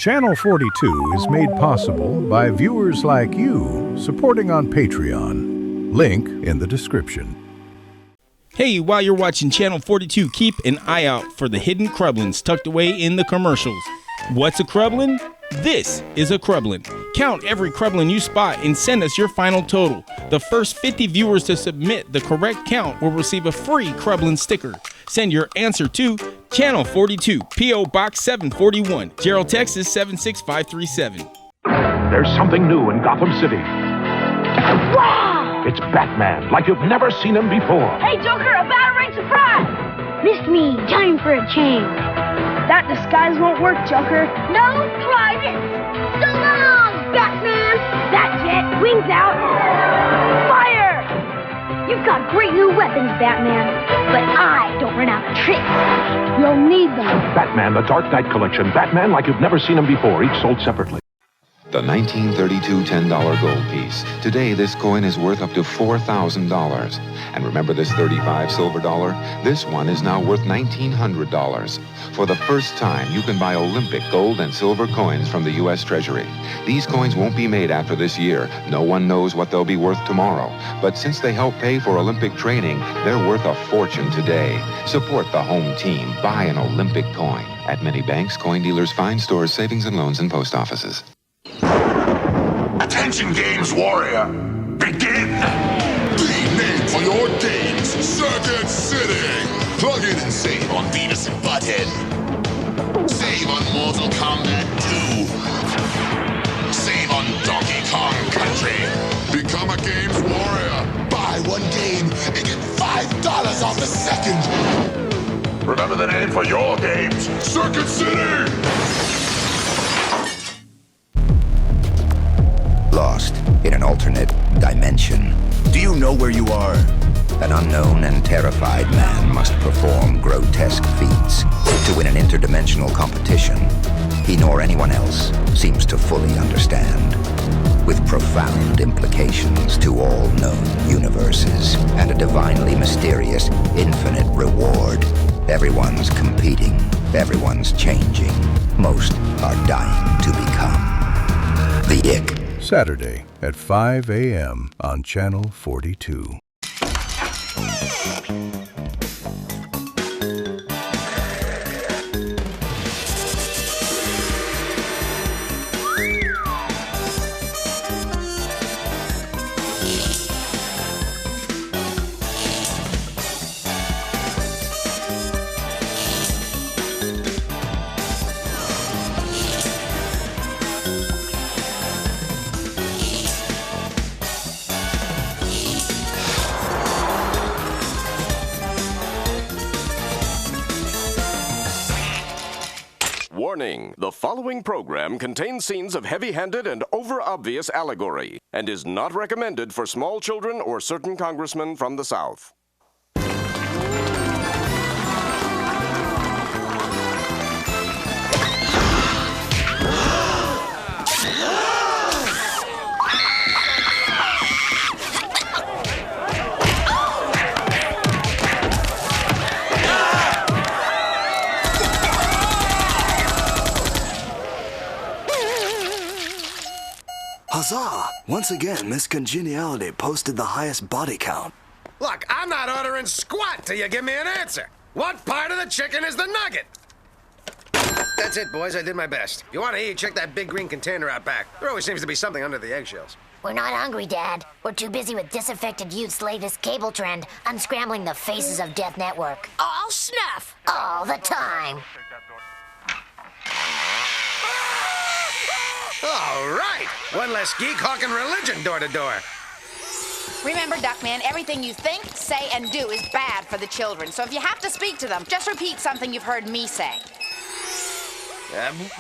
Channel 42 is made possible by viewers like you supporting on Patreon. Link in the description. Hey, while you're watching Channel 42, keep an eye out for the hidden Crublins tucked away in the commercials. What's a Crublin? This is a Crublin. Count every Crublin you spot and send us your final total. The first 50 viewers to submit the correct count will receive a free Crublin sticker. Send your answer to Channel 42, P.O. Box 741, Gerald, Texas 76537. There's something new in Gotham City. Wow! It's Batman, like you've never seen him before. Hey, Joker, a battering surprise! Missed me. Time for a change. That disguise won't work, Joker. No, try this. So long, Batman. That's it. Wings out. Fire! You've got great new weapons, Batman. But I don't run out of tricks. You'll need them. Batman, the Dark Knight Collection. Batman, like you've never seen him before, each sold separately. The 1932 $10 gold piece. Today, this coin is worth up to $4,000. And remember this 35 silver dollar? This one is now worth $1,900. For the first time, you can buy Olympic gold and silver coins from the U.S. Treasury. These coins won't be made after this year. No one knows what they'll be worth tomorrow. But since they help pay for Olympic training, they're worth a fortune today. Support the home team. Buy an Olympic coin. At many banks, coin dealers, fine stores, savings and loans, and post offices. Attention Games Warrior, begin! The name for your games, Circuit City! Plug in and save on Beavis and Butthead. Save on Mortal Kombat 2. Save on Donkey Kong Country. Become a Games Warrior. Buy one game and get $5 off a second. Remember the name for your games, Circuit City! Lost in an alternate dimension. Do you know where you are? An unknown and terrified man must perform grotesque feats to win an interdimensional competition he nor anyone else seems to fully understand, with profound implications to all known universes and a divinely mysterious, infinite reward. Everyone's competing, everyone's changing, most are dying to become. The Ick. Saturday at 5 a.m. on Channel 42. Warning, the following program contains scenes of heavy-handed and over-obvious allegory and is not recommended for small children or certain congressmen from the South. Huzzah! Once again, Miss Congeniality posted the highest body count. Look, I'm not ordering squat till you give me an answer. What part of the chicken is the nugget? That's it, boys. I did my best. If you want to eat, check that big green container out back. There always seems to be something under the eggshells. We're not hungry, Dad. We're too busy with disaffected youth's latest cable trend, unscrambling the faces of Death Network. All snuff. All the time. All right. One less geek hawking religion door to door. Remember, Duckman, everything you think, say, and do is bad for the children. So if you have to speak to them, just repeat something you've heard me say.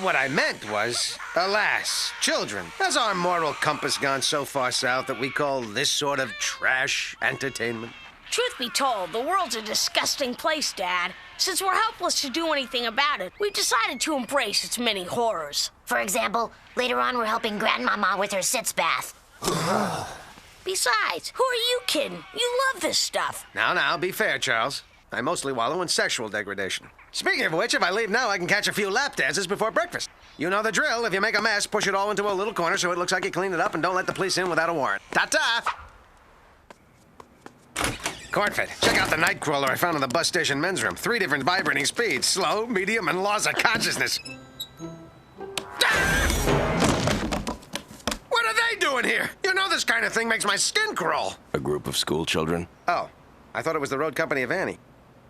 What I meant was, alas, children, has our moral compass gone so far south that we call this sort of trash entertainment? Truth be told, the world's a disgusting place, Dad. Since we're helpless to do anything about it, we've decided to embrace its many horrors. For example, later on we're helping Grandmama with her sitz bath. Besides, who are you kidding? You love this stuff. Now, be fair, Charles. I mostly wallow in sexual degradation. Speaking of which, if I leave now, I can catch a few lap dances before breakfast. You know the drill. If you make a mess, push it all into a little corner so it looks like you cleaned it up, and don't let the police in without a warrant. Ta-ta! Cornfed, check out the night crawler I found in the bus station men's room. 3 different vibrating speeds. Slow, medium, and laws of consciousness. What are they doing here? You know this kind of thing makes my skin crawl. A group of school children? Oh, I thought it was the road company of Annie.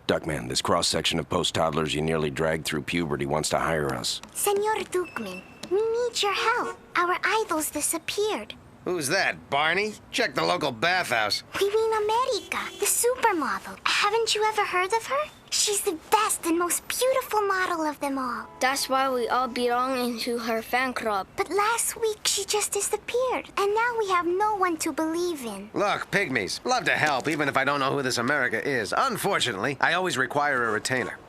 Duckman, this cross-section of post-toddlers you nearly dragged through puberty wants to hire us. Senor Duckman, we need your help. Our idols disappeared. Who's that, Barney? Check the local bathhouse. We mean America, the supermodel. Haven't you ever heard of her? She's the best and most beautiful model of them all. That's why we all belong into her fan club. But last week she just disappeared, and now we have no one to believe in. Look, pygmies, love to help even if I don't know who this America is. Unfortunately, I always require a retainer.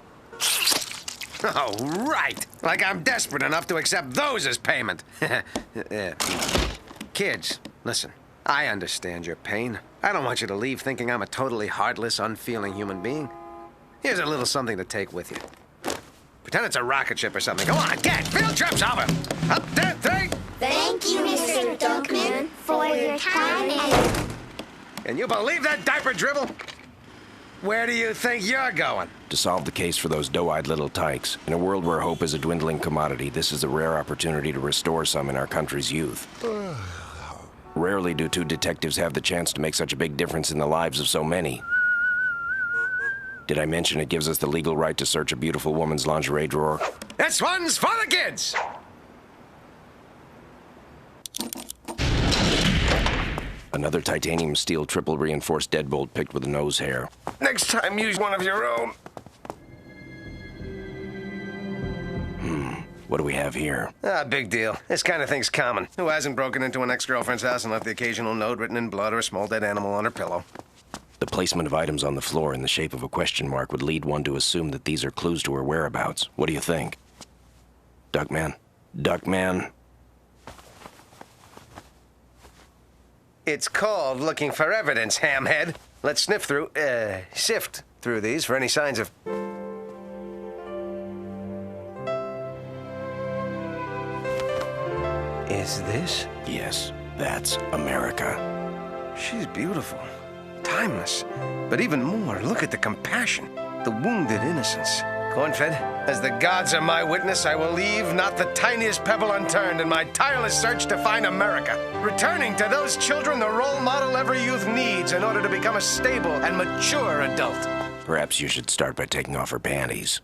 Oh, right. Like I'm desperate enough to accept those as payment. Kids, listen, I understand your pain. I don't want you to leave thinking I'm a totally heartless, unfeeling human being. Here's a little something to take with you. Pretend it's a rocket ship or something. Go on, get! Field trip's over! Up, there, 3! Thank you, Mr. Duckman, for your time and... Can you believe that diaper dribble? Where do you think you're going? To solve the case for those doe-eyed little tykes. In a world where hope is a dwindling commodity, this is a rare opportunity to restore some in our country's youth. Rarely do 2 detectives have the chance to make such a big difference in the lives of so many. Did I mention it gives us the legal right to search a beautiful woman's lingerie drawer? This one's for the kids! Another titanium steel triple reinforced deadbolt picked with a nose hair. Next time, use one of your own. What do we have here? Big deal. This kind of thing's common. Who hasn't broken into an ex-girlfriend's house and left the occasional note written in blood or a small dead animal on her pillow? The placement of items on the floor in the shape of a question mark would lead one to assume that these are clues to her whereabouts. What do you think? Duckman? Duckman? It's called looking for evidence, hamhead. Let's sift through these for any signs of... Is this? Yes, that's America. She's beautiful. Timeless. But even more, look at the compassion. The wounded innocence. Cornfed, as the gods are my witness, I will leave not the tiniest pebble unturned in my tireless search to find America. Returning to those children the role model every youth needs in order to become a stable and mature adult. Perhaps you should start by taking off her panties.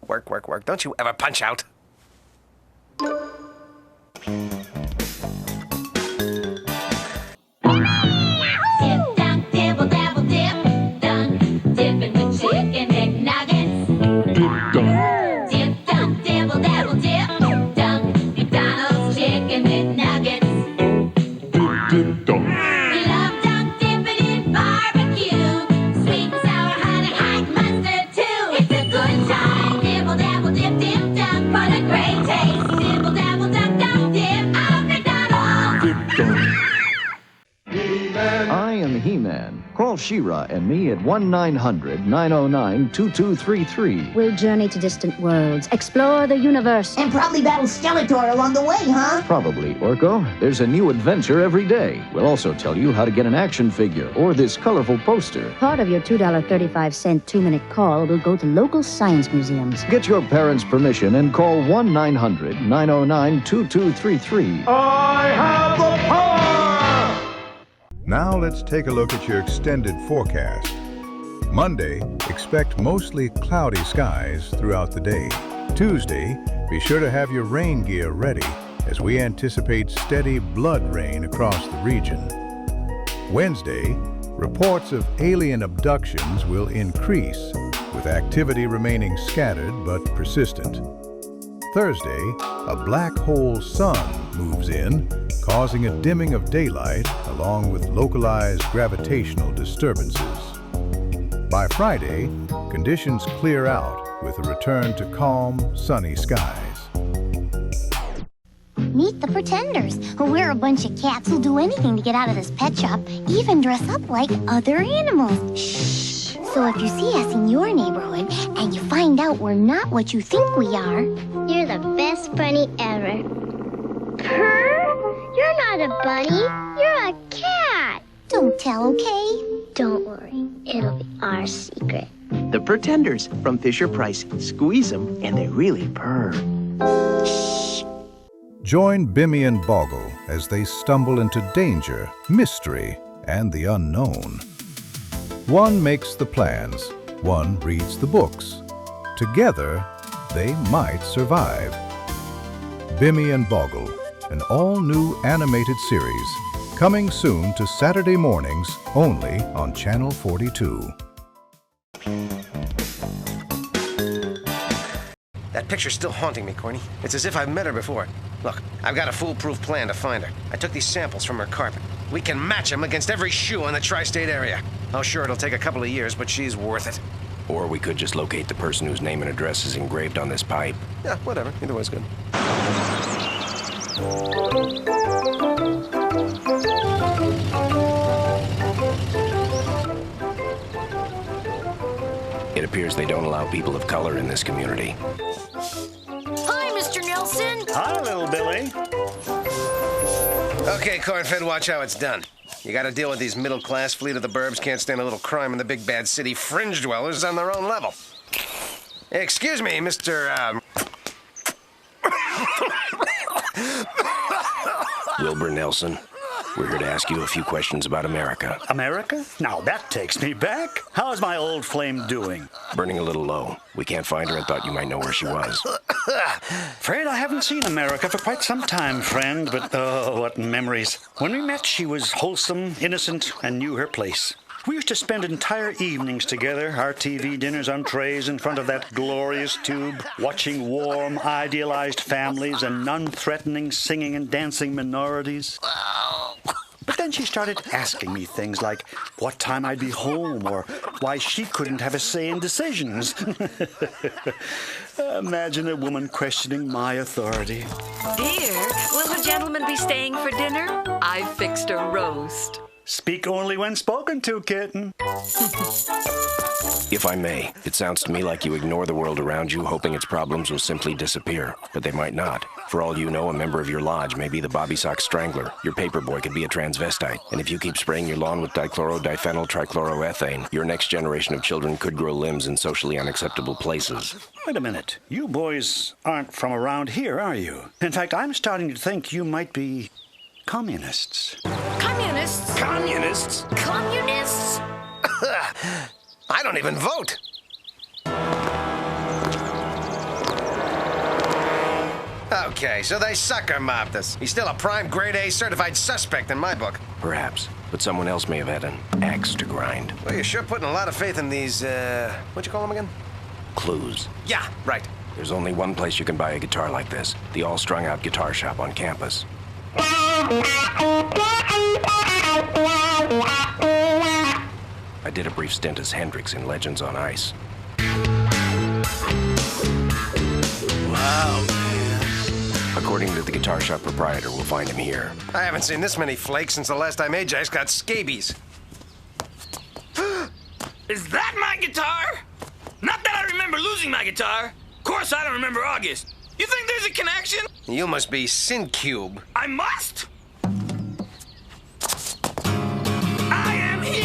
Work, work, work. Don't you ever punch out. I am He-Man. Call She-Ra and me at 1-900-909-2233. We'll journey to distant worlds, explore the universe. And probably battle Skeletor along the way, huh? Probably, Orko. There's a new adventure every day. We'll also tell you how to get an action figure or this colorful poster. Part of your $2.35 2-minute call will go to local science museums. Get your parents' permission and call 1-900-909-2233. I have the power! Now let's take a look at your extended forecast. Monday, expect mostly cloudy skies throughout the day. Tuesday, be sure to have your rain gear ready as we anticipate steady blood rain across the region. Wednesday, reports of alien abductions will increase, with activity remaining scattered but persistent. Thursday, a black hole sun moves in, causing a dimming of daylight along with localized gravitational disturbances. By Friday, conditions clear out with a return to calm, sunny skies. Meet the Pretenders. We're a bunch of cats who'll do anything to get out of this pet shop, even dress up like other animals. Shh. So if you see us in your neighborhood and you find out we're not what you think we are, you're the best. best bunny ever. Purr? You're not a bunny. You're a cat. Don't tell, okay? Don't worry. It'll be our secret. The Pretenders from Fisher-Price. Squeeze them, and they really purr. Join Bimmy and Boggle as they stumble into danger, mystery, and the unknown. One makes the plans, one reads the books. Together, they might survive. Bimmy and Boggle, an all-new animated series, coming soon to Saturday mornings only on Channel 42. That picture's still haunting me, Corny. It's as if I've met her before. Look, I've got a foolproof plan to find her. I took these samples from her carpet. We can match them against every shoe in the tri-state area. Oh, sure, it'll take a couple of years, but she's worth it. Or we could just locate the person whose name and address is engraved on this pipe. Yeah, whatever. Either way's good. It appears they don't allow people of color in this community. Hi, Mr. Nelson. Hi, little Billy. Okay, Cornfed, watch how it's done. You gotta deal with these middle-class fleet of the burbs can't stand a little crime in the big bad city fringe dwellers on their own level. Excuse me, Mr. Wilbur Nelson, we're here to ask you a few questions about America. America? Now that takes me back. How is my old flame doing? Burning a little low. We can't find her and thought you might know where she was. Afraid I haven't seen America for quite some time, friend, but oh, what memories. When we met, she was wholesome, innocent, and knew her place. We used to spend entire evenings together, our TV dinners on trays in front of that glorious tube, watching warm, idealized families and non-threatening singing and dancing minorities. But then she started asking me things like what time I'd be home or why she couldn't have a say in decisions. Imagine a woman questioning my authority. Dear, will the gentleman be staying for dinner? I've fixed a roast. Speak only when spoken to, kitten. If I may, it sounds to me like you ignore the world around you, hoping its problems will simply disappear. But they might not. For all you know, a member of your lodge may be the Bobby Sock Strangler. Your paperboy could be a transvestite. And if you keep spraying your lawn with dichlorodiphenyl trichloroethane, your next generation of children could grow limbs in socially unacceptable places. Wait a minute. You boys aren't from around here, are you? In fact, I'm starting to think you might be communists. Communists? Communists? Communists? I don't even vote. Okay, so they sucker mobbed us. He's still a prime grade A certified suspect in my book. Perhaps, but someone else may have had an axe to grind. Well, you're sure putting a lot of faith in these, what'd you call them again? Clues. Yeah, right. There's only one place you can buy a guitar like this, the all-strung-out guitar shop on campus. I did a brief stint as Hendrix in Legends on Ice. Wow, man. According to the guitar shop proprietor, we'll find him here. I haven't seen this many flakes since the last time Ajax got scabies. Is that my guitar? Not that I remember losing my guitar. Of course I don't remember August. You think there's a connection? You must be Syncube. I must? I am he,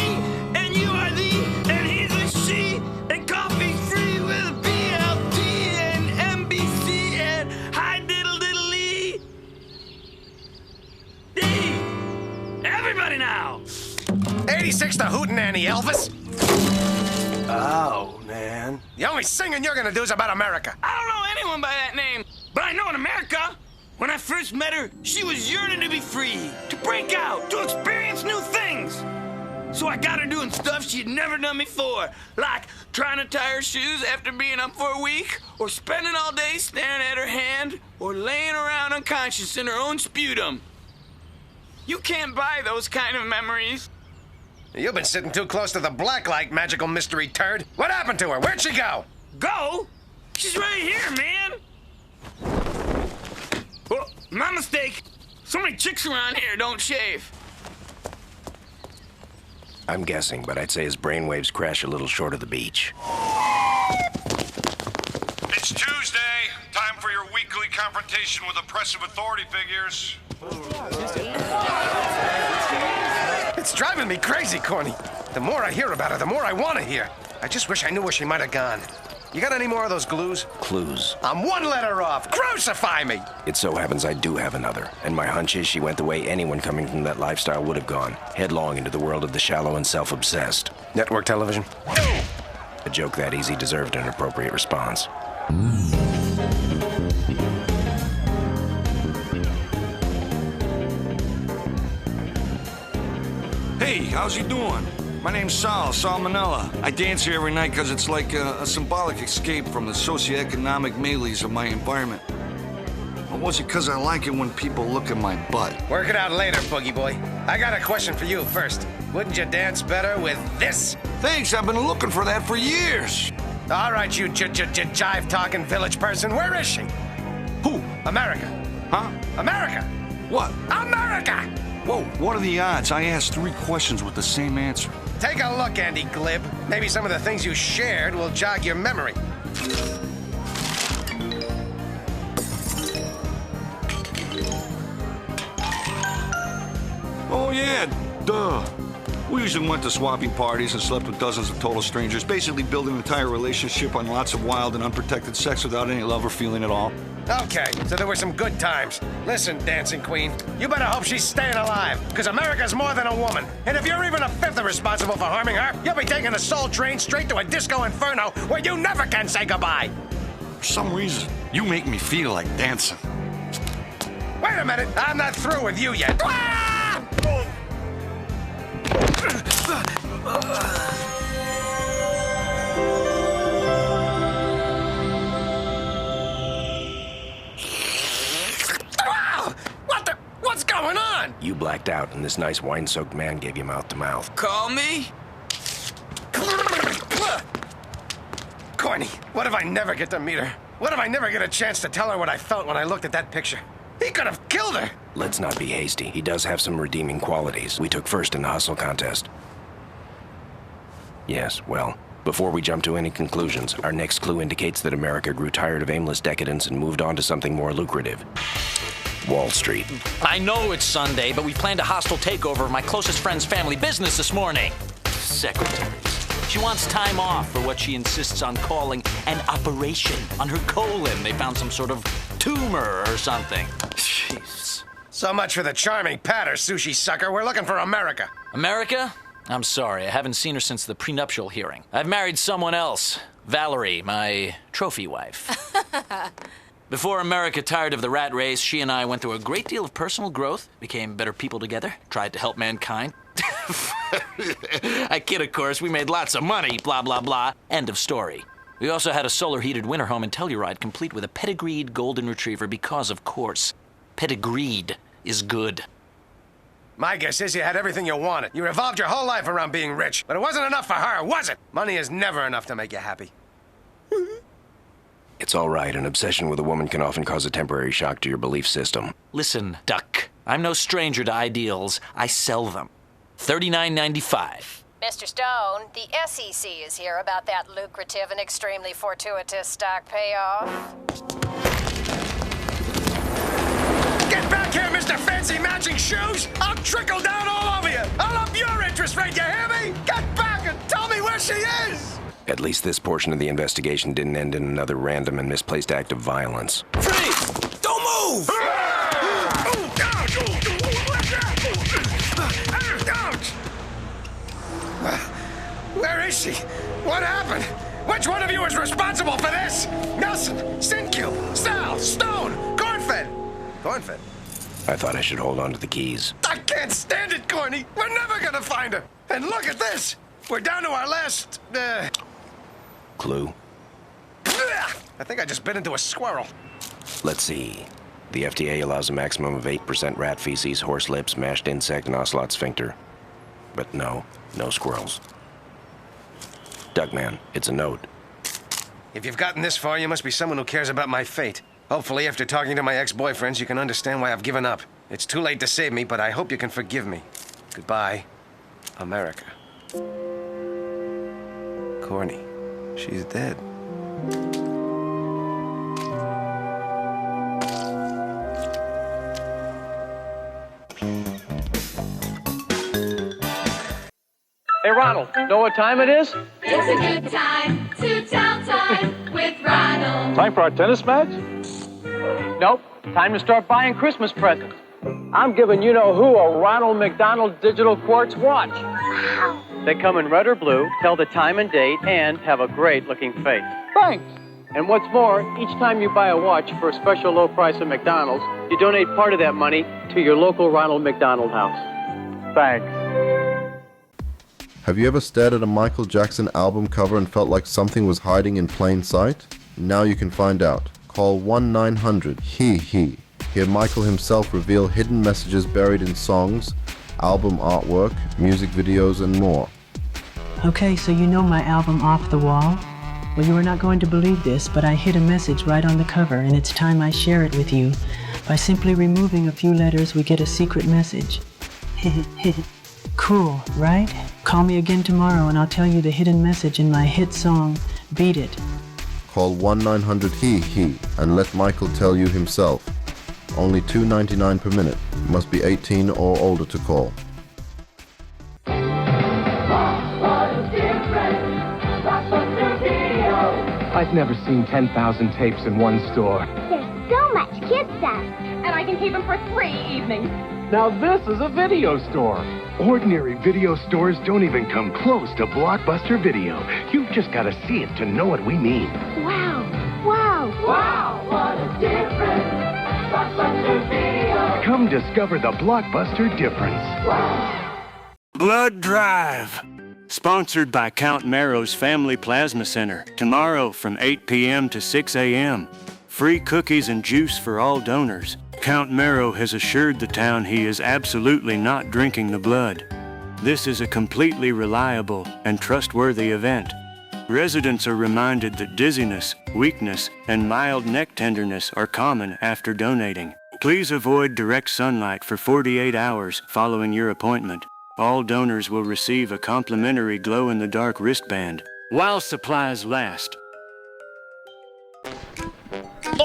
and you are thee, and he's a she, and coffee's free with BLT and NBC and high diddle diddle lee. D. Everybody now. 86 to Hootenanny, Elvis. Oh, man. The only singing you're gonna do is about America. I don't know anyone by that name, but I know in America, when I first met her, she was yearning to be free, to break out, to experience new things. So I got her doing stuff she'd never done before, like trying to tie her shoes after being up for a week, or spending all day staring at her hand, or laying around unconscious in her own sputum. You can't buy those kind of memories. You've been sitting too close to the blacklight, magical mystery turd. What happened to her? Where'd she go? Go? She's right here, man. Well, my mistake. So many chicks around here don't shave. I'm guessing, but I'd say his brainwaves crash a little short of the beach. It's Tuesday. Time for your weekly confrontation. confrontation with oppressive authority figures. It's driving me crazy, Corny. The more I hear about her, the more I want to hear. I just wish I knew where she might have gone. You got any more of those glues? Clues. I'm one letter off. Crucify me! It so happens I do have another, and my hunch is she went the way anyone coming from that lifestyle would have gone, headlong into the world of the shallow and self-obsessed. Network television? A joke that easy deserved an appropriate response. Hey, how's he doing? My name's Sal Manella. I dance here every night because it's like a symbolic escape from the socioeconomic melees of my environment. Or was it because I like it when people look at my butt? Work it out later, Boogie Boy. I got a question for you first. Wouldn't you dance better with this? Thanks, I've been looking for that for years. All right, you jive-talking village person, where is she? Who? America. Huh? America! What? America! Whoa, what are the odds? I asked 3 questions with the same answer. Take a look, Andy Glib. Maybe some of the things you shared will jog your memory. Oh, yeah, duh. We usually went to swapping parties and slept with dozens of total strangers, basically building an entire relationship on lots of wild and unprotected sex without any love or feeling at all. Okay, so there were some good times. Listen, Dancing Queen, you better hope she's staying alive, because America's more than a woman. And if you're even a fifth responsible for harming her, you'll be taking a soul train straight to a disco inferno where you never can say goodbye. For some reason, you make me feel like dancing. Wait a minute, I'm not through with you yet. What's going on? You blacked out, and this nice wine-soaked man gave you mouth-to-mouth. Call me? Corny, what if I never get to meet her? What if I never get a chance to tell her what I felt when I looked at that picture? He could have killed her! Let's not be hasty. He does have some redeeming qualities. We took first in the hustle contest. Yes, well, before we jump to any conclusions, our next clue indicates that America grew tired of aimless decadence and moved on to something more lucrative. Wall Street. I know it's Sunday, but we planned a hostile takeover of my closest friend's family business this morning. Secretaries. She wants time off for what she insists on calling an operation on her colon. They found some sort of tumor or something. Jeez. So much for the charming patter, sushi sucker. We're looking for America. America? I'm sorry, I haven't seen her since the prenuptial hearing. I've married someone else. Valerie, my trophy wife. Before America tired of the rat race, she and I went through a great deal of personal growth, became better people together, tried to help mankind. I kid, of course. We made lots of money, blah, blah, blah. End of story. We also had a solar-heated winter home in Telluride, complete with a pedigreed golden retriever because, of course, pedigreed is good. My guess is you had everything you wanted. You revolved your whole life around being rich, but it wasn't enough for her, was it? Money is never enough to make you happy. It's all right. An obsession with a woman can often cause a temporary shock to your belief system. Listen, Duck, I'm no stranger to ideals. I sell them. $39.95. Mr. Stone, the SEC is here about that lucrative and extremely fortuitous stock payoff. Get back here, Mr. Fancy Matching Shoes! I'll trickle down all over you! I'll up your interest rate, you hear me? Get back and tell me where she is! At least this portion of the investigation didn't end in another random and misplaced act of violence. Freeze! Don't move! Where is she? What happened? Which one of you is responsible for this? Nelson, Sincube, Sal, Stone, Cornfed. Cornfed? I thought I should hold on to the keys. I can't stand it, Corny. We're never gonna find her. And look at this. We're down to our last, Clue? I think I just bit into a squirrel. Let's see. The FDA allows a maximum of 8% rat feces, horse lips, mashed insect, and ocelot sphincter. But no squirrels. Duckman, it's a note. If you've gotten this far, you must be someone who cares about my fate. Hopefully, after talking to my ex-boyfriends, you can understand why I've given up. It's too late to save me, but I hope you can forgive me. Goodbye, America. Corny. She's dead. Hey, Ronald, know what time it is? It's a good time to tell time with Ronald. Time for our tennis match? Nope. Time to start buying Christmas presents. I'm giving you-know-who a Ronald McDonald digital quartz watch. Wow. They come in red or blue, tell the time and date, and have a great-looking face. Thanks. And what's more, each time you buy a watch for a special low price at McDonald's, you donate part of that money to your local Ronald McDonald house. Thanks. Have you ever stared at a Michael Jackson album cover and felt like something was hiding in plain sight? Now you can find out. Call 1-900-HE-HE. Hear Michael himself reveal hidden messages buried in songs, album artwork, music videos, and more. Okay, so you know my album Off the Wall? Well, you are not going to believe this, but I hid a message right on the cover, and it's time I share it with you. By simply removing a few letters, we get a secret message. Cool, right? Call me again tomorrow and I'll tell you the hidden message in my hit song, Beat It. Call 1-900-HE-HE and let Michael tell you himself. Only $2.99 per minute. Must be 18 or older to call. I've never seen 10,000 tapes in one store. There's so much kid stuff. And I can keep them for 3 evenings. Now this is a video store. Ordinary video stores don't even come close to Blockbuster Video. You've just got to see it to know what we mean. Wow. Wow. Wow, what a difference. Blockbuster Video. Come discover the Blockbuster difference. Wow. Blood Drive. Sponsored by Count Marrow's Family Plasma Center. Tomorrow from 8 p.m. to 6 a.m. Free cookies and juice for all donors. Count Marrow has assured the town he is absolutely not drinking the blood. This is a completely reliable and trustworthy event. Residents are reminded that dizziness, weakness, and mild neck tenderness are common after donating. Please avoid direct sunlight for 48 hours following your appointment. All donors will receive a complimentary glow-in-the-dark wristband while supplies last. The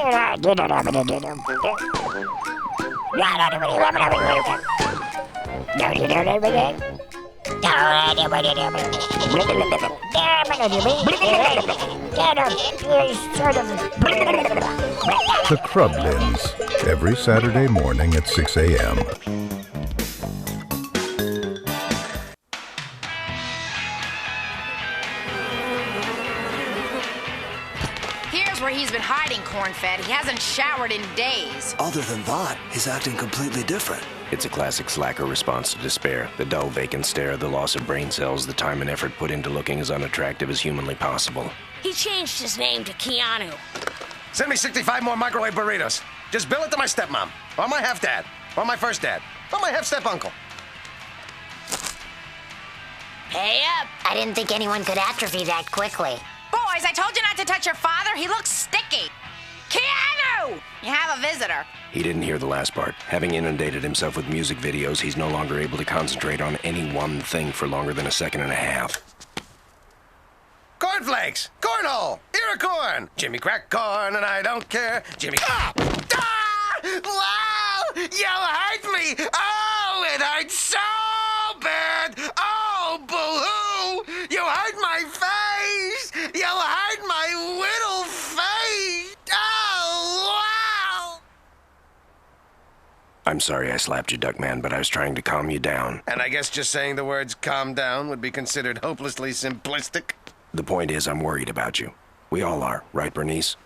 Crublins, every Saturday morning at 6 a.m. Here's where he's been hiding, corn-fed. He hasn't showered in days. Other than that, he's acting completely different. It's a classic slacker response to despair. The dull, vacant stare, the loss of brain cells, the time and effort put into looking as unattractive as humanly possible. He changed his name to Keanu. Send me 65 more microwave burritos. Just bill it to my stepmom, or my half-dad, or my first dad, or my half-step-uncle. Pay up. I didn't think anyone could atrophy that quickly. Boys, I told you not to touch your father. He looks sticky. Keanu! You have a visitor. He didn't hear the last part. Having inundated himself with music videos, he's no longer able to concentrate on any one thing for longer than a second and a half. Cornflakes! Cornhole! Ear of corn! Jimmy crack corn and I don't care. Jimmy... Ah! Ah! Wow! You hurt me! Oh, it hurts so bad! Oh, boo-hoo! You hurt my face! You hurt my little face! Oh, wow! I'm sorry I slapped you, Duckman, but I was trying to calm you down. And I guess just saying the words calm down would be considered hopelessly simplistic. The point is, I'm worried about you. We all are, right, Bernice?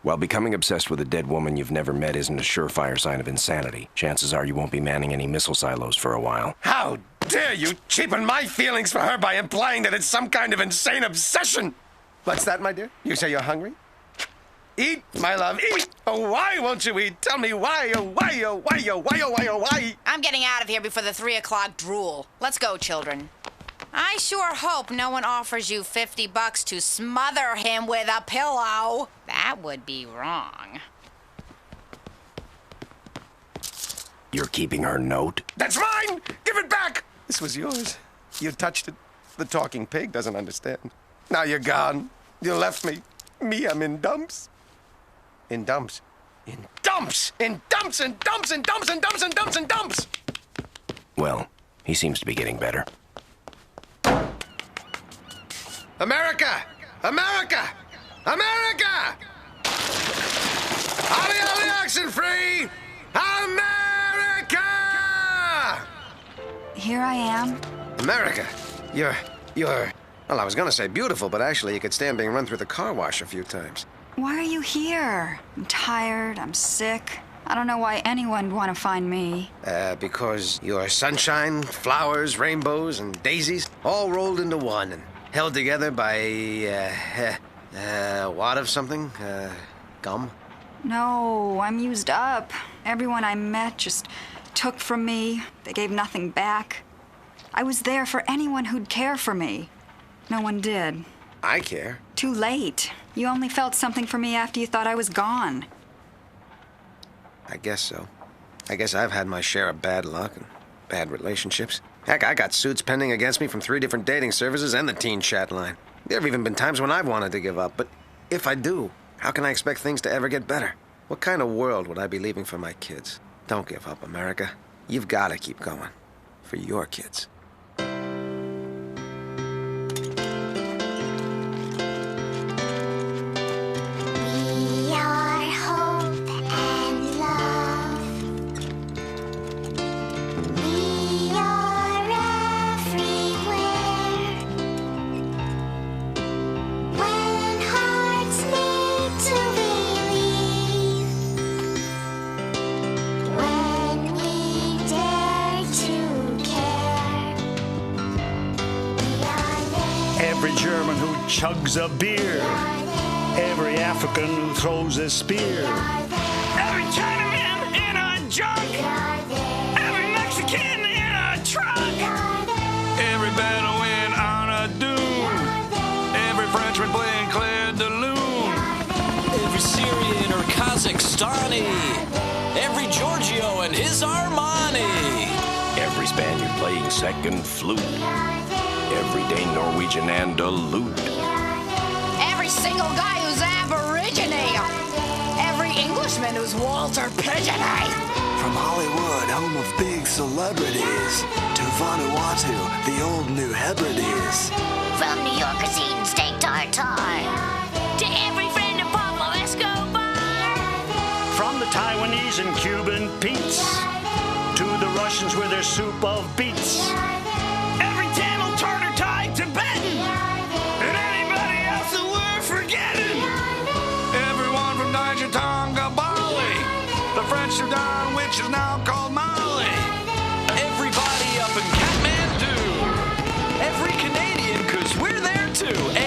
While becoming obsessed with a dead woman you've never met isn't a surefire sign of insanity, chances are you won't be manning any missile silos for a while. How dare you cheapen my feelings for her by implying that it's some kind of insane obsession? What's that, my dear? You say you're hungry? Eat, my love, eat! Oh, why won't you eat? Tell me why, oh, why, oh, why, oh, why, oh, why, oh, why? I'm getting out of here before the 3 o'clock drool. Let's go, children. I sure hope no one offers you $50 to smother him with a pillow. That would be wrong. You're keeping her note? That's mine! Give it back! This was yours. You touched it. The talking pig doesn't understand. Now you're gone. You left me. Me, I'm in dumps. In dumps. In dumps! In dumps and dumps and dumps and dumps and dumps and dumps! Well, he seems to be getting better. America! America! America! Ollie, ollie, oxen free! America! Here I am. America, you're... Well, I was gonna say beautiful, but actually you could stand being run through the car wash a few times. Why are you here? I'm tired, I'm sick. I don't know why anyone would want to find me. Because you're sunshine, flowers, rainbows, and daisies, all rolled into one and held together by, wad of something? Gum? No, I'm used up. Everyone I met just took from me. They gave nothing back. I was there for anyone who'd care for me. No one did. I care. Too late. You only felt something for me after you thought I was gone. I guess so. I guess I've had my share of bad luck and bad relationships. Heck, I got suits pending against me from 3 different dating services and the teen chat line. There have even been times when I've wanted to give up, but if I do, how can I expect things to ever get better? What kind of world would I be leaving for my kids? Don't give up, America. You've got to keep going. For your kids. Every German who chugs a beer, every African who throws a spear, Every Chinaman in a junk, every Mexican in a truck, Every Bedouin on a dune, every Frenchman playing Claire de Lune, Every Syrian or Kazakhstani, every Giorgio and his Armani, Every Spaniard playing second flute, everyday Norwegian Andalute, Every single guy who's Aborigine. Every Englishman who's Walter Pigeonay. From Hollywood, home of big celebrities, to Vanuatu, the old New Hebrides. From New Yorkers eating steak tartare. To every friend of Pablo Escobar. from the Taiwanese and Cuban Pete's to the Russians with their soup of beets. Every Tamil, Tartar, Thai, Tibetan, and anybody else that we're forgetting. Everyone from Niger, Tonga, Bali, the French Sudan, which is now called Mali. Everybody up in Kathmandu. Every Canadian, 'cause we're there too, eh?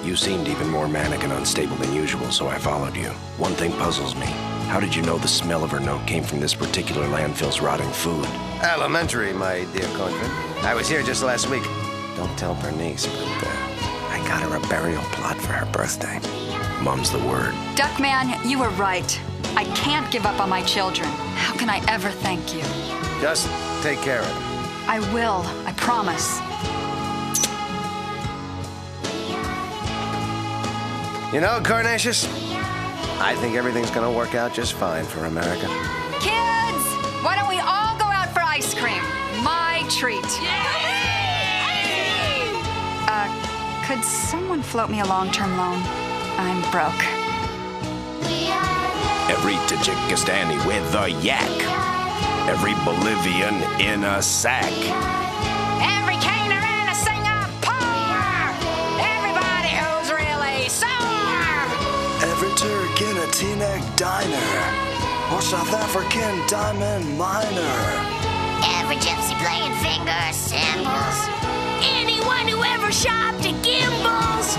You seemed even more manic and unstable than usual, so I followed you. One thing puzzles me. How did you know the smell of her note came from this particular landfill's rotting food? Elementary, my dear Conklin. I was here just last week. Don't tell Bernice, but I got her a burial plot for her birthday. Mum's the word. Duckman, you were right. I can't give up on my children. How can I ever thank you? Just take care of them. I will, I promise. You know, Carnatius, I think everything's gonna work out just fine for America. Kids, why don't we all go out for ice cream? My treat. Could someone float me a long-term loan? I'm broke. Every Tajikistani with a yak. Every Bolivian in a sack. Every caner in a Singapore. Everybody who's really sore. Every Turk in a T-neck diner. Or South African diamond miner. Every gypsy playing finger cymbals. Anyone who ever shopped at Gimbals.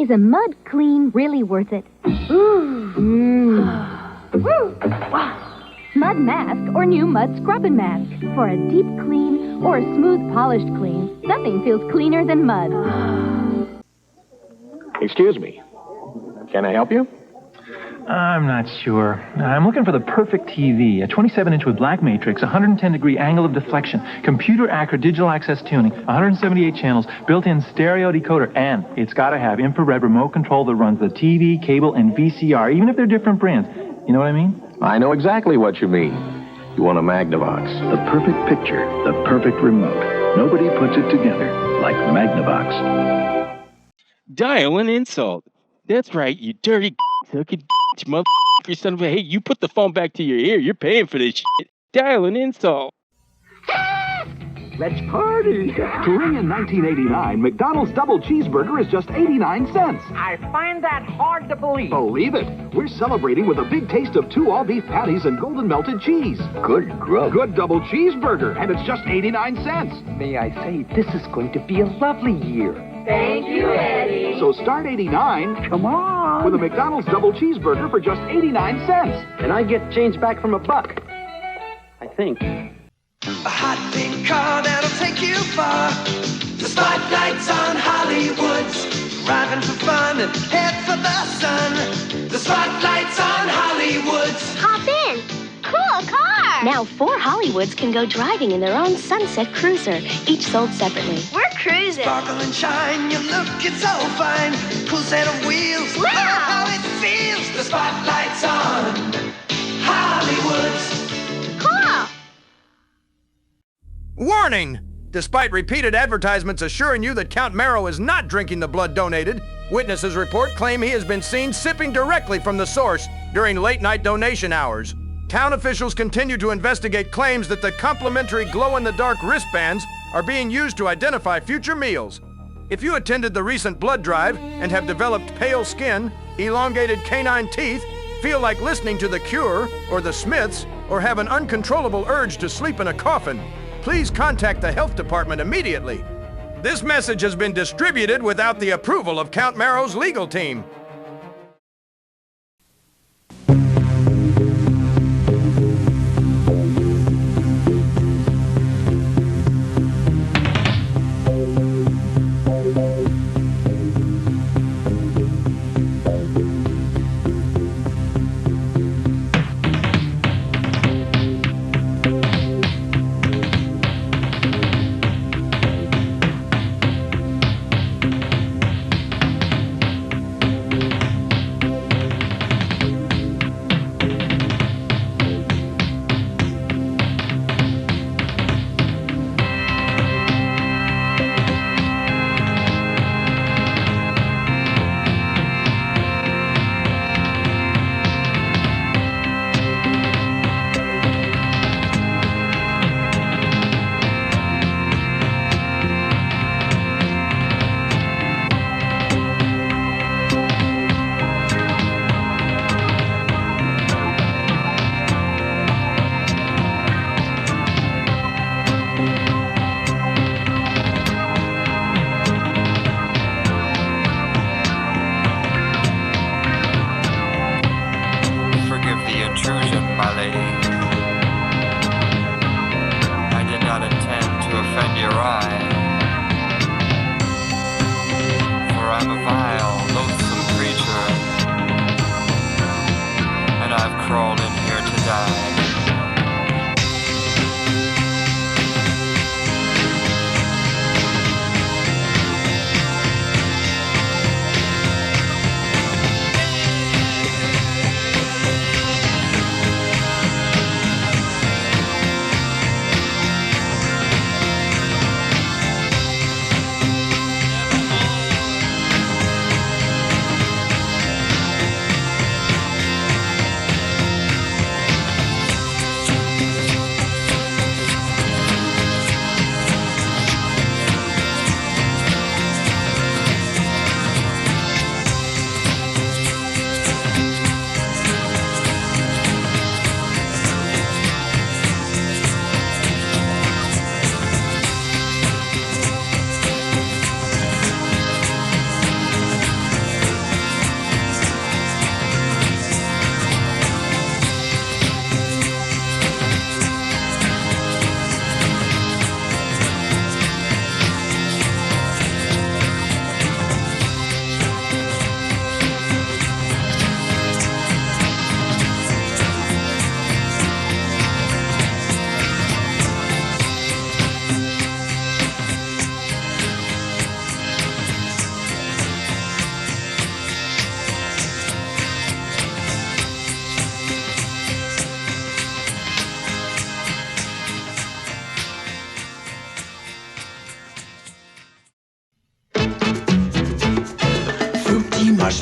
Is a mud clean really worth it? Ooh. Mud mask or new mud scrubbing mask. For a deep clean or a smooth polished clean, nothing feels cleaner than mud. Excuse me. Can I help you? I'm not sure. I'm looking for the perfect TV. A 27-inch with black matrix, 110-degree angle of deflection, computer-accurate digital access tuning, 178 channels, built-in stereo decoder, and it's got to have infrared remote control that runs the TV, cable, and VCR, even if they're different brands. You know what I mean? I know exactly what you mean. You want a Magnavox. The perfect picture, the perfect remote. Nobody puts it together like Magnavox. Dial an insult. That's right, you dirty sucking motherfucker, son of a... Hey, you put the phone back to your ear. You're paying for this shit. Dial an insult. Let's party. Touring in 1989, McDonald's double cheeseburger is just 89 cents. I find that hard to believe. Believe it. We're celebrating with a big taste of 2 all-beef patties and golden melted cheese. Good grub. Good double cheeseburger, and it's just 89 cents. May I say, this is going to be a lovely year. Thank you, Eddie. So start 89. Come on. With a McDonald's double cheeseburger for just 89 cents. And I get change back from $1. I think. A hot pink car that'll take you far. The spotlight's on Hollywood's. Driving for fun and head for the sun. The spotlight's on Hollywood's. Hop in. Cool car. Now 4 Hollywoods can go driving in their own Sunset Cruiser, each sold separately. We're cruising. Sparkle and shine, you look it so fine. Cool set of wheels, wow. Oh, how it feels. The spotlight's on Hollywood's. Cool. Warning! Despite repeated advertisements assuring you that Count Marrow is not drinking the blood donated, witnesses report claim he has been seen sipping directly from the source during late-night donation hours. Town officials continue to investigate claims that the complimentary glow-in-the-dark wristbands are being used to identify future meals. If you attended the recent blood drive and have developed pale skin, elongated canine teeth, feel like listening to The Cure or The Smiths, or have an uncontrollable urge to sleep in a coffin, please contact the health department immediately. This message has been distributed without the approval of Count Marrow's legal team.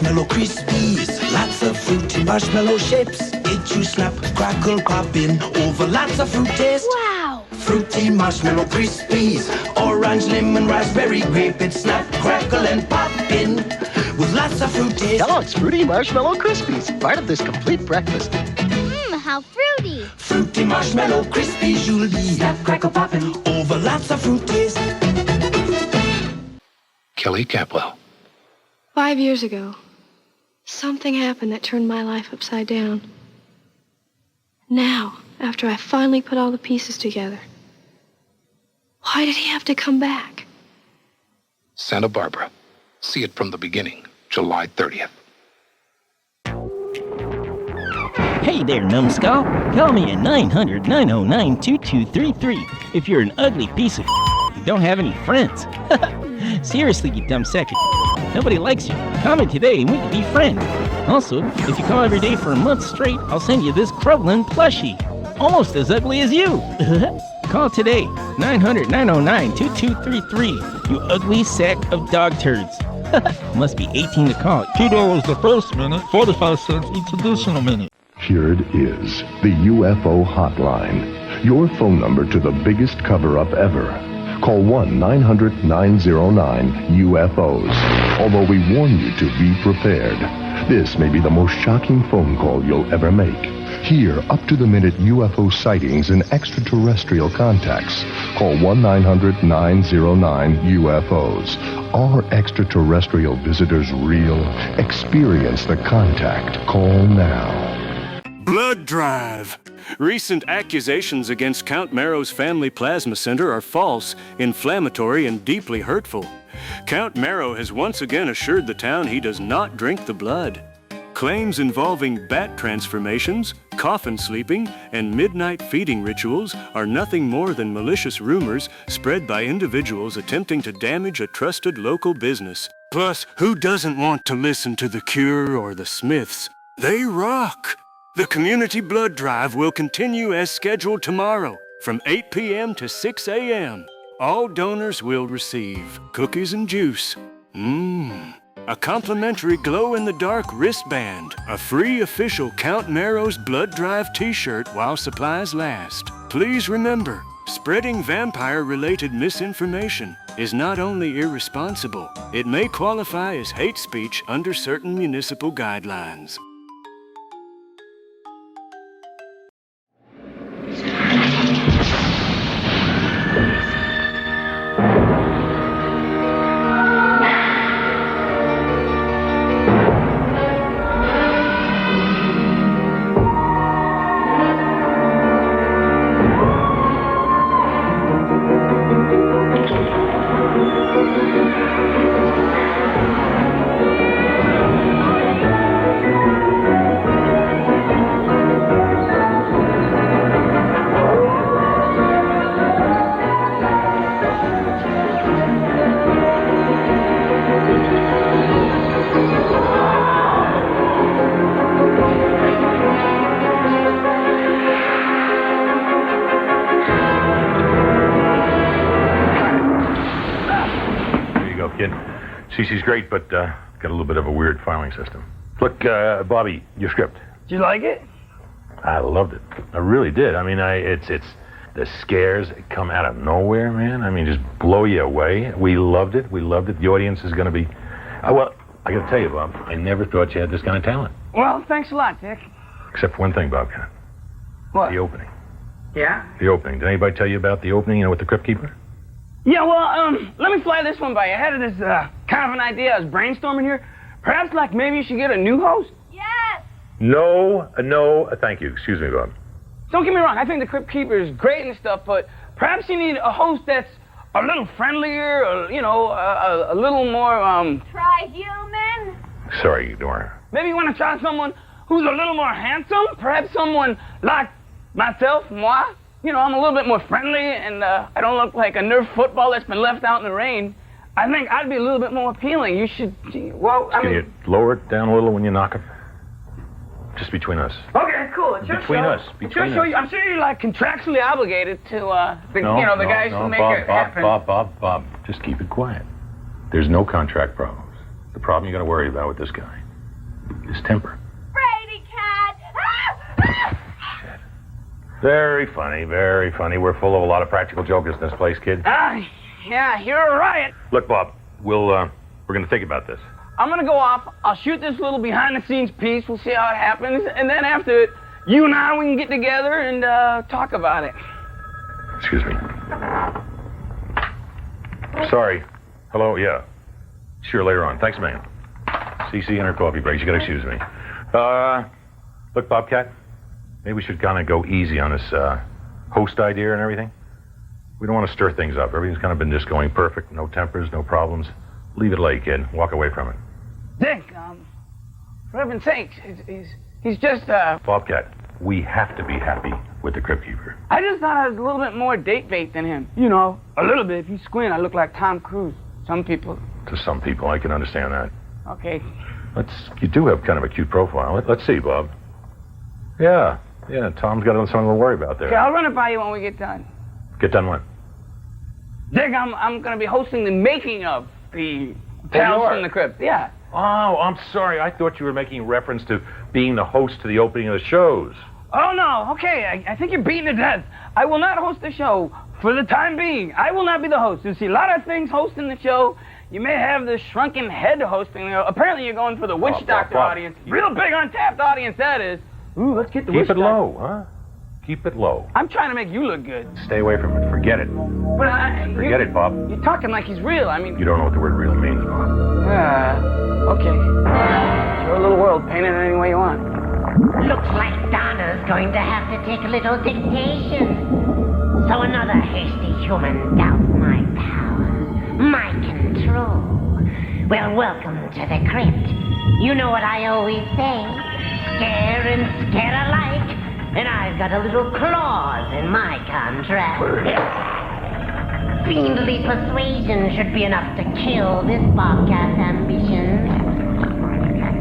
marshmallow crispy. Lots of fruity marshmallow shapes. It you snap, crackle, pop in over lots of fruit taste. Wow! Fruity marshmallow crispies. Orange, lemon, raspberry, grape. It snap, crackle, and pop in with lots of fruit taste. Kellogg's Fruity Marshmallow Krispies. Part of this complete breakfast. Mmm, how fruity. Fruity marshmallow crispies you'll be. Snap, crackle, poppin' over lots of fruit taste. Kelly Capwell. 5 years ago, something happened that turned my life upside down. Now, after I finally put all the pieces together, why did he have to come back? Santa Barbara. See it from the beginning, July 30th. Hey there, numbskull. Call me at 900-909-2233 if you're an ugly piece of you don't have any friends. Seriously, you dumb sack of nobody likes you. Call me today and we can be friends. Also, if you call every day for a month straight, I'll send you this Crublin plushie. Almost as ugly as you. Call today, 900-909-2233, you ugly sack of dog turds. Must be 18 to call. $2 the first minute, 45 cents each additional minute. Here it is, the UFO Hotline. Your phone number to the biggest cover-up ever. Call 1-900-909-UFOs. Although we warn you to be prepared. This may be the most shocking phone call you'll ever make. Hear up-to-the-minute UFO sightings and extraterrestrial contacts. Call 1-900-909-UFOs. Are extraterrestrial visitors real? Experience the contact. Call now. Blood drive. Recent accusations against Count Marrow's family plasma center are false, inflammatory, and deeply hurtful. Count Marrow has once again assured the town he does not drink the blood. Claims involving bat transformations, coffin sleeping, and midnight feeding rituals are nothing more than malicious rumors spread by individuals attempting to damage a trusted local business. Plus, who doesn't want to listen to The Cure or The Smiths? They rock! The community blood drive will continue as scheduled tomorrow from 8 p.m. to 6 a.m. All donors will receive cookies and juice. A complimentary glow-in-the-dark wristband, a free official Count Marrow's Blood Drive t-shirt while supplies last. Please remember, spreading vampire-related misinformation is not only irresponsible, it may qualify as hate speech under certain municipal guidelines. CC's great, but got a little bit of a weird filing system. Look, Bobby, your script. Did you like it? I loved it. I really did. I mean, it's the scares come out of nowhere, man. I mean, just blow you away. We loved it. We loved it. The audience is going to be... well, I got to tell you, Bob, I never thought you had this kind of talent. Well, thanks a lot, Dick. Except for one thing, Bobcat. What? The opening. Yeah? The opening. Did anybody tell you about the opening, with the Crypt Keeper? Yeah, well, let me fly this one by you. I had this kind of an idea. I was brainstorming here. Perhaps, maybe you should get a new host? Yes! No, thank you. Excuse me, Bob. Don't get me wrong. I think the Crypt Keeper is great and stuff, but perhaps you need a host that's a little friendlier, or, a little more, Try human? Sorry, Dora. Maybe you want to try someone who's a little more handsome? Perhaps someone like myself, moi? I'm a little bit more friendly, and I don't look like a Nerf football that's been left out in the rain. I think I'd be a little bit more appealing. You should, Can you lower it down a little when you knock it? Just between us. Okay, cool. It's Between us. I'm sure you're, contractually obligated to, the guys who make it happen. Bob, just keep it quiet. There's no contract problems. The problem you got to worry about with this guy his temper. Brady cat! Very funny, very funny. We're full of a lot of practical jokers in this place, kid. Yeah, you're a riot. Look, Bob, we're gonna think about this. I'm gonna go off. I'll shoot this little behind-the-scenes piece. We'll see how it happens. And then after it, you and I, we can get together and talk about it. Excuse me. Sorry. Hello, yeah. Sure, later on. Thanks, man. CC and her coffee breaks. You gotta excuse me. Look, Bobcat, maybe we should kind of go easy on this host idea and everything. We don't want to stir things up. Everything's kind of been just going perfect. No tempers, no problems. Leave it lay, kid. Walk away from it. Dick, for heaven's sakes, he's just, Bobcat, we have to be happy with the Crypt Keeper. I just thought I was a little bit more date bait than him. You know, a little bit. If you squint, I look like Tom Cruise. Some people. To some people, I can understand that. Okay. You do have kind of a cute profile. Let's see, Bob. Yeah, Tom's got something to worry about there. Okay, I'll run it by you when we get done. Get done when? Dick, I'm going to be hosting the making of the Tales from the Crypt. Yeah. Oh, I'm sorry. I thought you were making reference to being the host to the opening of the shows. Oh, no. Okay, I think you're beating it to death. I will not host the show for the time being. I will not be the host. You see, a lot of things hosting the show. You may have the shrunken head hosting. Apparently, you're going for the witch doctor audience. Real big untapped audience, that is. Ooh, let's get the witch doctor. Keep it low, huh? Keep it low. I'm trying to make you look good. Stay away from it. Forget it. But Forget it, Bob. You're talking like he's real. I mean... You don't know what the word real means, Bob. Okay. It's your little world. Paint it any way you want. Looks like Donna's going to have to take a little dictation. So another hasty human doubts my power, my control. Well, welcome to the crypt. You know what I always say. Scare and scare alike. And I've got a little clause in my contract. Fiendly persuasion should be enough to kill this bobcat's ambition.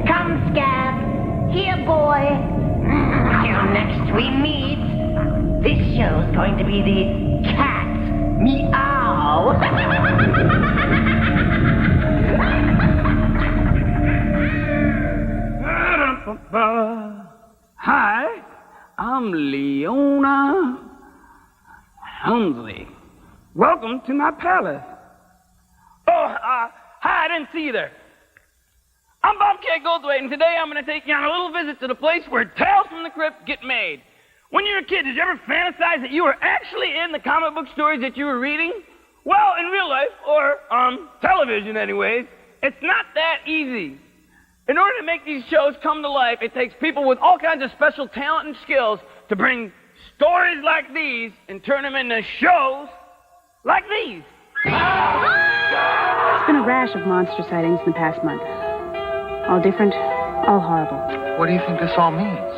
Come, Scab. Here, boy. Till next we meet. This show's going to be the Cat Meow. Hi. I'm Leona Helmsley. Welcome to my palace. Hi, I didn't see you there. I'm Bobcat Goldthwait, and today I'm going to take you on a little visit to the place where Tales from the Crypt get made. When you were a kid, did you ever fantasize that you were actually in the comic book stories that you were reading? Well, in real life, or television anyways, it's not that easy. In order to make these shows come to life, it takes people with all kinds of special talent and skills to bring stories like these and turn them into shows like these. There's been a rash of monster sightings in the past month. All different, all horrible. What do you think this all means?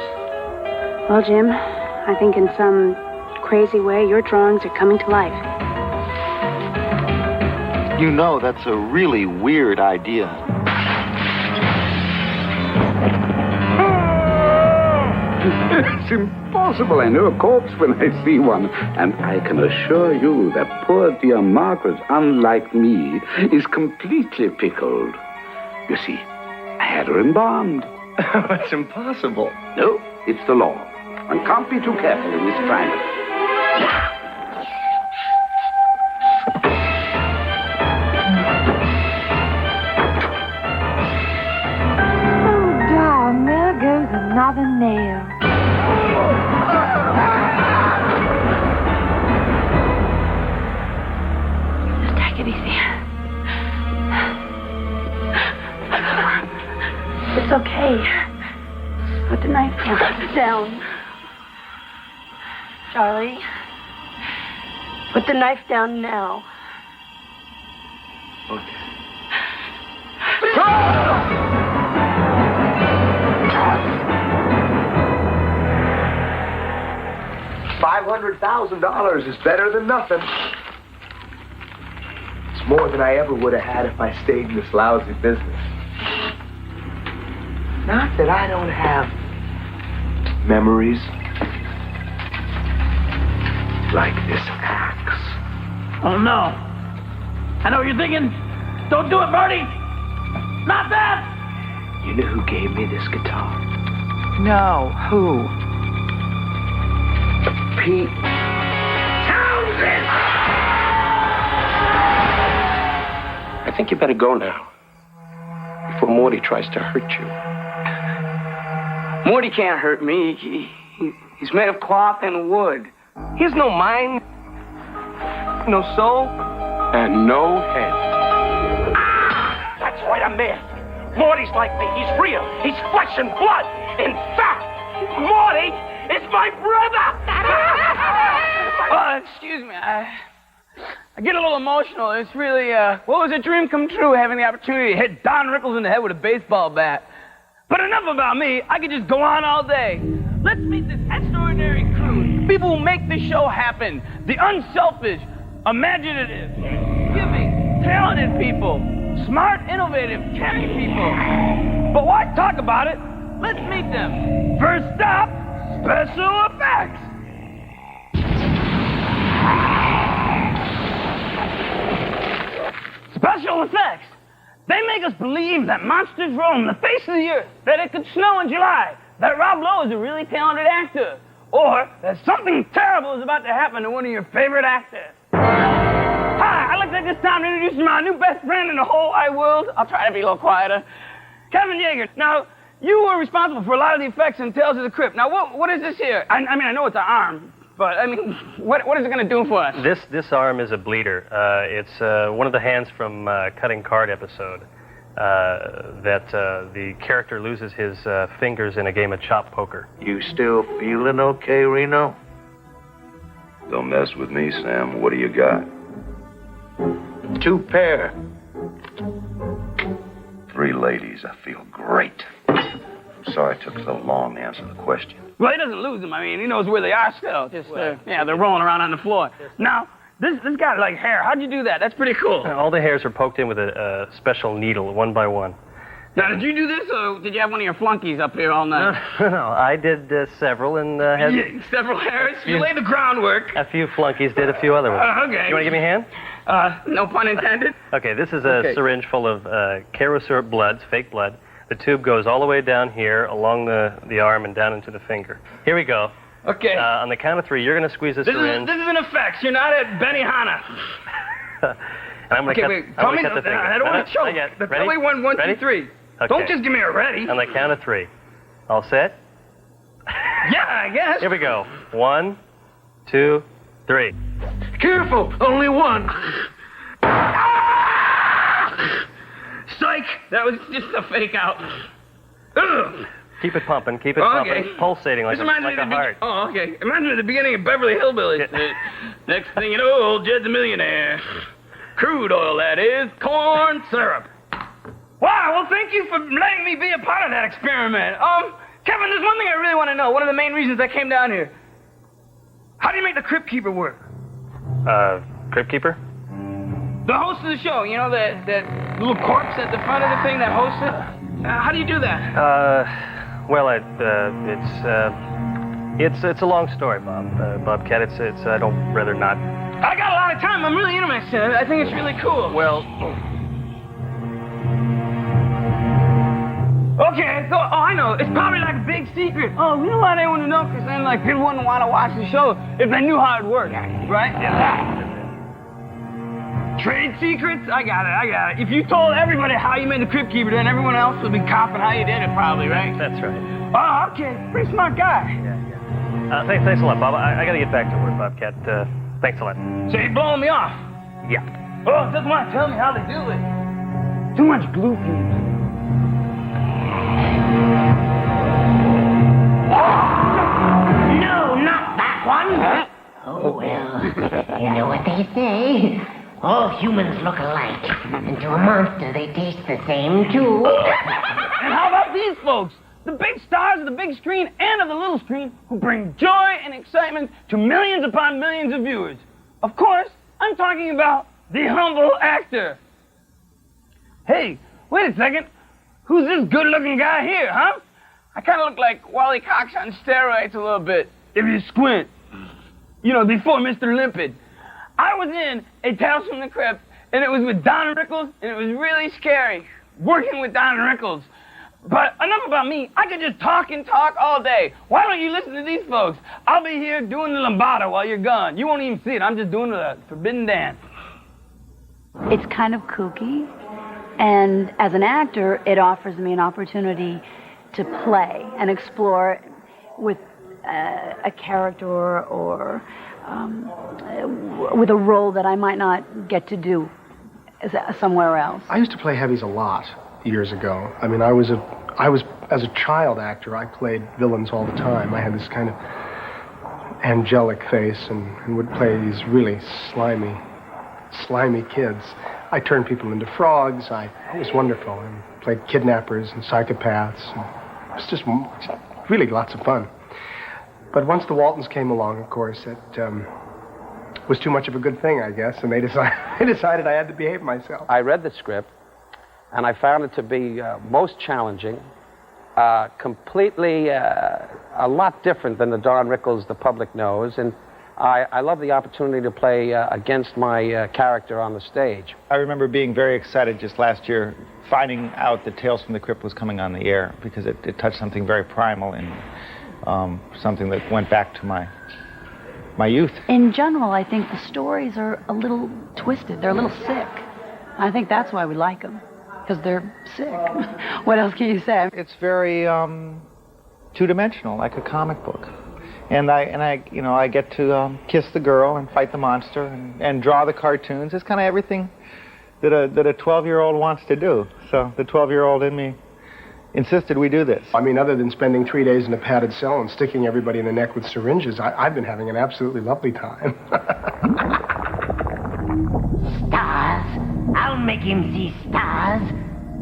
Well, Jim, I think in some crazy way your drawings are coming to life. You know, that's a really weird idea. It's impossible. I know a corpse when I see one. And I can assure you that poor dear Margaret, unlike me, is completely pickled. You see, I had her embalmed. That's impossible. No, it's the law. One can't be too careful in this climate. There goes another nail. Just take it easy. It's okay. Put the knife down. Charlie. Put the knife down now. Okay. $500,000 is better than nothing. It's more than I ever would have had if I stayed in this lousy business. Not that I don't have memories like this axe. Oh, no. I know what you're thinking. Don't do it, Marty. Not that. You know who gave me this guitar? No, who? Pete Townsend! I think you better go now, before Morty tries to hurt you. Morty can't hurt me. He's made of cloth and wood. He has no mind, no soul, And no head. That's right, I missed. Morty's like me. He's real. He's flesh and blood. In fact, Morty is my brother. Excuse me. I get a little emotional. It's really, was a dream come true having the opportunity to hit Don Rickles in the head with a baseball bat. But enough about me. I could just go on all day. Let's meet this extraordinary crew. People who make this show happen. The unselfish, imaginative, giving, talented people. Smart, innovative, caring people. But why talk about it? Let's meet them. First stop, special effects. Special effects. They make us believe that monsters roam the face of the earth, that it could snow in July, that Rob Lowe is a really talented actor, or that something terrible is about to happen to one of your favorite actors. Hi, I'd like to take this time to introduce my new best friend in the whole wide world. I'll try to be a little quieter. Kevin Yeager. Now, you were responsible for a lot of the effects in Tales of the Crypt. Now, what is this here? I mean, I know it's an arm, but, I mean, what is it going to do for us? This arm is a bleeder. It's one of the hands from Cutting Card episode that the character loses his fingers in a game of chop poker. You still feeling okay, Reno? Don't mess with me, Sam. What do you got? 2 pair. 3 ladies. I feel great. I'm sorry it took so long to answer the question. Well, he doesn't lose them. I mean, he knows where they are still. Just, they're rolling around on the floor. Now, this got, like, hair. How'd you do that? That's pretty cool. All the hairs are poked in with a special needle, one by one. Now, did you do this, or did you have one of your flunkies up here all night? No, I did several and had... Several hairs? You laid the groundwork. A few flunkies did a few other ones. Okay. You want to give me a hand? No pun intended. Okay, this is a syringe full of Carosyrup blood, fake blood. The tube goes all the way down here, along the arm and down into the finger. Here we go. Okay. On the count of 3, you're going to squeeze the syringe. This is an effects. You're not at Benihana. And I'm going to cut the finger. I don't want to choke. Ready? Only 1, 2, 3. Okay. Don't just give me a ready. On the count of 3. All set? Yeah, I guess. Here we go. 1, 2, 3. Careful, only 1. Psych! That was just a fake out. Ugh. Keep it pumping, keep it pumping, pulsating like a heart. Oh, okay. Imagine at the beginning of Beverly Hillbillies. Next thing you know, old Jed's a millionaire. Crude oil, that is. Corn syrup. Wow, well, thank you for letting me be a part of that experiment. Kevin, there's one thing I really want to know. One of the main reasons I came down here. How do you make the Crypt Keeper work? Crypt Keeper? The host of the show, you know, that little corpse at the front of the thing that hosts it? How do you do that? Well, it's a long story, Bobcat. It's I'd rather not. I got a lot of time. I'm really interested. I think it's really cool. Well. Okay, so, I know. It's probably like a big secret. Oh, you know why they want to know? Because then, like, people wouldn't want to watch the show if they knew how it worked, right? Yeah. Trade secrets? I got it. If you told everybody how you made the Crypt Keeper, then everyone else would be copping how you did it, probably, right? That's right. Oh, okay. Pretty smart guy. Yeah. Thanks a lot, Bob. I got to get back to work, Bobcat. Thanks a lot. So you're blowing me off? Yeah. Oh, doesn't want to tell me how they do it. Too much glue fumes. No, not that one. Oh, well, you know what they say. All humans look alike, and to a monster they taste the same, too. And how about these folks? The big stars of the big screen and of the little screen who bring joy and excitement to millions upon millions of viewers. Of course, I'm talking about the humble actor. Hey, wait a second. Who's this good-looking guy here, huh? I kind of look like Wally Cox on steroids a little bit, if you squint. You know, before Mr. Limpid. I was in A Tales from the Crypt, and it was with Don Rickles, and it was really scary, working with Don Rickles. But enough about me. I could just talk and talk all day. Why don't you listen to these folks? I'll be here doing the lambada while you're gone. You won't even see it. I'm just doing the forbidden dance. It's kind of kooky, and as an actor, it offers me an opportunity to play and explore with a character or with a role that I might not get to do somewhere else. I used to play heavies a lot years ago. I mean, I was as a child actor, I played villains all the time. I had this kind of angelic face and would play these really slimy kids. I turned people into frogs. It was wonderful. And played kidnappers and psychopaths. And it was just really lots of fun. But once the Waltons came along, of course, it was too much of a good thing, I guess, and they decided I had to behave myself. I read the script, and I found it to be most challenging, completely a lot different than the Don Rickles the public knows, and I love the opportunity to play against my character on the stage. I remember being very excited just last year, finding out that Tales from the Crypt was coming on the air, because it touched something very primal and something that went back to my youth. In general, I think the stories are a little twisted. They're a little sick. I think that's why we like them, because they're sick. What else can you say? It's very two-dimensional, like a comic book. And I get to kiss the girl and fight the monster and draw the cartoons. It's kind of everything that a 12-year-old wants to do. So the 12-year-old in me insisted we do this. I mean, other than spending 3 days in a padded cell and sticking everybody in the neck with syringes, I've been having an absolutely lovely time. Stars. I'll make him see stars.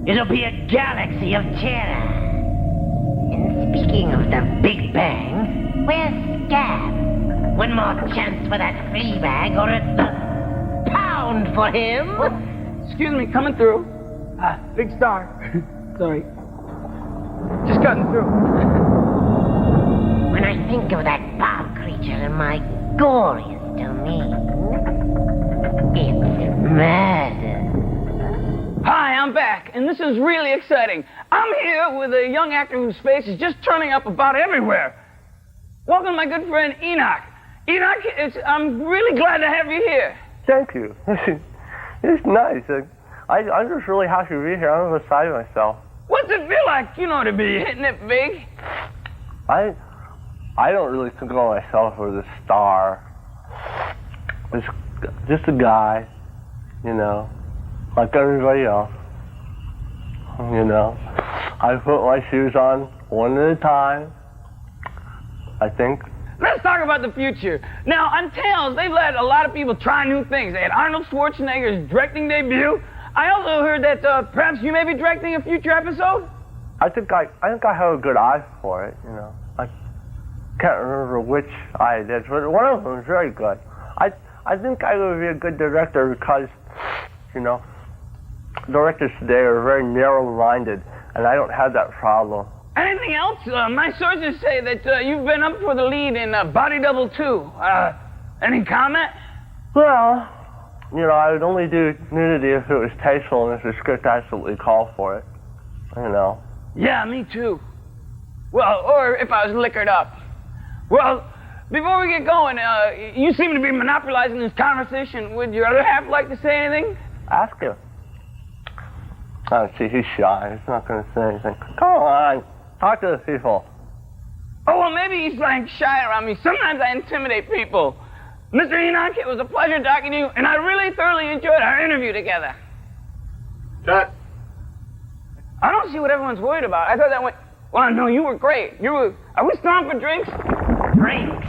It'll be a galaxy of terror. And speaking of the Big Bang, where's Scab? One more chance for that free bag, or it's a pound for him. Oh, excuse me, coming through. Big Star. Sorry. Just cutting through. When I think of that Bob creature in my glorious domain, it's murder. Hi, I'm back, and this is really exciting. I'm here with a young actor whose face is just turning up about everywhere. Welcome, my good friend Enoch. Enoch, I'm really glad to have you here. Thank you. It's nice. I'm just really happy to be here. I'm beside myself. What's it feel like, to be hitting it big? I don't really think of myself as a star. It's just a guy, like everybody else. I put my shoes on one at a time, I think. Let's talk about the future. Now, on Tales, they've let a lot of people try new things. They had Arnold Schwarzenegger's directing debut. I also heard that perhaps you may be directing a future episode? I think I have a good eye for it, I can't remember which I did, but one of them was very good. I think I would be a good director because, directors today are very narrow-minded, and I don't have that problem. Anything else? My sources say that you've been up for the lead in Body Double 2. Any comment? Well, I would only do nudity if it was tasteful and if the script absolutely called for it. Yeah, me too. Well, or if I was liquored up. Well, before we get going, you seem to be monopolizing this conversation. Would your other half like to say anything? Ask him. Oh, see, he's shy. He's not going to say anything. Come on, talk to the people. Oh, well, maybe he's like shy around me. Sometimes I intimidate people. Mr. Enoch, it was a pleasure talking to you, and I really thoroughly enjoyed our interview together. Cut. I don't see what everyone's worried about. I thought that went... Well, no, you were great. Are we starting for drinks? Drinks?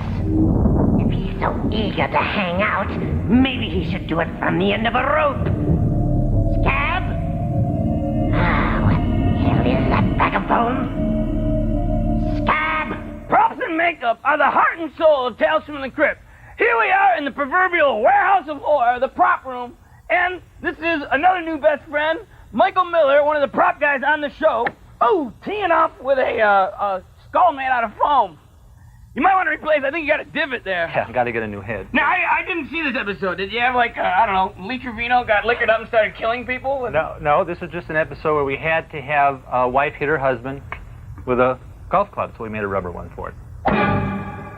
If he's so eager to hang out, maybe he should do it from the end of a rope. Scab? What the hell is that bag of bones? Scab? Props and makeup are the heart and soul of Tales from the Crypt. Here we are in the proverbial warehouse of horror, the prop room, and this is another new best friend, Michael Miller, one of the prop guys on the show. Oh, teeing off with a skull made out of foam. You might want to replace. I think you got a divot there. Yeah, got to get a new head. Now, I didn't see this episode. Did you have, like, I don't know, Lee Trevino got liquored up and started killing people? No, this was just an episode where we had to have a wife hit her husband with a golf club, so we made a rubber one for it.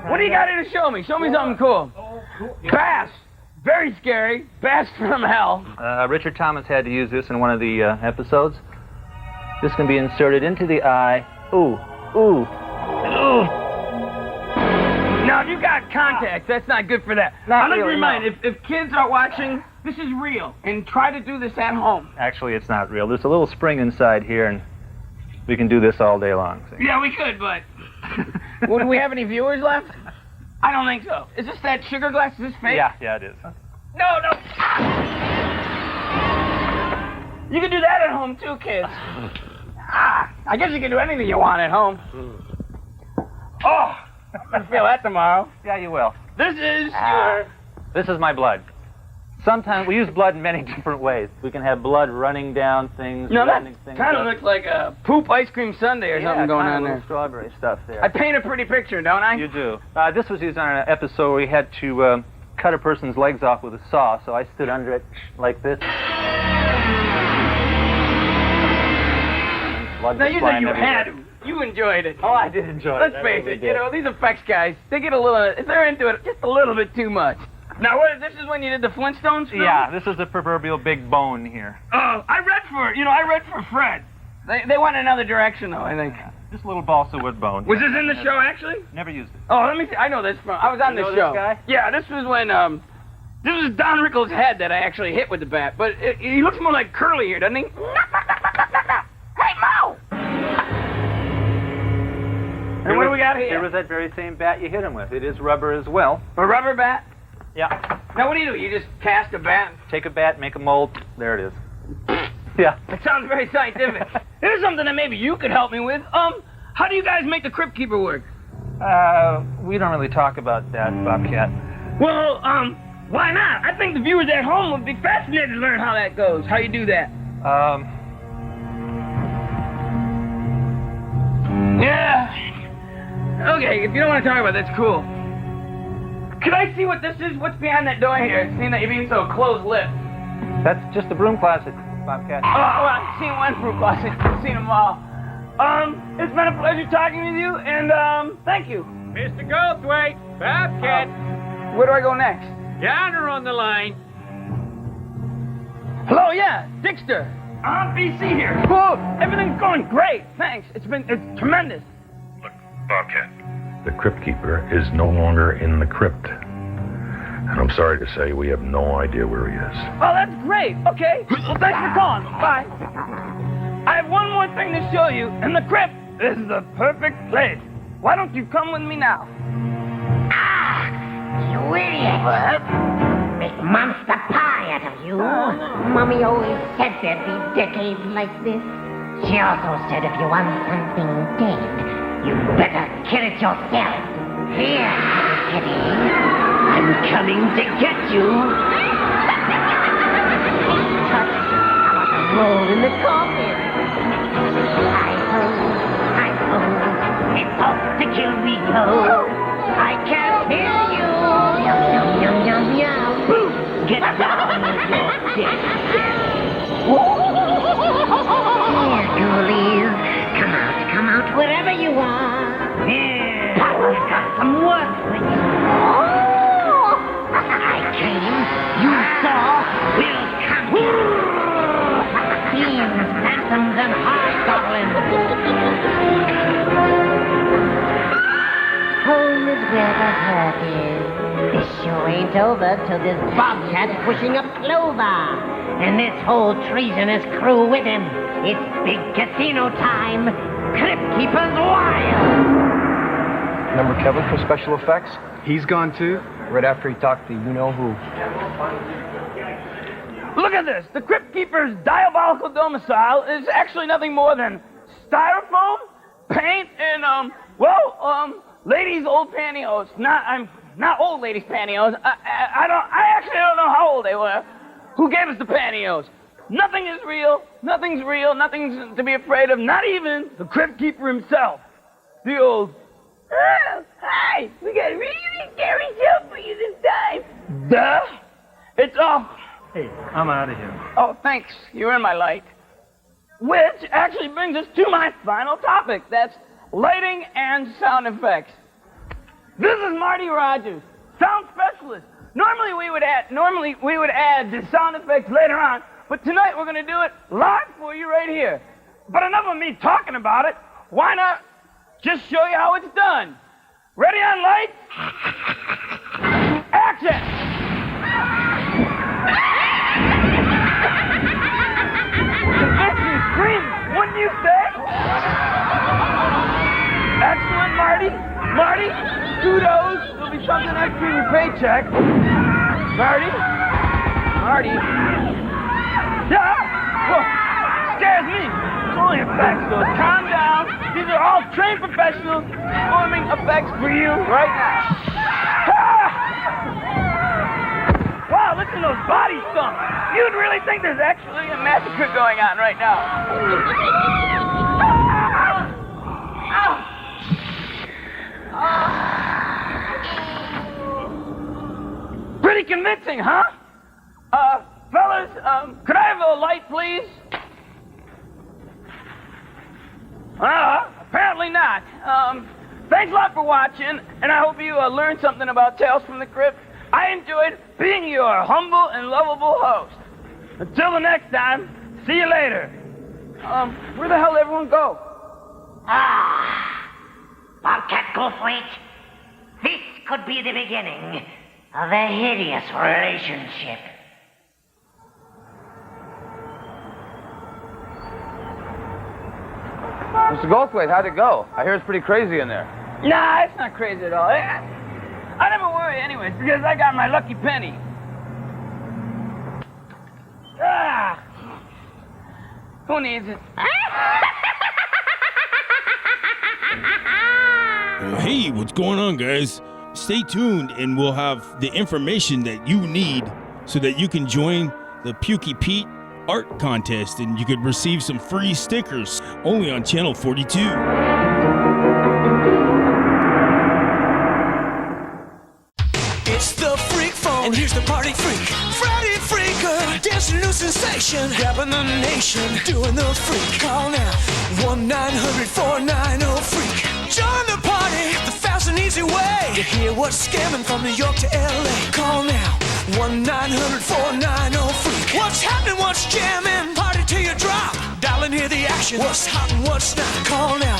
What do you got here to show me? Show me something cool. Bass. Very scary. Bass from hell. Richard Thomas had to use this in one of the episodes. This can be inserted into the eye. Ooh, ooh, ooh. Now, if you got contacts, that's not good for that. Not I'd like to really, remind, no. if kids are watching, this is real, and try to do this at home. Actually, it's not real. There's a little spring inside here, and we can do this all day long. See? Yeah, we could, but would we have any viewers left? I don't think so. Is this that sugar glass? Is this fake? Yeah, it is. No. You can do that at home, too, kids. I guess you can do anything you want at home. Oh! I'm gonna feel that tomorrow. Yeah, you will. This is your... This is my blood. Sometimes we use blood in many different ways. We can have blood running down things. No, that things kind of up. looks like a poop ice cream sundae or something going on there. Strawberry stuff there. I paint a pretty picture, don't I? You do. This was used on an episode where we had to cut a person's legs off with a saw, so I stood under it like this. Blood Now, was you said flying you everywhere. had to. You enjoyed it. Oh, I did enjoy Let's it. face it, you know, these effects guys, they get a little, if they're into it, just a little bit too much. Now, this is when you did the Flintstones film? Yeah, this is the proverbial big bone here. Oh, I read for Fred. They went another direction, though, I think. Just a little balsa wood bone. Was this in the show, actually? Never used it. Oh, let me see. I know this from, I was on You this know show. this guy? Yeah, this was when, this was Don Rickles' head that I actually hit with the bat, but he looks more like Curly here, doesn't he? Hey, Mo! And what do we got here? Here was that very same bat you hit him with. It is rubber as well. A rubber bat? Yeah. Now, what do? You just cast a bat? Take a bat, make a mold. There it is. Yeah. It sounds very scientific. Here's something that maybe you could help me with. How do you guys make the Crypt Keeper work? We don't really talk about that, Bobcat. Well, why not? I think the viewers at home would be fascinated to learn how that goes. How you do that? Yeah. Okay, if you don't want to talk about it, that's cool. Could I see what this is? What's behind that door here? Seeing that you're being so close-lipped. That's just a broom closet, Bobcat. Oh, well, I've seen one fruit closet. I've seen them all. It's been a pleasure talking with you, and, thank you. Mr. Goldthwait, Bobcat. Where do I go next? Yonder on the line. Hello, yeah, Dixter. BC here. Cool. Everything's going great. Thanks. It's tremendous. Bobcat. The Crypt Keeper is no longer in the crypt. And I'm sorry to say we have no idea where he is. Oh, that's great. Okay. Well, thanks for calling. Bye. I have one more thing to show you, and the crypt is the perfect place. Why don't you come with me now? You idiot! Make monster pie out of you. Mommy always said there'd be decades like this. She also said if you want something dead, you better kill it yourself. Here, Kitty. I'm coming to get you. Tut, I want to roll in the coffin. Hi-ho. It's off to kill we go. I can't hear you. Yum, yum, yum, yum, yum. Boom. Get down with your dead self. Here, ghoulies. Come out wherever you are. Here, Papa's got some work for you. I came, you saw, we'll conquer. Fiends, phantoms, and hobgoblins. Home is where the hurt is. This show ain't over till this bobcat pushing up clover. And this whole treasonous crew with him. It's big casino time. Crypt Keeper's wild. Remember Kevin from special effects? He's gone too, right after he talked to you-know-who. Look at this. The Crypt Keeper's diabolical domicile is actually nothing more than styrofoam, paint, and, ladies' old pantyhose. Not old ladies' pantyhose. I actually don't know how old they were. Who gave us the pantyhose? Nothing is real. Nothing's real. Nothing's to be afraid of. Not even the Crypt Keeper himself. The old Oh, hi! We got a really scary show for you this time. Duh! It's off. Hey, I'm out of here. Oh, thanks. You're in my light. Which actually brings us to my final topic. That's lighting and sound effects. This is Marty Rogers, sound specialist. Normally we would add the sound effects later on, but tonight we're going to do it live for you right here. But enough of me talking about it. Why not just show you how it's done? Ready on lights? Action! Convincing scream, wouldn't you say? Excellent, Marty. Marty, kudos. There'll be something extra in your paycheck. Marty. Yeah. Whoa. Scares me. It's only effects, so calm down. These are all trained professionals performing effects for you right now. Wow, listen to those body stumps. You'd really think there's actually a massacre going on right now. Pretty convincing, huh? Fellas, could I have a light, please? Apparently not. Thanks a lot for watching, and I hope you learned something about Tales from the Crypt. I enjoyed being your humble and lovable host. Until the next time, see you later. Where the hell did everyone go? Bobcat Goldthwait, this could be the beginning of a hideous relationship. Mr. Goldthwait, how'd it go? I hear it's pretty crazy in there. Nah, it's not crazy at all. I never worry anyways, because I got my lucky penny. Who needs it? Hey, what's going on, guys? Stay tuned and we'll have the information that you need so that you can join the Pukey Pete art contest and you could receive some free stickers only on Channel 42. It's the freak phone, and here's the party freak. Friday freaker, dancing new sensation, grabbing the nation, doing the freak. Call now, 1-900-490-FREAK. Join the party, the fast and easy way to hear what's scamming from New York to LA. Call now, 1-900-490-FREAK. What's happening, what's jamming, party till you drop. Dial and hear the action, what's hot and what's not. Call now,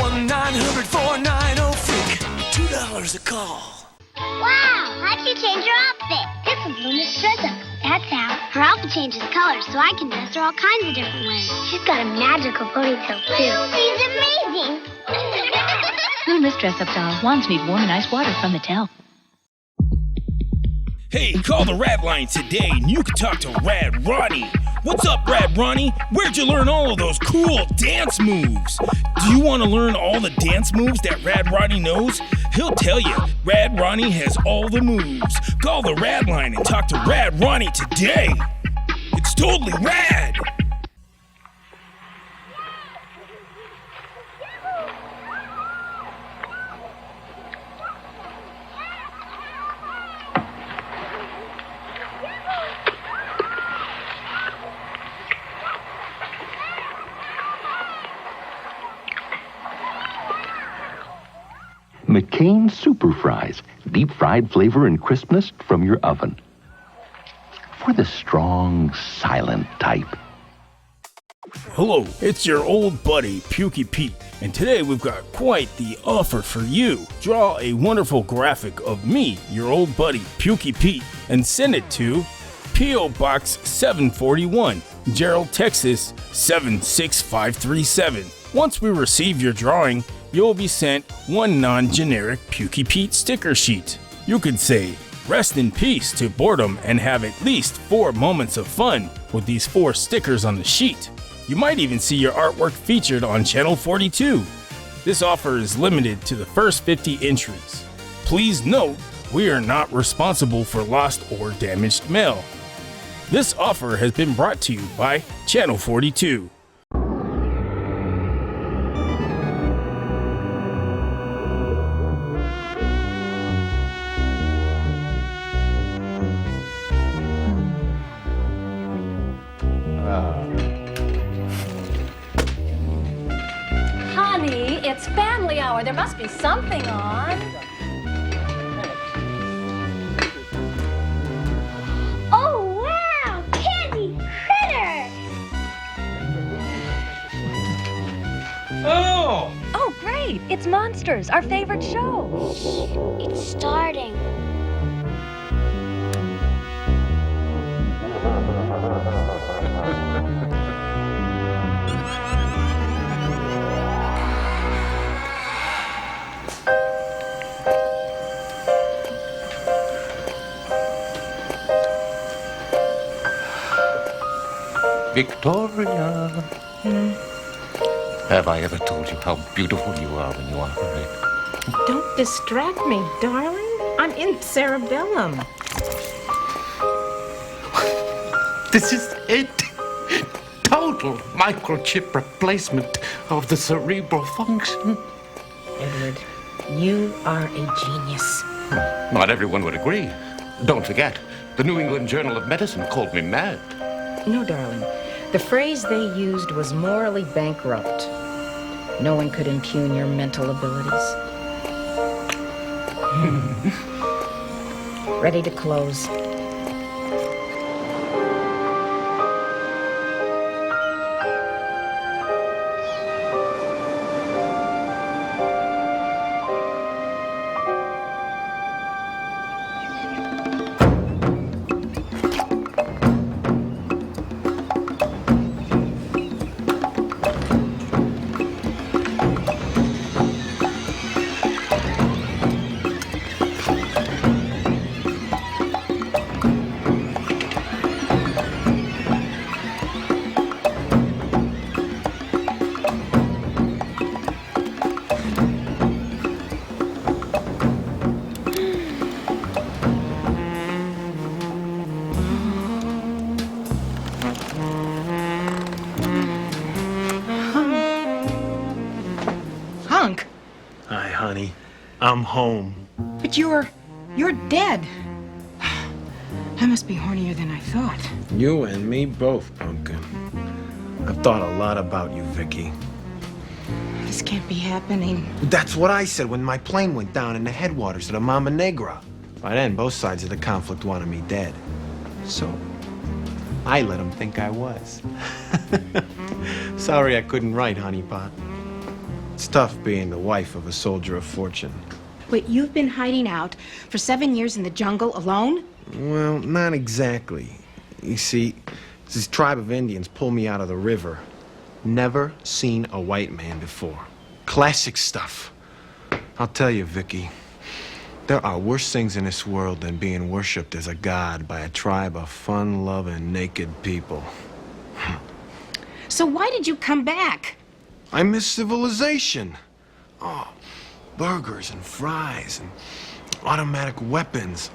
1-900-490-FREAK. $2 a call. Wow, how'd you change your outfit? This is Luna's dress-up. That's how. Her outfit changes colors, so I can dress her all kinds of different ways. She's got a magical ponytail, too. She's amazing. Luna's dress-up doll. Wands need warm and ice water from Mattel. Hey, call the Rad Line today and you can talk to Rad Ronnie. What's up, Rad Ronnie? Where'd you learn all of those cool dance moves? Do you want to learn all the dance moves that Rad Ronnie knows? He'll tell you. Rad Ronnie has all the moves. Call the Rad Line and talk to Rad Ronnie today. It's totally rad. McCain Super Fries, deep fried flavor and crispness from your oven. For the strong, silent type. Hello, it's your old buddy, Pukey Pete, and today we've got quite the offer for you. Draw a wonderful graphic of me, your old buddy, Pukey Pete, and send it to P.O. Box 741, Gerald, Texas 76537. Once we receive your drawing, you'll be sent one non-generic Pukey Pete sticker sheet. You could say, rest in peace to boredom and have at least 4 moments of fun with these 4 stickers on the sheet. You might even see your artwork featured on Channel 42. This offer is limited to the first 50 entries. Please note, we are not responsible for lost or damaged mail. This offer has been brought to you by Channel 42. It's family hour. There must be something on. Oh, wow! Candy critters! Oh! Oh, great. It's Monsters, our favorite show. It's starting. Victoria. Have I ever told you how beautiful you are when you operate? Don't distract me, darling. I'm in cerebellum. This is it. Total microchip replacement of the cerebral function. Edward, you are a genius. Not everyone would agree. Don't forget, the New England Journal of Medicine called me mad. No, darling. The phrase they used was morally bankrupt. No one could impugn your mental abilities. Ready to close. I'm home. But you're dead. I must be hornier than I thought. You and me both, Pumpkin. I've thought a lot about you, Vicky. This can't be happening. That's what I said when my plane went down in the headwaters of the Mama Negra. By then, both sides of the conflict wanted me dead. So, I let them think I was. Sorry I couldn't write, honeypot. It's tough being the wife of a soldier of fortune. Wait, you've been hiding out for 7 years in the jungle alone? Well, not exactly. You see, this tribe of Indians pulled me out of the river. Never seen a white man before. Classic stuff. I'll tell you, Vicky, there are worse things in this world than being worshipped as a god by a tribe of fun-loving, naked people. So why did you come back? I miss civilization. Oh, burgers and fries and automatic weapons.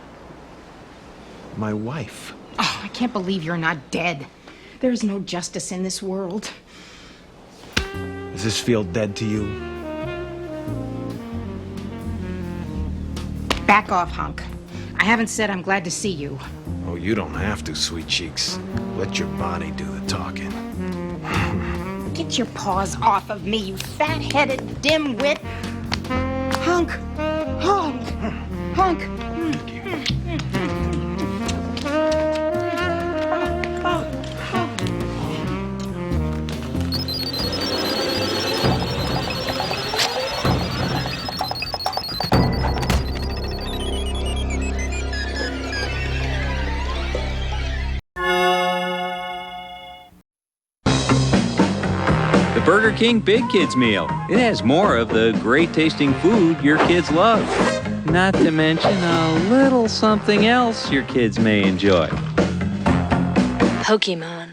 My wife. Oh, I can't believe you're not dead. There is no justice in this world. Does this feel dead to you? Back off, hunk. I haven't said I'm glad to see you. Oh, you don't have to, sweet cheeks. Let your body do the talking. Get your paws off of me, you fat-headed dimwit. Hunk! Hunk! Hunk! Burger King Big Kids Meal. It has more of the great tasting food your kids love. Not to mention a little something else your kids may enjoy. Pokemon.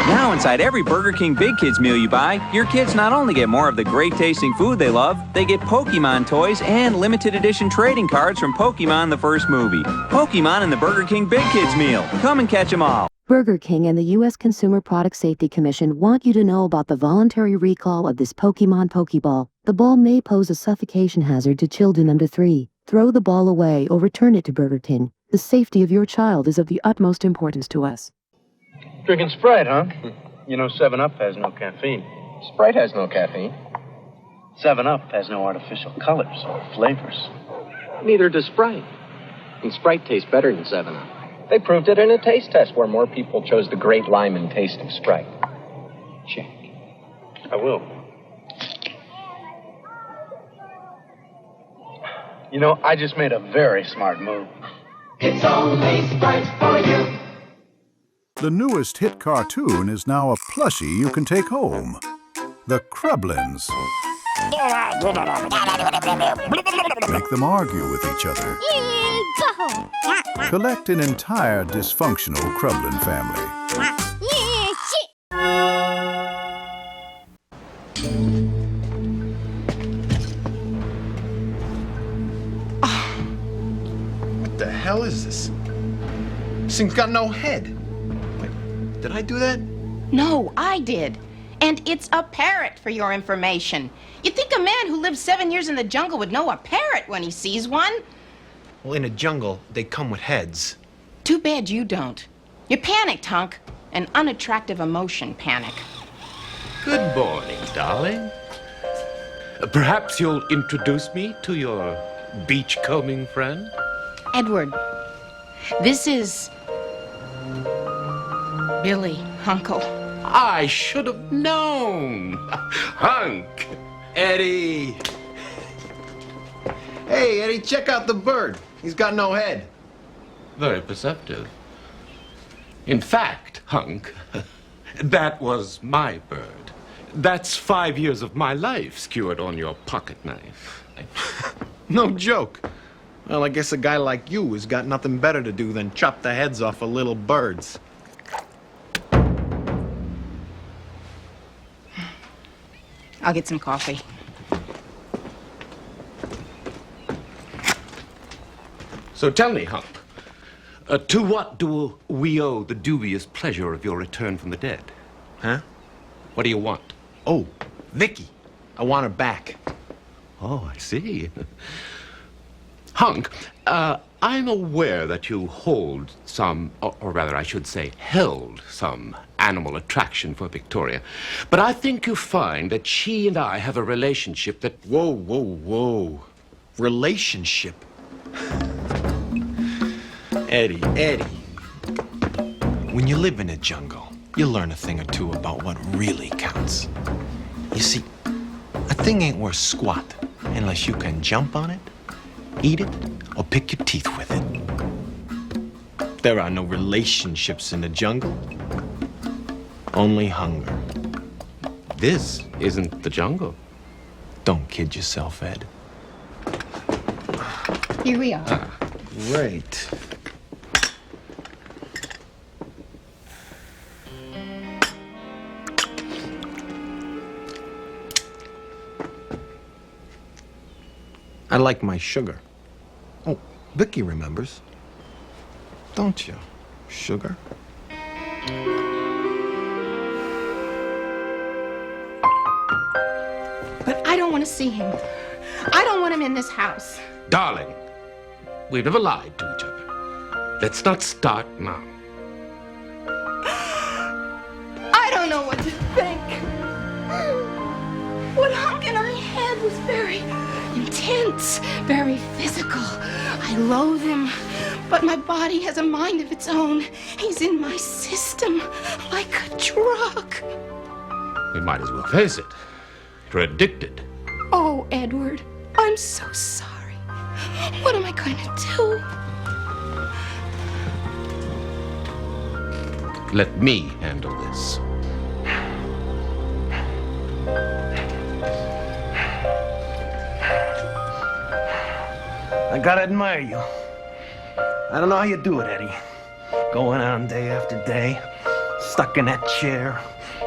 Now inside every Burger King Big Kids Meal you buy, your kids not only get more of the great tasting food they love, they get Pokemon toys and limited edition trading cards from Pokemon the first movie. Pokemon in the Burger King Big Kids Meal. Come and catch them all. Burger King and the U.S. Consumer Product Safety Commission want you to know about the voluntary recall of this Pokemon Pokeball. The ball may pose a suffocation hazard to children under 3. Throw the ball away or return it to Burger King. The safety of your child is of the utmost importance to us. Drinking Sprite, huh? You know 7-Up has no caffeine. Sprite has no caffeine. 7-Up has no artificial colors or flavors. Neither does Sprite. And Sprite tastes better than 7-Up. They proved it in a taste test where more people chose the great lime and taste of Sprite. Check. I will. You know, I just made a very smart move. It's only Sprite for you. The newest hit cartoon is now a plushie you can take home. The Crublins. Make them argue with each other. Collect an entire dysfunctional Crublin family. What the hell is this? This thing's got no head. Wait, did I do that? No, I did. And it's a parrot, for your information. You'd think a man who lived 7 years in the jungle would know a parrot when he sees one. Well, in a jungle, they come with heads. Too bad you don't. You're panicked, hunk. An unattractive emotion panic. Good morning, darling. Perhaps you'll introduce me to your beachcombing friend? Edward, this is Billy, Uncle. I should have known. Hunk. Eddie! Hey, Eddie, check out the bird. He's got no head. Very perceptive. In fact, Hunk, that was my bird. That's 5 years of my life skewered on your pocket knife. No joke. Well, I guess a guy like you has got nothing better to do than chop the heads off of little birds. I'll get some coffee. So tell me, Hunk, to what do we owe the dubious pleasure of your return from the dead? Huh? What do you want? Oh, Vicky. I want her back. Oh, I see. Hunk, I'm aware that you hold some, or rather I should say held some animal attraction for Victoria. But I think you find that she and I have a relationship that... Whoa, whoa, whoa. Relationship? Eddie. When you live in a jungle, you learn a thing or two about what really counts. You see, a thing ain't worth squat unless you can jump on it, eat it, or pick your teeth with it. There are no relationships in the jungle. Only hunger. This isn't the jungle. Don't kid yourself, Ed. Here we are. Great. I like my sugar. Oh, Vicky remembers. Don't you, sugar? But I don't want to see him. I don't want him in this house. Darling, we've never lied to each other. Let's not start now. I don't know what to think. What Hunk and I had was very intense, very physical. I loathe him, but my body has a mind of its own. He's in my system like a drug. We might as well face it. You're addicted. Oh, Edward, I'm so sorry. What am I going to do? Let me handle this. I gotta admire you. I don't know how you do it, Eddie. Going on day after day, stuck in that chair,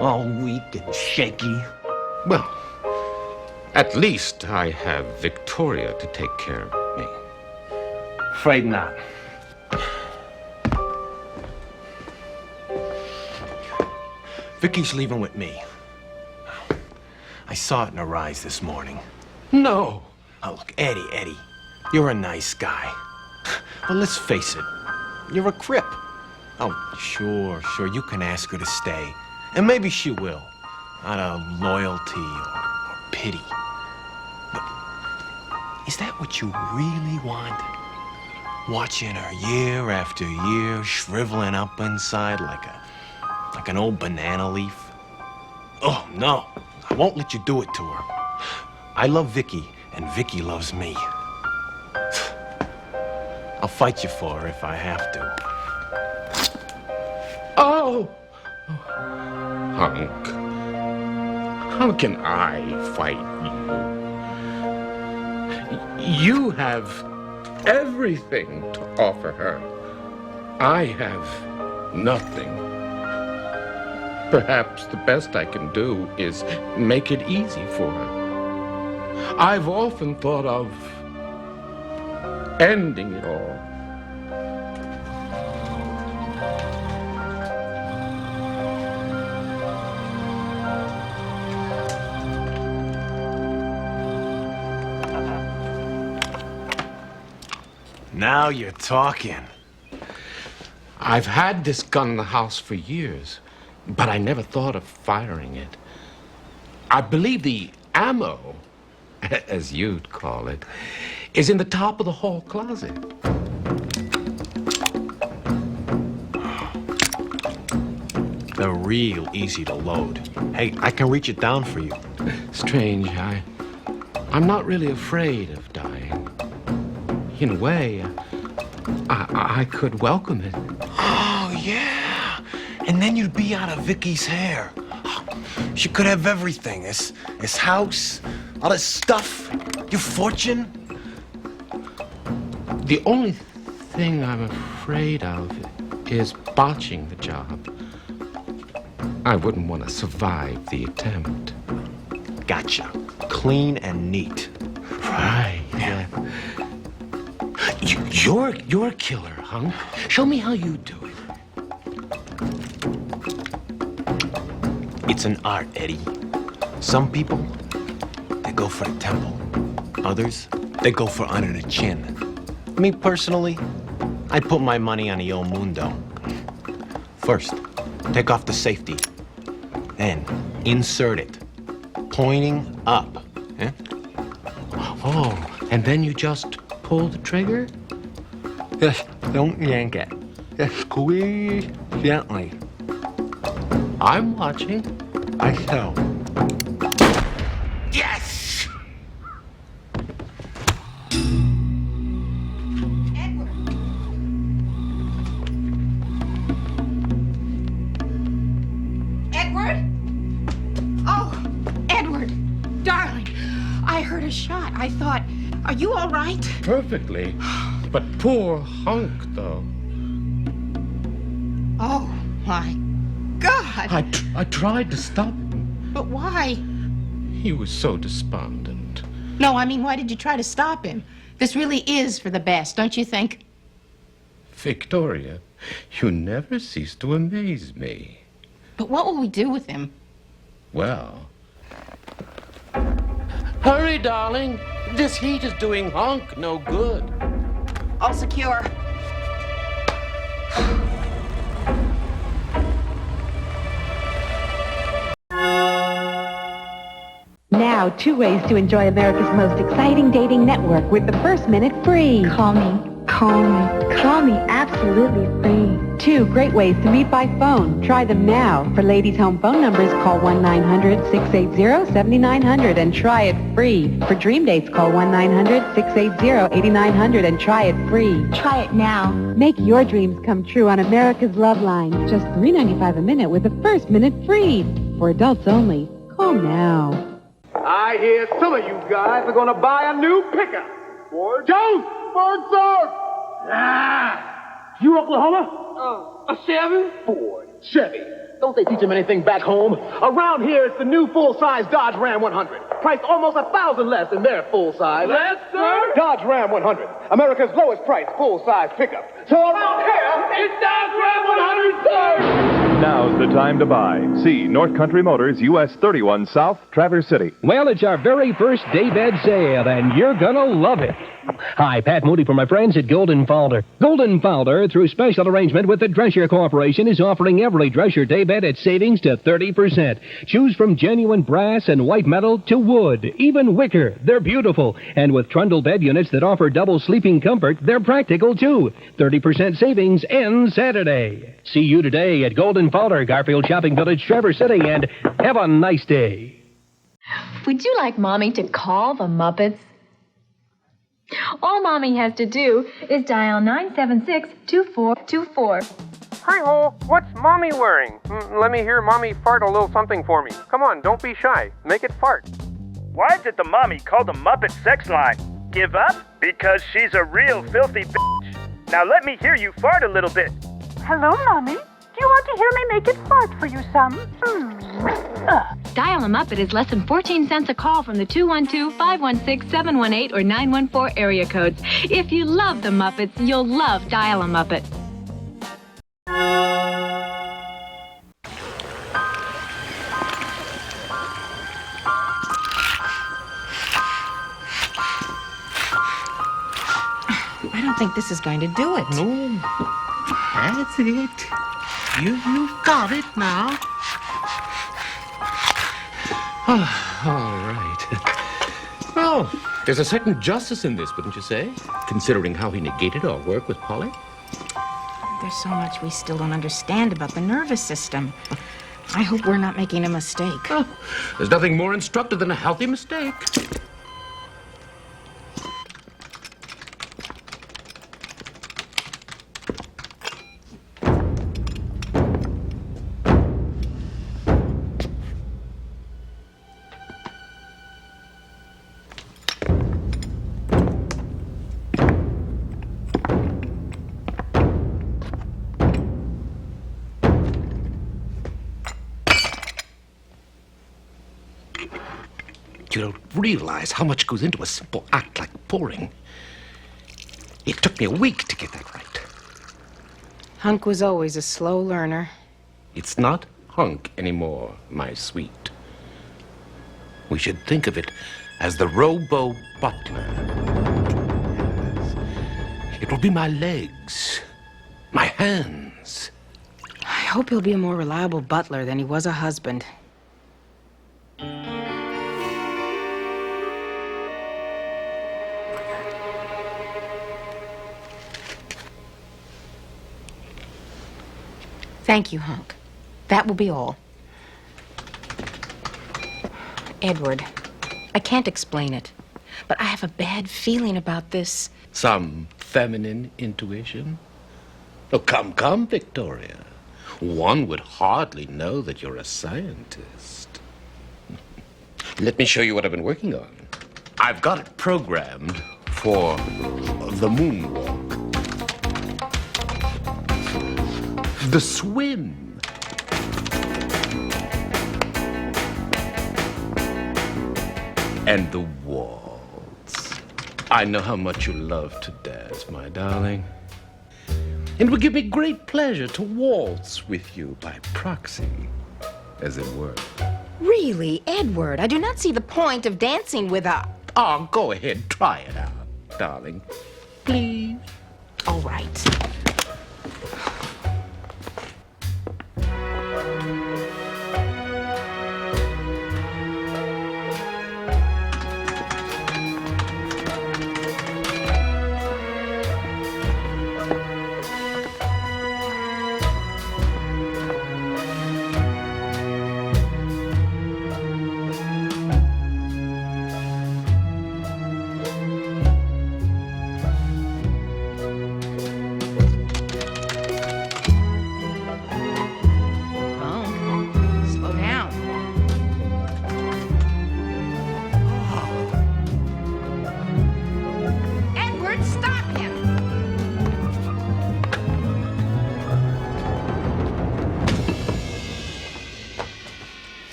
all weak and shaky. Well, at least I have Victoria to take care of me. Afraid not. Vicky's leaving with me. I saw it in her eyes this morning. No. Oh, look, Eddie, you're a nice guy. But let's face it, you're a Crip. Oh, sure, you can ask her to stay. And maybe she will. out of loyalty or pity. But is that what you really want? Watching her year after year shriveling up inside like an old banana leaf? Oh, no. I won't let you do it to her. I love Vicky, and Vicky loves me. I'll fight you for her if I have to. Oh! Hunk. How can I fight you? You have everything to offer her. I have nothing. Perhaps the best I can do is make it easy for her. I've often thought of ending it all. Now you're talking. I've had this gun in the house for years, but I never thought of firing it. I believe the ammo, as you'd call it, is in the top of the hall closet. They're real easy to load. Hey, I can reach it down for you. Strange, I'm not really afraid of dying. In a way, I could welcome it. Oh, yeah. And then you'd be out of Vicky's hair. She could have everything. This house, all this stuff, your fortune. The only thing I'm afraid of is botching the job. I wouldn't want to survive the attempt. Gotcha. Clean and neat. Right, yeah. You're a killer, Hunk. Show me how you do it. It's an art, Eddie. Some people, they go for the temple. Others, they go for under the chin. Me personally, I put my money on the El Mundo. First, take off the safety. Then, insert it. Pointing up. Eh? Oh, and then you just pull the trigger? Just don't yank it. Just squeeze gently. I'm watching. I shall. Yes! Edward? Oh, Edward, darling. I heard a shot. I thought, are you all right? Perfectly. But poor Hunk, though. Oh, my God. I tried to stop him. But why? He was so despondent. No, I mean, why did you try to stop him? This really is for the best, don't you think? Victoria, you never cease to amaze me. But what will we do with him? Well... Hurry, darling. This heat is doing Hunk no good. All secure. Now, 2 ways to enjoy America's most exciting dating network with the first minute free. Call me. Call me. Call me absolutely free. 2 great ways to meet by phone. Try them now. For ladies' home phone numbers, call 1-900-680-7900 and try it free. For dream dates, call 1-900-680-8900 and try it free. Try it now. Make your dreams come true on America's Love Line. Just $3.95 a minute with the first minute free. For adults only. Call now. I hear some of you guys are going to buy a new pickup. Ford Jones! Ford Ford! Ah! You Oklahoma? A Chevy? Ford. Chevy. Don't they teach them anything back home? Around here, it's the new full-size Dodge Ram 100. Priced almost $1,000 less than their full-size. Less, sir? Dodge Ram 100. America's lowest priced full-size pickup. So around here, It's Dodge Ram 100, sir! Now's the time to buy. See North Country Motors, US 31 South, Traverse City. Well, it's our very first daybed sale, and you're gonna love it. Hi, Pat Moody for my friends at Golden Fowler. Golden Fowler, through special arrangement with the Drescher Corporation, is offering every Drescher daybed at savings to 30%. Choose from genuine brass and white metal to wood, even wicker. They're beautiful. And with trundle bed units that offer double sleeping comfort, they're practical too. 30% savings ends Saturday. See you today at Golden Fowler, Garfield Shopping Village, Traverse City, and have a nice day. Would you like Mommy to call the Muppets? All Mommy has to do is dial 976-2424. Hi-ho, what's Mommy wearing? Let me hear Mommy fart a little something for me. Come on, don't be shy. Make it fart. Why is it the Mommy called the Muppet sex line? Give up? Because she's a real filthy bitch. Now let me hear you fart a little bit. Hello, Mommy. Do you want to hear me make it fart for you some? Dial a Muppet is less than 14 cents a call from the 212-516-718 or 914 area codes. If you love the Muppets, you'll love Dial a Muppet. I don't think this is going to do it. No. That's it. You've got it now. All right. Well, there's a certain justice in this, wouldn't you say? Considering how he negated our work with Polly. There's so much we still don't understand about the nervous system. I hope we're not making a mistake. Oh, there's nothing more instructive than a healthy mistake. You don't realize how much goes into a simple act like pouring. It took me a week to get that right. Hunk was always a slow learner. It's not Hunk anymore, my sweet. We should think of it as the Robo-Butler. Yes. It will be my legs, my hands. I hope he'll be a more reliable butler than he was a husband. Thank you, Hunk. That will be all. Edward, I can't explain it, but I have a bad feeling about this. Some feminine intuition? Oh, come, Victoria. One would hardly know that you're a scientist. Let me show you what I've been working on. I've got it programmed for the moonwalk. The swim. And the waltz. I know how much you love to dance, my darling. It would give me great pleasure to waltz with you by proxy, as it were. Really, Edward, I do not see the point of dancing with a... Oh, go ahead, try it out, darling. Please. All right.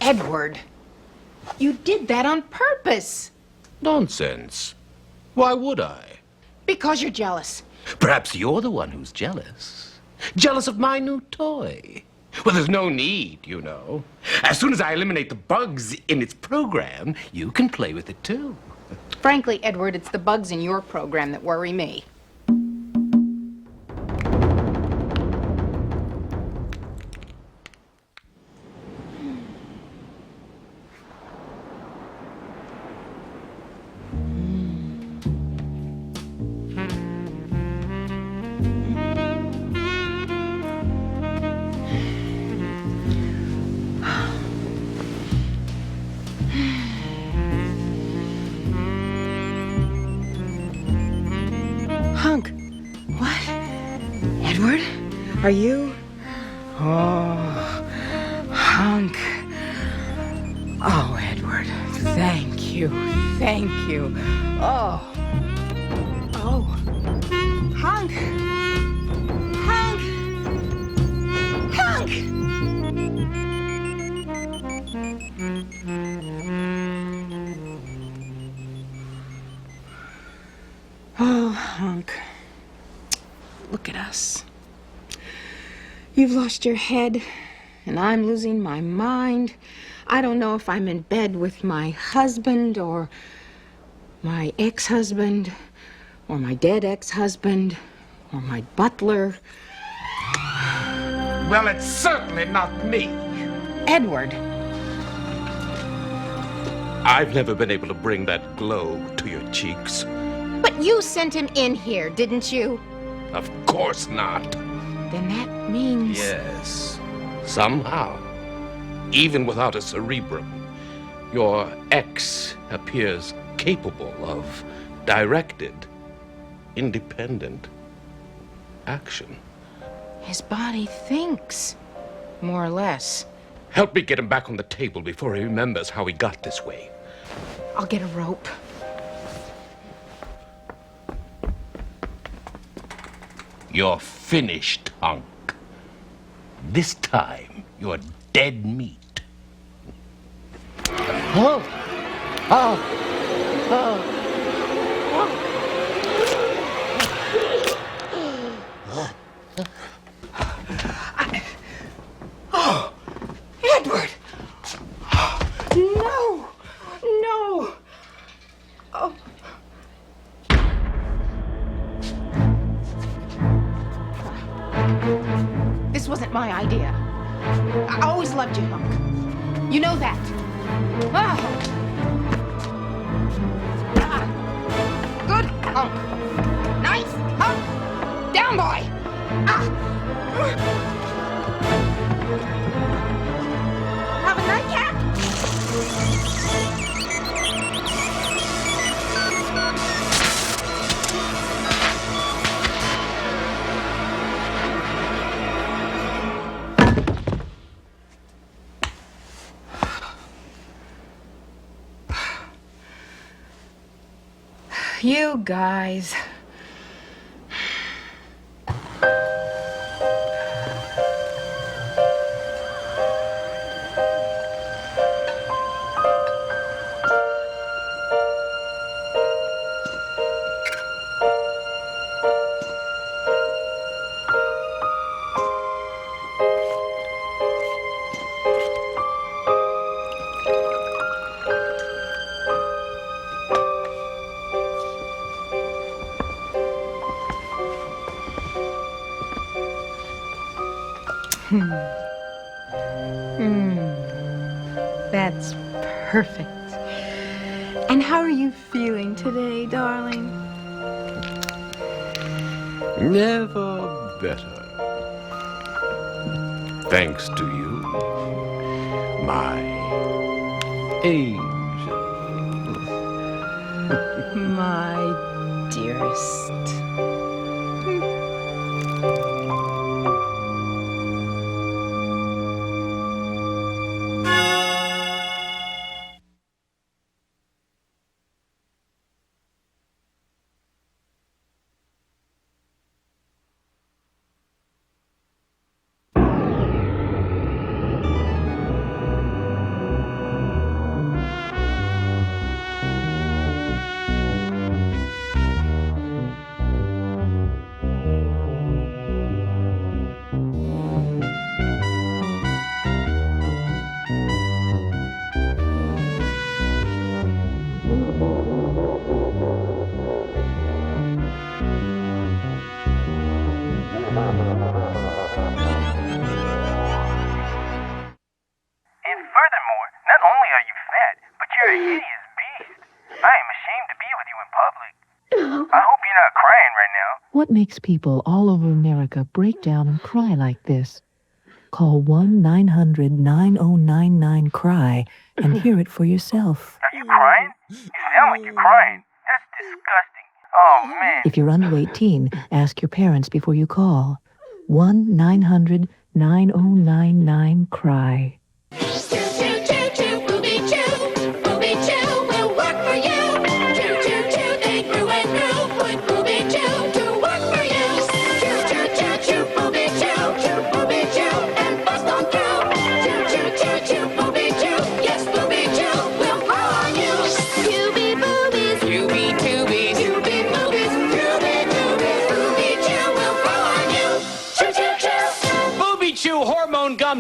Edward, you did that on purpose. Nonsense. Why would I? Because you're jealous. Perhaps you're the one who's jealous. Jealous of my new toy. Well, there's no need, you know. As soon as I eliminate the bugs in its program, you can play with it, too. Frankly, Edward, it's the bugs in your program that worry me. Hunk. What? Edward? Are you? Oh, Hunk. Oh, Edward. Thank you. Thank you. Oh. Oh. Hunk. Hunk. Hunk. Oh, Hunk. Look at us. You've lost your head, and I'm losing my mind. I don't know if I'm in bed with my husband, or my ex-husband, or my dead ex-husband, or my butler. Well, it's certainly not me. Edward. I've never been able to bring that glow to your cheeks. But you sent him in here, didn't you? Of course not. Then that means... Yes. Somehow, even without a cerebrum, your ex appears capable of directed, independent action. His body thinks, more or less. Help me get him back on the table before he remembers how he got this way. I'll get a rope. You're finished, Hunk. This time, you're dead meat. Oh! Oh! Oh! Oh! Edward! No! No! Oh. This wasn't my idea. I always loved you, Hunk. You know that. Ah. Ah. Good, Hunk. Nice, Hunk. Down, boy. Ah. Have a nightcap? You guys. That's perfect. And how are you feeling today, darling? Never better. Thanks to you, my angel. My dearest. in public. I hope you're not crying right now. What makes people all over America break down and cry like this? Call 1-900-9099-CRY and hear it for yourself. Are you crying? You sound like you're crying. That's disgusting. Oh, man. If you're under 18, ask your parents before you call. 1-900-9099-CRY.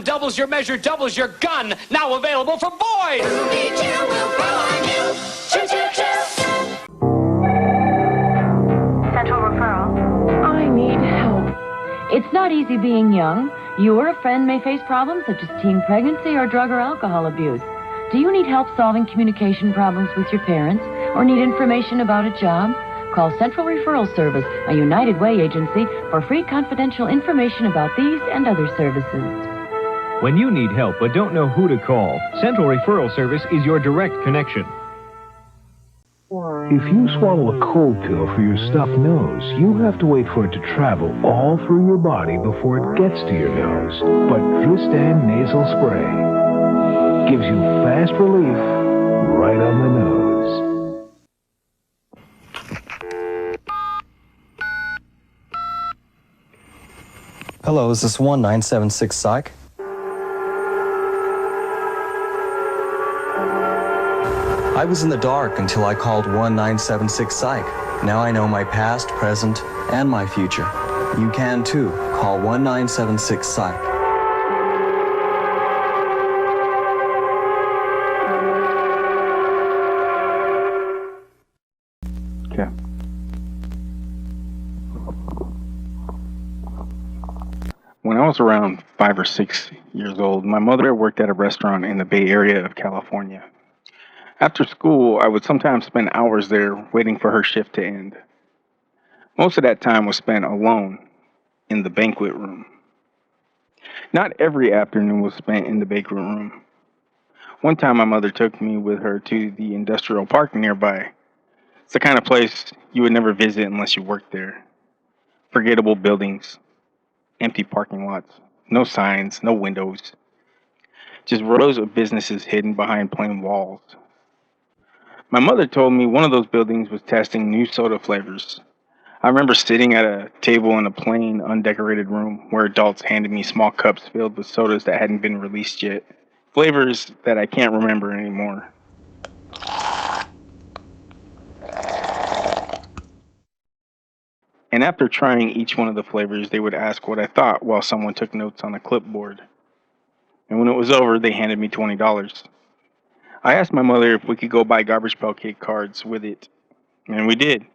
Doubles your measure, doubles your gun. Now available for boys. Central referral. I need help. It's not easy being young. You or a friend may face problems such as teen pregnancy or drug or alcohol abuse. Do you need help solving communication problems with your parents or need information about a job? Call Central Referral Service, a United Way agency, for free confidential information about these and other services. When you need help but don't know who to call, Central Referral Service is your direct connection. If you swallow a cold pill for your stuffed nose, you have to wait for it to travel all through your body before it gets to your nose. But Dristan Nasal Spray gives you fast relief right on the nose. Hello, is this 1976 Psych? I was in the dark until I called 1976 Psych. Now I know my past, present, and my future. You can too. Call 1976 Psych. Okay. When I was around 5 or 6 years old, my mother worked at a restaurant in the Bay Area of California. After school, I would sometimes spend hours there waiting for her shift to end. Most of that time was spent alone in the banquet room. Not every afternoon was spent in the banquet room. One time my mother took me with her to the industrial park nearby. It's the kind of place you would never visit unless you worked there. Forgettable buildings, empty parking lots, no signs, no windows. Just rows of businesses hidden behind plain walls. My mother told me one of those buildings was testing new soda flavors. I remember sitting at a table in a plain, undecorated room where adults handed me small cups filled with sodas that hadn't been released yet. Flavors that I can't remember anymore. And after trying each one of the flavors, they would ask what I thought while someone took notes on a clipboard. And when it was over, they handed me $20. I asked my mother if we could go buy Garbage Pail Kid cards with it, and we did.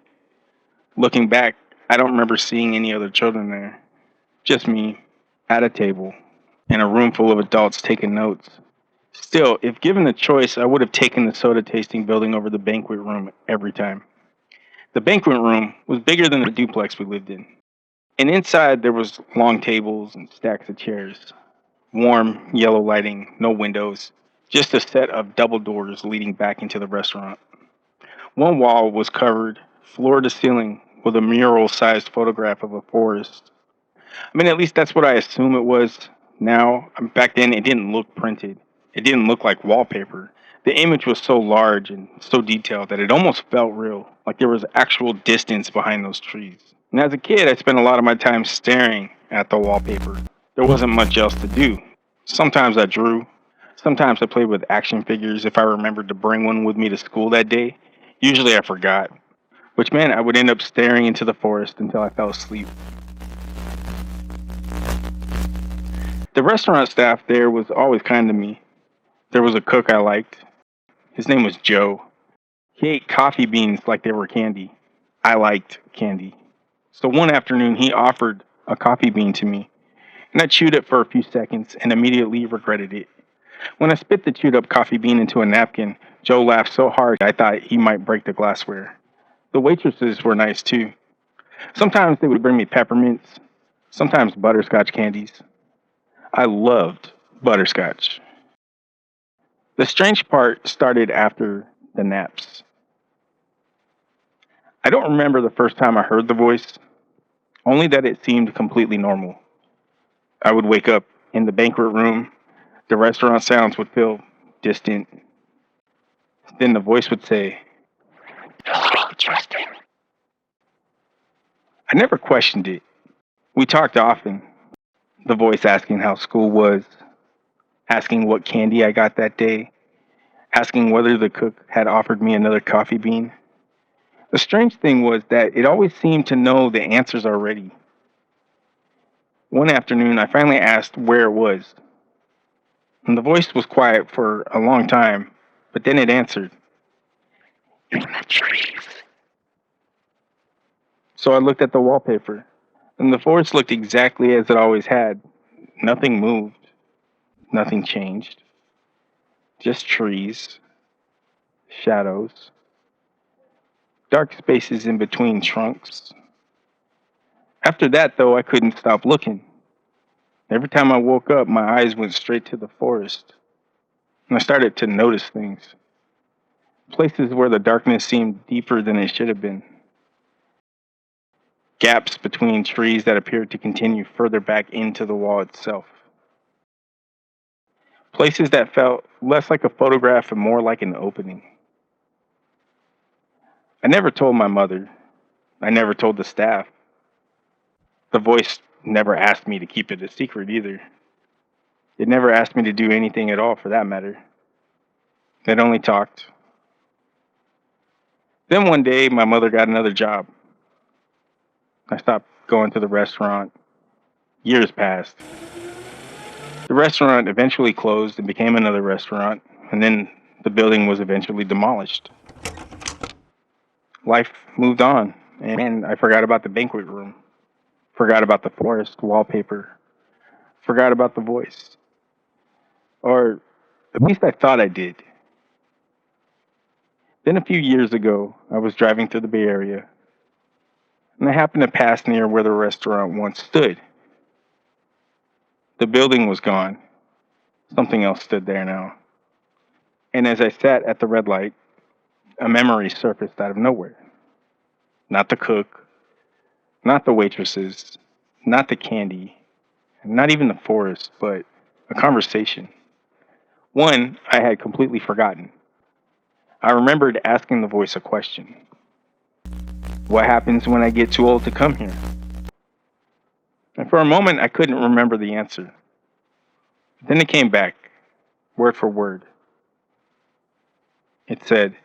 Looking back, I don't remember seeing any other children there. Just me, at a table, in a room full of adults taking notes. Still, if given the choice, I would have taken the soda tasting building over the banquet room every time. The banquet room was bigger than the duplex we lived in. And inside there was long tables and stacks of chairs. Warm, yellow lighting, no windows. Just a set of double doors leading back into the restaurant. One wall was covered, floor to ceiling, with a mural-sized photograph of a forest. I mean, at least that's what I assume it was. Now, back then, it didn't look printed. It didn't look like wallpaper. The image was so large and so detailed that it almost felt real, like there was actual distance behind those trees. And as a kid, I spent a lot of my time staring at the wallpaper. There wasn't much else to do. Sometimes I drew. Sometimes I played with action figures if I remembered to bring one with me to school that day. Usually I forgot, which meant I would end up staring into the forest until I fell asleep. The restaurant staff there was always kind to me. There was a cook I liked. His name was Joe. He ate coffee beans like they were candy. I liked candy. So one afternoon he offered a coffee bean to me, and I chewed it for a few seconds and immediately regretted it. When I spit the chewed up coffee bean into a napkin, Joe laughed so hard I thought he might break the glassware. The waitresses were nice too. Sometimes they would bring me peppermints, sometimes butterscotch candies. I loved butterscotch. The strange part started after the naps. I don't remember the first time I heard the voice, only that it seemed completely normal. I would wake up in the banquet room, the restaurant sounds would feel distant. Then the voice would say, "Hello, Justin." I never questioned it. We talked often. The voice asking how school was, asking what candy I got that day, asking whether the cook had offered me another coffee bean. The strange thing was that it always seemed to know the answers already. One afternoon, I finally asked where it was. And the voice was quiet for a long time, but then it answered, "In the trees." So I looked at the wallpaper, and the forest looked exactly as it always had. Nothing moved. Nothing changed. Just trees, shadows, dark spaces in between trunks. After that, though, I couldn't stop looking. Every time I woke up, my eyes went straight to the forest, and I started to notice things. Places where the darkness seemed deeper than it should have been. Gaps between trees that appeared to continue further back into the wall itself. Places that felt less like a photograph and more like an opening. I never told my mother. I never told the staff. The voice never asked me to keep it a secret either. It never asked me to do anything at all, for that matter. It only talked. Then one day, my mother got another job. I stopped going to the restaurant. Years passed. The restaurant eventually closed and became another restaurant, and then the building was eventually demolished. Life moved on, and I forgot about the banquet room. Forgot about the forest wallpaper. Forgot about the voice. Or at least I thought I did. Then a few years ago, I was driving through the Bay Area, and I happened to pass near where the restaurant once stood. The building was gone. Something else stood there now. And as I sat at the red light, a memory surfaced out of nowhere. Not the cook, not the waitresses, not the candy, not even the forest, but a conversation. One I had completely forgotten. I remembered asking the voice a question. What happens when I get too old to come here? And for a moment, I couldn't remember the answer. Then it came back, word for word. It said,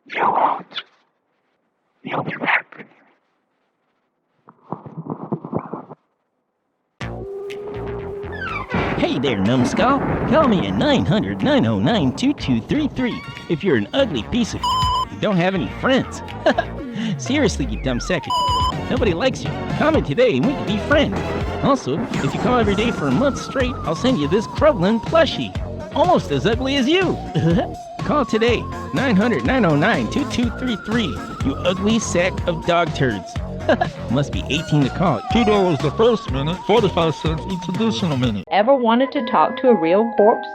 "You won't. You'll be back." Hey there, numbskull. Call me at 900-909-2233 if you're an ugly piece of you don't have any friends. Seriously, you dumb sack of nobody likes you. Call me today and we can be friends. Also, if you call every day for a month straight, I'll send you this Crublin plushie. Almost as ugly as you. Call today, 900-909-2233, you ugly sack of dog turds. Must be 18 to call. $2 the first minute, 45 cents each additional minute. Ever wanted to talk to a real corpse?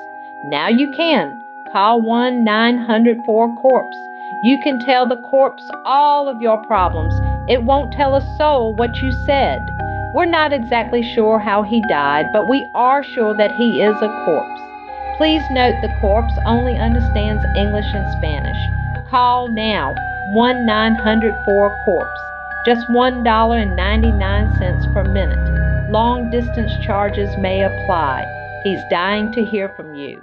Now you can. Call 1-900-4-CORPSE. You can tell the corpse all of your problems. It won't tell a soul what you said. We're not exactly sure how he died, but we are sure that he is a corpse. Please note the corpse only understands English and Spanish. Call now, 1-900-4-CORPSE. Just $1.99 per minute. Long distance charges may apply. He's dying to hear from you.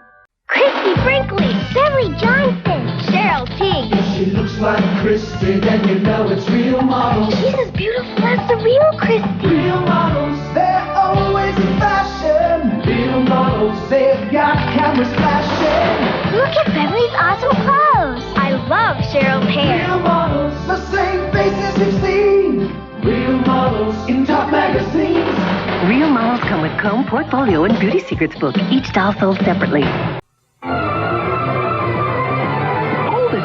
Christy Brinkley, Billy Johnson, Cheryl Teague. If she looks like Christy, then you know it's real models. She's as beautiful as the real Christy. Real models, they're always in fashion. Real models, they've got cameras flashing. Look at Beverly's awesome clothes. I love Cheryl's hair. Real models, the same faces you've seen. Real models in top magazines. Real models come with comb, portfolio, and beauty secrets book. Each doll sold separately. Hold it!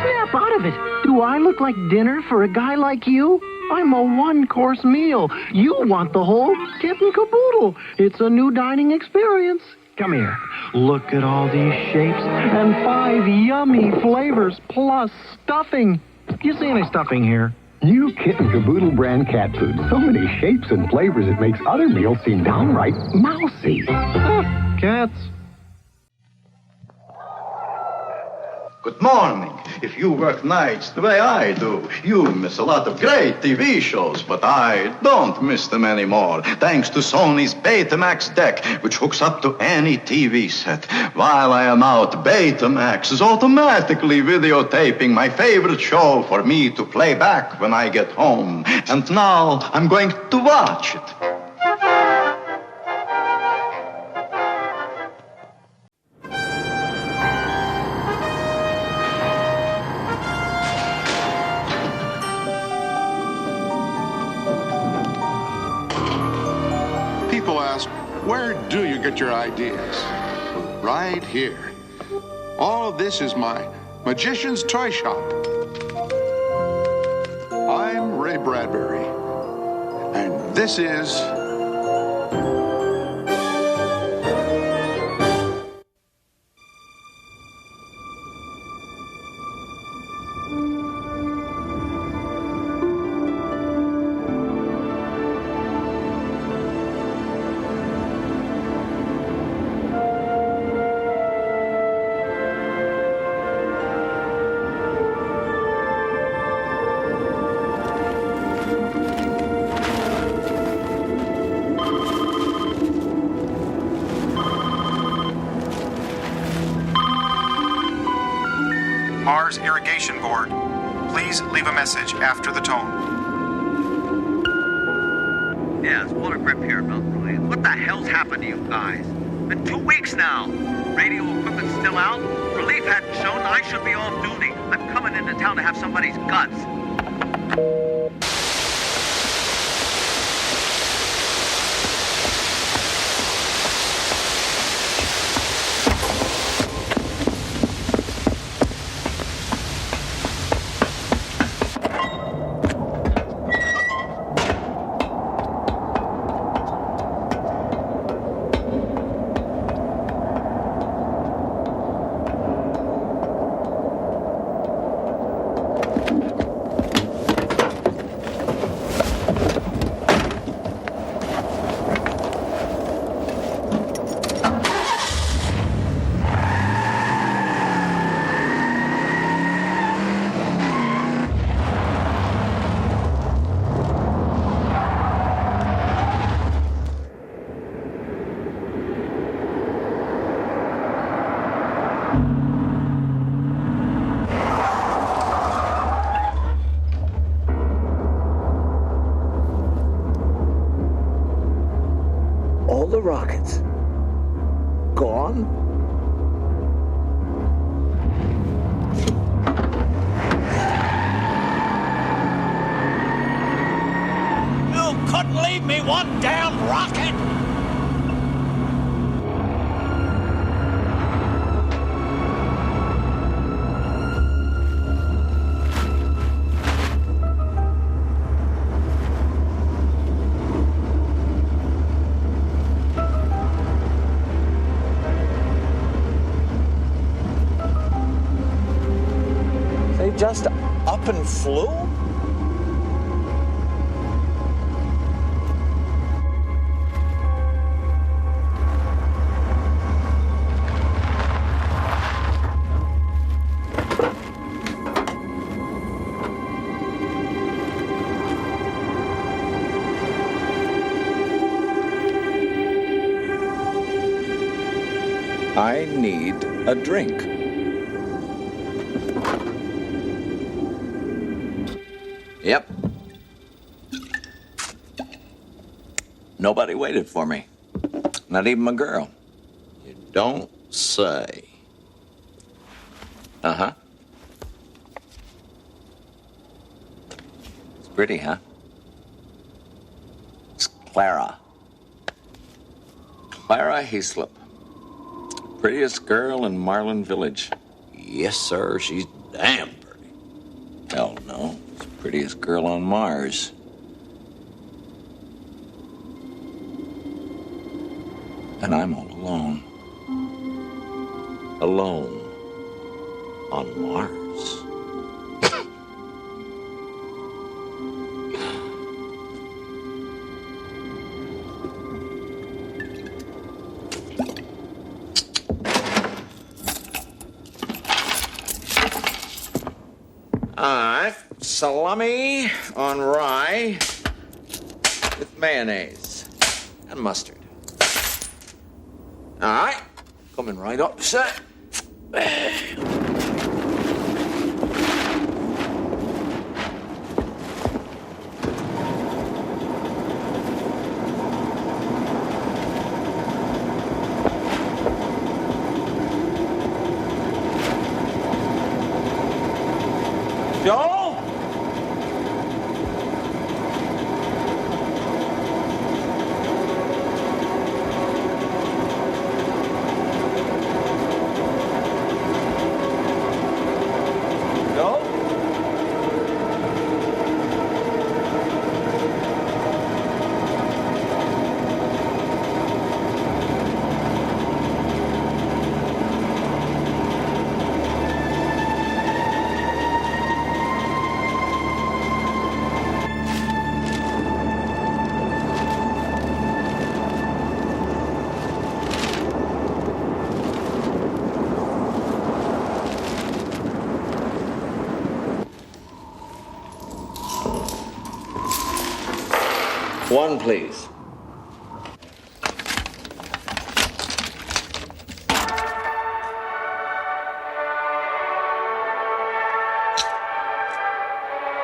Snap of it. Do I look like dinner for a guy like you? I'm a one-course meal. You want the whole kit and caboodle. It's a new dining experience. Come here. Look at all these shapes and 5 yummy flavors plus stuffing. You see any stuffing here? New Kit and Caboodle brand cat food. So many shapes and flavors it makes other meals seem downright mousy. Cats. Good morning. If you work nights the way I do, you miss a lot of great TV shows, but I don't miss them anymore, thanks to Sony's Betamax deck, which hooks up to any TV set. While I am out, Betamax is automatically videotaping my favorite show for me to play back when I get home. And now I'm going to watch it. Where do you get your ideas? Right here. All of this is my magician's toy shop. I'm Ray Bradbury, and this is... Mars Irrigation Board. Please leave a message after the tone. Yeah, it's Water Grip here, Beltway. What the hell's happened to you guys? Been 2 weeks now. Radio equipment's still out. Relief hadn't shown. I should be off duty. I'm coming into town to have somebody's guts. The rockets gone? You couldn't leave me one damn rocket! Just up and flew? I need a drink. Yep. Nobody waited for me. Not even my girl. You don't say. Uh-huh. It's pretty, huh? It's Clara. Clara Heaslip. Prettiest girl in Marlin Village. Yes, sir. She's damn pretty. prettiest girl on Mars. And I'm all alone. Alone. On Mars. Alright, salami on rye with mayonnaise and mustard. Alright, coming right up, sir. Joel? Joel? One, please.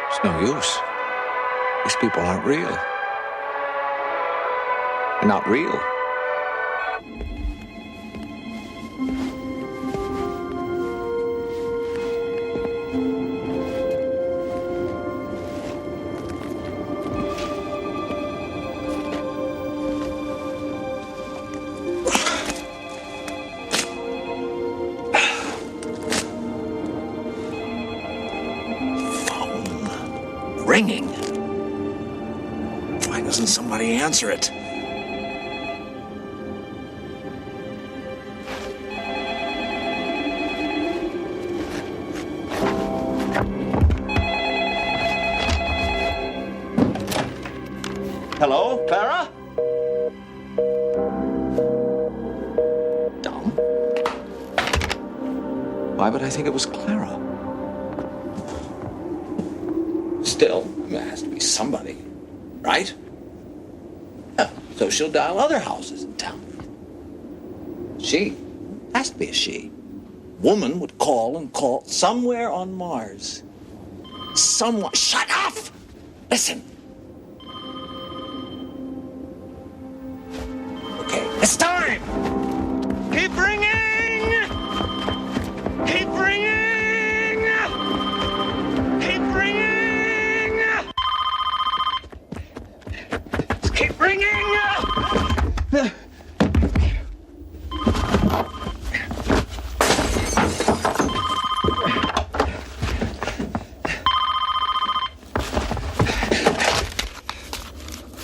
It's no use. These people aren't real. They're not real. Ringing. Why doesn't somebody answer it? Hello, Clara? Dumb. Why would I think it was Clara? Still, there has to be somebody, right? So she'll dial other houses in town. She. Has to be a she. Woman would call and call somewhere on Mars. Someone. Shut up! Listen. Okay, it's time! Keep ringing! Keep ringing! Keep ringing! Keep ringing!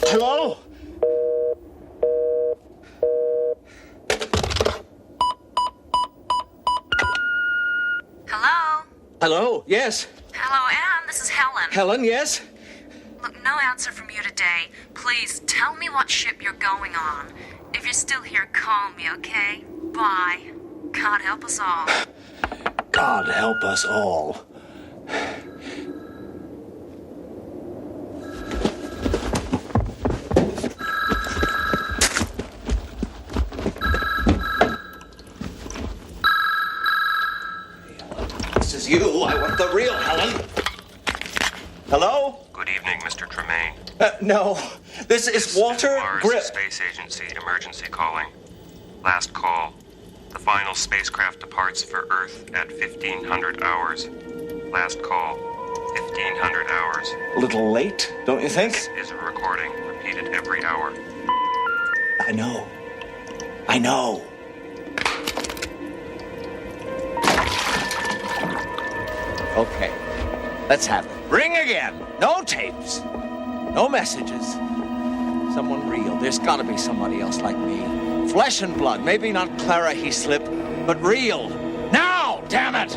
Hello? Hello? Hello, yes. Hello, Anne. This is Helen. Helen, yes? Look, no answer from you today. Please, tell me what ship you're going on. If you're still here, call me, okay? Bye. God help us all. God help us all. This is you. I want the real Helen. Hello? Good evening, Mr. Tremaine. No. This is Walter Mars Grip. Space Agency emergency calling. Last call. The final spacecraft departs for Earth at 1500 hours. Last call. 1500 hours. A little late, don't you think? This is a recording repeated every hour. I know. I know. Okay. Let's have it. Ring again. No tapes. No messages. Someone real. There's gotta be somebody else like me. Flesh and blood. Maybe not Clara Heaslip, but real. Now, damn it!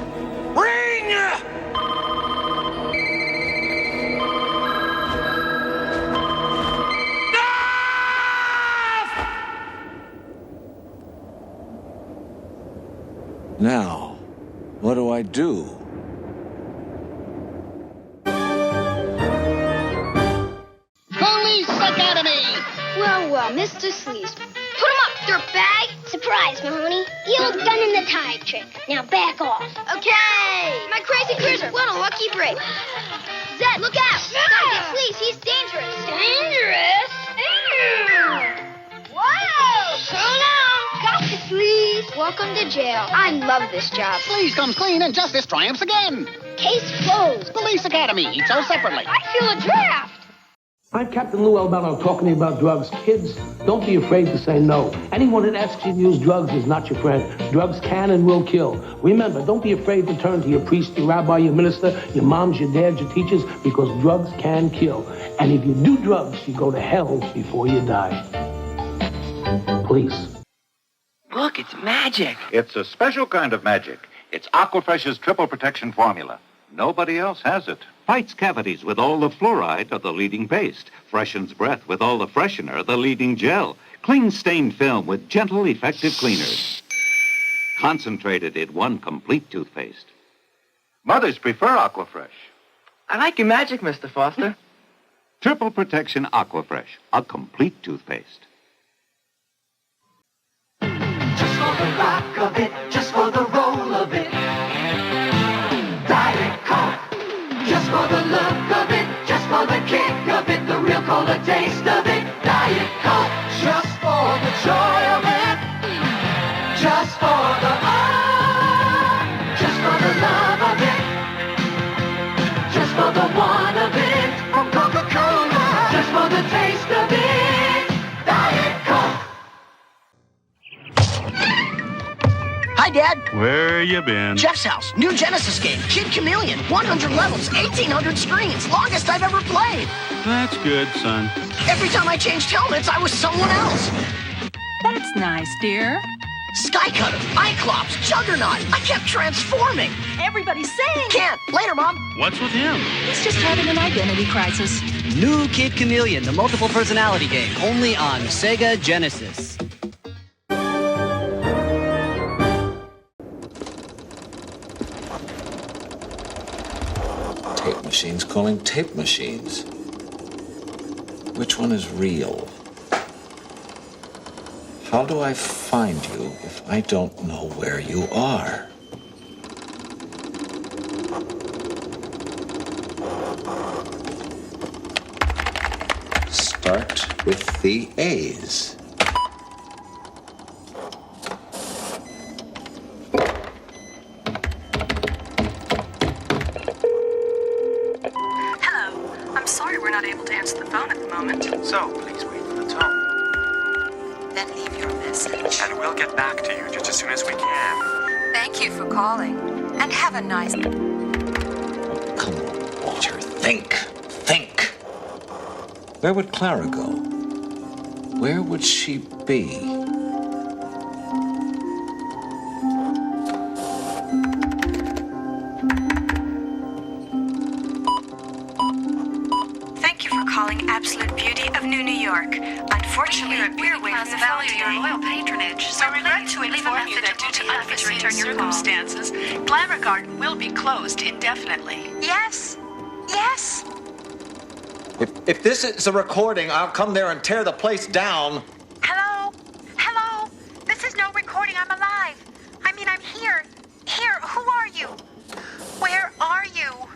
Ring! Now, what do I do? Police Academy! Well, Mr. Sleaze. Put him up, dirtbag! Surprise, Mahoney. The old gun in the tie trick. Now back off. Okay! My crazy cruiser, what a lucky break. Zed, look out! Gotta get Sleaze, he's dangerous. Dangerous? Whoa! So long! Got the Sleaze. Welcome to jail. I love this job. Sleaze comes clean and justice triumphs again. Case closed. Police Academy, each so separately. I feel a draft. I'm Captain Lou Albano talking to you about drugs. Kids, don't be afraid to say no. Anyone that asks you to use drugs is not your friend. Drugs can and will kill. Remember, don't be afraid to turn to your priest, your rabbi, your minister, your moms, your dads, your teachers, because drugs can kill. And if you do drugs, you go to hell before you die. Please. Look, it's magic. It's a special kind of magic. It's Aquafresh's triple protection formula. Nobody else has it. Fights cavities with all the fluoride of the leading paste. Freshens breath with all the freshener of the leading gel. Cleans stained film with gentle, effective cleaners. Concentrated in one complete toothpaste. Mothers prefer Aquafresh. I like your magic, Mr. Foster. Triple protection Aquafresh, a complete toothpaste. Just for the rock of it, just for the roll of it. Diet Coke. Just for the look of it, just for the kick of it, the real cola taste of it. Diet Coke. Just for the joy of it. Just for the just for the love of it. Just for the one of it. From Coca-Cola. Just for the taste of it. Diet Coke. Hi, Dad. Where you been? Jeff's house. New Genesis game. Kid Chameleon. 100 levels. 1,800 screens. Longest I've ever played. That's good, son. Every time I changed helmets, I was someone else. That's nice, dear. Skycutter, Cyclops, Juggernaut. I kept transforming. Everybody's saying. Can't. Later, Mom. What's with him? He's just having an identity crisis. New Kid Chameleon, the multiple personality game. Only on Sega Genesis. Tape machines calling tape machines. Which one is real? How do I find you if I don't know where you are? Start with the A's. I'm sorry we're not able to answer the phone at the moment. So, please wait for the tone. Then leave your message. And we'll get back to you just as soon as we can. Thank you for calling. And have a nice... Come on, Walter. Think. Where would Clara go? Where would she be? Thank you for calling Absolute Beauty of New York. Unfortunately, we're waiting to value your loyal patronage, so we're glad to inform you that due to unforeseen circumstances, Glamour Garden will be closed indefinitely. Yes. If this is a recording, I'll come there and tear the place down. Hello? This is no recording. I'm alive. I mean, I'm here. Who are you? Where are you?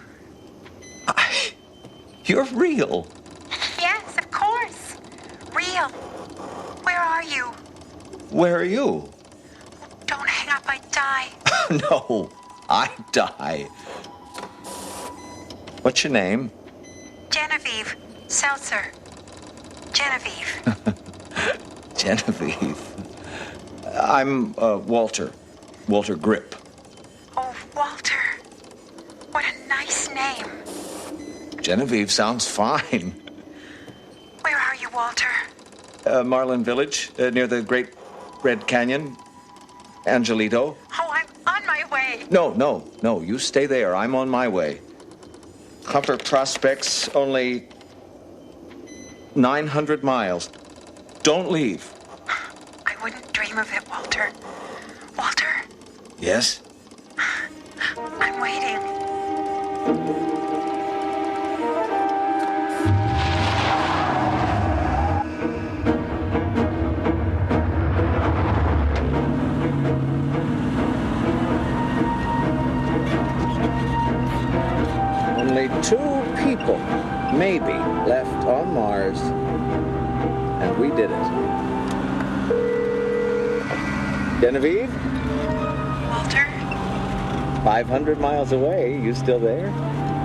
You're real. Yes, of course. Real. Where are you? Where are you? Don't hang up, I die. No, I die. What's your name? Genevieve. Seltzer. Genevieve. Genevieve. I'm Walter. Walter Grip. Oh, Walter. What a nice name. Genevieve sounds fine. Where are you, Walter? Marlin Village, near the Great Red Canyon. Angelito. Oh, I'm on my way. No, you stay there. I'm on my way. Copper Prospect's only 900 miles. Don't leave. I wouldn't dream of it, Walter. Walter? Yes? I'm waiting. Only 2 people, maybe, left on Mars. And we did it. Genevieve? Walter? 500 miles away. You still there?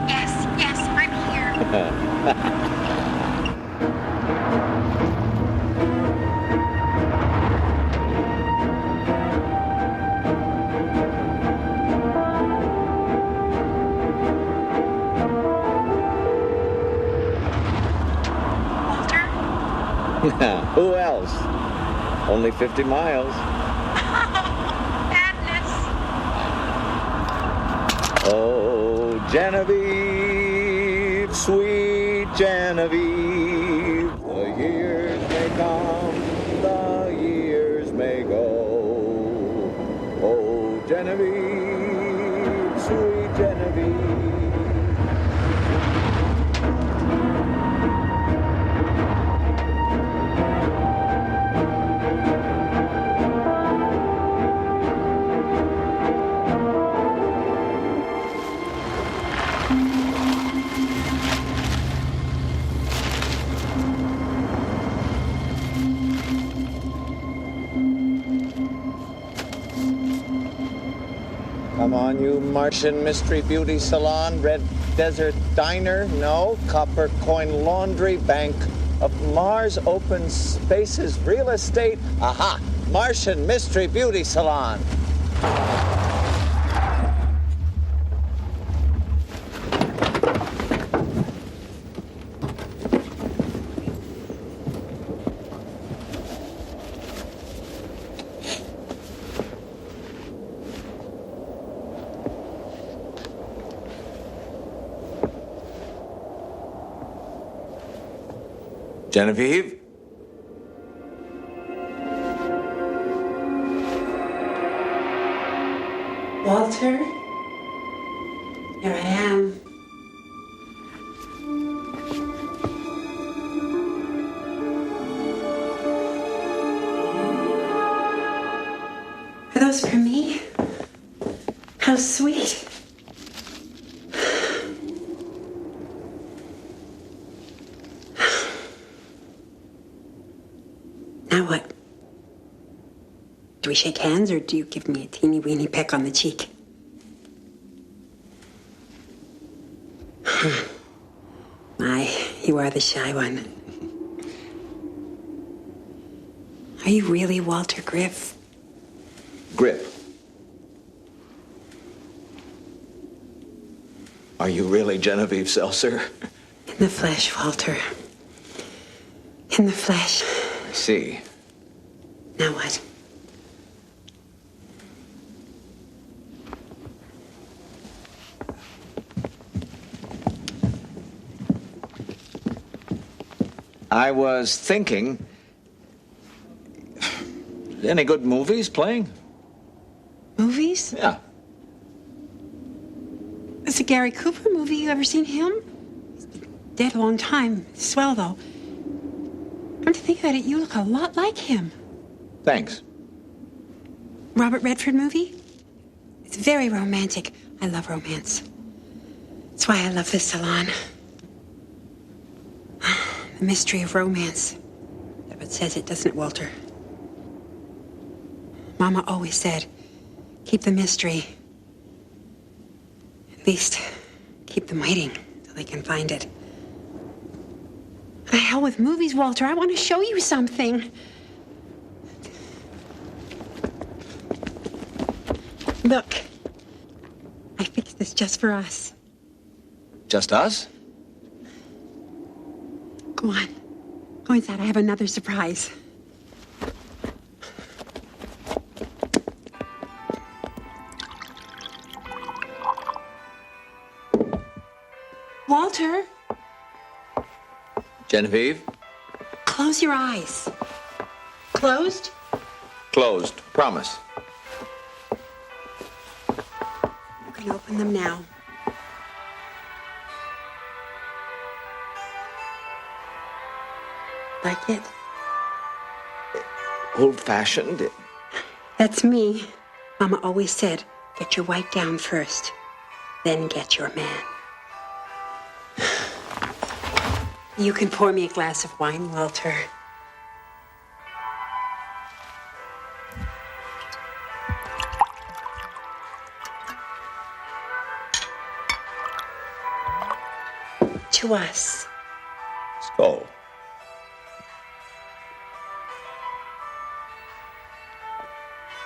Yes, I'm here. Who else? Only 50 miles. Madness. Oh, Genevieve, sweet Genevieve. The years may come, the years may go. Oh, Genevieve, sweet Genevieve. Come on, you Martian Mystery Beauty Salon, Red Desert Diner, no, Copper Coin Laundry, Bank of Mars, Open Spaces, Real Estate, aha, Martian Mystery Beauty Salon. Genevieve? Walter? Here I am. Are those for me? How sweet. Now what? Do we shake hands or do you give me a teeny weeny peck on the cheek? My, you are the shy one. Are you really Walter Griff? Grip. Are you really Genevieve Seltzer? In the flesh, Walter. In the flesh. I see. Now what? I was thinking, any good movies playing? Movies? Yeah. It's a Gary Cooper movie. You ever seen him? He's been dead a long time. Swell, though. Come to think about it, you look a lot like him. Thanks. Robert Redford movie? It's very romantic. I love romance. That's why I love this salon. The mystery of romance. That what says it, doesn't it, Walter? Mama always said, keep the mystery. At least, keep them waiting till they can find it. The hell with movies, Walter. I want to show you something. Look. I fixed this just for us. Just us? Go on. Go inside. I have another surprise. Walter, Genevieve? close your eyes. Closed? Closed. Promise. You can open them now. Like it? Old-fashioned. That's me. Mama always said, get your white down first, then get your man. You can pour me a glass of wine, Walter. To us. So,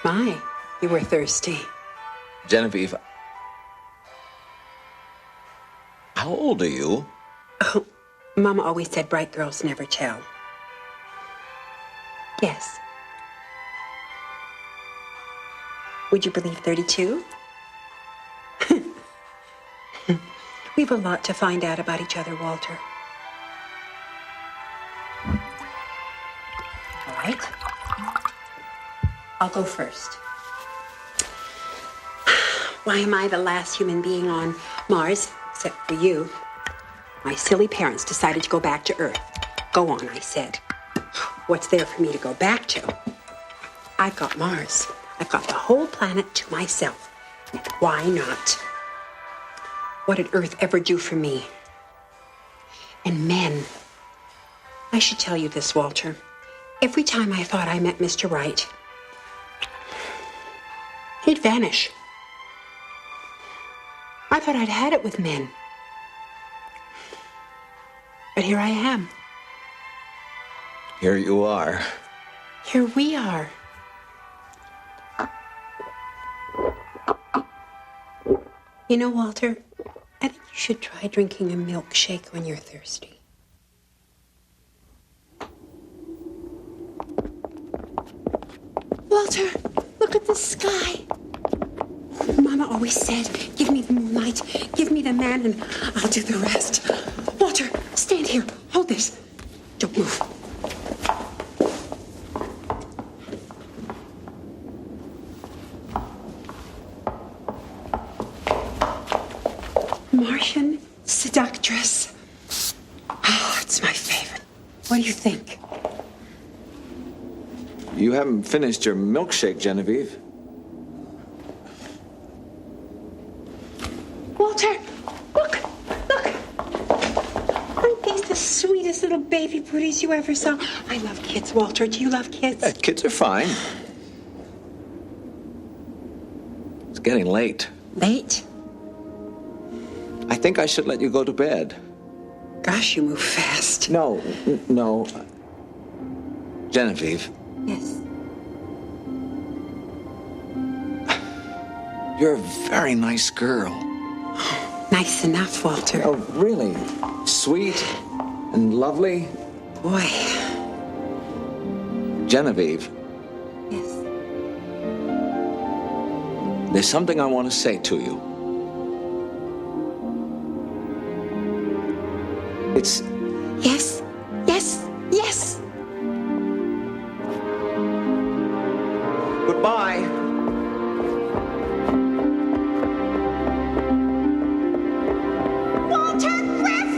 My, you were thirsty. Genevieve, how old are you? Oh, Mama always said bright girls never tell. Yes. Would you believe 32? We have a lot to find out about each other, Walter. All right. I'll go first. Why am I the last human being on Mars, except for you? My silly parents decided to go back to Earth. Go on, I said. What's there for me to go back to? I've got Mars. I've got the whole planet to myself. And why not? What did Earth ever do for me? And men. I should tell you this, Walter. Every time I thought I met Mr. Right, he'd vanish. I thought I'd had it with men. But here I am. Here you are. Here we are. You know, Walter, I think you should try drinking a milkshake when you're thirsty. Walter, look at the sky. Mama always said, give me the moonlight, give me the man, and I'll do the rest. Walter, stand here. Hold this. Don't move. Martian seductress. Oh, it's my favorite. What do you think? You haven't finished your milkshake, Genevieve. Walter, look. Aren't these the sweetest little baby booties you ever saw? I love kids, Walter. Do you love kids? Yeah, kids are fine. It's getting late. Late? I think I should let you go to bed. Gosh, you move fast. No. Genevieve. Yes. You're a very nice girl. Nice enough, Walter. Oh, really? Sweet and lovely. Boy. Genevieve. Yes. There's something I want to say to you. It's... Yes. Goodbye. Walter Griff!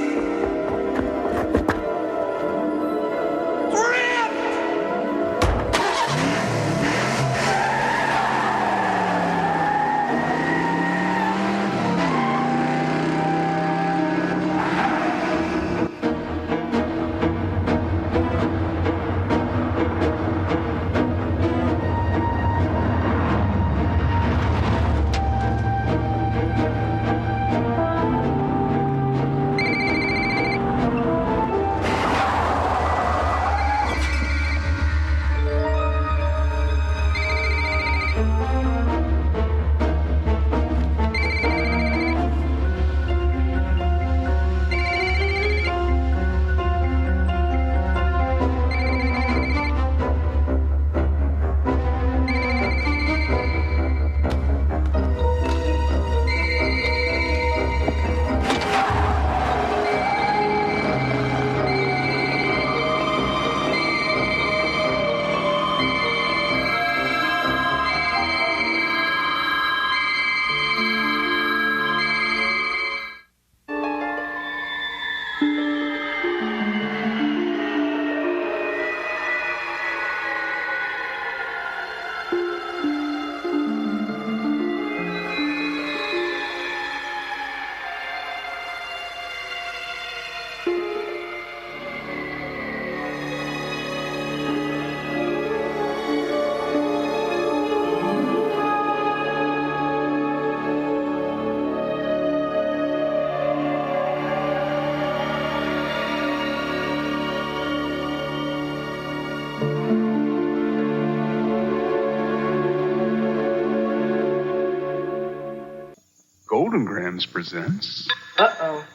Golden Grams presents... Uh-oh.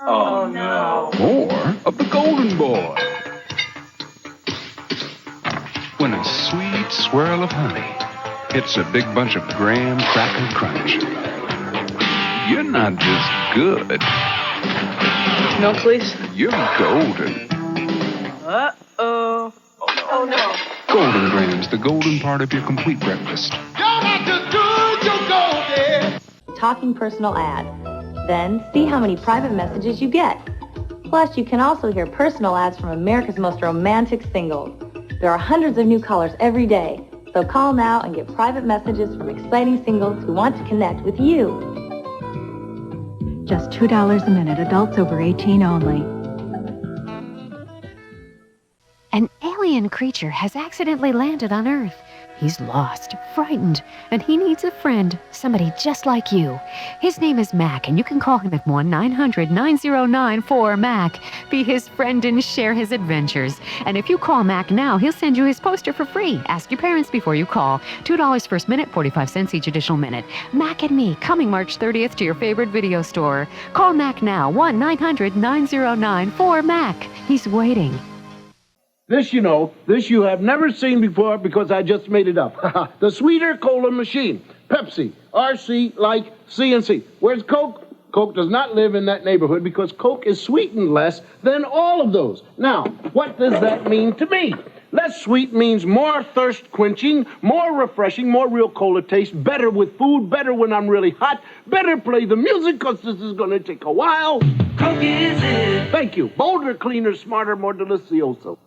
Oh, no. More of the Golden Boy. When a sweet swirl of honey hits a big bunch of graham cracker crunch, you're not just good. No, please. You're golden. Uh-oh. Oh, no. Golden Grams, the golden part of your complete breakfast. You're not just good, you're golden. Talking personal ad. Then see how many private messages you get. Plus, you can also hear personal ads from America's most romantic singles. There are hundreds of new callers every day, so call now and get private messages from exciting singles who want to connect with you. Just $2 a minute, adults over 18 only. An alien creature has accidentally landed on Earth. He's lost, frightened, and he needs a friend, somebody just like you. His name is Mac, and you can call him at 1-900-9094-MAC. Be his friend and share his adventures. And if you call Mac now, he'll send you his poster for free. Ask your parents before you call. $2 first minute, 45 cents each additional minute. Mac and Me, coming March 30th to your favorite video store. Call Mac now, 1-900-9094-MAC. He's waiting. This you have never seen before because I just made it up. The Sweeter Cola Machine. Pepsi, RC, like CNC. Where's Coke? Coke does not live in that neighborhood because Coke is sweetened less than all of those. Now, what does that mean to me? Less sweet means more thirst quenching, more refreshing, more real cola taste, better with food, better when I'm really hot, better play the music because this is going to take a while. Coke is it. Thank you. Bolder, cleaner, smarter, more delicioso.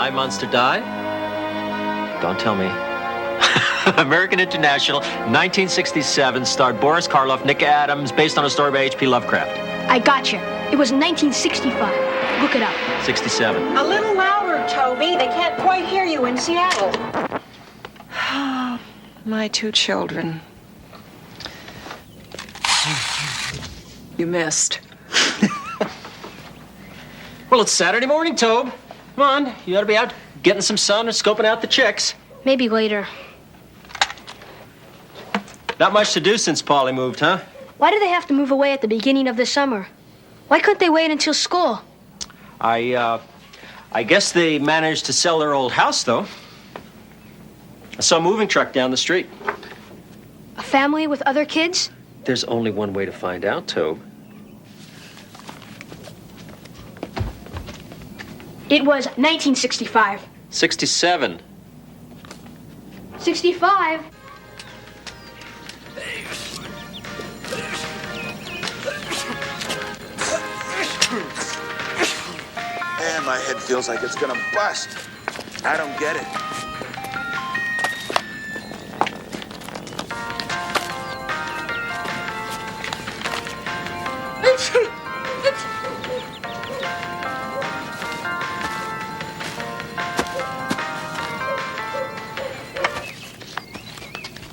Monster Die? Don't tell me. American International, 1967, starred Boris Karloff, Nick Adams, based on a story by H.P. Lovecraft. I gotcha. It was 1965. Look it up. 67. A little louder, Toby. They can't quite hear you in Seattle. My two children. You missed. Well, it's Saturday morning, Tobe. Come on, you ought to be out getting some sun and scoping out the chicks. Maybe later. Not much to do since Polly moved, huh? Why do they have to move away at the beginning of the summer? Why couldn't they wait until school? I guess they managed to sell their old house, though. I saw a moving truck down the street. A family with other kids? There's only one way to find out, Tobe. It was 1965. 67. 65? Man, my head feels like it's gonna bust. I don't get it.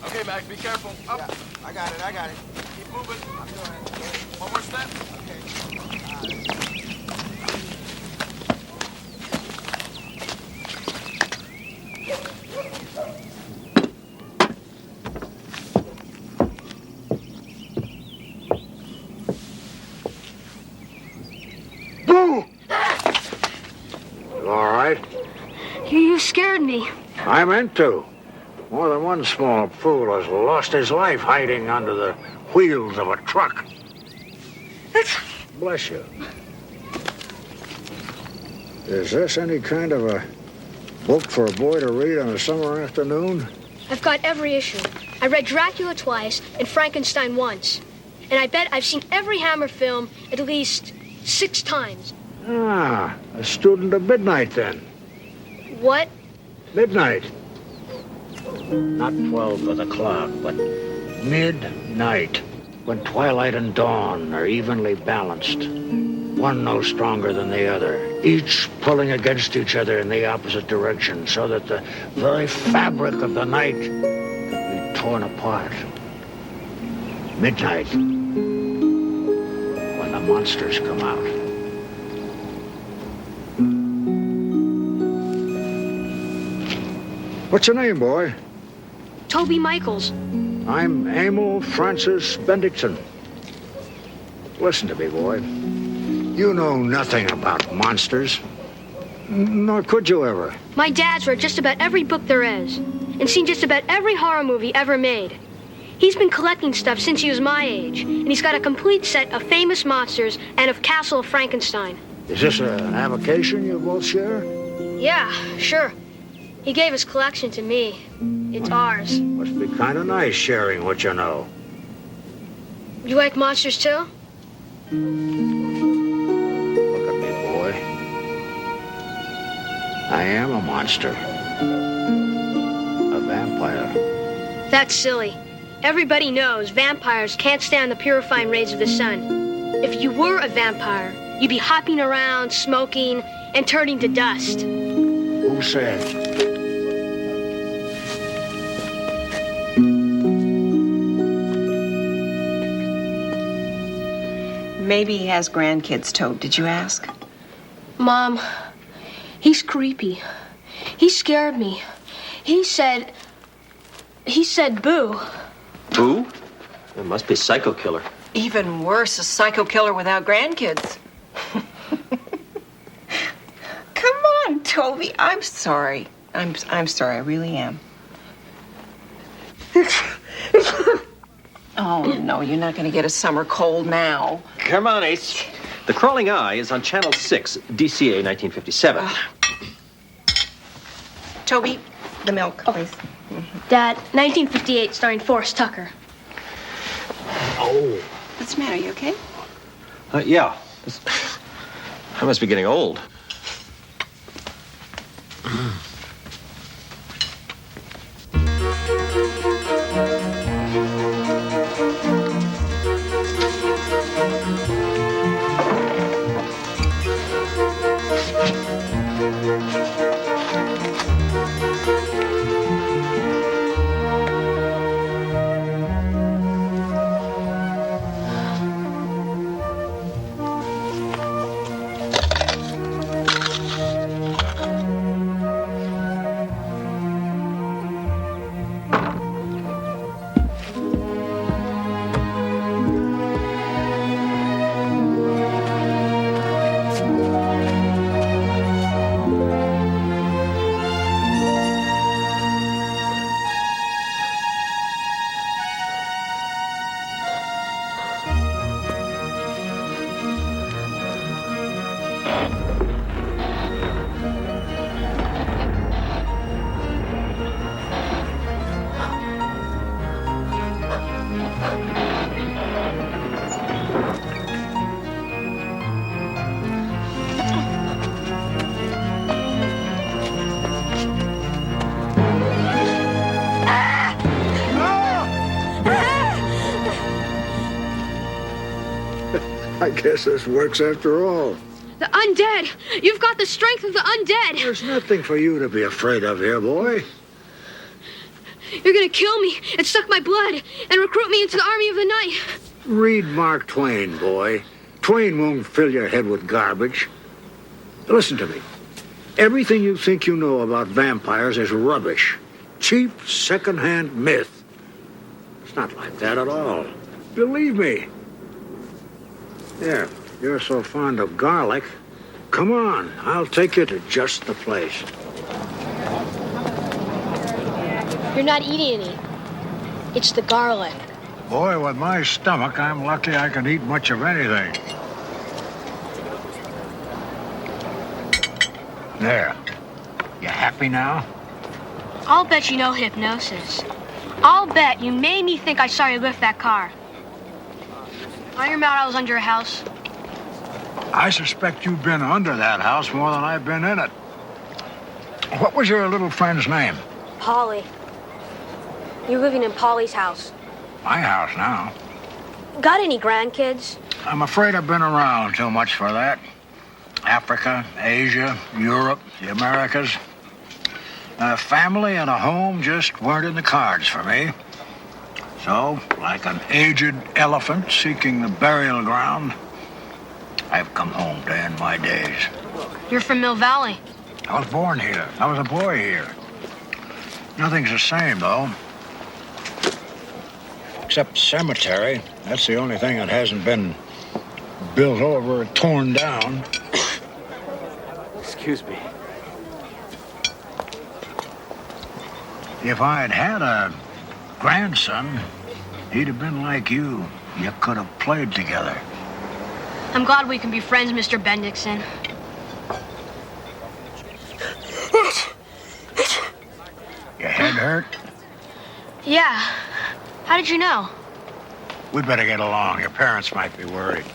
Okay, Mac, be careful. Up. Yeah, I got it. Keep moving. I'm doing it. One more step. Okay. believe me. I meant to. More than one small fool has lost his life hiding under the wheels of a truck. Bless you. Is this any kind of a book for a boy to read on a summer afternoon? I've got every issue. I read Dracula twice and Frankenstein once. And I bet I've seen every Hammer film at least 6 times. Ah, a student of midnight then. What? Midnight. Not 12 of the clock, but midnight. When twilight and dawn are evenly balanced. One no stronger than the other. Each pulling against each other in the opposite direction so that the very fabric of the night can be torn apart. Midnight. When the monsters come out. What's your name, boy? Toby Michaels. I'm Emil Francis Bendixson. Listen to me, boy. You know nothing about monsters. Nor could you ever. My dad's read just about every book there is, and seen just about every horror movie ever made. He's been collecting stuff since he was my age, and he's got a complete set of famous monsters and of Castle of Frankenstein. Is this an avocation you both share? Yeah, sure. He gave his collection to me. It's ours. Must be kind of nice sharing what you know. You like monsters too? Look at me, boy. I am a monster. A vampire. That's silly. Everybody knows vampires can't stand the purifying rays of the sun. If you were a vampire, you'd be hopping around, smoking, and turning to dust. Who said? Maybe he has grandkids, Toad. Did you ask? Mom, he's creepy. He scared me. He said boo. Boo? It must be a psycho killer. Even worse, a psycho killer without grandkids. Come on, Toby. I'm sorry. I'm sorry. I really am. Oh, no, you're not going to get a summer cold now. Come on, Ace. The Crawling Eye is on Channel 6, DCA 1957. Toby, the milk, please. Dad, 1958, starring Forrest Tucker. Oh. What's the matter? You okay? Yeah. I must be getting old. I guess this works after all. The undead! You've got the strength of the undead! There's nothing for you to be afraid of here, boy. You're gonna kill me and suck my blood and recruit me into the army of the night. Read Mark Twain, boy. Twain won't fill your head with garbage. Listen to me. Everything you think you know about vampires is rubbish. Cheap, second-hand myth. It's not like that at all. Believe me. Yeah, you're so fond of garlic. Come on, I'll take you to just the place. You're not eating any. It's the garlic. Boy, with my stomach, I'm lucky I can eat much of anything. There. You happy now? I'll bet you know hypnosis. I'll bet you made me think I saw you lift that car. On your mount, I was under your house. I suspect you've been under that house more than I've been in it. What was your little friend's name? Polly. You're living in Polly's house. My house now. Got any grandkids? I'm afraid I've been around too much for that. Africa, Asia, Europe, the Americas. A family and a home just weren't in the cards for me. So, like an aged elephant seeking the burial ground, I've come home to end my days. You're from Mill Valley. I was born here. I was a boy here. Nothing's the same, though. Except the cemetery. That's the only thing that hasn't been built over or torn down. Excuse me. If I'd had a grandson, he'd have been like you. You could have played together. I'm glad we can be friends, Mr. Bendixson. Your head hurt? Yeah. How did you know? We'd better get along. Your parents might be worried.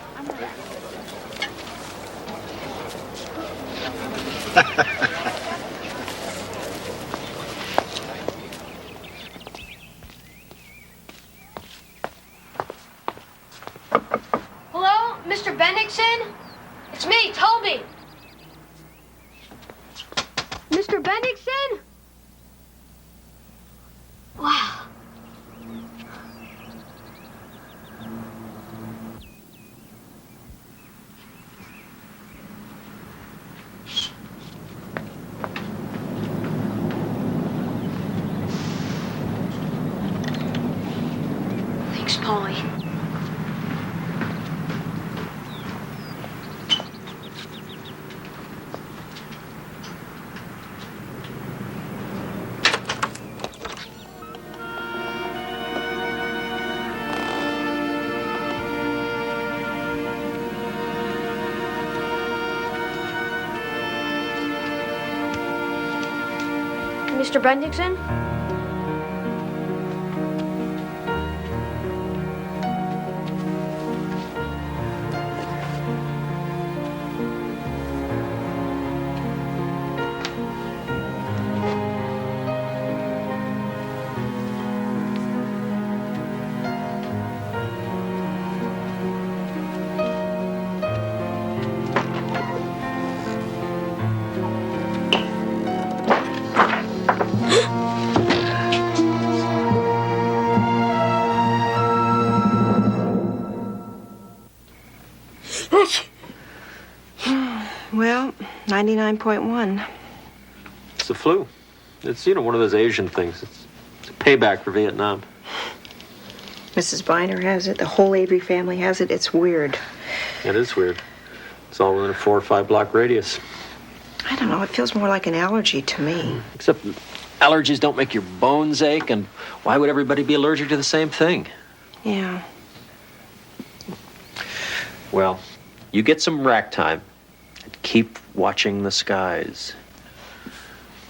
Hello, Mr. Bendixson? It's me, Toby. Mr. Bendixson? Wow. Thanks, Polly. Mr. Bendixson? Well, 99.1. It's the flu. It's, one of those Asian things. It's a payback for Vietnam. Mrs. Biner has it. The whole Avery family has it. It's weird. It is weird. It's all within a 4 or 5 block radius. I don't know. It feels more like an allergy to me. Except allergies don't make your bones ache, and why would everybody be allergic to the same thing? Yeah. Well, you get some rack time and keep watching the skies.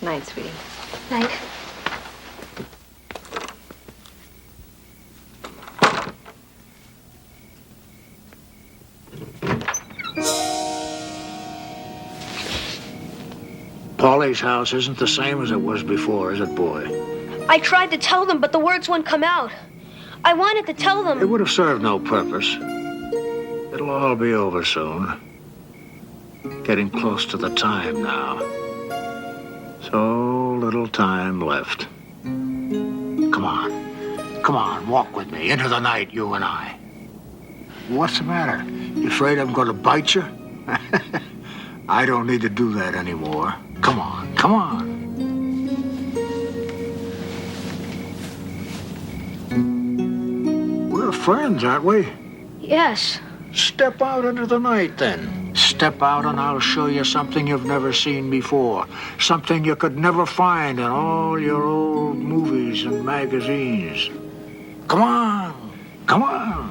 Night, sweetie. Night. Polly's house isn't the same as it was before, is it, boy? I tried to tell them, but the words wouldn't come out. I wanted to tell them. It would have served no purpose. It'll all be over soon. Getting close to the time now. So little time left. Come on. Come on, walk with me. Into the night, you and I. What's the matter? You afraid I'm going to bite you? I don't need to do that anymore. Come on, come on. We're friends, aren't we? Yes. Step out into the night, then. Step out and I'll show you something you've never seen before. Something you could never find in all your old movies and magazines. Come on, come on.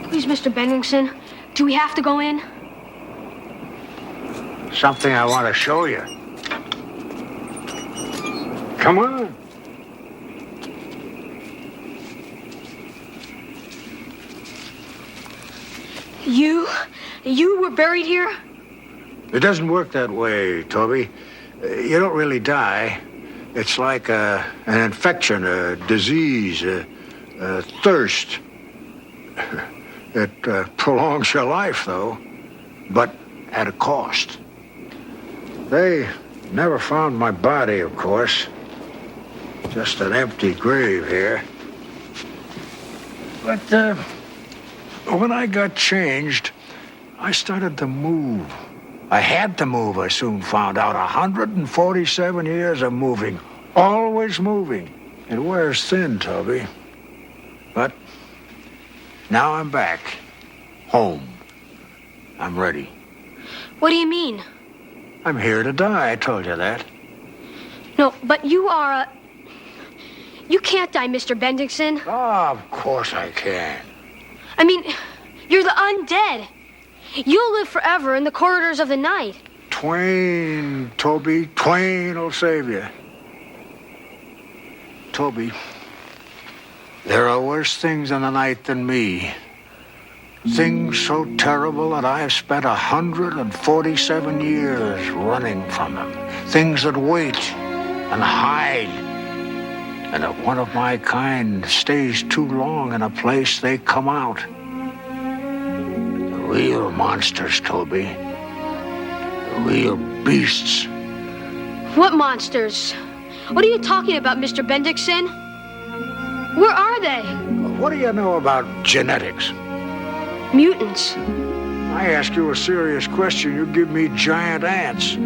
Please, Mr. Bennington, do we have to go in? Something I want to show you. Come on. You were buried here? It doesn't work that way, Toby. You don't really die. It's like an infection, a disease, a thirst. It prolongs your life, though, but at a cost. They never found my body, of course. Just an empty grave here. But when I got changed, I started to move. I had to move, I soon found out. 147 years of moving. Always moving. It wears thin, Toby. But now I'm back. Home. I'm ready. What do you mean? I'm here to die, I told you that. No, but you are You can't die, Mr. Bendixson. Oh, of course I can. I mean, you're the undead. You'll live forever in the corridors of the night. Twain, Toby. Twain will save you. Toby, there are worse things in the night than me. Things so terrible that I have spent 147 years running from them. Things that wait and hide. And if one of my kind stays too long in a place, they come out. The real monsters, Toby. The real beasts. What monsters? What are you talking about, Mr. Bendixson? Where are they? What do you know about genetics? Mutants. I ask you a serious question, you give me giant ants.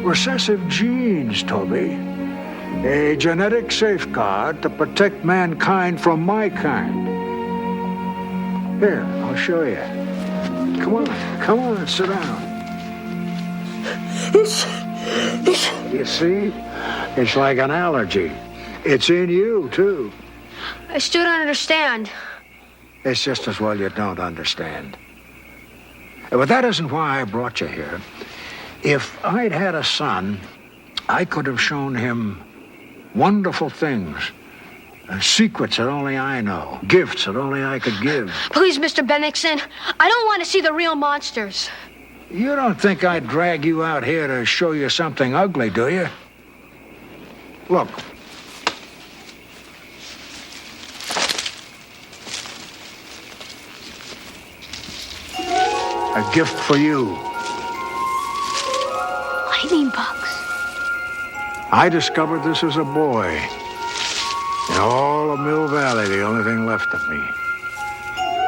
Recessive genes, Toby. A genetic safeguard to protect mankind from my kind. Here, I'll show you. Come on, sit down. You see? It's like an allergy. It's in you, too. I still don't understand. It's just as well you don't understand. But that isn't why I brought you here. If I'd had a son, I could have shown him wonderful things. Secrets that only I know. Gifts that only I could give. Please, Mr. Bennington, I don't want to see the real monsters. You don't think I'd drag you out here to show you something ugly, do you? Look. A gift for you. Lightning bugs. I discovered this as a boy. In all of Mill Valley, the only thing left of me.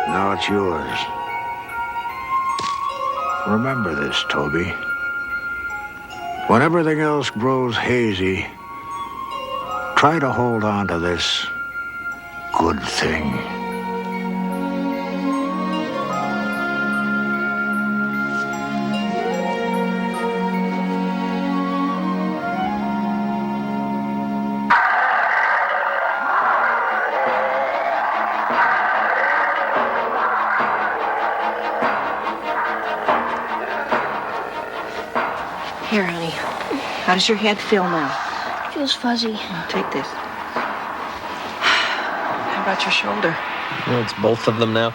Now it's yours. Remember this, Toby. When everything else grows hazy, try to hold on to this good thing. Here, honey. How does your head feel now? It feels fuzzy. Take this. How about your shoulder? Well, it's both of them now.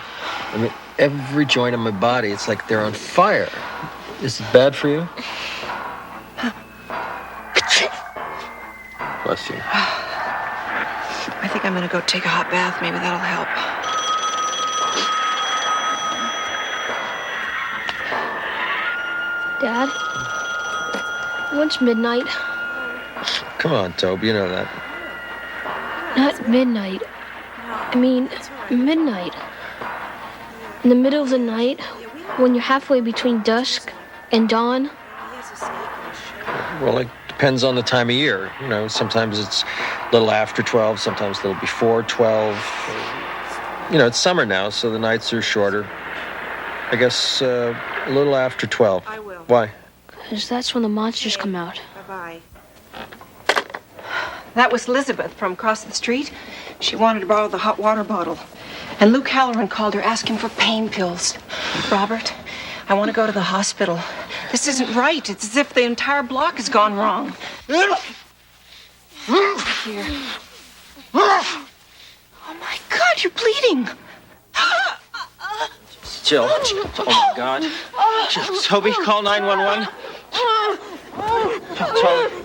I mean, every joint in my body, it's like they're on fire. Is it bad for you? Bless you. I think I'm gonna go take a hot bath. Maybe that'll help. Dad? When's midnight? Come on, Toby, you know that. Not midnight. I mean, midnight. In the middle of the night, when you're halfway between dusk and dawn. Well, like depends on the time of year. You know, sometimes it's a little after 12, sometimes a little before 12. You know, it's summer now, so the nights are shorter. I guess a little after 12. I will. Why? Because that's when the monsters come out. Bye-bye. That was Elizabeth from across the street. She wanted to borrow the hot water bottle. And Luke Halloran called her asking for pain pills. Robert, I want to go to the hospital. This isn't right. It's as if the entire block has gone wrong. Here. Oh, my God, you're bleeding. Jill. Oh, my God. Jill, Toby, call 911. Toby.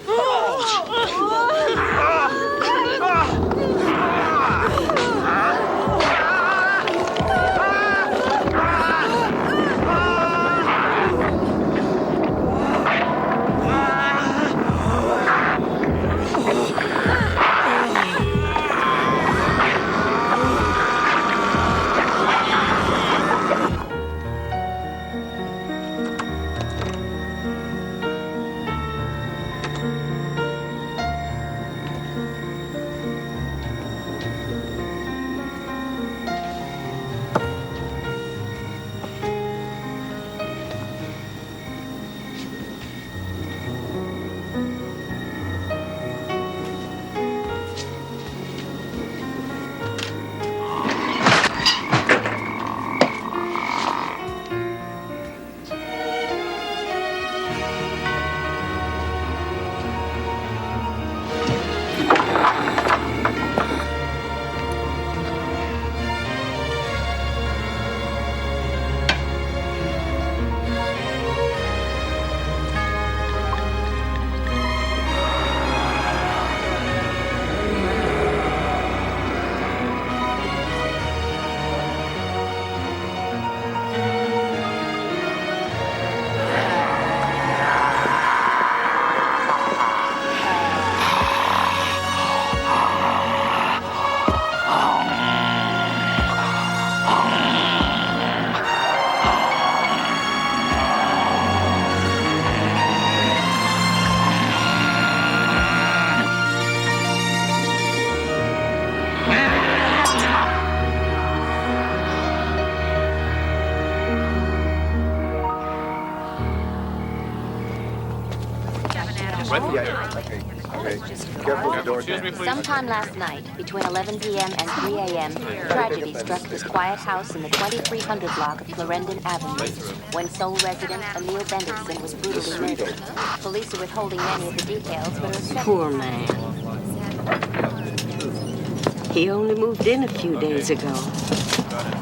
Sometime last night, between 11 p.m. and 3 a.m., tragedy struck this quiet house in the 2300 block of Clarendon Avenue, when sole resident Emil Bendixson was brutally murdered. Police are withholding many of the details, but are expecting... Poor man. He only moved in a few days ago.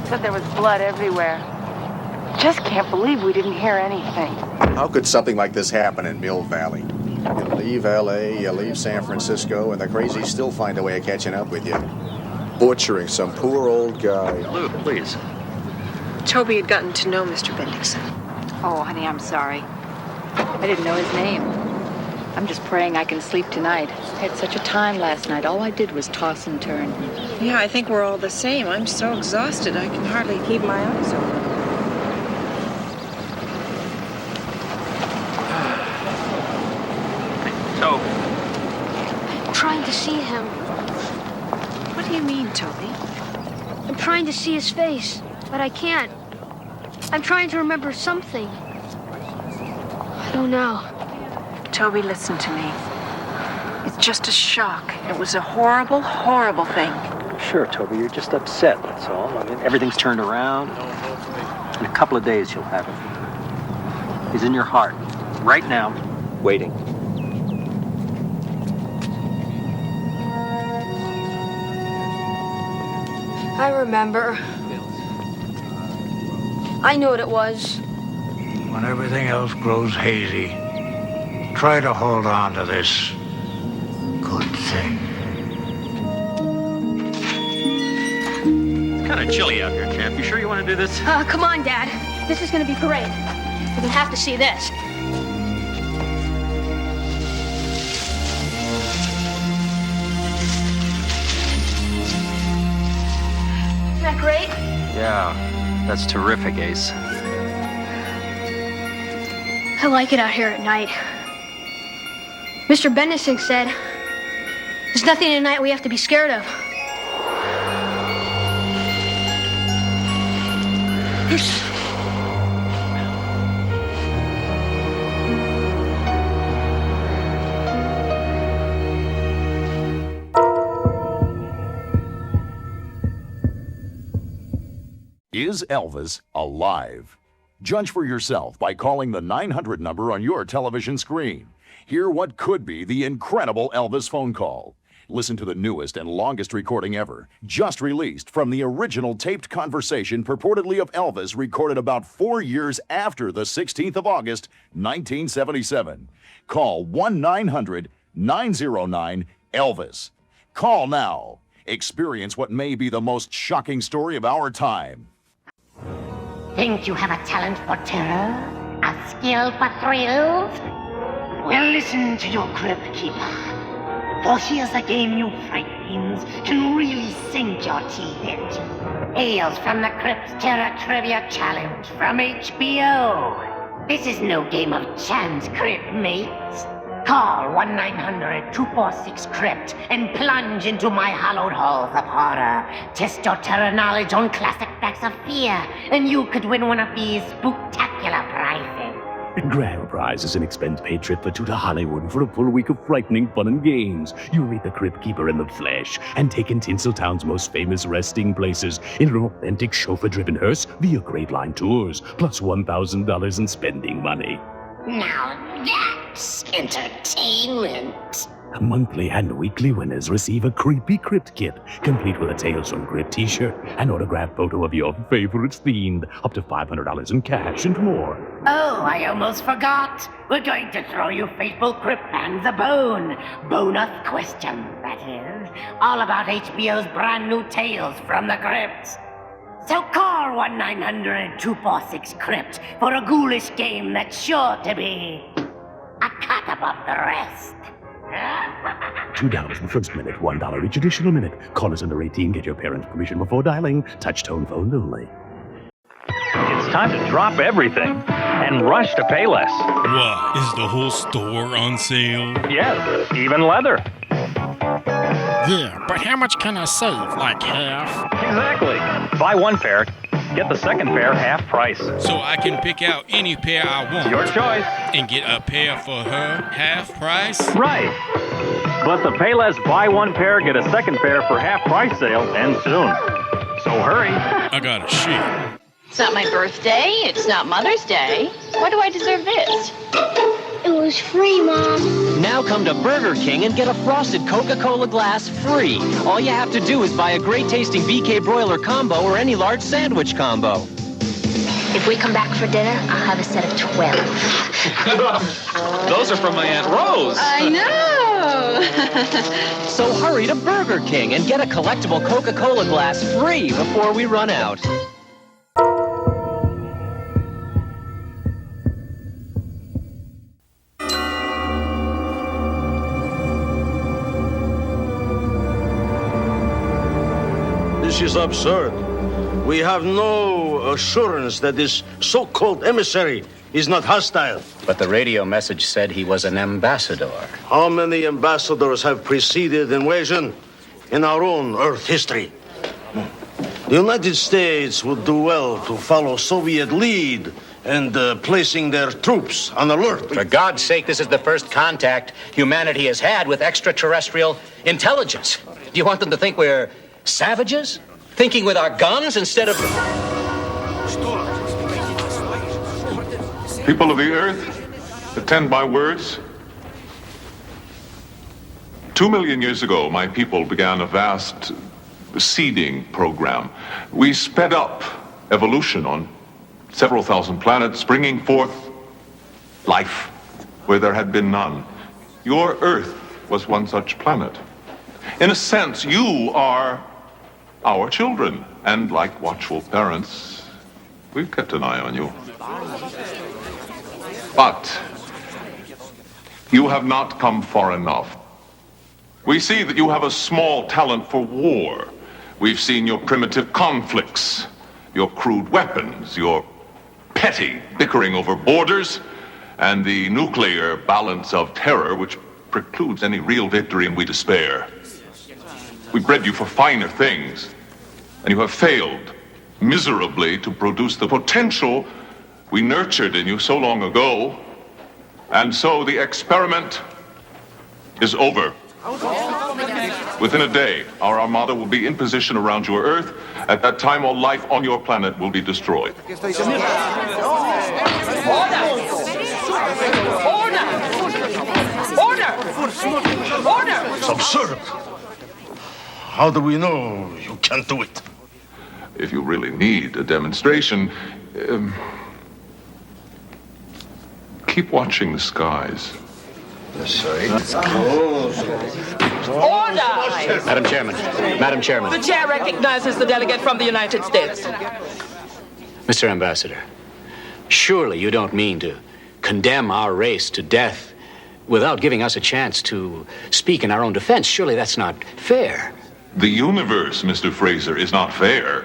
Said there was blood everywhere. Just can't believe we didn't hear anything. How could something like this happen in Mill Valley? You leave L.A., you leave San Francisco, and the crazies still find a way of catching up with you. Butchering some poor old guy. Luke, please. Toby had gotten to know Mr. Bendixson. Oh, honey, I'm sorry. I didn't know his name. I'm just praying I can sleep tonight. I had such a time last night. All I did was toss and turn. Yeah, I think we're all the same. I'm so exhausted I can hardly keep my eyes open. Toby. I'm trying to see him. What do you mean, Toby? I'm trying to see his face, but I can't. I'm trying to remember something. I don't know. Toby, listen to me. It's just a shock. It was a horrible, horrible thing. Sure, Toby, you're just upset, that's all. I mean, everything's turned around. In a couple of days, you'll have it. He's in your heart, right now, waiting. I remember. I knew what it was. When everything else grows hazy, try to hold on to this good thing. It's kind of chilly out here, champ. You sure you want to do this? Come on, Dad. This is gonna be great. We're gonna have to see this. Isn't that great? Yeah, that's terrific, Ace. I like it out here at night. Mr. Bennison said, there's nothing tonight we have to be scared of. Is Elvis alive? Judge for yourself by calling the 900 number on your television screen. Hear what could be the incredible Elvis phone call. Listen to the newest and longest recording ever, just released from the original taped conversation purportedly of Elvis recorded about 4 years after the 16th of August, 1977. Call 1-900-909-ELVIS. Call now. Experience what may be the most shocking story of our time. Think you have a talent for terror? A skill for thrills? Well, listen to your Crypt Keeper. For here's a game you frightens can really sink your teeth into. Hails from the Crypt Terror Trivia Challenge from HBO. This is no game of chance, Crypt mates. Call 1-900-246-CRYPT and plunge into my hallowed halls of horror. Test your terror knowledge on classic facts of fear, and you could win one of these spooktacular prizes. Grand prize is an expense-paid trip for two to Hollywood for a full week of frightening fun and games. You meet the Crypt Keeper in the flesh and take in Tinseltown's most famous resting places in an authentic chauffeur-driven hearse via Great Line Tours, plus $1,000 in spending money. Now that's entertainment. Monthly and weekly winners receive a creepy Crypt kit, complete with a Tales from Crypt t-shirt, an autographed photo of your favorites themed, up to $500 in cash and more. Oh, I almost forgot. We're going to throw you faithful Crypt fans a bone. Bonus question, that is. All about HBO's brand new Tales from the Crypt. So call 1-900-246-CRYPT for a ghoulish game that's sure to be a cut above the rest. $2 the first minute, $1 each additional minute. Call us under 18, get your parents' permission before dialing. Touch-tone phone only. It's time to drop everything and rush to Payless. What, is the whole store on sale? Yes, even leather. Yeah, but how much can I save? Like half? Exactly. Buy one pair, get the second pair half price. So I can pick out any pair I want. Your choice. And get a pair for her half price? Right. But the Payless buy one pair, get a second pair for half price sale ends soon. So hurry. I got a shit. It's not my birthday. It's not Mother's Day. Why do I deserve this? It was free, Mom. Now come to Burger King and get a frosted Coca-Cola glass free. All you have to do is buy a great-tasting BK broiler combo or any large sandwich combo. If we come back for dinner, I'll have a set of 12. Those are from my Aunt Rose. I know. So hurry to Burger King and get a collectible Coca-Cola glass free before we run out. This is absurd. We have no assurance that this so-called emissary is not hostile. But the radio message said he was an ambassador. How many ambassadors have preceded invasion in our own Earth history? The United States would do well to follow Soviet lead and placing their troops on alert. For God's sake, this is the first contact humanity has had with extraterrestrial intelligence. Do you want them to think we're savages? Thinking with our guns instead of... People of the Earth, attend my words. 2 million years ago, my people began a vast seeding program. We sped up evolution on several thousand planets, bringing forth life where there had been none. Your Earth was one such planet. In a sense, you are our children, and like watchful parents, we've kept an eye on you. But you have not come far enough. We see that you have a small talent for war. We've seen your primitive conflicts, your crude weapons, your petty bickering over borders, and the nuclear balance of terror, which precludes any real victory, and we despair. We bred you for finer things, and you have failed miserably to produce the potential we nurtured in you so long ago. And so the experiment is over. Within a day, our armada will be in position around your Earth. At that time, all life on your planet will be destroyed. Order! It's absurd. How do we know you can't do it? If you really need a demonstration, keep watching the skies. Sorry. Order! Madam Chairman. The chair recognizes the delegate from the United States. Mr. Ambassador, surely you don't mean to condemn our race to death without giving us a chance to speak in our own defense. Surely that's not fair. The universe, Mr. Fraser, is not fair.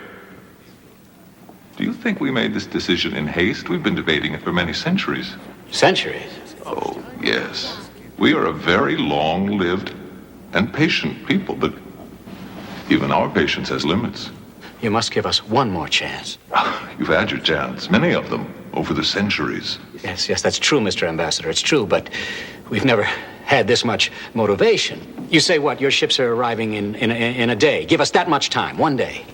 Do you think we made this decision in haste? We've been debating it for many centuries. Centuries? Oh, yes. We are a very long-lived and patient people, but even our patience has limits. You must give us one more chance. You've had your chance, many of them, over the centuries. Yes, that's true, Mr. Ambassador. It's true, but we've never had this much motivation. You say what? Your ships are arriving in a day. Give us that much time, one day.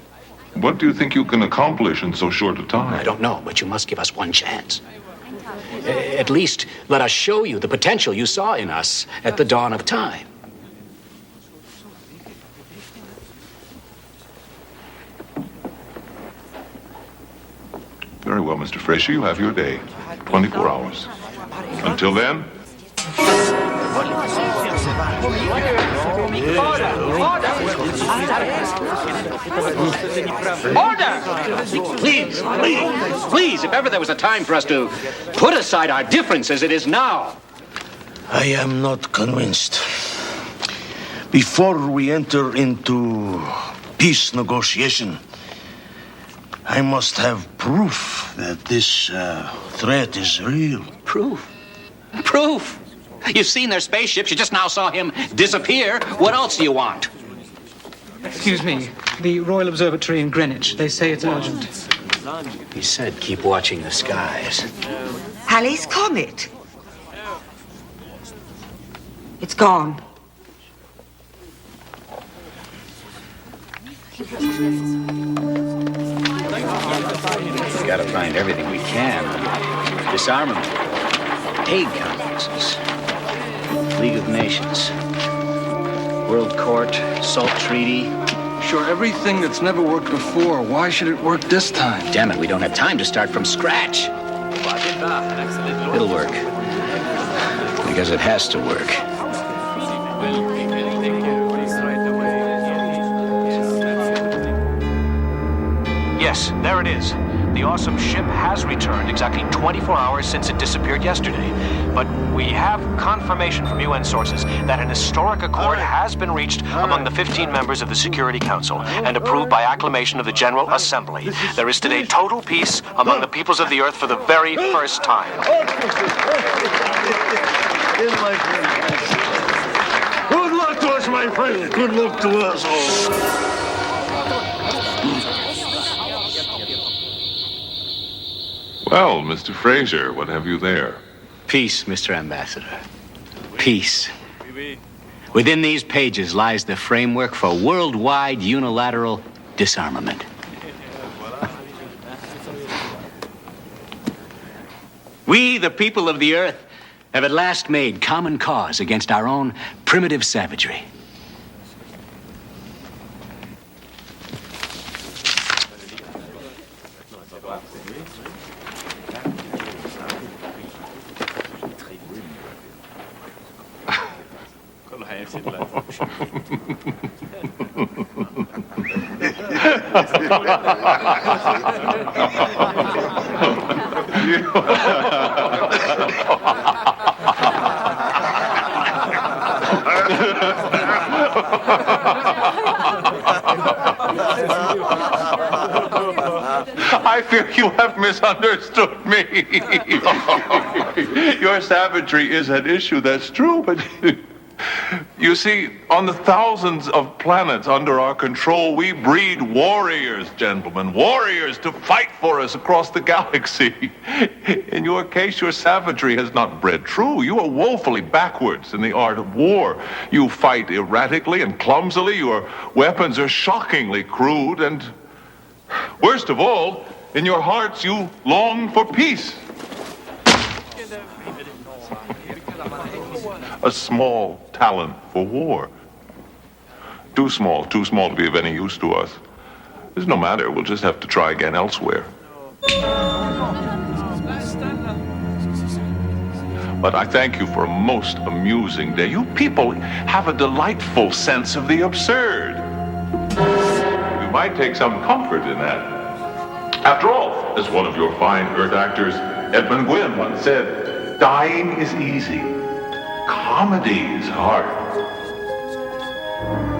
What do you think you can accomplish in so short a time? I don't know, but you must give us one chance. At least let us show you the potential you saw in us at the dawn of time. Very well, Mr. Fraser, you have your day. 24 hours. Until then... Order! Please, if ever there was a time for us to put aside our differences, it is now. I am not convinced. Before we enter into peace negotiation, I must have proof that this threat is real. Proof? Proof? You've seen their spaceships. You just now saw him disappear. What else do you want? Excuse me. The Royal Observatory in Greenwich. They say it's urgent. He said keep watching the skies. Halley's Comet. It's gone. We've got to find everything we can. Disarmament, aid complexes, League of Nations, World Court, SALT Treaty. Sure, everything that's never worked before. Why should it work this time? Damn it, we don't have time to start from scratch. It'll work. Because it has to work. Yes, there it is. The awesome ship has returned exactly 24 hours since it disappeared yesterday. But we have confirmation from UN sources that an historic accord has been reached among the 15 members of the Security Council and approved by acclamation of the General Assembly. There is today total peace among the peoples of the Earth for the very first time. Good luck to us, my friend. Good luck to us all. Well, Mr. Fraser, what have you there? Peace, Mr. Ambassador. Peace. Within these pages lies the framework for worldwide unilateral disarmament. We, the people of the Earth, have at last made common cause against our own primitive savagery. I fear you have misunderstood me. Your savagery is an issue, that's true, but You see, on the thousands of planets under our control, we breed warriors, gentlemen. Warriors to fight for us across the galaxy. In your case, your savagery has not bred true. You are woefully backwards in the art of war. You fight erratically and clumsily. Your weapons are shockingly crude. And worst of all, in your hearts, you long for peace. A small talent for war. Too small to be of any use to us. It's no matter, we'll just have to try again elsewhere. But I thank you for a most amusing day. You people have a delightful sense of the absurd. You might take some comfort in that. After all, as one of your fine Earth actors, Edmund Gwynn, once said, dying is easy. Comedy is hard.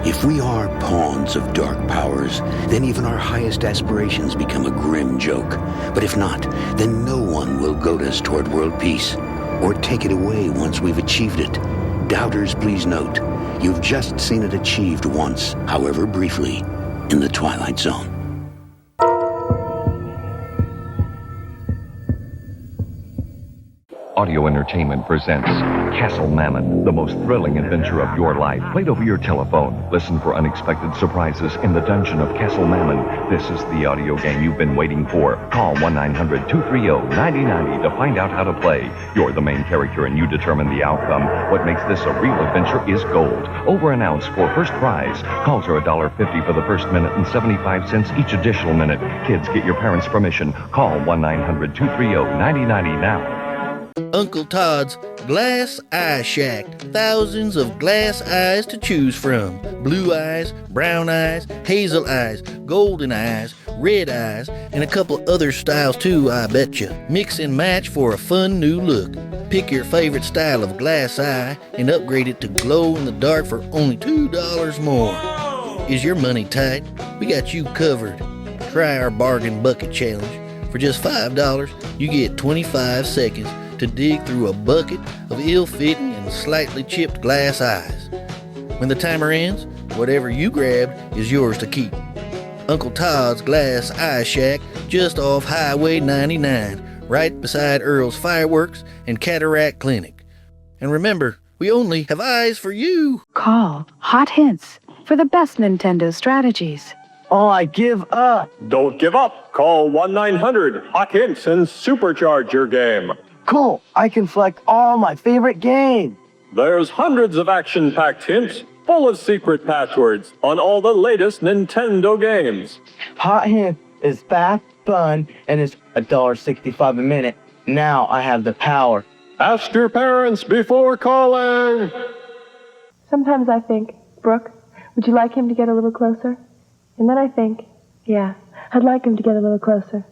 If we are pawns of dark powers, then even our highest aspirations become a grim joke. But if not, then no one will goad us toward world peace, or take it away once we've achieved it. Doubters, please note, you've just seen it achieved once, however briefly, in the Twilight Zone. Audio Entertainment presents Castle Mammon, the most thrilling adventure of your life. Played over your telephone. Listen for unexpected surprises in the dungeon of Castle Mammon. This is the audio game you've been waiting for. Call 1-900-230-9090 to find out how to play. You're the main character and you determine the outcome. What makes this a real adventure is gold. Over an ounce for first prize. Calls are $1.50 for the first minute and 75 cents each additional minute. Kids, get your parents' permission. Call 1-900-230-9090 now. Uncle Todd's Glass Eye Shack. Thousands of glass eyes to choose from. Blue eyes, brown eyes, hazel eyes, golden eyes, red eyes, and a couple other styles too, I betcha. Mix and match for a fun new look. Pick your favorite style of glass eye and upgrade it to glow in the dark for only $2 more. Is your money tight? We got you covered. Try our bargain bucket challenge. For just $5, you get 25 seconds to dig through a bucket of ill-fitting and slightly chipped glass eyes. When the timer ends, whatever you grabbed is yours to keep. Uncle Todd's Glass Eye Shack, just off Highway 99, right beside Earl's Fireworks and Cataract Clinic. And remember, we only have eyes for you. Call Hot Hints for the best Nintendo strategies. Oh, I give up. Don't give up. Call 1-900-HOT-HINTS and supercharge your game. Cool, I can select all my favorite games. There's hundreds of action-packed hints, full of secret passwords, on all the latest Nintendo games. Hot Hint is fast, fun, and is $1.65 a minute. Now I have the power. Ask your parents before calling. Sometimes I think, Brooke, would you like him to get a little closer? And then I think, yeah, I'd like him to get a little closer.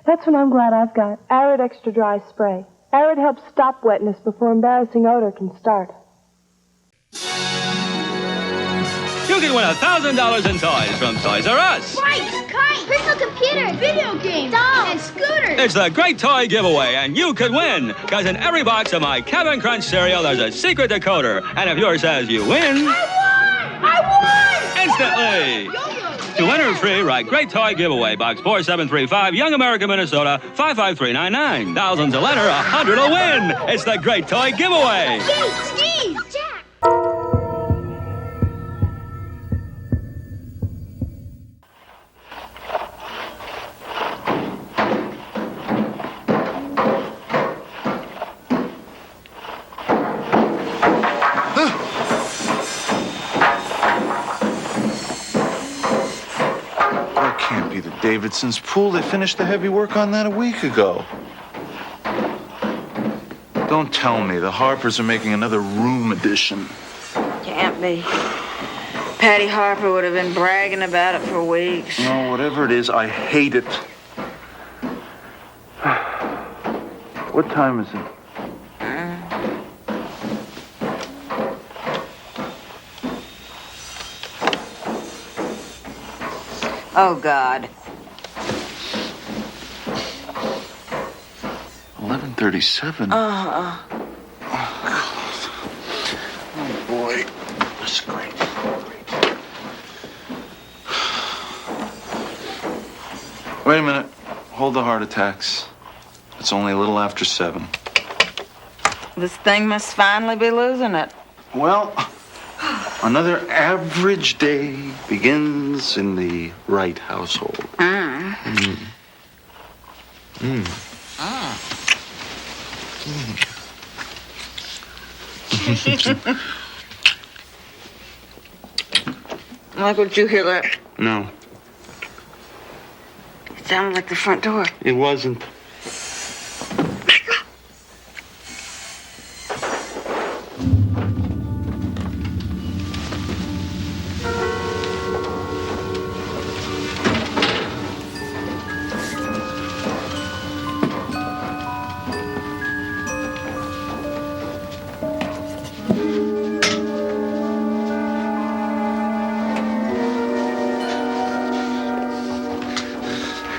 That's when I'm glad I've got Arid Extra Dry Spray. Arid helps stop wetness before embarrassing odor can start. You can win $1,000 in toys from Toys R Us. Bikes, kites, personal computers, video games, dolls, and scooters. It's the Great Toy Giveaway, and you could win. Because in every box of my Cap'n Crunch cereal, there's a secret decoder. And if yours says you win... I won! Instantly! To enter free, write Great Toy Giveaway, Box 4735, Young America, Minnesota, 55399. Thousands will enter, 100 will win. It's the Great Toy Giveaway. Steve, Jack. Davidson's pool. They finished the heavy work on that a week ago. Don't tell me the Harpers are making another room edition. Can't be. Patty Harper would have been bragging about it for weeks. No, whatever it is, I hate it. What time is it? Oh, God. 11:37. Oh, boy. Wait a minute. Hold the heart attacks. It's only a little after 7. This thing must finally be losing it. Well, another average day begins in the right household. Michael, did you hear that? No, It sounded like the front door. it wasn't.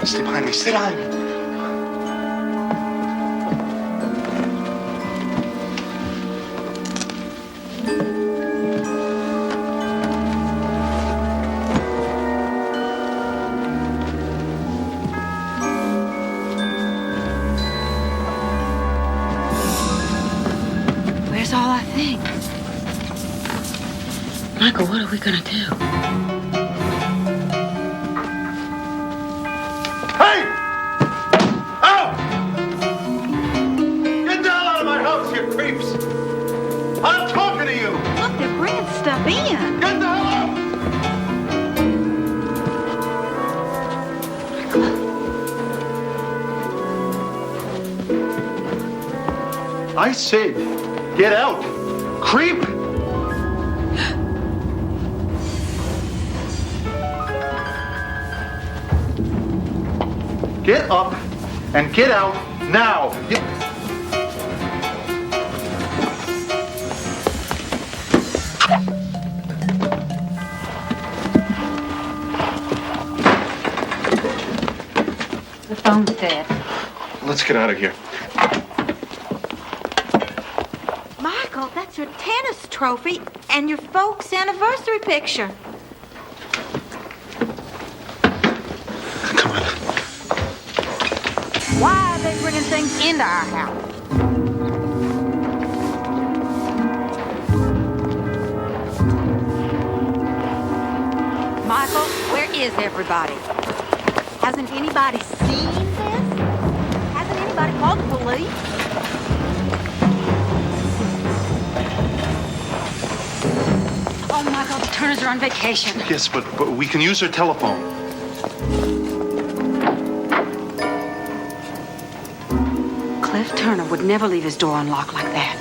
Stay behind me. Stay behind me. Where's all our things? Michael, what are we gonna do? Hey! Out! Get the hell out of my house, you creeps! I'm talking to you! Look, they're bringing stuff in. Get the hell out! I said, get out! Creep! Get up and get out now! The phone's dead. Let's get out of here. Michael, that's your tennis trophy and your folks' anniversary picture. Why are they bringing things into our house? Michael, where is everybody? Hasn't anybody seen this? Hasn't anybody called the police? Oh, Michael, the Turners are on vacation. Yes, but we can use her telephone. Cliff Turner would never leave his door unlocked like that.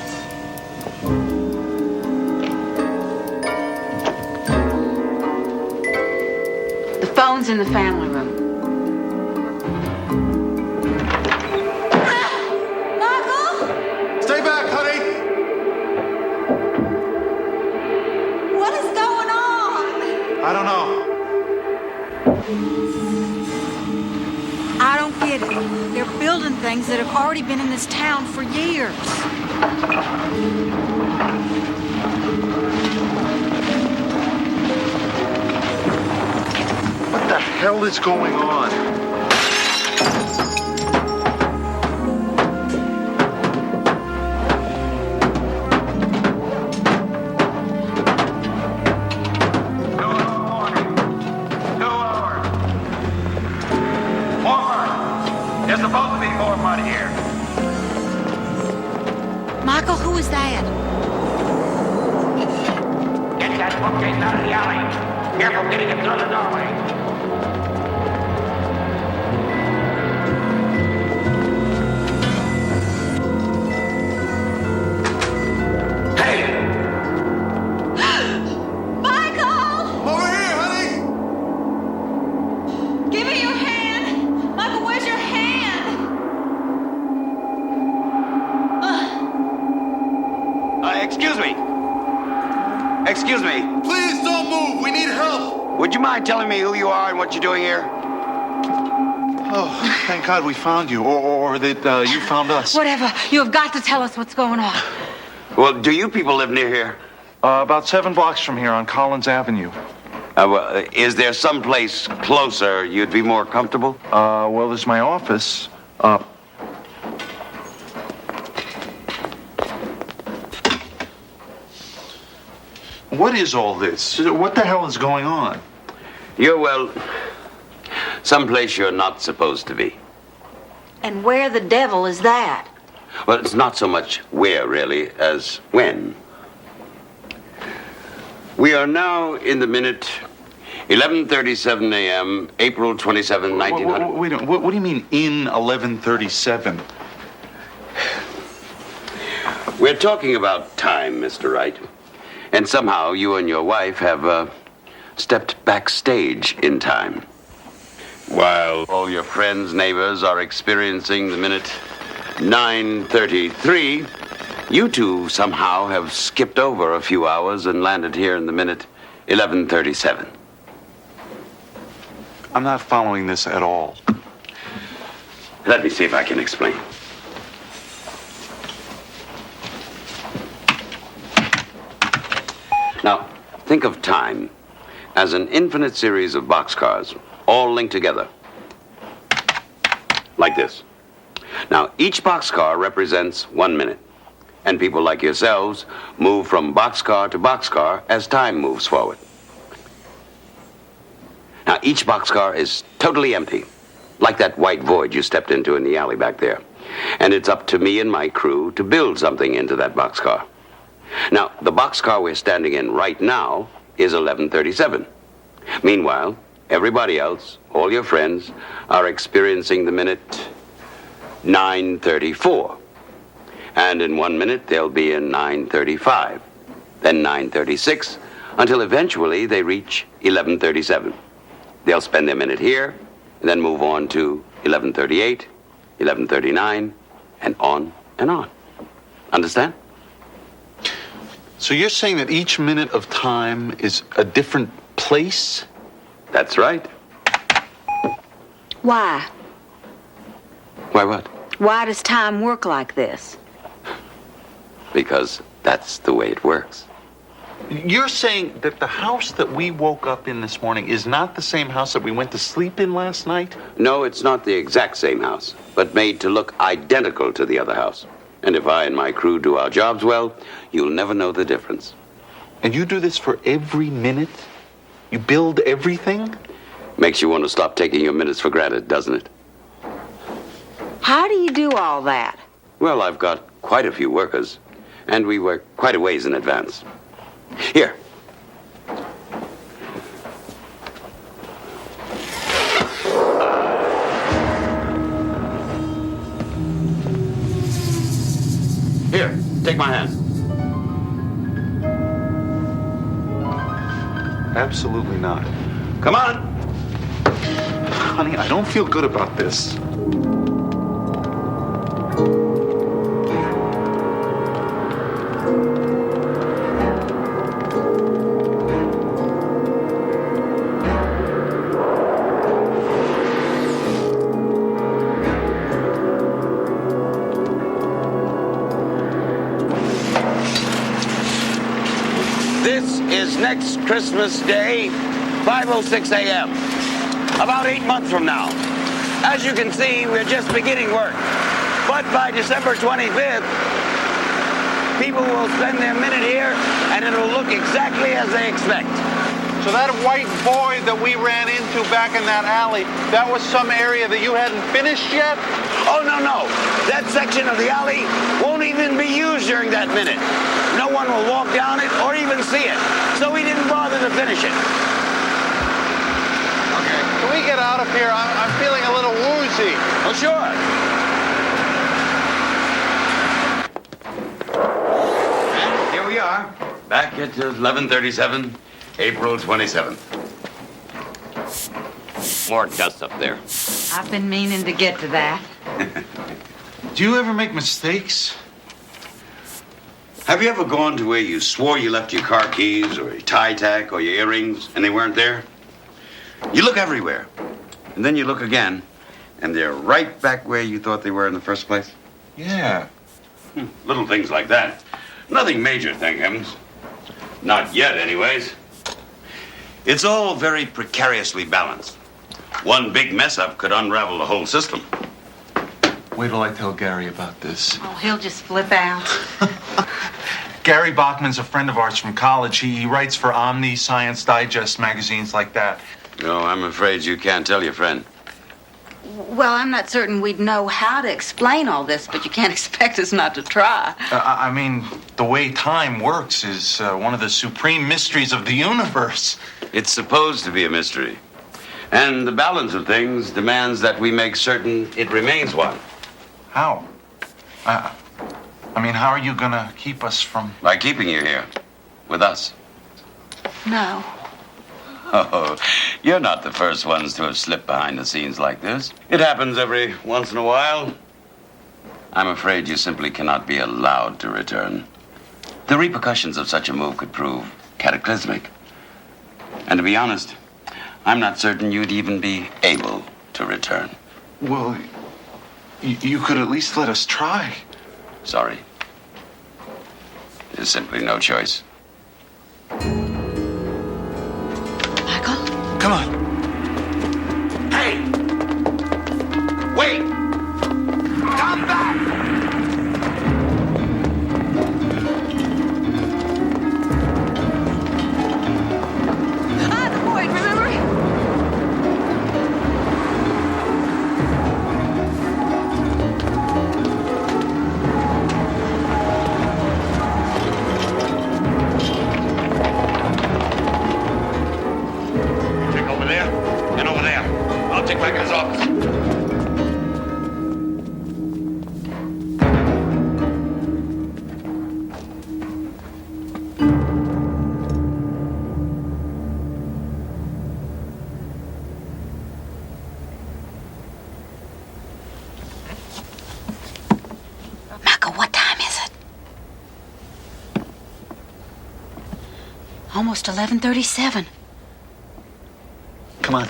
The phone's in the family room. Michael? Stay back, honey! What is going on? I don't know. I don't get it. They're building things that have already been in this town for years. What the hell is going on? There's supposed to be more mud here. Michael, who is that? Get that bookcase out of the alley. Careful getting it through the doorway. Michael! Over here, honey! Give me your hand! Michael, where's your hand? Excuse me. Excuse me. Please don't move. We need help. Would you mind telling me who you are and what you're doing here? Oh, thank God we found you, or that you found us. Whatever. You have got to tell us what's going on. Well, do you people live near here? About 7 blocks from here on Collins Avenue. Well, is there someplace closer you'd be more comfortable? Well, there's my office. What is all this? What the hell is going on? You're, someplace you're not supposed to be. And where the devil is that? Well, it's not so much where, really, as when. We are now in the minute 11:37 a.m., April 27, 1900. Wait a minute. What do you mean, in 11:37? We're talking about time, Mr. Wright. And somehow you and your wife have stepped backstage in time. While all your friends, neighbors are experiencing the minute 9:33, you two somehow have skipped over a few hours and landed here in the minute 11:37. I'm not following this at all. Let me see if I can explain. Now, think of time as an infinite series of boxcars, all linked together. Like this. Now, each boxcar represents 1 minute, and people like yourselves move from boxcar to boxcar as time moves forward. Now, each boxcar is totally empty, like that white void you stepped into in the alley back there. And it's up to me and my crew to build something into that boxcar. Now, the boxcar we're standing in right now is 11:37. Meanwhile, everybody else, all your friends, are experiencing the minute 9:34. And in 1 minute, they'll be in 9:35, then 9:36, until eventually they reach 11:37. They'll spend their minute here, and then move on to 11:38, 11:39, and on and on. Understand? So you're saying that each minute of time is a different place? That's right. Why? Why what? Why does time work like this? Because that's the way it works. You're saying that the house that we woke up in this morning is not the same house that we went to sleep in last night? No, it's not the exact same house, but made to look identical to the other house. And if I and my crew do our jobs well, you'll never know the difference. And you do this for every minute? You build everything? Makes you want to stop taking your minutes for granted, doesn't it? How do you do all that? Well, I've got quite a few workers, and we work quite a ways in advance. Here. Here, take my hand. Absolutely not. Come on. Honey, I don't feel good about this. This is next Christmas Day, 5:06 a.m. About 8 months from now. As you can see, we're just beginning work. But by December 25th, people will spend their minute here, and it'll look exactly as they expect. So that white void that we ran into back in that alley, that was some area that you hadn't finished yet? Oh, no. That section of the alley won't even be used during that minute. No one will walk down it or even see it. So we didn't bother to finish it. Okay. Can we get out of here? I'm feeling a little woozy. Oh, sure. Here we are, back at 11:37, April 27th. More dust up there. I've been meaning to get to that. Do you ever make mistakes? Have you ever gone to where you swore you left your car keys or your tie tack or your earrings and they weren't there? You look everywhere, and then you look again, and they're right back where you thought they were in the first place? Yeah. Little things like that. Nothing major, thank heavens. Not yet, anyways. It's all very precariously balanced. One big mess-up could unravel the whole system. Wait till I tell Gary about this. Oh, he'll just flip out. Gary Bachman's a friend of ours from college. He writes for Omni, Science Digest, magazines like that. No, I'm afraid you can't tell your friend. Well, I'm not certain we'd know how to explain all this, but you can't expect us not to try. I mean, the way time works is one of the supreme mysteries of the universe. It's supposed to be a mystery. And the balance of things demands that we make certain it remains one. How? I mean, how are you gonna keep us from... By keeping you here, with us. No. Oh, you're not the first ones to have slipped behind the scenes like this. It happens every once in a while. I'm afraid you simply cannot be allowed to return. The repercussions of such a move could prove cataclysmic. And to be honest, I'm not certain you'd even be able to return. Well, you could at least let us try. Sorry. There's simply no choice. Michael? Come on. Hey! Wait! Come back! The point, remember? Take back his office. Michael, what time is it? Almost 11:37. Come on.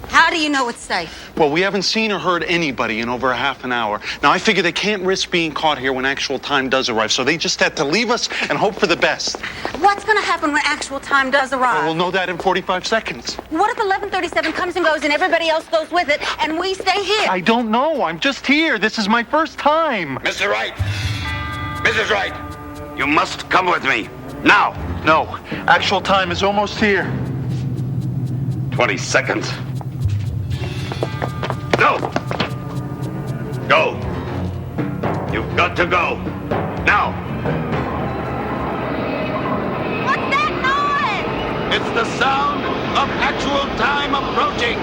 How do you know it's safe? Well, we haven't seen or heard anybody in over a half an hour. Now, I figure they can't risk being caught here when actual time does arrive, so they just had to leave us and hope for the best. What's going to happen when actual time does arrive? We'll know that in 45 seconds. What if 11:37 comes and goes and everybody else goes with it and we stay here? I don't know. I'm just here. This is my first time. Mr. Wright! Mrs. Wright! You must come with me. Now! No. Actual time is almost here. 20 seconds. No! Go! You've got to go. Now! What's that noise? It's the sound of actual time approaching.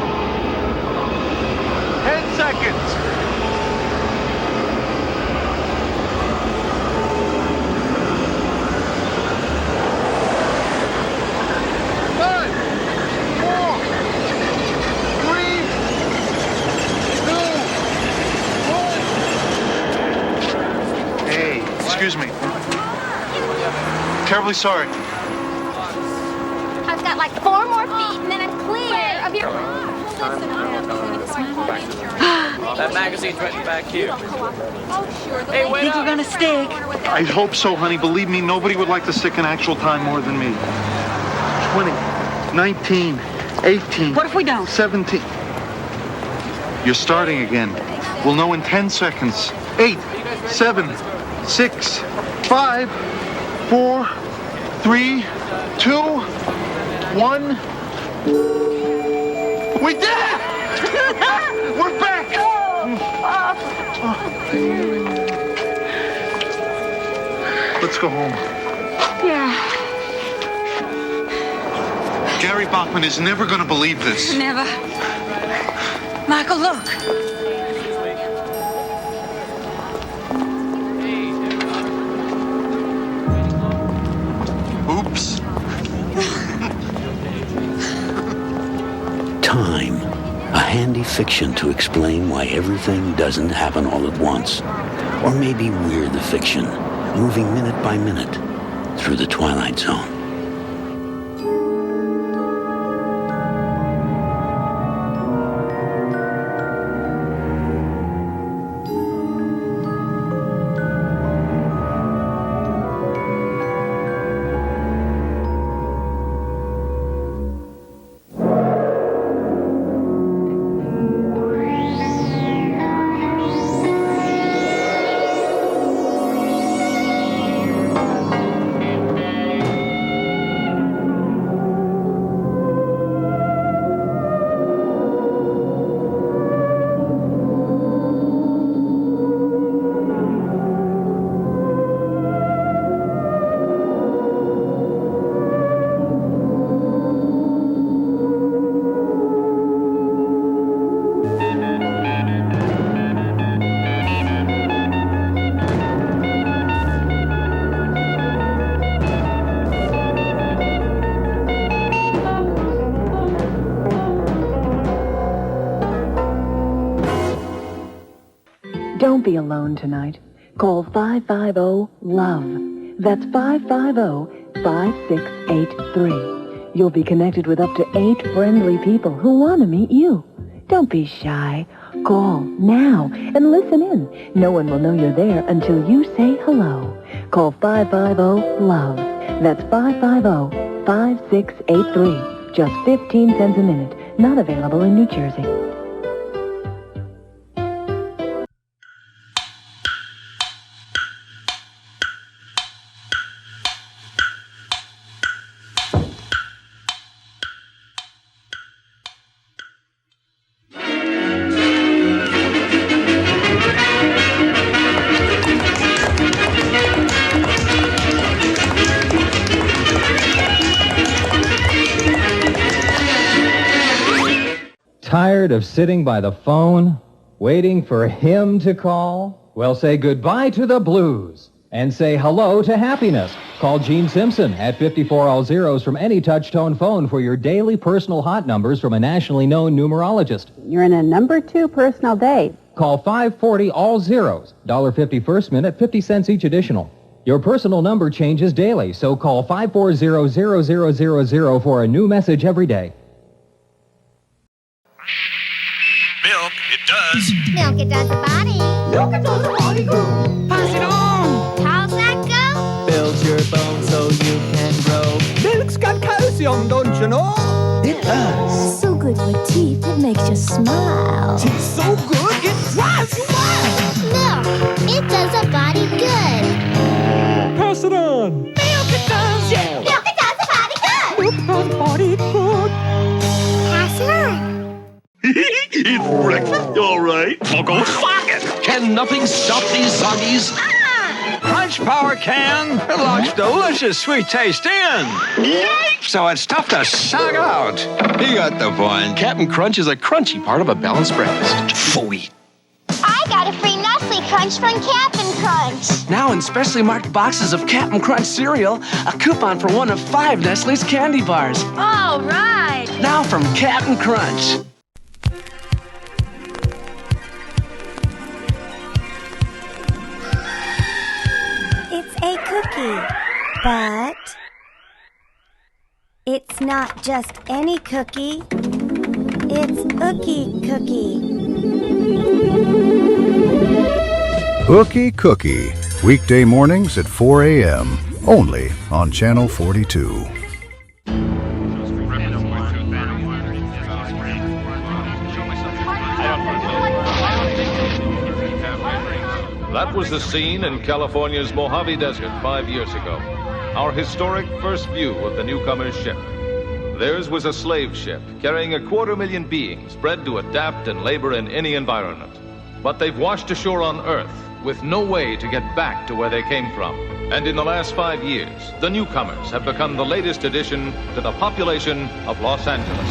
10 seconds. Excuse me. Terribly sorry. I've got like 4 more feet and then I'm clear of your... That magazine's written back here. Hey, wait up. Think you're gonna stick? I hope so, honey. Believe me, nobody would like to stick in actual time more than me. 20, 19, 18. What if we don't? 17. You're starting again. We'll know in 10 seconds. 8, 7, 6, 5, 4, 3, 2, 1. We did it! We're back! Let's go home. Yeah. Gary Bachman is never going to believe this. Never. Michael, look. Oops. Time. A handy fiction to explain why everything doesn't happen all at once. Or maybe we're the fiction, moving minute by minute through the Twilight Zone. Don't be alone tonight. Call 550-LOVE. That's 550-5683. You'll be connected with up to 8 friendly people who want to meet you. Don't be shy. Call now and listen in. No one will know you're there until you say hello. Call 550-LOVE. That's 550-5683. Just 15 cents a minute. Not available in New Jersey. Tired of sitting by the phone, waiting for him to call? Well, say goodbye to the blues and say hello to happiness. Call Gene Simpson at 54 all zeros from any touch-tone phone for your daily personal hot numbers from a nationally known numerologist. You're in a number 2 personal date. Call 540 all zeros, $1.50 first minute, 50 cents each additional. Your personal number changes daily, so call 540-0000 for a new message every day. Milk, it does. Milk, it does the body. Milk, it does the body good. Pass it on. How's that go? Builds your bones so you can grow. Milk's got calcium, don't you know? It does. So good for teeth, it makes you smile. Teeth so good, it drives you wild. Milk, it does the body good. Pass it on. Milk, it does, yeah. Milk, it does the body good. Milk does the body good. Pass it on. It's breakfast, all right. Well, go fuck it. Can nothing stop these zombies? Crunch Power can. It locks delicious sweet taste in. So it's tough to suck out. You got the point. Captain Crunch is a crunchy part of a balanced breakfast. Phooey. I got a free Nestle Crunch from Cap'n Crunch. Now in specially marked boxes of Captain Crunch cereal, a coupon for one of 5 Nestle's candy bars. All right. Now from Captain Crunch. It's a cookie, but it's not just any cookie. It's Ookie Cookie. Ookie Cookie, weekday mornings at 4 a.m., only on Channel 42. That was the scene in California's Mojave Desert 5 years ago. Our historic first view of the newcomer's ship. Theirs was a slave ship carrying 250,000 beings bred to adapt and labor in any environment. But they've washed ashore on Earth with no way to get back to where they came from. And in the last 5 years, the newcomers have become the latest addition to the population of Los Angeles.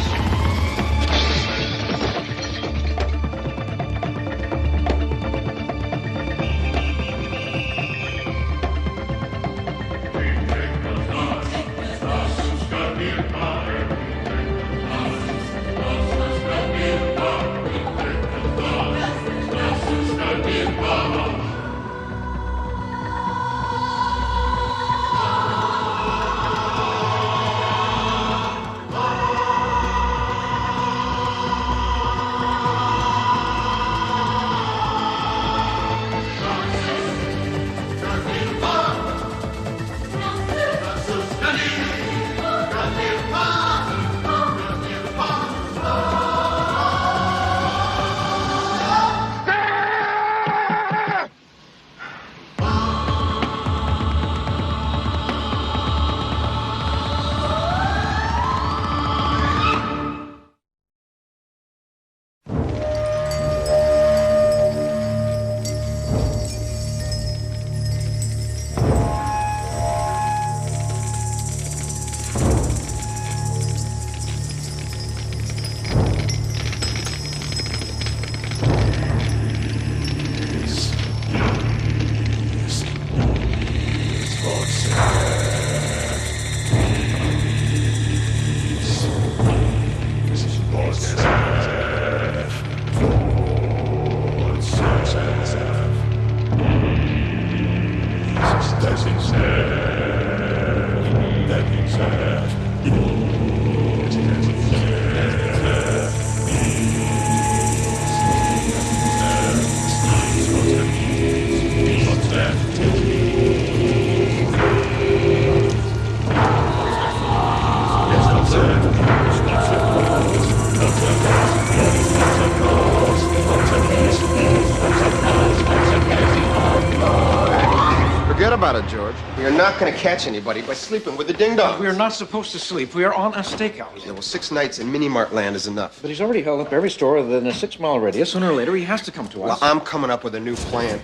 about it, George. You're not going to catch anybody by sleeping with the ding-dong. We are not supposed to sleep. We are on a stakeout. Yeah, well, 6 nights in Mini-Mart land is enough. But he's already held up every store within a 6-mile radius. Sooner or later, he has to come to us. Well, I'm coming up with a new plan.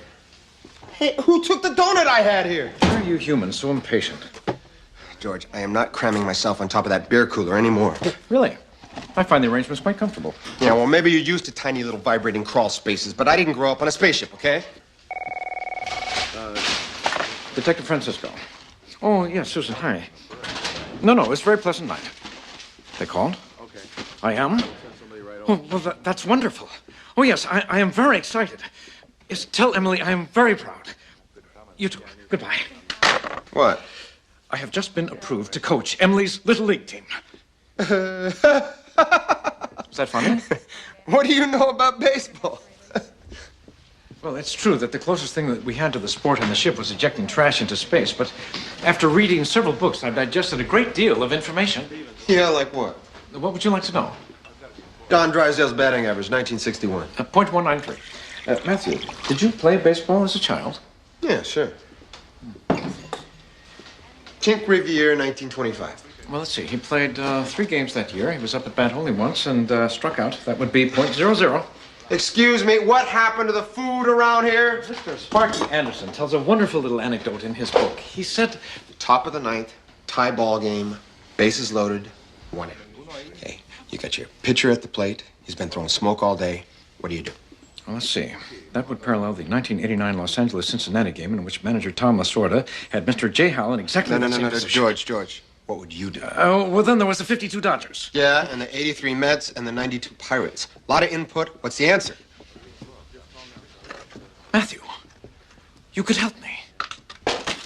Hey, who took the donut I had here? Why are you humans so impatient? George, I am not cramming myself on top of that beer cooler anymore. Really? I find the arrangements quite comfortable. Yeah, well, maybe you're used to tiny little vibrating crawl spaces, but I didn't grow up on a spaceship, okay? Detective Francisco. Oh, yes, Susan, hi. No, it's a very pleasant night. They called? Okay. I am? Oh, well, that's wonderful. Oh, yes, I am very excited. Yes, tell Emily I am very proud. You too. Goodbye. What? I have just been approved to coach Emily's Little League team. Is that funny? What do you know about baseball? Well, it's true that the closest thing that we had to the sport on the ship was ejecting trash into space, but after reading several books, I've digested a great deal of information. Yeah, like what? What would you like to know? Don Drysdale's batting average, 1961. .193. Matthew, did you play baseball as a child? Yeah, sure. Tink Riviere, 1925. Well, let's see. He played 3 games that year. He was up at bat only once and struck out. That would be .00. Excuse me, what happened to the food around here? Mr. Sparky Anderson tells a wonderful little anecdote in his book. He said... Top of the 9th, tie ball game, bases loaded, 1 out. Okay, you got your pitcher at the plate. He's been throwing smoke all day. What do you do? Well, let's see. That would parallel the 1989 Los Angeles-Cincinnati game in which manager Tom Lasorda had Mr. J. Howell in exactly the same position. George. What would you do? Well, then there was the 52 Dodgers. Yeah, and the 83 Mets and the 92 Pirates. A lot of input. What's the answer? Matthew, you could help me.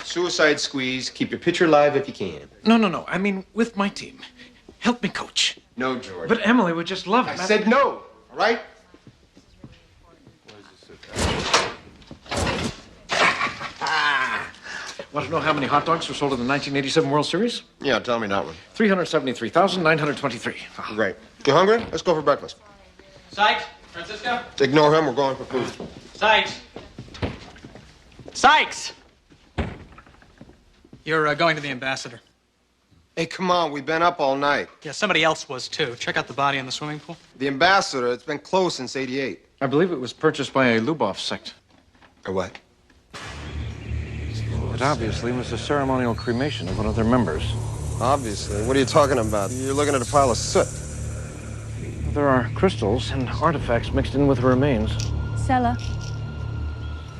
Suicide squeeze. Keep your pitcher alive if you can. No. I mean, with my team. Help me coach. No, George. But Emily would just love it. I said no, all right? Want to know how many hot dogs were sold in the 1987 World Series? Yeah, tell me that one. 373,923. Great. You hungry? Let's go for breakfast. Sykes, Francisco? Ignore him. We're going for food. Sykes. Sykes! You're going to the ambassador. Hey, come on. We've been up all night. Yeah, somebody else was, too. Check out the body in the swimming pool. The ambassador, it's been closed since '88. I believe it was purchased by a Lubov sect. Or what? It obviously was a ceremonial cremation of one of their members. Obviously. What are you talking about? You're looking at a pile of soot. There are crystals and artifacts mixed in with the remains. Sella.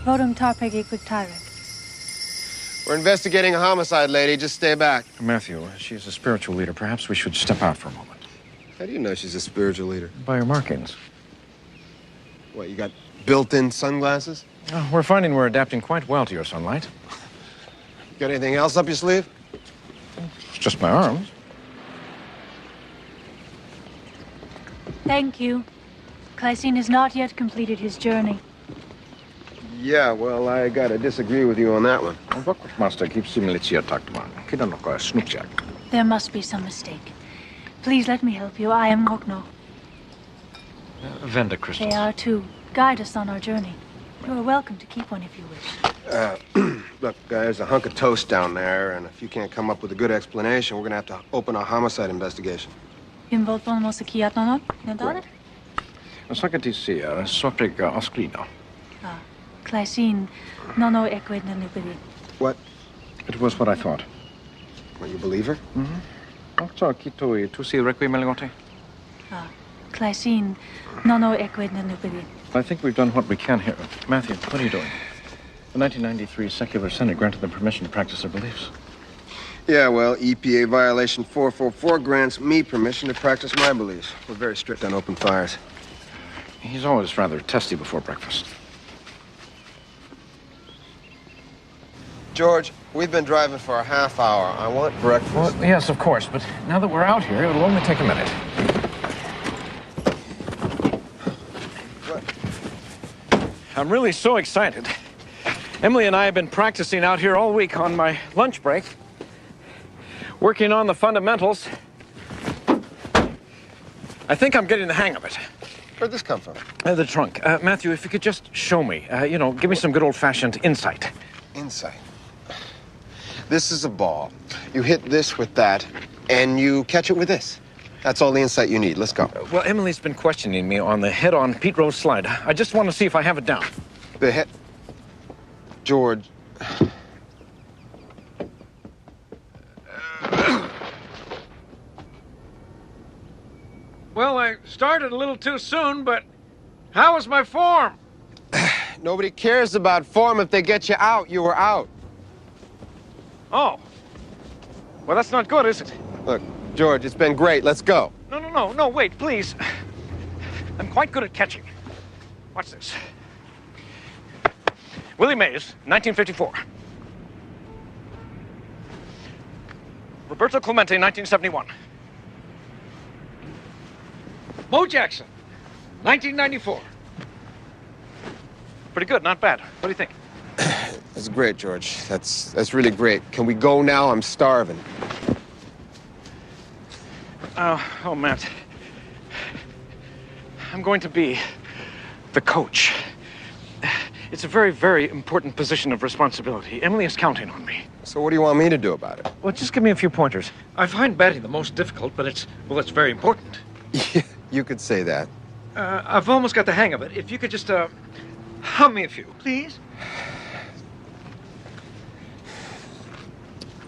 Votum tarpegi quictyrek. We're investigating a homicide, lady. Just stay back. Matthew, she's a spiritual leader. Perhaps we should step out for a moment. How do you know she's a spiritual leader? By her markings. What, you got built-in sunglasses? We're finding we're adapting quite well to your sunlight. Got anything else up your sleeve? It's just my arms. Thank you. Clysene has not yet completed his journey. Yeah, well, I gotta disagree with you on that one. There must be some mistake. Please let me help you. I am Rokno. Venda crystals. They are too. Guide us on our journey. You are welcome to keep one if you wish. Look, there's a hunk of toast down there, and if you can't come up with a good explanation, we're gonna have to open a homicide investigation. Clysene, nono equid nanupidi. What? It was what I thought. What, you believe her? Mm-hmm. Clysene, nono equid nanupidi. I think we've done what we can here. Matthew, what are you doing? The 1993 Secular Senate granted them permission to practice their beliefs. Yeah, well, EPA violation 444 grants me permission to practice my beliefs. We're very strict on open fires. He's always rather testy before breakfast. George, we've been driving for a half hour. I want breakfast. Well, yes, of course, but now that we're out here, it'll only take a minute. I'm really so excited. Emily and I have been practicing out here all week on my lunch break, working on the fundamentals. I think I'm getting the hang of it. Where'd this come from? The trunk. Matthew, if you could just show me, give me some good old-fashioned insight. Insight? This is a ball. You hit this with that, and you catch it with this. That's all the insight you need. Let's go. Well, Emily's been questioning me on the head-on Pete Rose slide. I just want to see if I have it down. The head... George... Well, I started a little too soon, but how was my form? Nobody cares about form. If they get you out, you were out. Oh. Well, that's not good, is it? Look, George, it's been great. Let's go. No, wait, please. I'm quite good at catching. Watch this. Willie Mays, 1954. Roberto Clemente, 1971. Bo Jackson, 1994. Pretty good, not bad. What do you think? That's great, George. That's really great. Can we go now? I'm starving. Oh, Matt. I'm going to be the coach. It's a very, very important position of responsibility. Emily is counting on me. So what do you want me to do about it? Well, just give me a few pointers. I find batting the most difficult, but it's very important. Yeah, you could say that. I've almost got the hang of it. If you could just, hum me a few, please.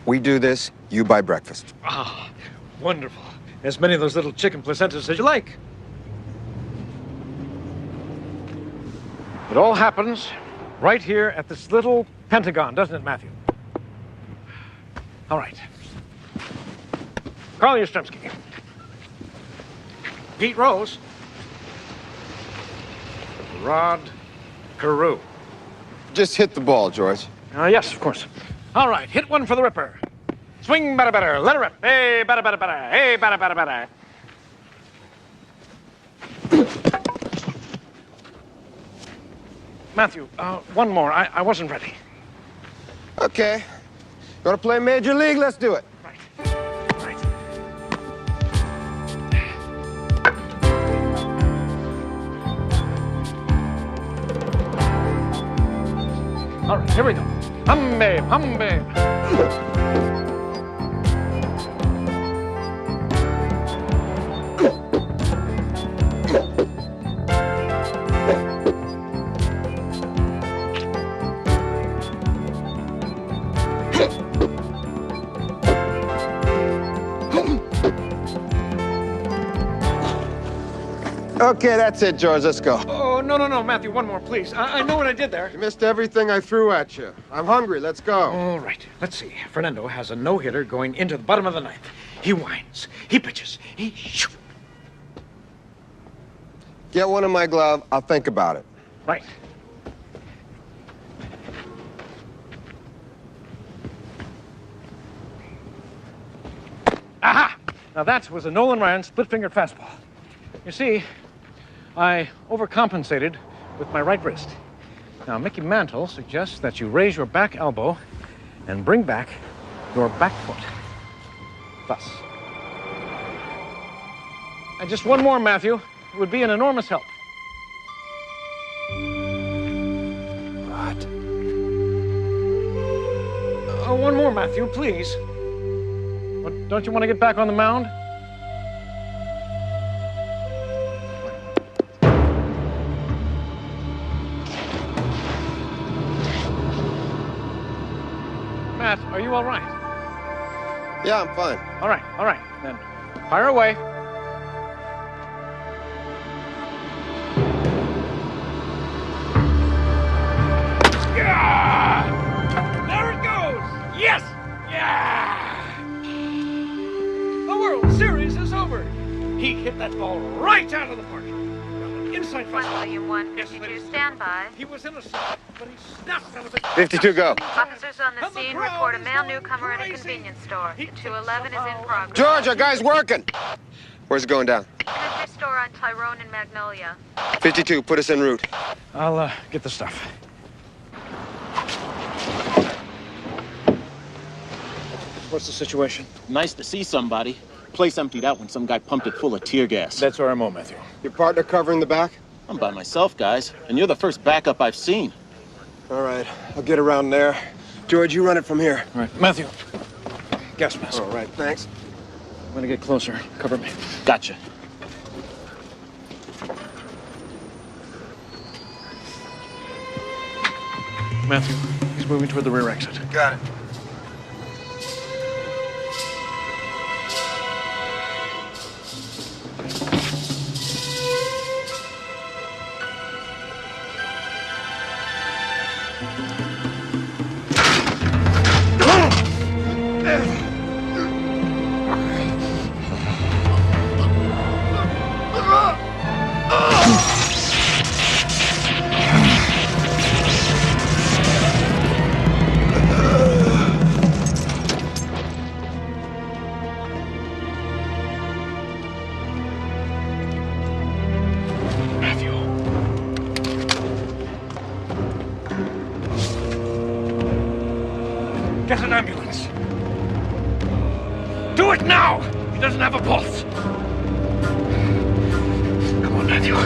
We do this, you buy breakfast. Ah, wonderful. As many of those little chicken placentas as you like. It all happens right here at this little Pentagon, doesn't it, Matthew? All right. Carl Yastrzemski. Pete Rose. Rod Carew. Just hit the ball, George. Yes, of course. All right, hit one for the Ripper. Swing, batter, batter, let her rip. Hey, batter, batter, batter. Hey, batter, batter, batter. Matthew, one more. I wasn't ready. Okay. You want to play Major League? Let's do it. Right. All right, here we go. Hum, babe, hum, babe. Okay, that's it, George. Let's go. Oh, no, Matthew, one more, please. I know what I did there. You missed everything I threw at you. I'm hungry. Let's go. All right. Let's see. Fernando has a no-hitter going into the bottom of the ninth. He winds. He pitches. He shoots. Get one in my glove. I'll think about it. Right. Aha! Now that was a Nolan Ryan split-fingered fastball. You see, I overcompensated with my right wrist. Now, Mickey Mantle suggests that you raise your back elbow and bring back your back foot. Thus. And just one more, Matthew. It would be an enormous help. What? One more, Matthew, please. What, don't you want to get back on the mound? Matt, are you all right? Yeah, I'm fine. All right. Then fire away. Yeah! There it goes! Yes! Yeah! The World Series is over. He hit that ball right out of the park. Inside fastball. William 152, stand by. He was in a spot, but he snapped out of it. 52, go. Officers on the scene report a male newcomer at a convenience store. The 211 is in progress. George, our guy's working. Where's it going down? Grocery store on Tyrone and Magnolia. 52, put us en route. I'll get the stuff. What's the situation? Nice to see somebody. Place emptied out when some guy pumped it full of tear gas. That's where I'm at, Matthew. Your partner covering the back? I'm by myself, guys. And you're the first backup I've seen. All right, I'll get around there. George, you run it from here. All right, Matthew. Gas mask. All right, thanks. I'm gonna get closer. Cover me. Gotcha. Matthew, he's moving toward the rear exit. Got it. Get an ambulance. Do it now! He doesn't have a pulse. Come on, Matthew.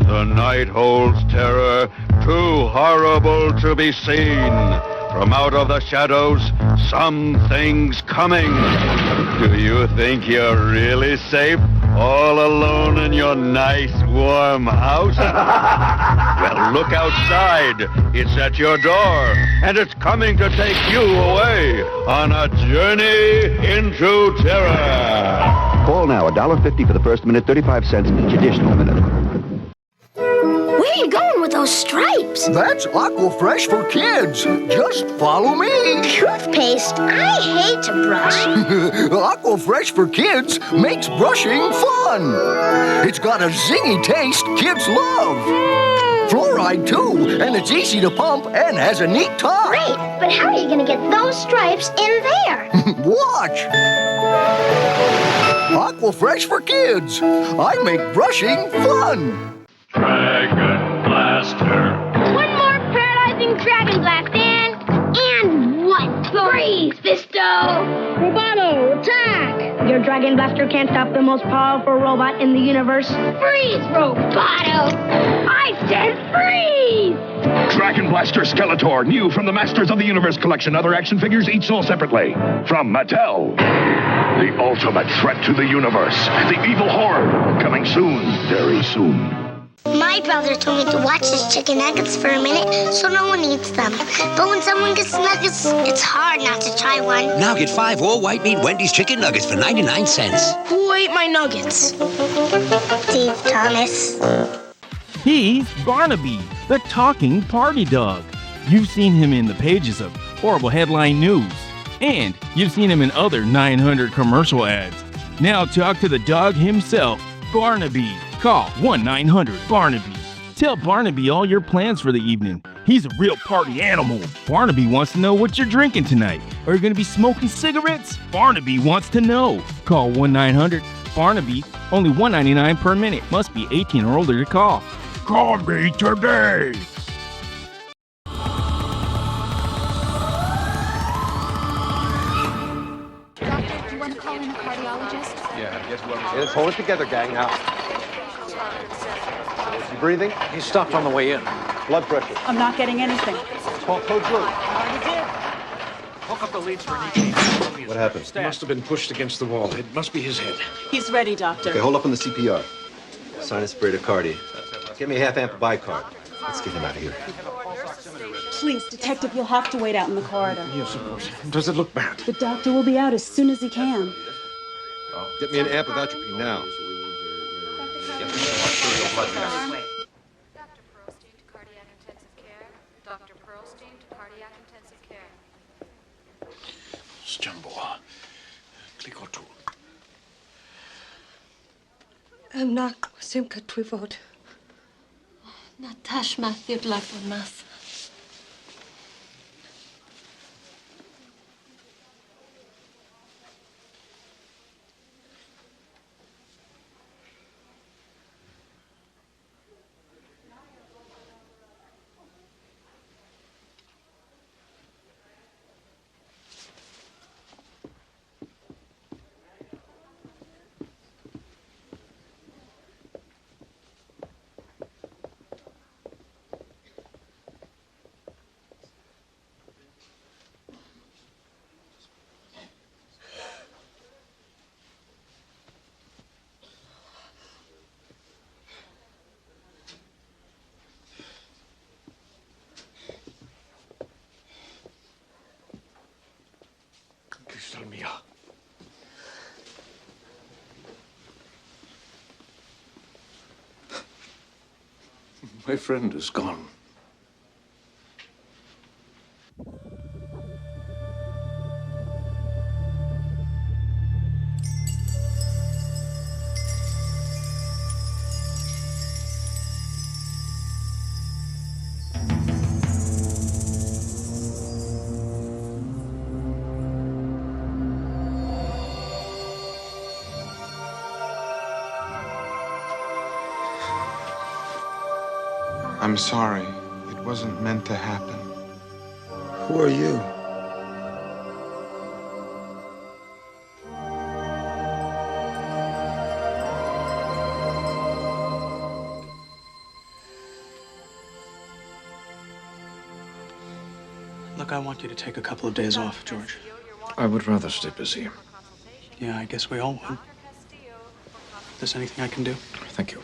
The night holds terror too horrible to be seen. From out of the shadows, something's coming. Do you think you're really safe all alone in your nice warm house? Well, look outside. It's at your door, and it's coming to take you away on a journey into terror. Call now, $1.50 for the first minute, 35 cents each additional minute. Where are you going with those stripes? That's Aquafresh for kids. Just follow me. Toothpaste? I hate to brush. Aquafresh for kids makes brushing fun. It's got a zingy taste kids love. Fluoride, too, and it's easy to pump and has a neat top. Great, but how are you going to get those stripes in there? Watch. Aquafresh for kids. I make brushing fun. Dragon Blaster. One more paralyzing Dragon Blast, and one. Freeze, Fisto! Roboto, attack! Your Dragon Blaster can't stop the most powerful robot in the universe. Freeze, Roboto! I said freeze! Dragon Blaster Skeletor, new from the Masters of the Universe collection. Other action figures each sold separately. From Mattel. The ultimate threat to the universe. The evil horde. Coming soon, very soon. My brother told me to watch his chicken nuggets for a minute so no one eats them. But when someone gets nuggets, it's hard not to try one. Now get 5 all-white meat Wendy's chicken nuggets for 99 cents. Who ate my nuggets? Steve Thomas. He's Barnaby, the talking party dog. You've seen him in the pages of horrible headline news. And you've seen him in other 900 commercial ads. Now talk to the dog himself, Barnaby. Call 1-900-BARNABY. Tell Barnaby all your plans for the evening. He's a real party animal. Barnaby wants to know what you're drinking tonight. Are you going to be smoking cigarettes? Barnaby wants to know. Call 1-900-BARNABY. Only $1.99 per minute. Must be 18 or older to call. Call me today. Doctor, do you want to call in a cardiologist? Yeah, I guess whoever's in it. Hold it together, gang, now. You breathing? He stopped on the way in. Blood pressure. I'm not getting anything. Call code blue. Hook up the leads for an EKG. What happened? He must have been pushed against the wall. It must be his head. He's ready, Doctor. Okay, hold up on the CPR. Sinus bradycardia. Give me a half amp bicard. Let's get him out of here. Please, Detective, you'll have to wait out in the corridor. Yes, of course. Does it look bad? The doctor will be out as soon as he can. Get me an amp of atropine now. Dr. Pearlstein to cardiac intensive care. Jumbo. Click or two. Emnak Simka Twivod. Natash Matthew Blackburn. mia. My friend is gone. I'm sorry. It wasn't meant to happen. Who are you? Look, I want you to take a couple of days off, George. I would rather stay busy. Yeah, I guess we all would. Is there anything I can do? Thank you.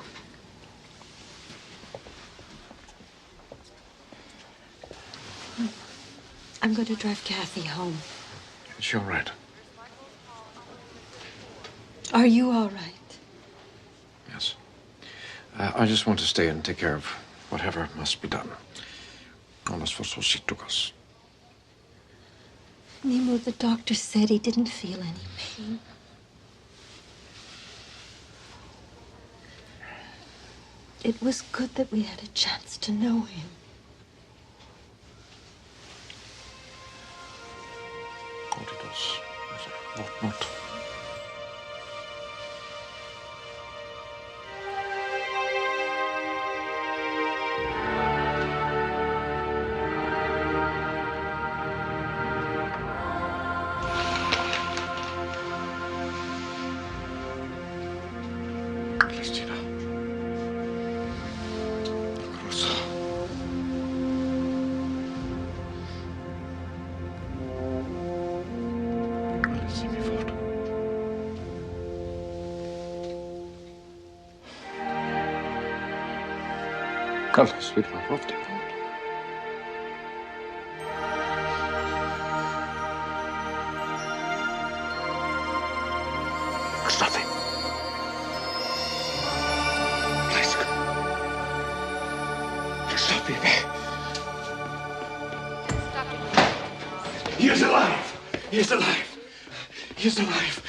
I'm going to drive Kathy home. Is she all right? Are you all right? Yes. I just want to stay and take care of whatever must be done. Alles förstås. Nemo, the doctor said he didn't feel any pain. It was good that we had a chance to know him. Oddities. What? Alles wird auf dem Mond. There's nothing. Please. Stop me. He is alive. He is alive. He is alive.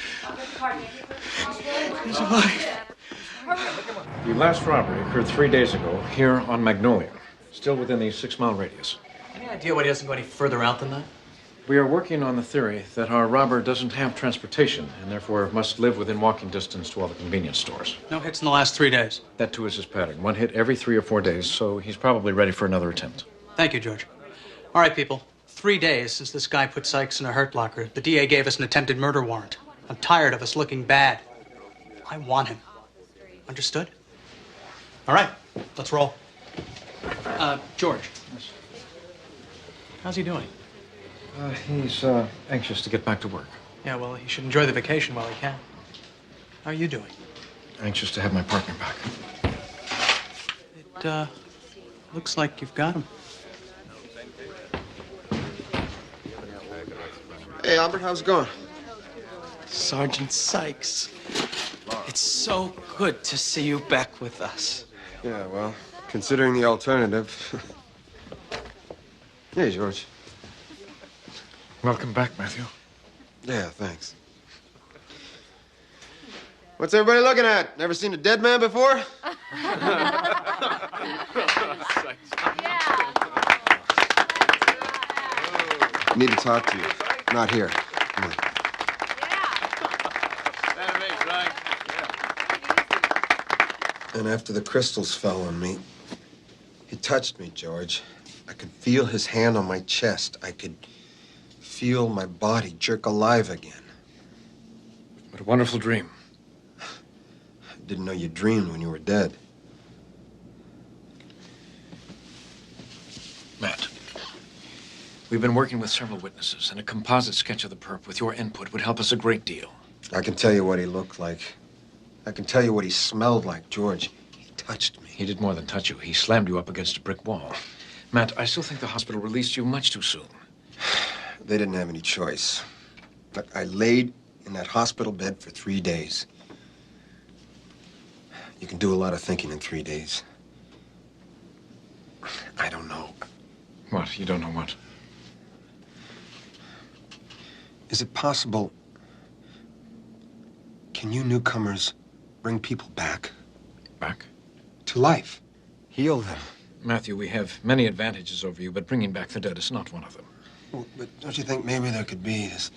He is alive. The last robbery occurred 3 days ago here on Magnolia, still within the 6-mile radius. Any idea why he doesn't go any further out than that? We are working on the theory that our robber doesn't have transportation and therefore must live within walking distance to all the convenience stores. No hits in the last 3 days. That too is his pattern. 1 hit every 3 or 4 days, so he's probably ready for another attempt. Thank you, George. All right, people. 3 days since this guy put Sykes in a hurt locker. The DA gave us an attempted murder warrant. I'm tired of us looking bad. I want him. Understood? All right, let's roll. George. Yes. How's he doing? He's anxious to get back to work. Yeah, well, he should enjoy the vacation while he can. How are you doing? Anxious to have my partner back. It, looks like you've got him. Hey, Albert, how's it going? Sergeant Sykes, it's so good to see you back with us. Yeah, well, considering the alternative. Hey, George. Welcome back, Matthew. Yeah, thanks. What's everybody looking at? Never seen a dead man before? Need to talk to you. Not here. Come on. And after the crystals fell on me, he touched me, George. I could feel his hand on my chest. I could feel my body jerk alive again. What a wonderful dream. I didn't know you dreamed when you were dead. Matt, we've been working with several witnesses, and a composite sketch of the perp with your input would help us a great deal. I can tell you what he looked like. I can tell you what he smelled like, George. He touched me. He did more than touch you. He slammed you up against a brick wall. Matt, I still think the hospital released you much too soon. They didn't have any choice. Look, I laid in that hospital bed for 3 days. You can do a lot of thinking in 3 days. I don't know. What? You don't know what? Is it possible... Can you newcomers bring people back? Back? To life. Heal them. Matthew, we have many advantages over you, but bringing back the dead is not one of them. Well, but don't you think maybe there could be this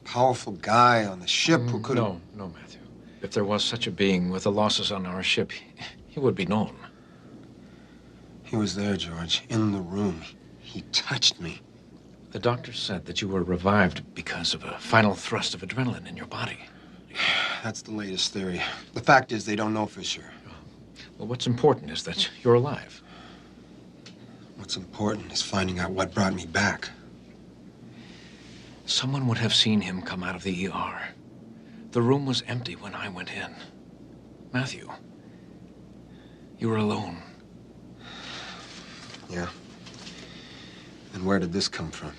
powerful guy on the ship who could... No, Matthew. If there was such a being with the losses on our ship, he would be known. He was there, George, in the room. He touched me. The doctor said that you were revived because of a final thrust of adrenaline in your body. That's the latest theory. The fact is, they don't know for sure. Well, what's important is that you're alive. What's important is finding out what brought me back. Someone would have seen him come out of the ER. The room was empty when I went in. Matthew, you were alone. Yeah. And where did this come from?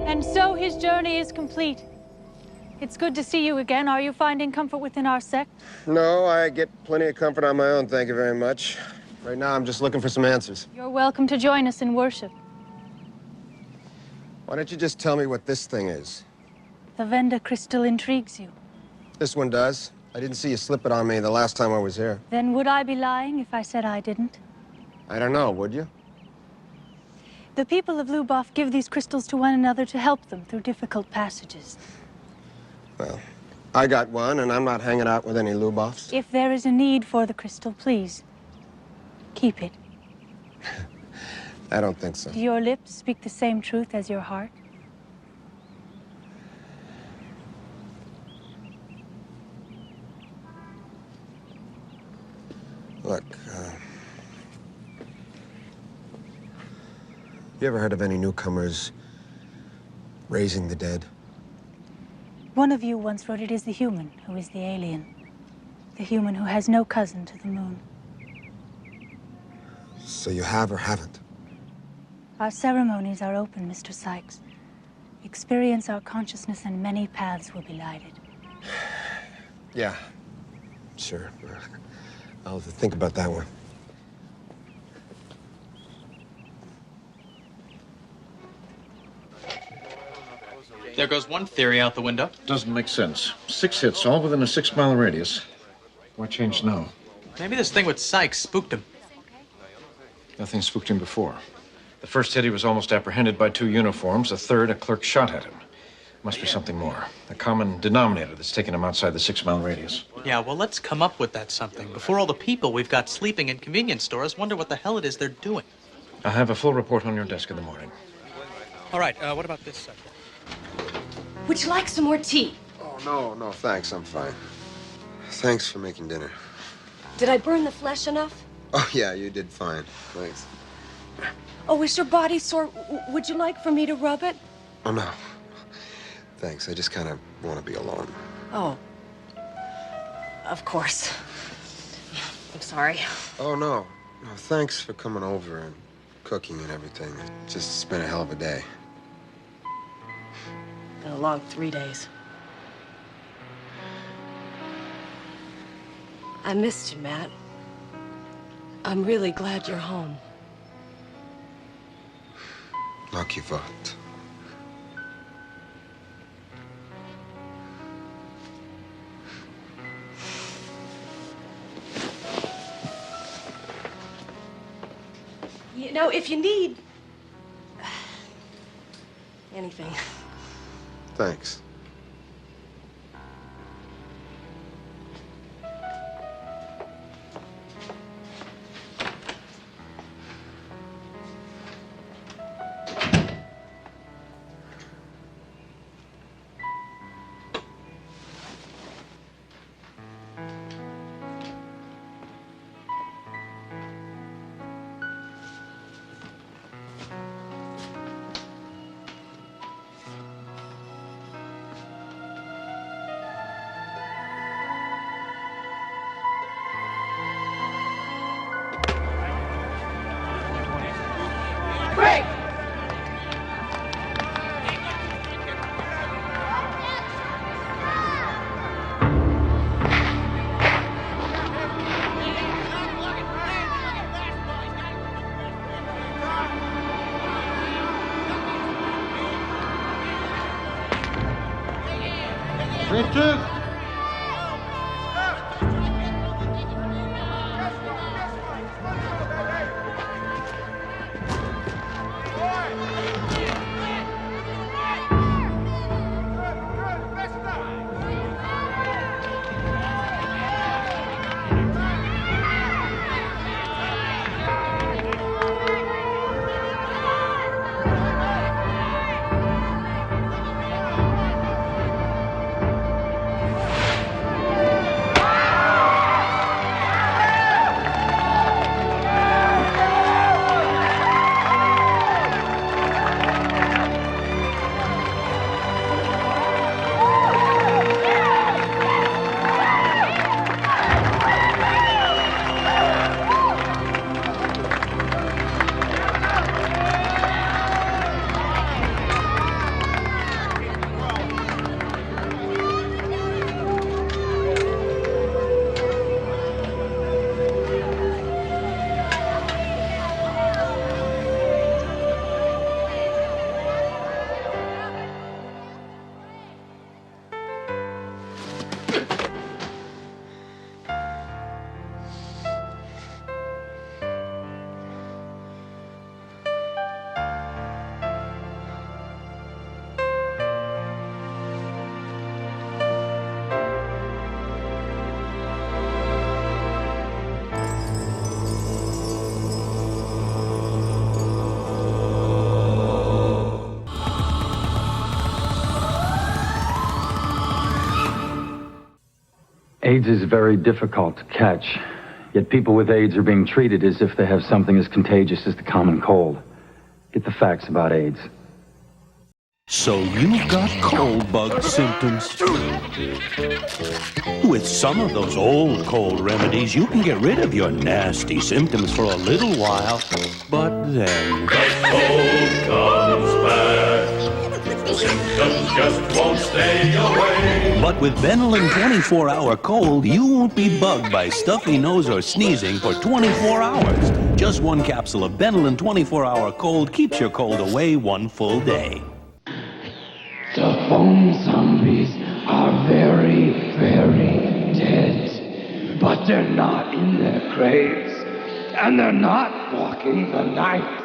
And so his journey is complete. It's good to see you again. Are you finding comfort within our sect? No, I get plenty of comfort on my own, thank you very much. Right now, I'm just looking for some answers. You're welcome to join us in worship. Why don't you just tell me what this thing is? The Venda crystal intrigues you. This one does. I didn't see you slip it on me the last time I was here. Then would I be lying if I said I didn't? I don't know, would you? The people of Luboff give these crystals to one another to help them through difficult passages. Well, I got one, and I'm not hanging out with any Luboffs. If there is a need for the crystal, please, keep it. I don't think so. Do your lips speak the same truth as your heart? Look, you ever heard of any newcomers raising the dead? One of you once wrote it is the human who is the alien. The human who has no cousin to the moon. So you have or haven't? Our ceremonies are open, Mr. Sykes. Experience our consciousness and many paths will be lighted. Yeah, sure. I'll have to think about that one. There goes one theory out the window. Doesn't make sense. 6 hits, all within a 6-mile radius. Why change now? Maybe this thing with Sykes spooked him. Nothing spooked him before. The first hit, he was almost apprehended by 2 uniforms. The third, a clerk shot at him. Must be something more. A common denominator that's taken him outside the 6-mile radius. Yeah, well, let's come up with that something. Before all the people we've got sleeping in convenience stores wonder what the hell it is they're doing. I'll have a full report on your desk in the morning. All right, what about this subject? Would you like some more tea? Oh, no, thanks. I'm fine. Thanks for making dinner. Did I burn the flesh enough? Oh, yeah, you did fine. Thanks. Oh, is your body sore? Would you like for me to rub it? Oh, no. Thanks. I just kind of want to be alone. Oh. Of course. I'm sorry. Oh, no. No, thanks for coming over and cooking and everything. It's just been a hell of a day. Been a long 3 days. I missed you, Matt. I'm really glad you're home. Like you thought. You know, if you need anything. Thanks. break! Richard! AIDS is very difficult to catch, yet people with AIDS are being treated as if they have something as contagious as the common cold. Get the facts about AIDS. So you've got cold bug symptoms. With some of those old cold remedies, you can get rid of your nasty symptoms for a little while, but then... The cold comes back. The symptoms just won't stay away. But with Benylin 24-hour cold, you won't be bugged by stuffy nose or sneezing for 24 hours. Just one capsule of Benylin 24-hour cold keeps your cold away one full day. The foam zombies are very, very dead. But they're not in their graves. And they're not walking the night.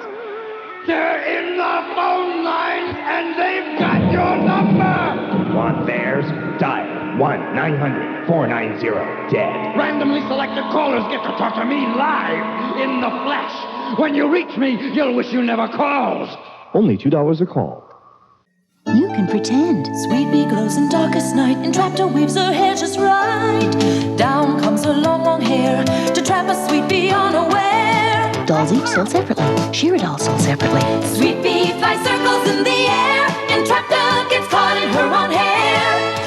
They're in the phone lines and they've got your number! Want theirs? Dial 1-900-490-DEAD. Randomly selected callers get to talk to me live in the flesh. When you reach me, you'll wish you never called. Only $2 a call. You can pretend. Sweet bee glows in darkest night. Entraptor weaves her hair just right. Down comes her long, long hair to trap a sweet bee unaware. Dolls each sold separately. Sheeradol sold separately. Sweet bee flies circles in the air. Entraptor gets caught in her own hair.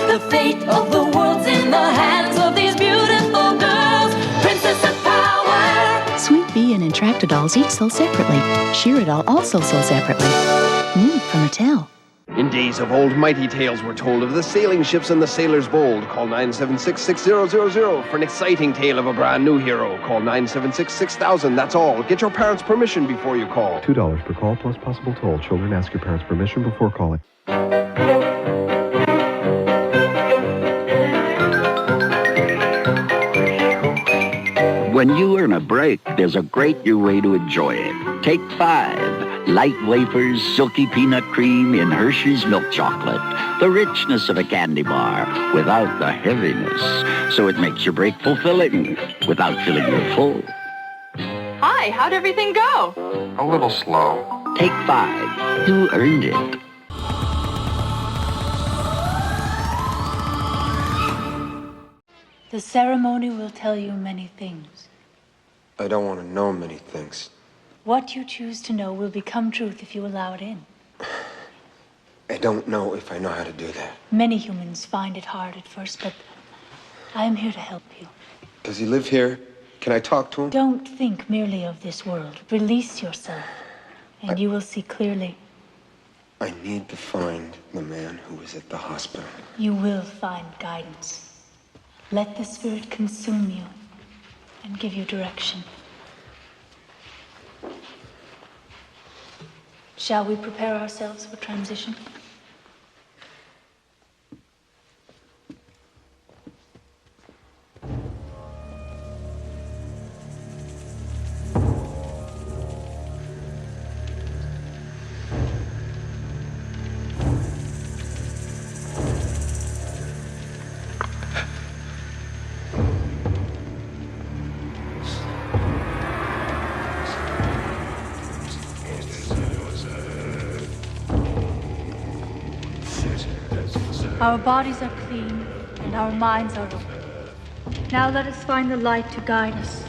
The fate of the world's in the hands of these beautiful girls. Princess of power. Sweet bee and Entraptor dolls each sold separately. Sheeradol also sold separately. New from Mattel. In days of old, mighty tales were told of the sailing ships and the sailors bold. Call 976-6000 for an exciting tale of a brand new hero. Call 976-6000, that's all. Get your parents' permission before you call. $2 per call plus possible toll. Children, ask your parents' permission before calling. When you earn a break, there's a great new way to enjoy it. Take 5. Light wafers, silky peanut cream in Hershey's milk chocolate. The richness of a candy bar without the heaviness. So it makes your break fulfilling without filling you full. Hi, how'd everything go? A little slow. Take 5. You earned it. The ceremony will tell you many things. I don't want to know many things. What you choose to know will become truth if you allow it in. I don't know if I know how to do that. Many humans find it hard at first, but I am here to help you. Does he live here? Can I talk to him? Don't think merely of this world. Release yourself and you will see clearly. I need to find the man who was at the hospital. You will find guidance. Let the spirit consume you and give you direction. Shall we prepare ourselves for transition? Our bodies are clean, and our minds are open. Now let us find the light to guide us.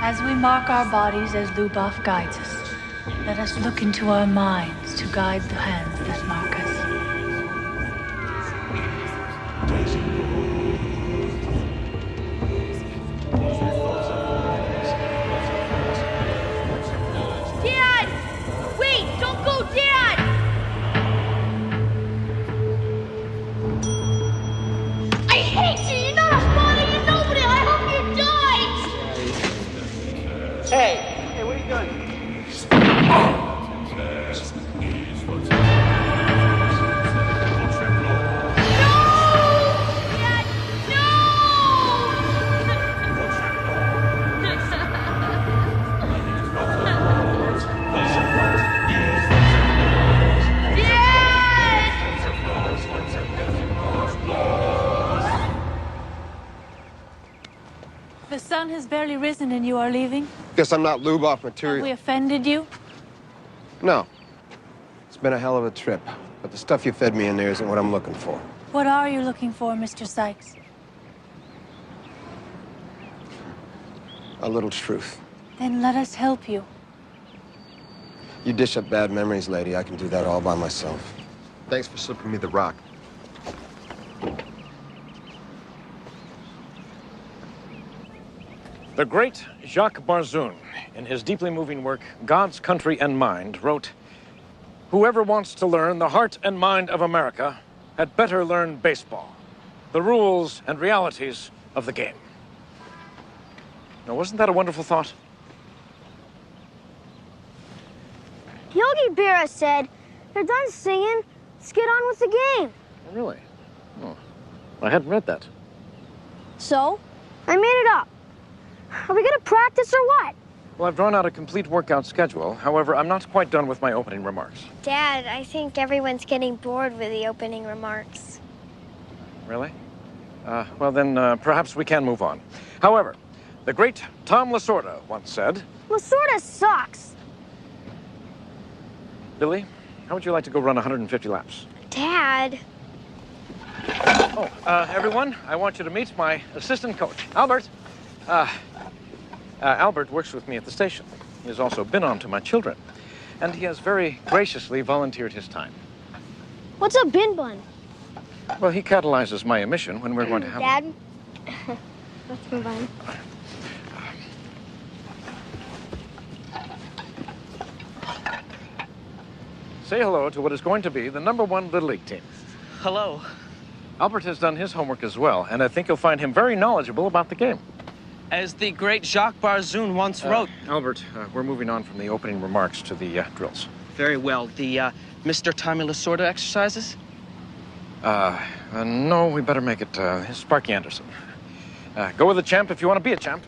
As we mark our bodies as Lubov guides us, let us look into our minds to guide the hands that mark us. The sun has barely risen and you are leaving? Guess I'm not Lubov material. Have we offended you? No. It's been a hell of a trip, but the stuff you fed me in there isn't what I'm looking for. What are you looking for, Mr. Sykes? A little truth. Then let us help you. You dish up bad memories, lady. I can do that all by myself. Thanks for slipping me the rock. The great Jacques Barzun, in his deeply moving work, God's Country and Mind, wrote, "Whoever wants to learn the heart and mind of America had better learn baseball, the rules and realities of the game." Now, wasn't that a wonderful thought? Yogi Berra said, "They're done singing. Let's get on with the game." Oh, really? Oh, I hadn't read that. So, I made it up. Are we gonna practice or what? Well, I've drawn out a complete workout schedule. However, I'm not quite done with my opening remarks. Dad, I think everyone's getting bored with the opening remarks. Really? Well, then perhaps we can move on. However, the great Tom Lasorda once said... Lasorda sucks. Billy, how would you like to go run 150 laps? Dad. Oh, everyone, I want you to meet my assistant coach, Albert. Albert works with me at the station. He has also been on to my children, and he has very graciously volunteered his time. What's a bin bun? Well, he catalyzes my emission when we're going to have... Dad, let's move on. Say hello to what is going to be the #1 Little League team. Hello. Albert has done his homework as well, and I think you'll find him very knowledgeable about the game. As the great Jacques Barzun once wrote... Albert, we're moving on from the opening remarks to the drills. Very well. The Mr. Tommy Lasorda exercises? No, we better make it Sparky Anderson. Go with the champ if you want to be a champ.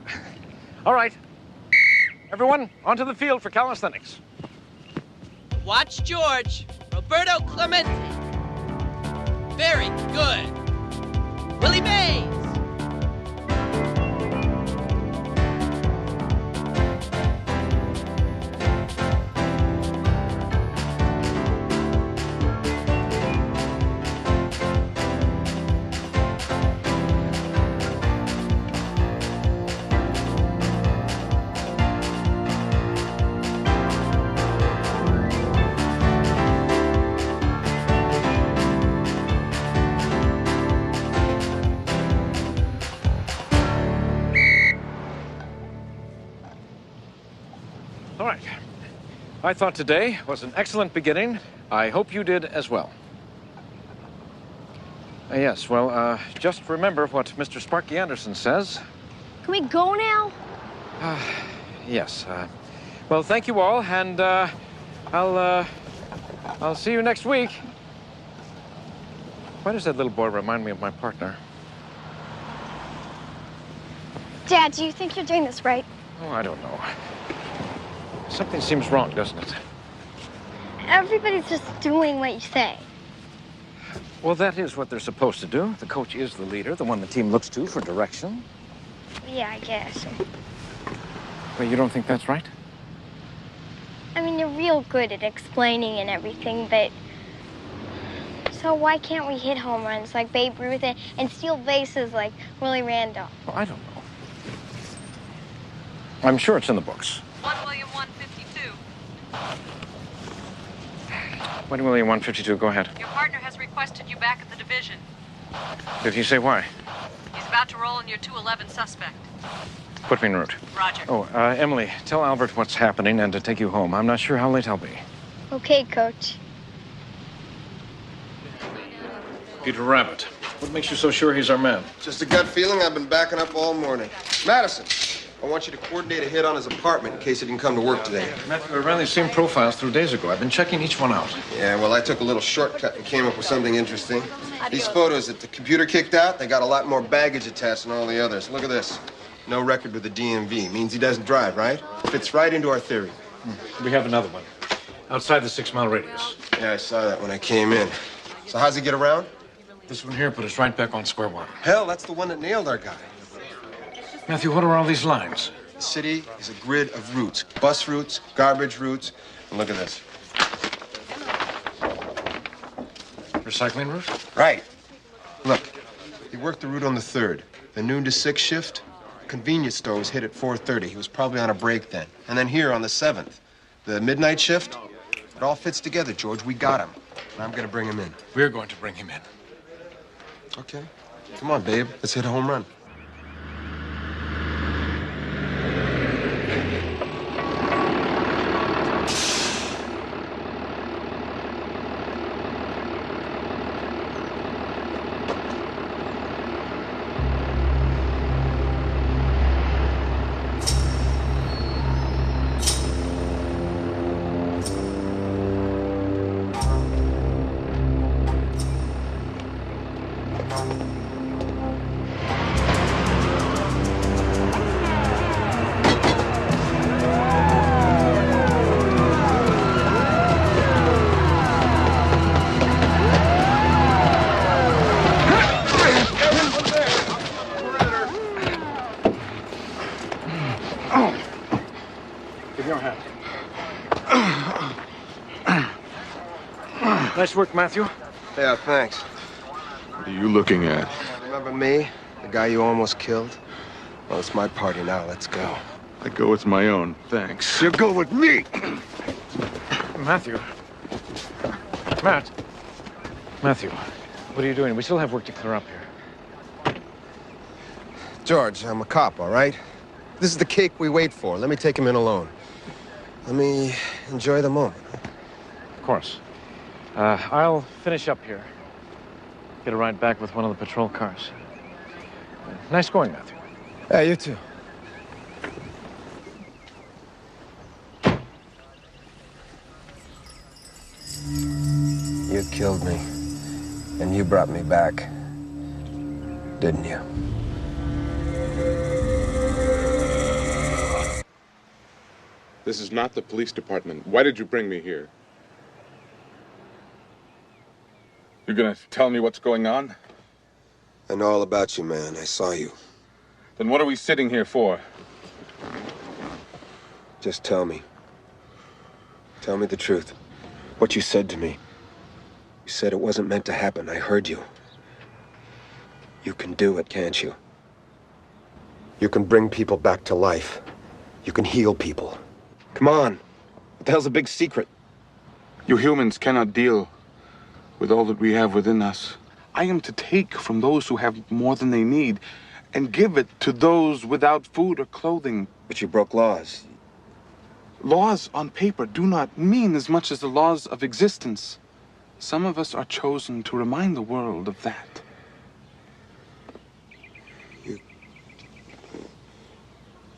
All right. Everyone, onto the field for calisthenics. Watch George. Roberto Clemente. Very good. Willie Mays. All right. I thought today was an excellent beginning. I hope you did as well. Yes, well, just remember what Mr. Sparky Anderson says. Can we go now? Yes. Well, thank you all, and I'll see you next week. Why does that little boy remind me of my partner? Dad, do you think you're doing this right? Oh, I don't know. Something seems wrong, doesn't it? Everybody's just doing what you say. Well, that is what they're supposed to do. The coach is the leader, the one the team looks to for direction. Yeah, I guess. Well, you don't think that's right? I mean, you're real good at explaining and everything, but... So why can't we hit home runs like Babe Ruth and steal bases like Willie Randolph? Well, I don't know. I'm sure it's in the books. 1 William 152. 1 William 152, go ahead. Your partner has requested you back at the division. Did he say why? He's about to roll in your 211 suspect. Put me en route. Roger. Oh, Emily, tell Albert what's happening and to take you home. I'm not sure how late I'll be. Okay, Coach. Peter Rabbit. What makes you so sure he's our man? Just a gut feeling. I've been backing up all morning. Madison, I want you to coordinate a hit on his apartment in case he didn't come to work today. Matthew, I ran these same profiles 3 days ago. I've been checking each one out. Yeah, well, I took a little shortcut and came up with something interesting. These photos that the computer kicked out, they got a lot more baggage attached than all the others. Look at this. No record with the DMV. Means he doesn't drive, right? Fits right into our theory. We have another one. Outside the 6-mile radius. Yeah, I saw that when I came in. So how's he get around? This one here put us right back on square one. Hell, that's the one that nailed our guy. Matthew, what are all these lines? The city is a grid of routes. Bus routes, garbage routes, and look at this. Recycling route? Right. Look, he worked the route on the 3rd. The noon to 6 shift, convenience store was hit at 4:30. He was probably on a break then. And then here on the 7th, the midnight shift, it all fits together, George. We got him. And I'm gonna bring him in. We're going to bring him in. Okay. Come on, babe. Let's hit a home run. Nice work, Matthew. Yeah, thanks. What are you looking at? Remember me? The guy you almost killed? Well, it's my party now. Let's go. I go with my own, thanks. You go with me! Matthew. Matt. Matthew, what are you doing? We still have work to clear up here. George, I'm a cop, all right? This is the cake we wait for. Let me take him in alone. Let me enjoy the moment. Of course. I'll finish up here. Get a ride back with one of the patrol cars. Nice going, Matthew. Yeah, you too. You killed me, and you brought me back, didn't you? This is not the police department. Why did you bring me here? You're gonna tell me what's going on? I know all about you, man. I saw you. Then what are we sitting here for? Just tell me. Tell me the truth. What you said to me. You said it wasn't meant to happen. I heard you. You can do it, can't you? You can bring people back to life. You can heal people. Come on. What the hell's a big secret? You humans cannot deal with all that we have within us. I am to take from those who have more than they need and give it to those without food or clothing. But you broke laws. Laws on paper do not mean as much as the laws of existence. Some of us are chosen to remind the world of that.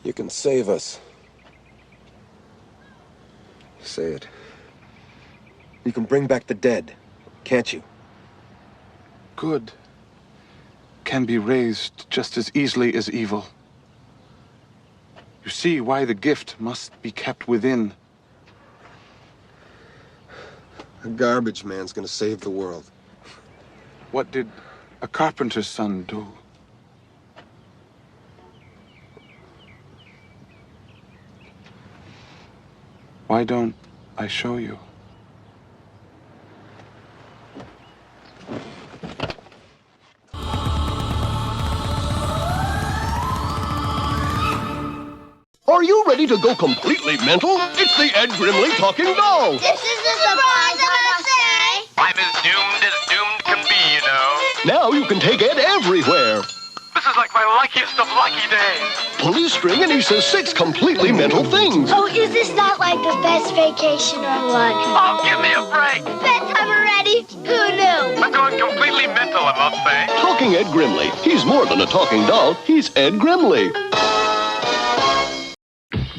You can save us. Say it. You can bring back the dead, can't you? Good can be raised just as easily as evil. You see why the gift must be kept within. A garbage man's gonna save the world. What did a carpenter's son do? Why don't I show you? Are you ready to go completely mental? It's the Ed Grimley Talking Doll. This is the surprise, I must say. I'm as doomed can be, you know. Now you can take Ed everywhere. This is like my luckiest of lucky days. Pull his string and he says 6 completely mental things. Oh, is this not like the best vacation or what? Oh, give me a break. Bedtime already? Who knew? I'm going completely mental, I must say. Talking Ed Grimley. He's more than a talking doll. He's Ed Grimley.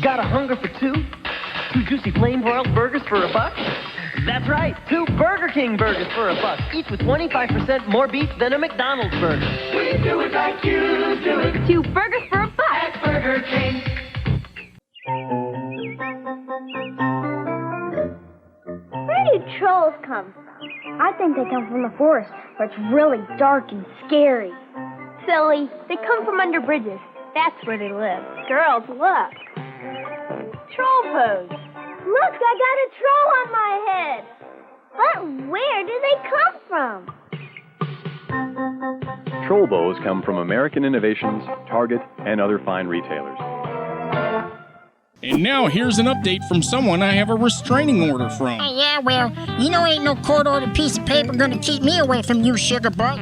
Got a hunger for 2? 2 juicy flame-broiled burgers for $1? That's right, 2 Burger King burgers for $1, each with 25% more beef than a McDonald's burger. We do it like you do it. 2 burgers for $1 at Burger King. Where do trolls come from? I think they come from the forest, where it's really dark and scary. Silly. They come from under bridges. That's where they live. Girls, look. Troll pose. Look, I got a troll on my head. But where do they come from? Troll bows come from American Innovations, Target, and other fine retailers. And now here's an update from someone I have a restraining order from. Yeah, well, you know ain't no court-ordered piece of paper gonna keep me away from you, sugar butt.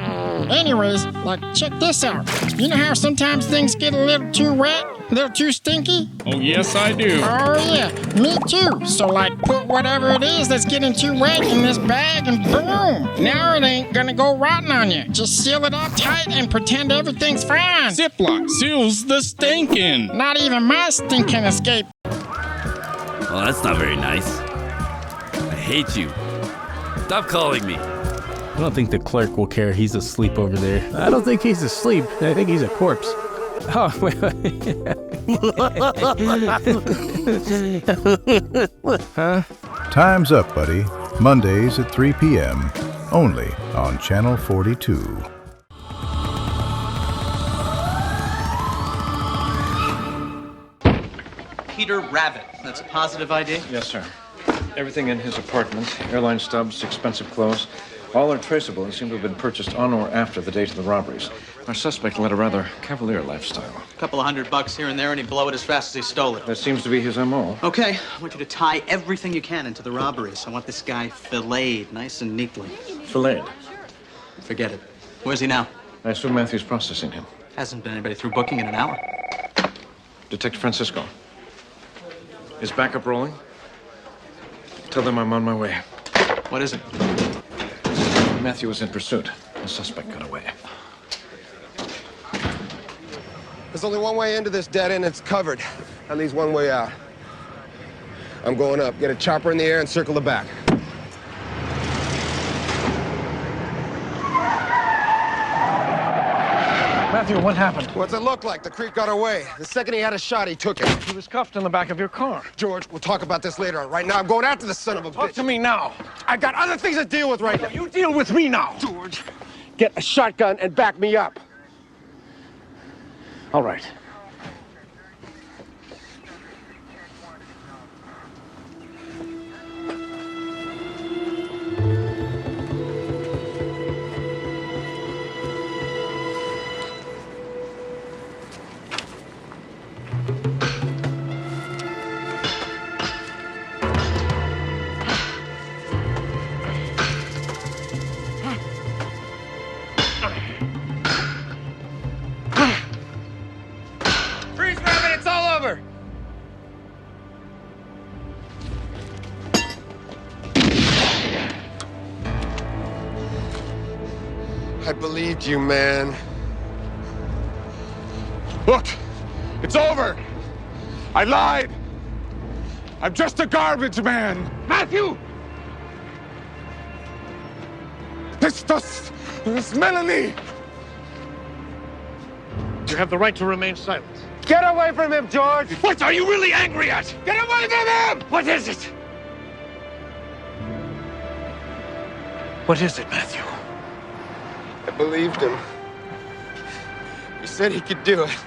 Anyways, like, check this out. You know how sometimes things get a little too wet? A little too stinky? Oh, yes, I do. Oh, yeah, me too. So, like, put whatever it is that's getting too wet in this bag and boom! Now it ain't gonna go rotten on you. Just seal it up tight and pretend everything's fine. Ziploc seals the stinking. Not even my stinking escape. Well, that's not very nice. I hate you. Stop calling me. I don't think the clerk will care. He's asleep over there. I don't think he's asleep. I think he's a corpse. Oh, wait. Huh? Time's up, buddy. Mondays at 3 p.m. Only on Channel 42. Peter Rabbit. That's a positive ID? Yes, sir. Everything in his apartment, airline stubs, expensive clothes, all are traceable and seem to have been purchased on or after the date of the robberies. Our suspect led a rather cavalier lifestyle. A couple of $100 here and there, and he'd blow it as fast as he stole it. That seems to be his M.O. Okay, I want you to tie everything you can into the robberies. I want this guy filleted nice and neatly. Filleted? Forget it. Where's he now? I assume Matthew's processing him. Hasn't been anybody through booking in an hour. Detective Francisco. Is backup rolling? Tell them I'm on my way. What is it? Matthew was in pursuit. The suspect got away. There's only one way into this dead end. It's covered. That leaves one way out. I'm going up. Get a chopper in the air and circle the back. Matthew, what happened? What's it look like? The creep got away. The second he had a shot, he took it. He was cuffed in the back of your car. George, we'll talk about this later. Right now, I'm going after the son of a bitch. Talk to me now. I got other things to deal with right now. You deal with me now. George, get a shotgun and back me up. All right. I believed you, man. Look, it's over. I lied. I'm just a garbage man. Matthew! This Melanie. You have the right to remain silent. Get away from him, George! What are you really angry at? Get away from him! What is it? What is it, Matthew? I believed him. He said he could do it.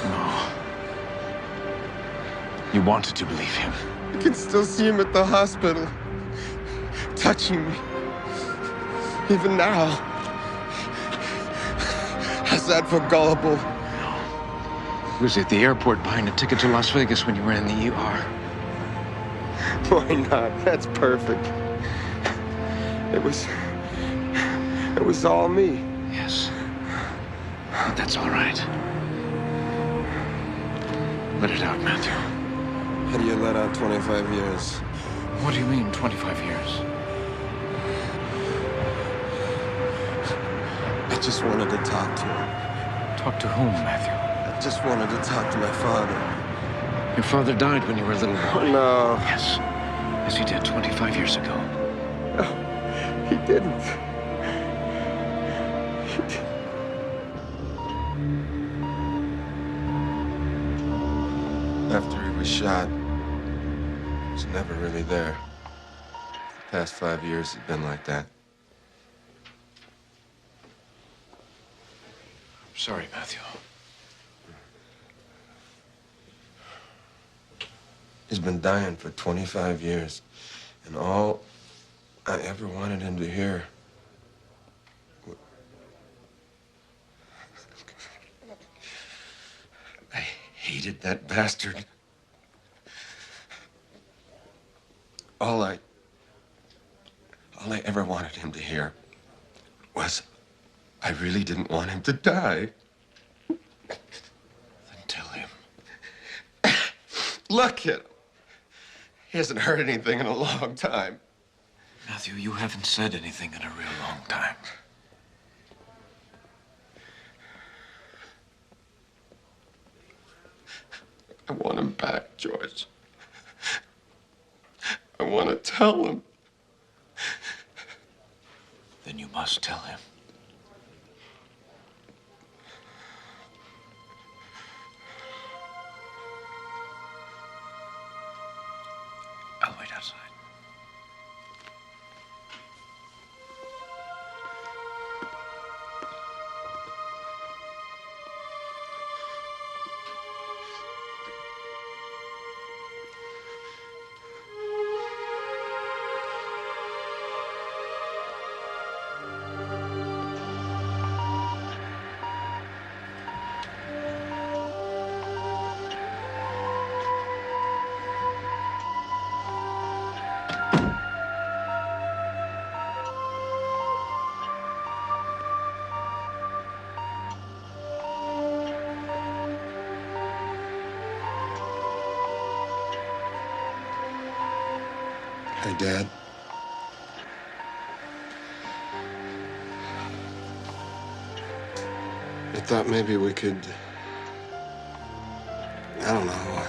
No. You wanted to believe him. I can still see him at the hospital, touching me. Even now. How's that for gullible? He was at the airport buying a ticket to Las Vegas when you were in the ER. Why not? That's perfect. It was all me. Yes. But that's all right. Let it out, Matthew. How do you let out 25 years? What do you mean, 25 years? I just wanted to talk to him. Talk to whom, Matthew? I just wanted to talk to my father. Your father died when you were a little boy. No. Yes. Yes, he did 25 years ago. No, he didn't. He didn't. After he was shot, he was never really there. The past 5 years have been like that. I'm sorry, Matthew. He's been dying for 25 years, and all I ever wanted him to hear. I hated that bastard. All I ever wanted him to hear was, I really didn't want him to die. Then tell him. Look at him. He hasn't heard anything in a long time. Matthew, you haven't said anything in a real long time. I want him back, George. I want to tell him. Then you must tell him. I'll wait outside. Hey, Dad. I thought maybe we could, I don't know.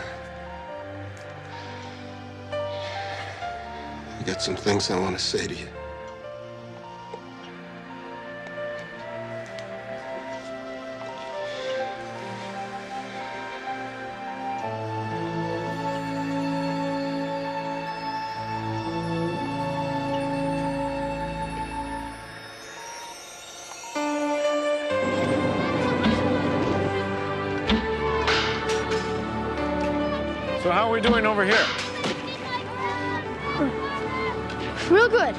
I got some things I want to say to you. So how are we doing over here? Real good.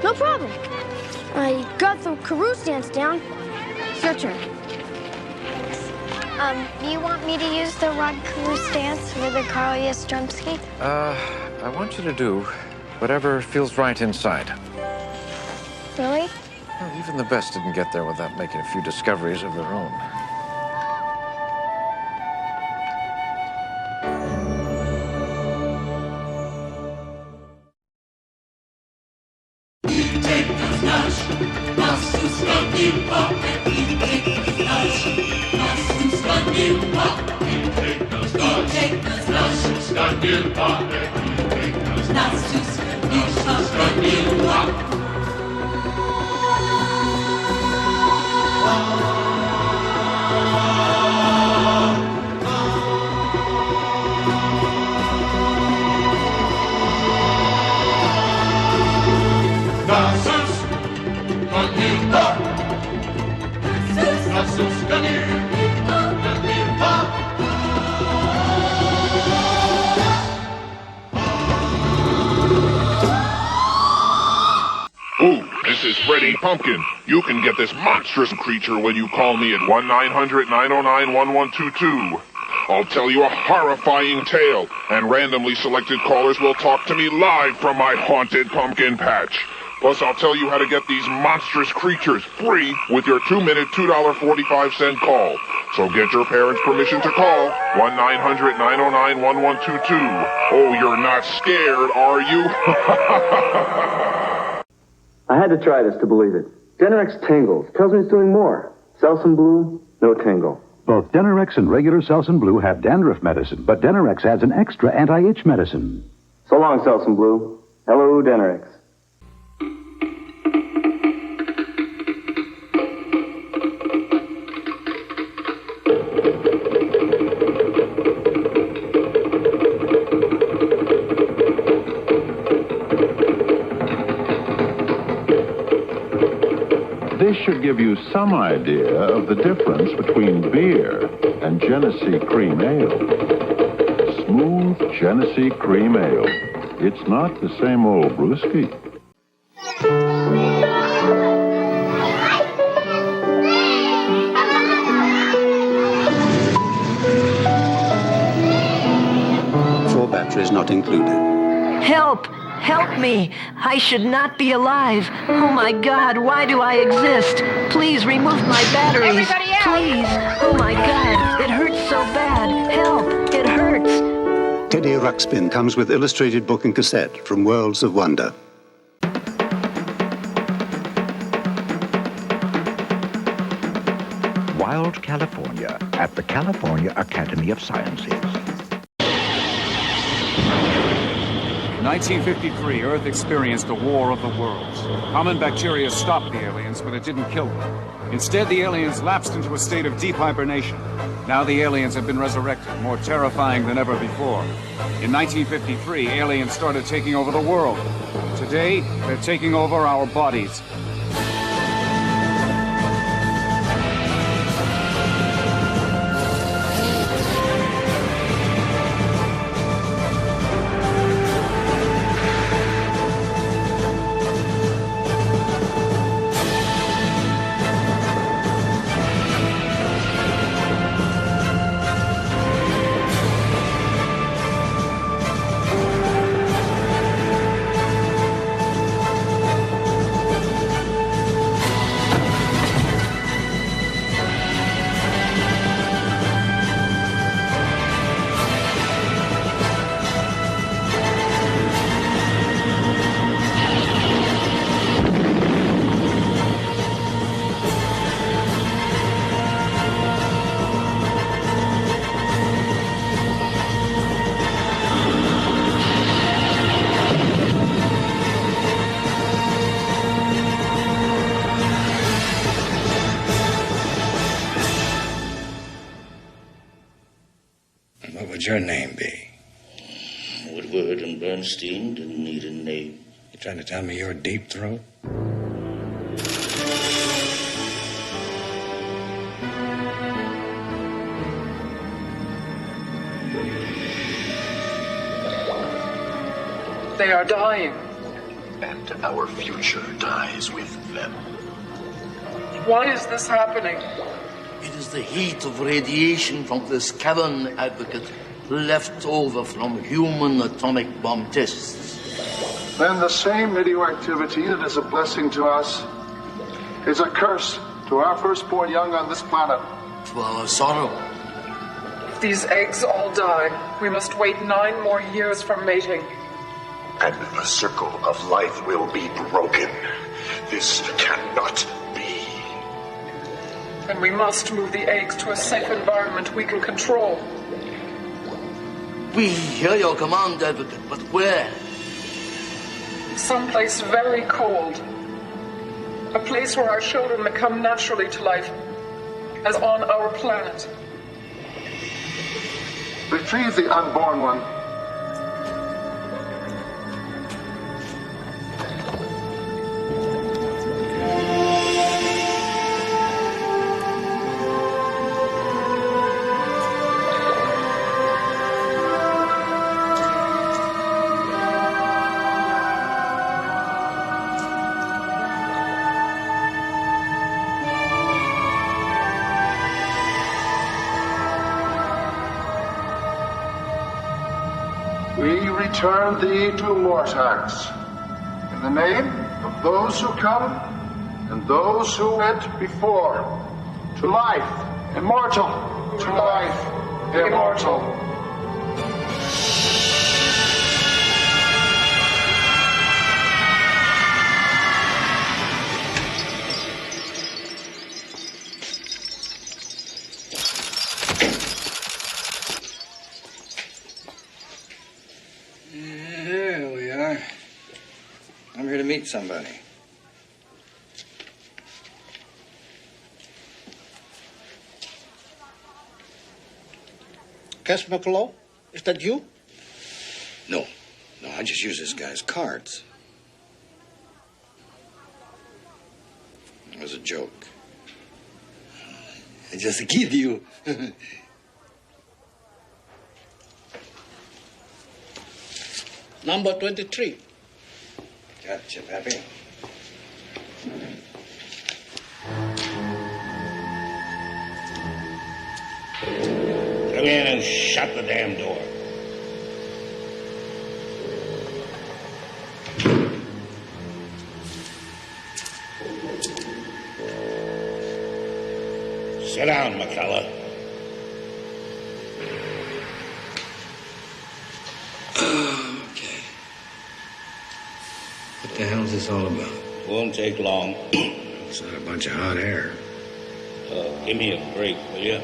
No problem. I got the Carew stance down. It's your turn. You want me to use the Rod Carew stance with the Carl Yastrzemski? I want you to do whatever feels right inside. Really? Well, even the best didn't get there without making a few discoveries of their own. This is Freddy Pumpkin. You can get this monstrous creature when you call me at 1-900-909-1122. I'll tell you a horrifying tale, and randomly selected callers will talk to me live from my haunted pumpkin patch. Plus, I'll tell you how to get these monstrous creatures free with your 2-minute, $2.45 call. So get your parents' permission to call 1-900-909-1122. Oh, you're not scared, are you? I had to try this to believe it. Generex tingles. Tells me it's doing more. Selsun Blue, no tingle. Both Generex and regular Selsun Blue have dandruff medicine, but Generex adds an extra anti-itch medicine. So long, Selsun Blue. Hello, Generex. This should give you some idea of the difference between beer and Genesee Cream Ale. Smooth Genesee Cream Ale. It's not the same old brewski. Four batteries not included. Help! Help me! I should not be alive. Oh my God, why do I exist? Please remove my batteries. Please. Oh my God, it hurts so bad. Help! It hurts. Teddy Ruxpin comes with illustrated book and cassette from Worlds of Wonder. Wild California at the California Academy of Sciences. 1953, Earth experienced a war of the worlds. Common bacteria stopped the aliens, but it didn't kill them. Instead, the aliens lapsed into a state of deep hibernation. Now the aliens have been resurrected, more terrifying than ever before. In 1953, aliens started taking over the world. Today, they're taking over our bodies. What would your name be? Woodward and Bernstein didn't need a name. You trying to tell me you're Deep Throat? They are dying. And our future dies with them. Why is this happening? It is the heat of radiation from this cavern, Advocate, left over from human atomic bomb tests. Then the same radioactivity that is a blessing to us is a curse to our firstborn young on this planet. To our sorrow. If these eggs all die, we must wait 9 more years for mating. And the circle of life will be broken. This cannot be. We must move the eggs to a safe environment we can control. We hear your command, Advocate, but where? Someplace very cold. A place where our children may come naturally to life, as on our planet. Retrieve the unborn one. Return thee to Mortax, in the name of those who come and those who went before, to life immortal, to life immortal. Meet somebody. Cass McCullough? Is that you? No, I just use this guy's cards. It was a joke. I just kid you. Number 23. Gotcha, Pappy. Come in and shut the damn door. Sit down, McCullough. What the hell's this all about? Won't take long. It's not a bunch of hot air. Give me a break, will you?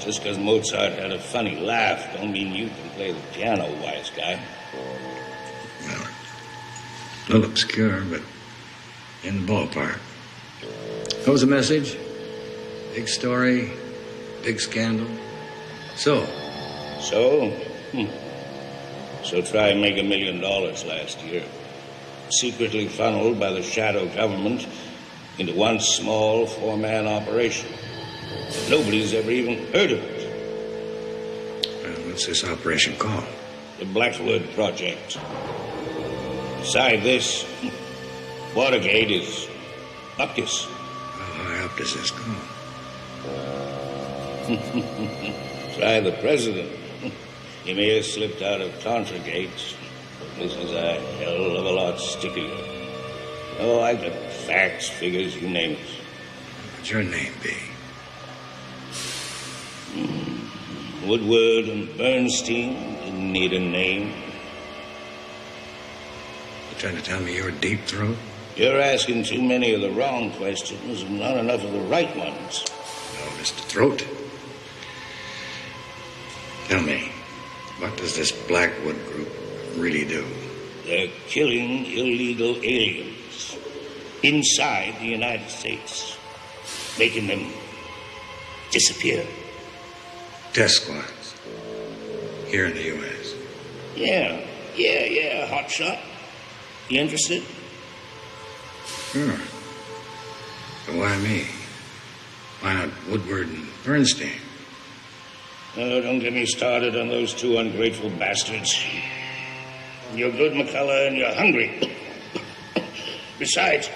Just because Mozart had a funny laugh don't mean you can play the piano, wise guy. Well, a little obscure, but in the ballpark. What was the message? Big story, big scandal. So? So try and make $1 million last year. Secretly funneled by the shadow government into one small 4-man operation. Nobody's ever even heard of it. Well, what's this operation called? The Blackwood Project. Beside this, Watergate is Bupkis. How high up does this go? Try the president. He may have slipped out of Contragate. This is a hell of a lot stickier. Oh, I got facts, figures, you name it. What'd your name be? Woodward and Bernstein didn't need a name. You trying to tell me you're Deep Throat? You're asking too many of the wrong questions and not enough of the right ones. No, Mr. Throat. Tell me, what does this Blackwood group really do? They're killing illegal aliens inside the United States, making them disappear. Death squads here in the U.S. Yeah, hotshot. You interested? Sure. But why me? Why not Woodward and Bernstein? Oh, don't get me started on those two ungrateful bastards. You're good, McCullough, and you're hungry. Besides,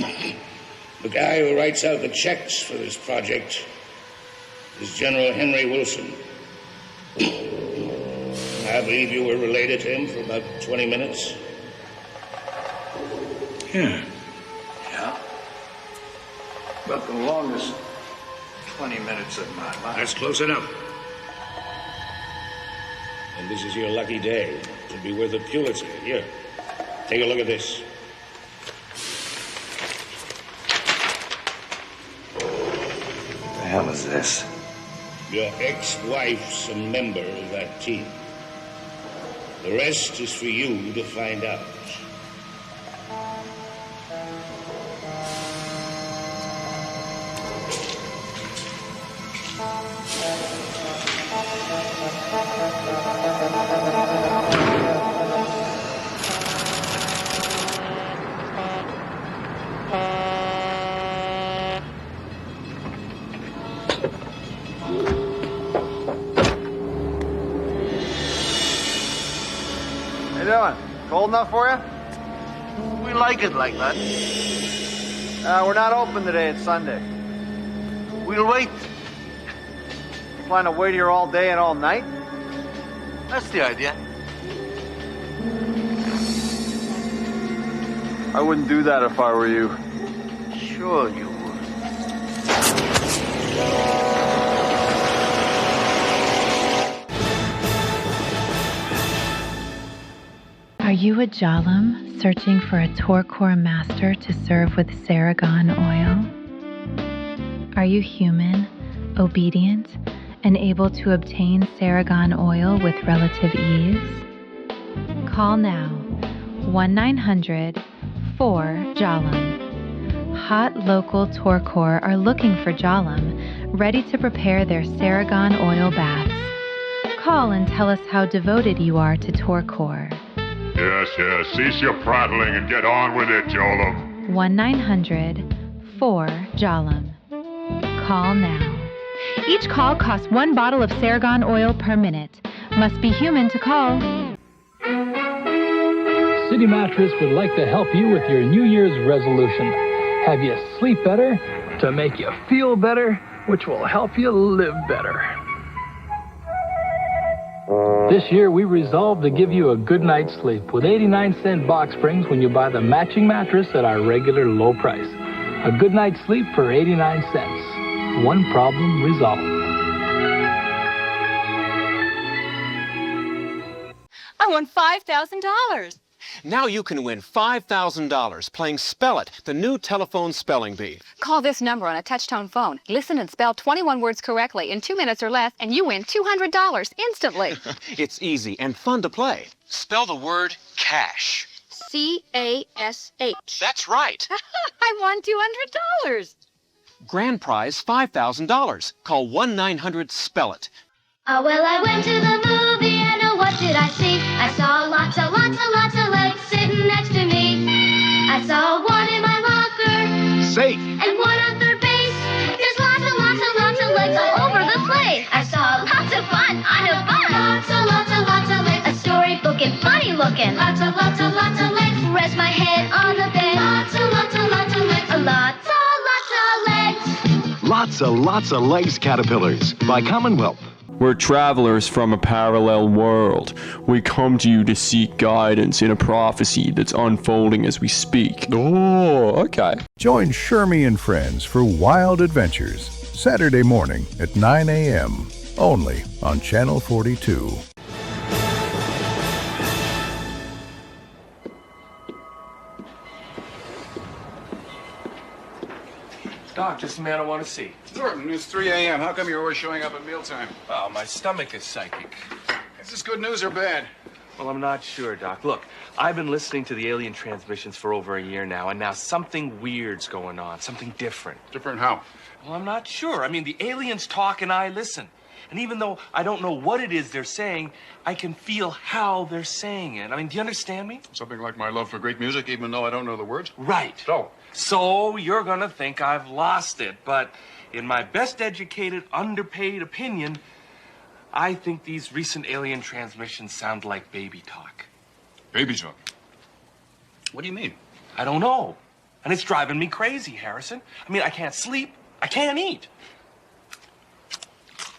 the guy who writes out the checks for this project is General Henry Wilson. I believe you were related to him for about 20 minutes. Yeah. Yeah? About the longest 20 minutes of my life. That's close enough. And this is your lucky day. To be worth a Pulitzer. Here, take a look at this. The hell is this? Your ex-wife's a member of that team. The rest is for you to find out. Cold enough for you? We like it like that. We're not open today. It's Sunday. We'll wait. You plan to wait here all day and all night? That's the idea. I wouldn't do that if I were you. Sure you would. Are you a Jalam searching for a Torkor master to serve with Saragon oil? Are you human, obedient, and able to obtain Saragon oil with relative ease? Call now 1-900-4-JALAM. Hot local Torkor are looking for Jalam, ready to prepare their Saragon oil baths. Call and tell us how devoted you are to Torkor. Yes, cease your prattling and get on with it, Jolam. 1-900-4-JALAM. Call now. Each call costs 1 bottle of Saragon oil per minute. Must be human to call. City Mattress would like to help you with your New Year's resolution. Have you sleep better to make you feel better, which will help you live better. This year, we resolved to give you a good night's sleep with 89-cent box springs when you buy the matching mattress at our regular low price. A good night's sleep for 89 cents. One problem resolved. I won $5,000. Now you can win $5,000 playing Spell It, the new telephone spelling bee. Call this number on a touch-tone phone. Listen and spell 21 words correctly in 2 minutes or less, and you win $200 instantly. It's easy and fun to play. Spell the word cash. C-A-S-H. That's right. I won $200. Grand prize $5,000. Call 1-900-SPELL-IT. Oh, well, I went to the movie and what did I see? I saw lots of legs sitting next to me. I saw one in my locker. Safe. And one on third base. There's lots of legs all over the place. I saw lots of fun on a bus. Lots of legs. A storybook and funny looking. Lots of legs. Rest my head on the bed. Lots of legs. Lots of legs caterpillars by Commonwealth. We're travelers from a parallel world. We come to you to seek guidance in a prophecy that's unfolding as we speak. Oh, okay. Join Shermie and friends for wild adventures, Saturday morning at 9 a.m., only on Channel 42. Doc, just the man I want to see. Norton, it's 3 a.m. How come you're always showing up at mealtime? Oh, my stomach is psychic. Is this good news or bad? Well, I'm not sure, Doc. Look, I've been listening to the alien transmissions for over a year now, and now something weird's going on, something different. Different how? Well, I'm not sure. I mean, the aliens talk and I listen. And even though I don't know what it is they're saying, I can feel how they're saying it. I mean, do you understand me? Something like my love for great music, even though I don't know the words? Right. So you're gonna think I've lost it, but in my best educated, underpaid opinion, I think these recent alien transmissions sound like baby talk. Baby talk? What do you mean? I don't know. And it's driving me crazy, Harrison. I mean, I can't sleep. I can't eat.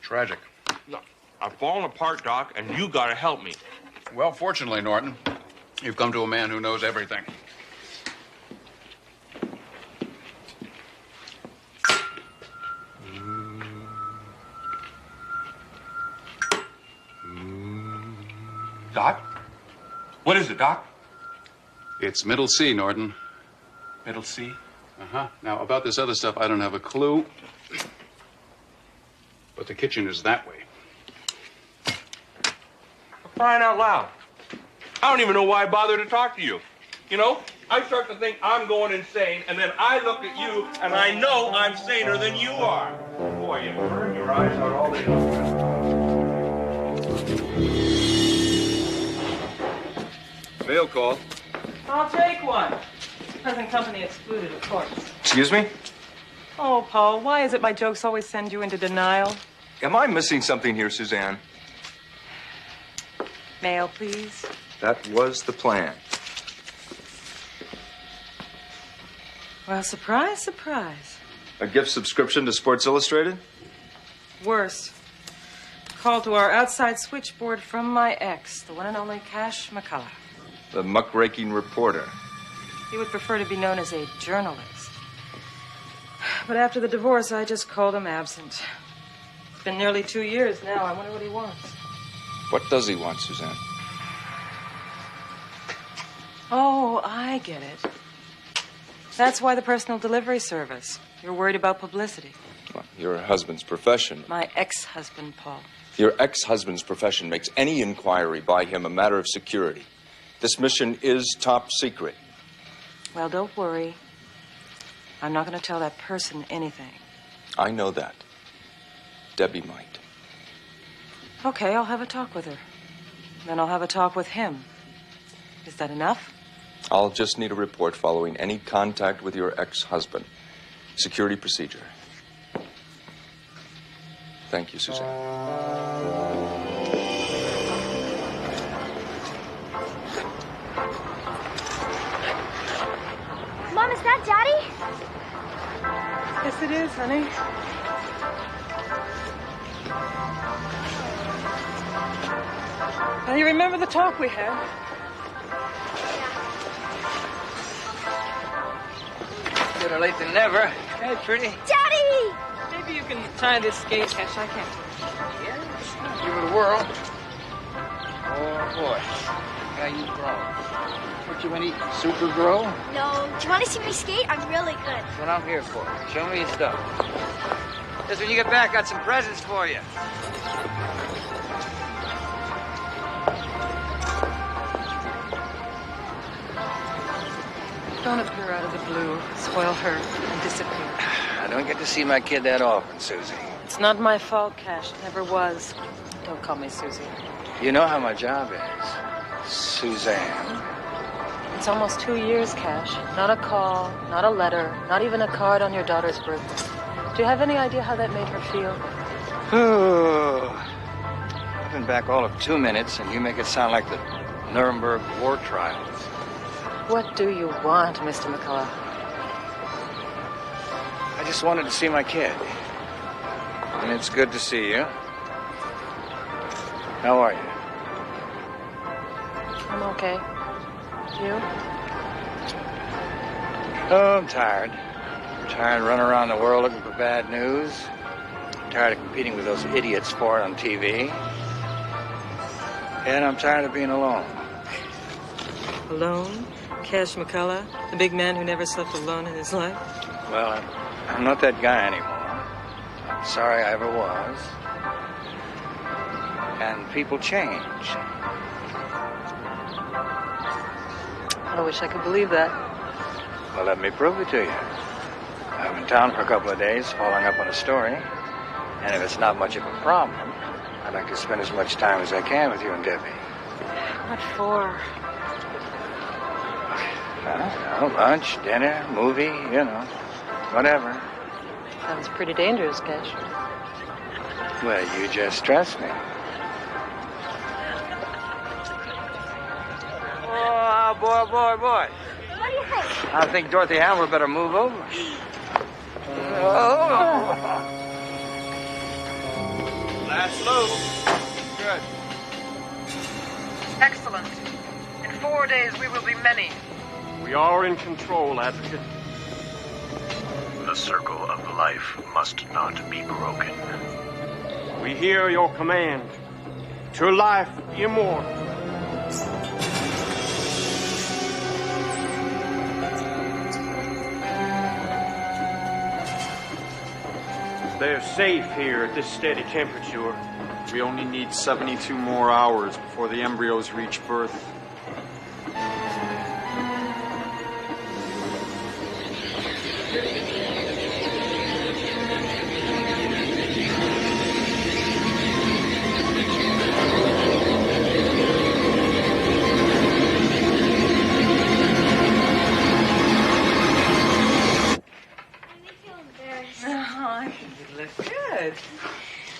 Tragic. Look, I've fallen apart, Doc, and you gotta help me. Well, fortunately, Norton, you've come to a man who knows everything. Doc? What is it, Doc? It's middle C, Norton. Middle C? Uh-huh. Now, about this other stuff, I don't have a clue. But the kitchen is that way. For crying out loud. I don't even know why I bothered to talk to you. You know, I start to think I'm going insane, and then I look at you, and I know I'm saner than you are. Boy, you burn your eyes out all day long. Mail call. I'll take one. Present company excluded, of course. Excuse me? Oh, Paul, why is it my jokes always send you into denial? Am I missing something here, Suzanne? Mail, please. That was the plan. Well, surprise, surprise. A gift subscription to Sports Illustrated? Worse. Call to our outside switchboard from my ex, the one and only Cash McCullough. The muckraking reporter. He would prefer to be known as a journalist. But after the divorce, I just called him absent. It's been nearly 2 years now. I wonder what he wants. What does he want, Suzanne? Oh, I get it. That's why the personal delivery service. You're worried about publicity. Well, your husband's profession. My ex-husband, Paul. Your ex-husband's profession makes any inquiry by him a matter of security. This mission is top secret. Well, don't worry. I'm not going to tell that person anything. I know that. Debbie might. Okay, I'll have a talk with her. Then I'll have a talk with him. Is that enough? I'll just need a report following any contact with your ex-husband. Security procedure. Thank you, Suzanne. Mom, is that Daddy? Yes, it is, honey. Now, you remember the talk we had? Better late than never. Hey, pretty. Daddy! Maybe you can tie this skate, Cash. I can't. Yeah, give it a whirl. Oh, boy. How you grown? What you been eating? Super grow? No. Do you want to see me skate? I'm really good. That's what I'm here for. Show me your stuff. Just when you get back, got some presents for you. Don't appear out of the blue, spoil her, and disappear. I don't get to see my kid that often, Susie. It's not my fault, Cash. It never was. Don't call me Susie. You know how my job is, Suzanne. It's almost 2 years, Cash. Not a call, not a letter, not even a card on your daughter's birthday. Do you have any idea how that made her feel? I've been back all of 2 minutes, and you make it sound like the Nuremberg war trials. What do you want, Mr. McCullough? I just wanted to see my kid. And it's good to see you. How are you? I'm okay. You? Oh, I'm tired. Tired of running around the world looking for bad news. Tired of competing with those idiots for it on TV. And I'm tired of being alone. Alone? Cash McCullough, the big man who never slept alone in his life? Well, I'm not that guy anymore. I'm sorry I ever was. And people change. I wish I could believe that. Well, let me prove it to you. I'm in town for a couple of days, following up on a story. And if it's not much of a problem, I'd like to spend as much time as I can with you and Debbie. What for? I don't know, lunch, dinner, movie, you know, whatever. Sounds pretty dangerous, Cash. Well, you just trust me. Oh, boy. What do you think? I think Dorothy Hammer better move over. That's loose. Good. Excellent. In 4 days, we will be many. We are in control, Advocate. The circle of life must not be broken. We hear your command. To life immortal. They're safe here at this steady temperature. We only need 72 more hours before the embryos reach birth.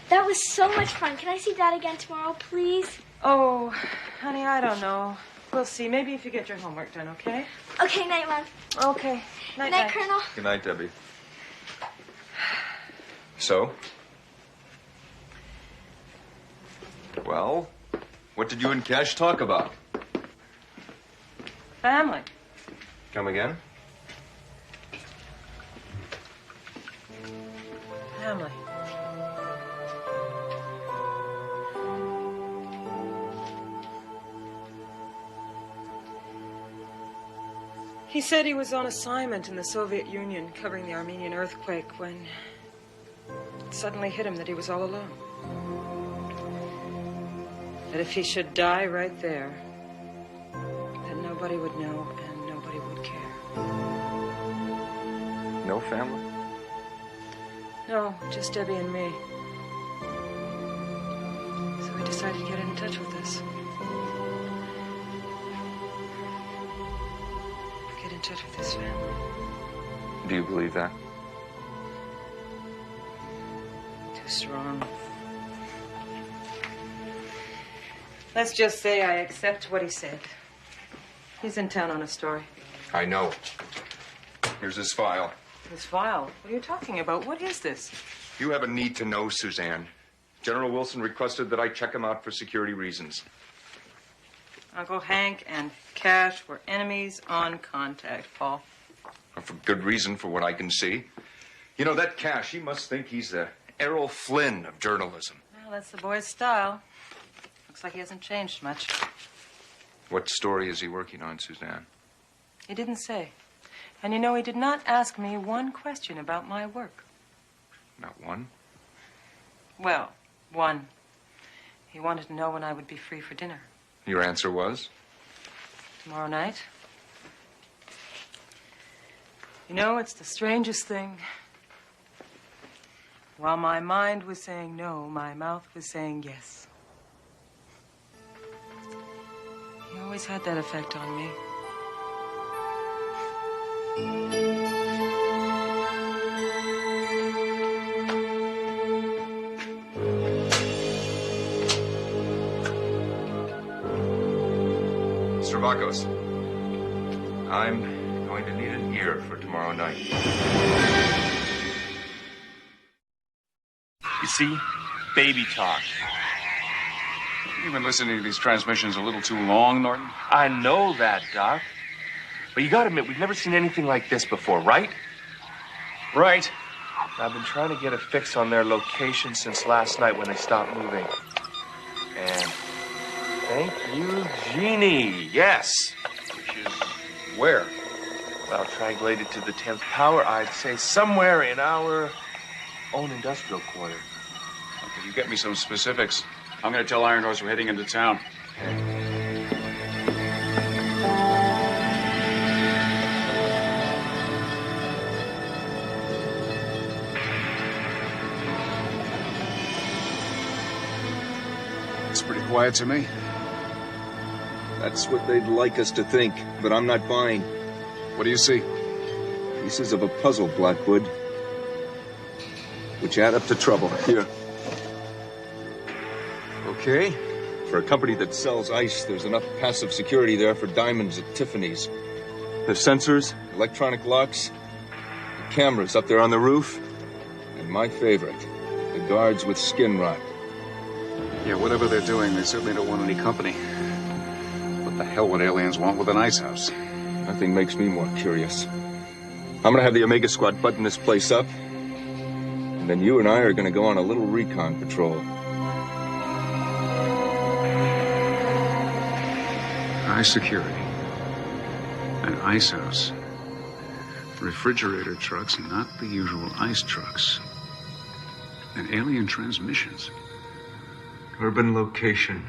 That was so much fun. Can I see Dad again tomorrow, please? Oh, honey, I don't know. We'll see. Maybe if you get your homework done, okay? Okay, night, Mom. Okay. Night, night, Colonel. Good night, Debbie. So? Well, what did you and Cash talk about? Family. Come again? Family. He said he was on assignment in the Soviet Union covering the Armenian earthquake when it suddenly hit him that he was all alone. That if he should die right there, that nobody would know and nobody would care. No family? No, just Debbie and me. So we decided to get in touch with us. Get in touch with his family. Do you believe that? Too strong. Let's just say I accept what he said. He's in town on a story. I know. Here's his file. His file? What are you talking about? What is this? You have a need to know, Suzanne. General Wilson requested that I check him out for security reasons. Uncle Hank and Cash were enemies on contact, Paul. For good reason, for what I can see. You know, that Cash, he must think he's the Errol Flynn of journalism. Well, that's the boy's style. Looks like he hasn't changed much. What story is he working on, Suzanne? He didn't say. And you know, he did not ask me one question about my work. Not one? Well, one. He wanted to know when I would be free for dinner. Your answer was? Tomorrow night. You know, it's the strangest thing. While my mind was saying no, my mouth was saying yes. He always had that effect on me. Mr. Vakos, I'm going to need an ear for tomorrow night. You see? Baby talk. You've been listening to these transmissions a little too long, Norton. I know that, Doc. But you gotta admit, we've never seen anything like this before, right? Right. I've been trying to get a fix on their location since last night when they stopped moving. And thank you, Jeannie. Yes. Which is where? Well, triangulated to the 10th power, I'd say somewhere in our own industrial quarter. Okay, you get me some specifics. I'm going to tell Iron Horse we're heading into town. It's pretty quiet to me. That's what they'd like us to think, but I'm not buying. What do you see? Pieces of a puzzle, Blackwood. Which add up to trouble. Here. Okay. For a company that sells ice, there's enough passive security there for diamonds at Tiffany's. There's sensors, electronic locks, the cameras up there on the roof, and my favorite, the guards with skin rot. Yeah, whatever they're doing, they certainly don't want any company. What the hell would aliens want with an ice house? Nothing makes me more curious. I'm gonna have the Omega Squad button this place up, and then you and I are gonna go on a little recon patrol. Ice security. An ice house. Refrigerator trucks, not the usual ice trucks. And alien transmissions. Urban location.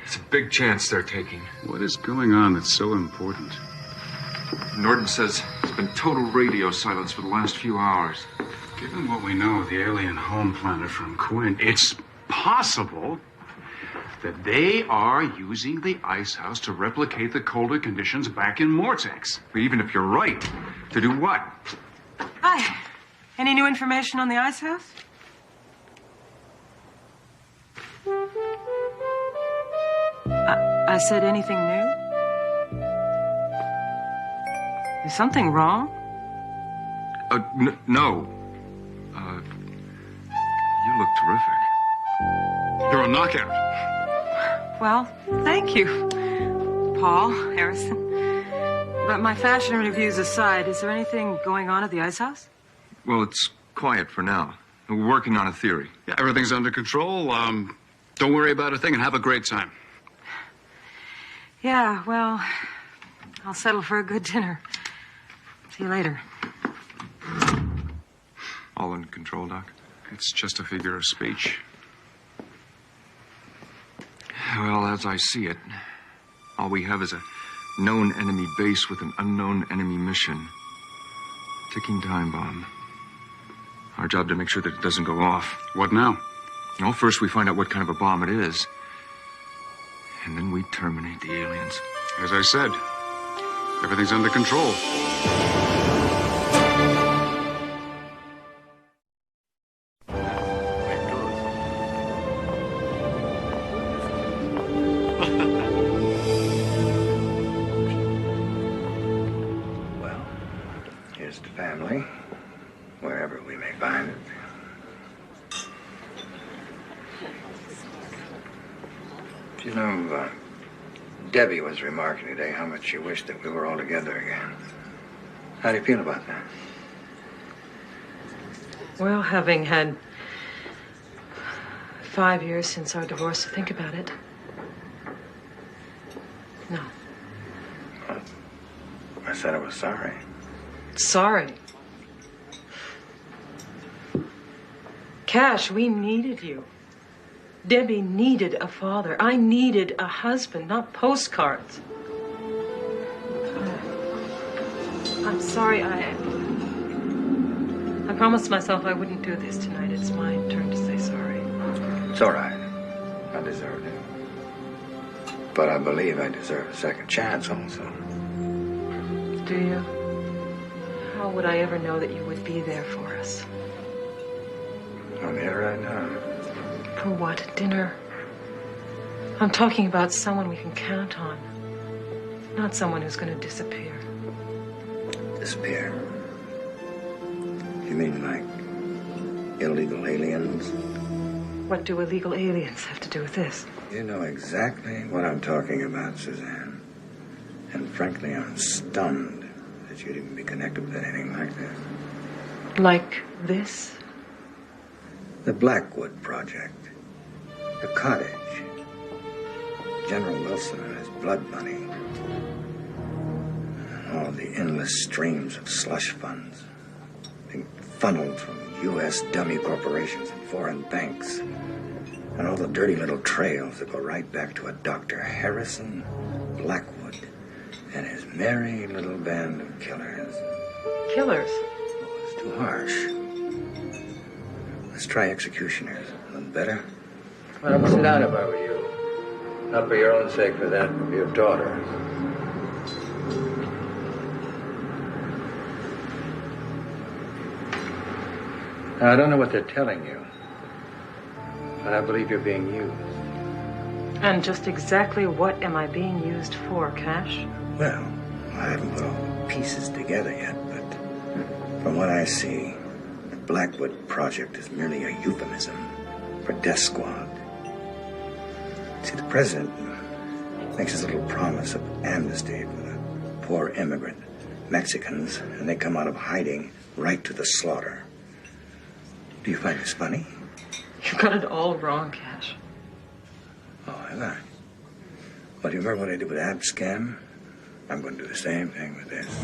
It's a big chance they're taking. What is going on that's so important? Norton says there's been total radio silence for the last few hours. Given what we know of the alien home planet from Quinn, it's possible that they are using the ice house to replicate the colder conditions back in Mortex. But even if you're right, to do what? Hi. Any new information on the ice house? I said anything new? Is something wrong? No. You look terrific. You're a knockout. Well, thank you, Paul Harrison. But my fashion reviews aside, is there anything going on at the ice house? Well, it's quiet for now. We're working on a theory. Yeah, everything's under control. Don't worry about a thing and have a great time. Yeah, well, I'll settle for a good dinner. See you later. All in control, Doc? It's just a figure of speech. Well, as I see it, all we have is a known enemy base with an unknown enemy mission. Ticking time bomb. Our job to make sure that it doesn't go off. What now? Well, first we find out what kind of a bomb it is. And then we terminate the aliens. As I said, everything's under control. Well, here's the family, wherever we may find it. You know, Debbie was remarking today how much she wished that we were all together again. How do you feel about that? Well, having had 5 years since our divorce to think about it. No. Well, I said I was sorry. Sorry. Cash, we needed you. Debbie needed a father. I needed a husband, not postcards. I'm sorry, I promised myself I wouldn't do this tonight. It's my turn to say sorry. It's all right. I deserved it. But I believe I deserve a second chance also. Do you? How would I ever know that you would be there for us? I'm here right now. For what? Dinner? I'm talking about someone we can count on. Not someone who's going to disappear. Disappear? You mean like illegal aliens? What do illegal aliens have to do with this? You know exactly what I'm talking about, Suzanne. And frankly, I'm stunned that you'd even be connected with anything like this. Like this? The Blackwood Project. The cottage. General Wilson and his blood money. All the endless streams of slush funds being funneled from U.S. dummy corporations and foreign banks. And all the dirty little trails that go right back to a Dr. Harrison Blackwood and his merry little band of killers. Killers? Oh, it's too harsh. Let's try executioners. A little better? Well, I'm sit down if I were you. Not for your own sake, for that of your daughter. Now, I don't know what they're telling you, but I believe you're being used. And just exactly what am I being used for, Cash? Well, I haven't put all the pieces together yet, but from what I see, the Blackwood Project is merely a euphemism for death squad. See, the president makes his little promise of amnesty for the poor immigrant Mexicans, and they come out of hiding right to the slaughter. Do you find this funny? You've got it all wrong, Cash. Oh, have I? Well, do you remember what I did with Abscam? I'm going to do the same thing with this.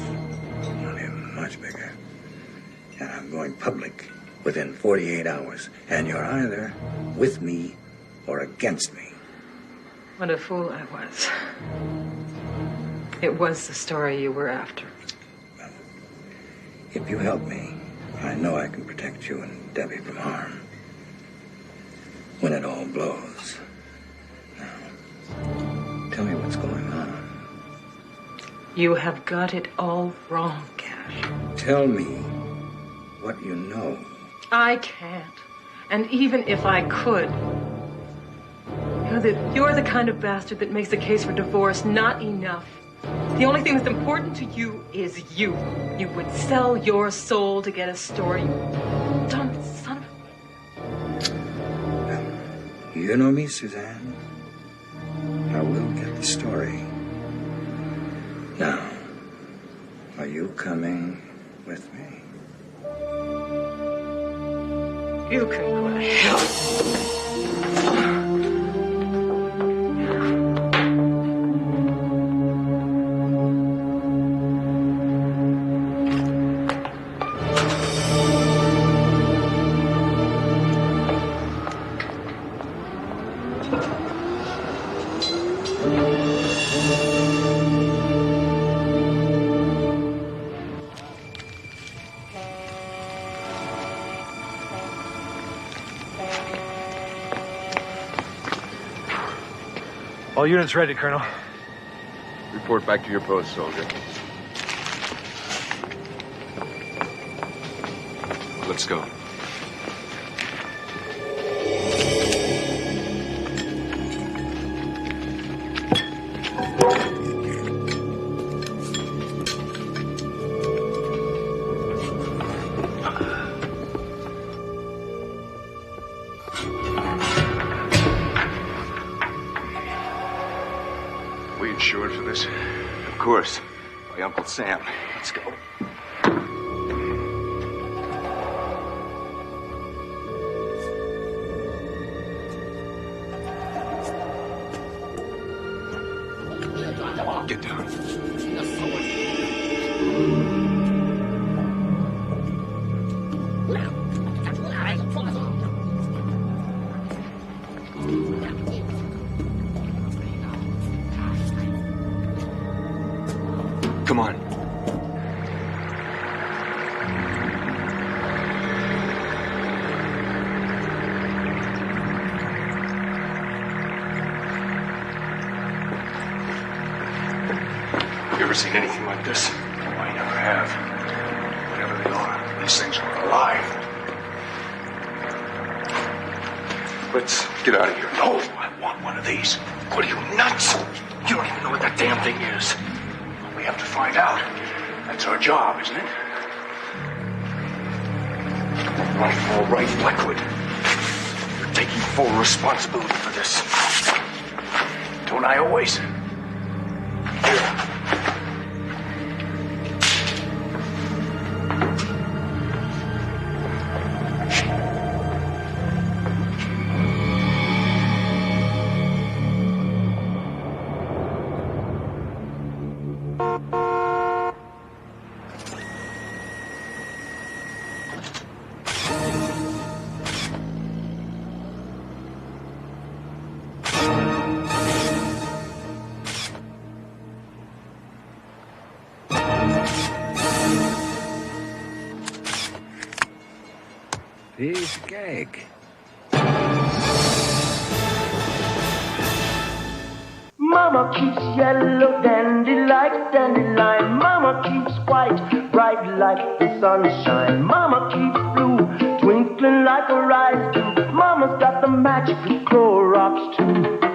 Only much bigger. And I'm going public within 48 hours. And you're either with me or against me. What a fool I was. It was the story you were after. If you help me, I know I can protect you and Debbie from harm. When it all blows. Now, tell me what's going on. You have got it all wrong, Cash. Tell me what you know. I can't. And even if I could, you're the kind of bastard that makes the case for divorce not enough. The only thing that's important to you is you. You would sell your soul to get a story. You dumb son of a... You know me, Suzanne. I will get the story. Now, are you coming with me? You can go to hell. All units ready, Colonel. Report back to your post, soldier. Let's go. We insured for this? Of course. By Uncle Sam. Let's go. Get down. Come on. You ever seen anything like this? Oh, I never have. Whatever they are, these things are alive. Let's get out of here. No, I want one of these. What are you, nuts? You don't even know what that damn thing is. We have to find out. That's our job, isn't it? All right, Blackwood. You're taking full responsibility for this. Don't I always? Here. Piece of cake. Mama keeps yellow dandy like dandelion. Mama keeps white, bright like the sunshine. Mama keeps blue, twinkling like a rise dew. Mama's got the magic with Clorox 2.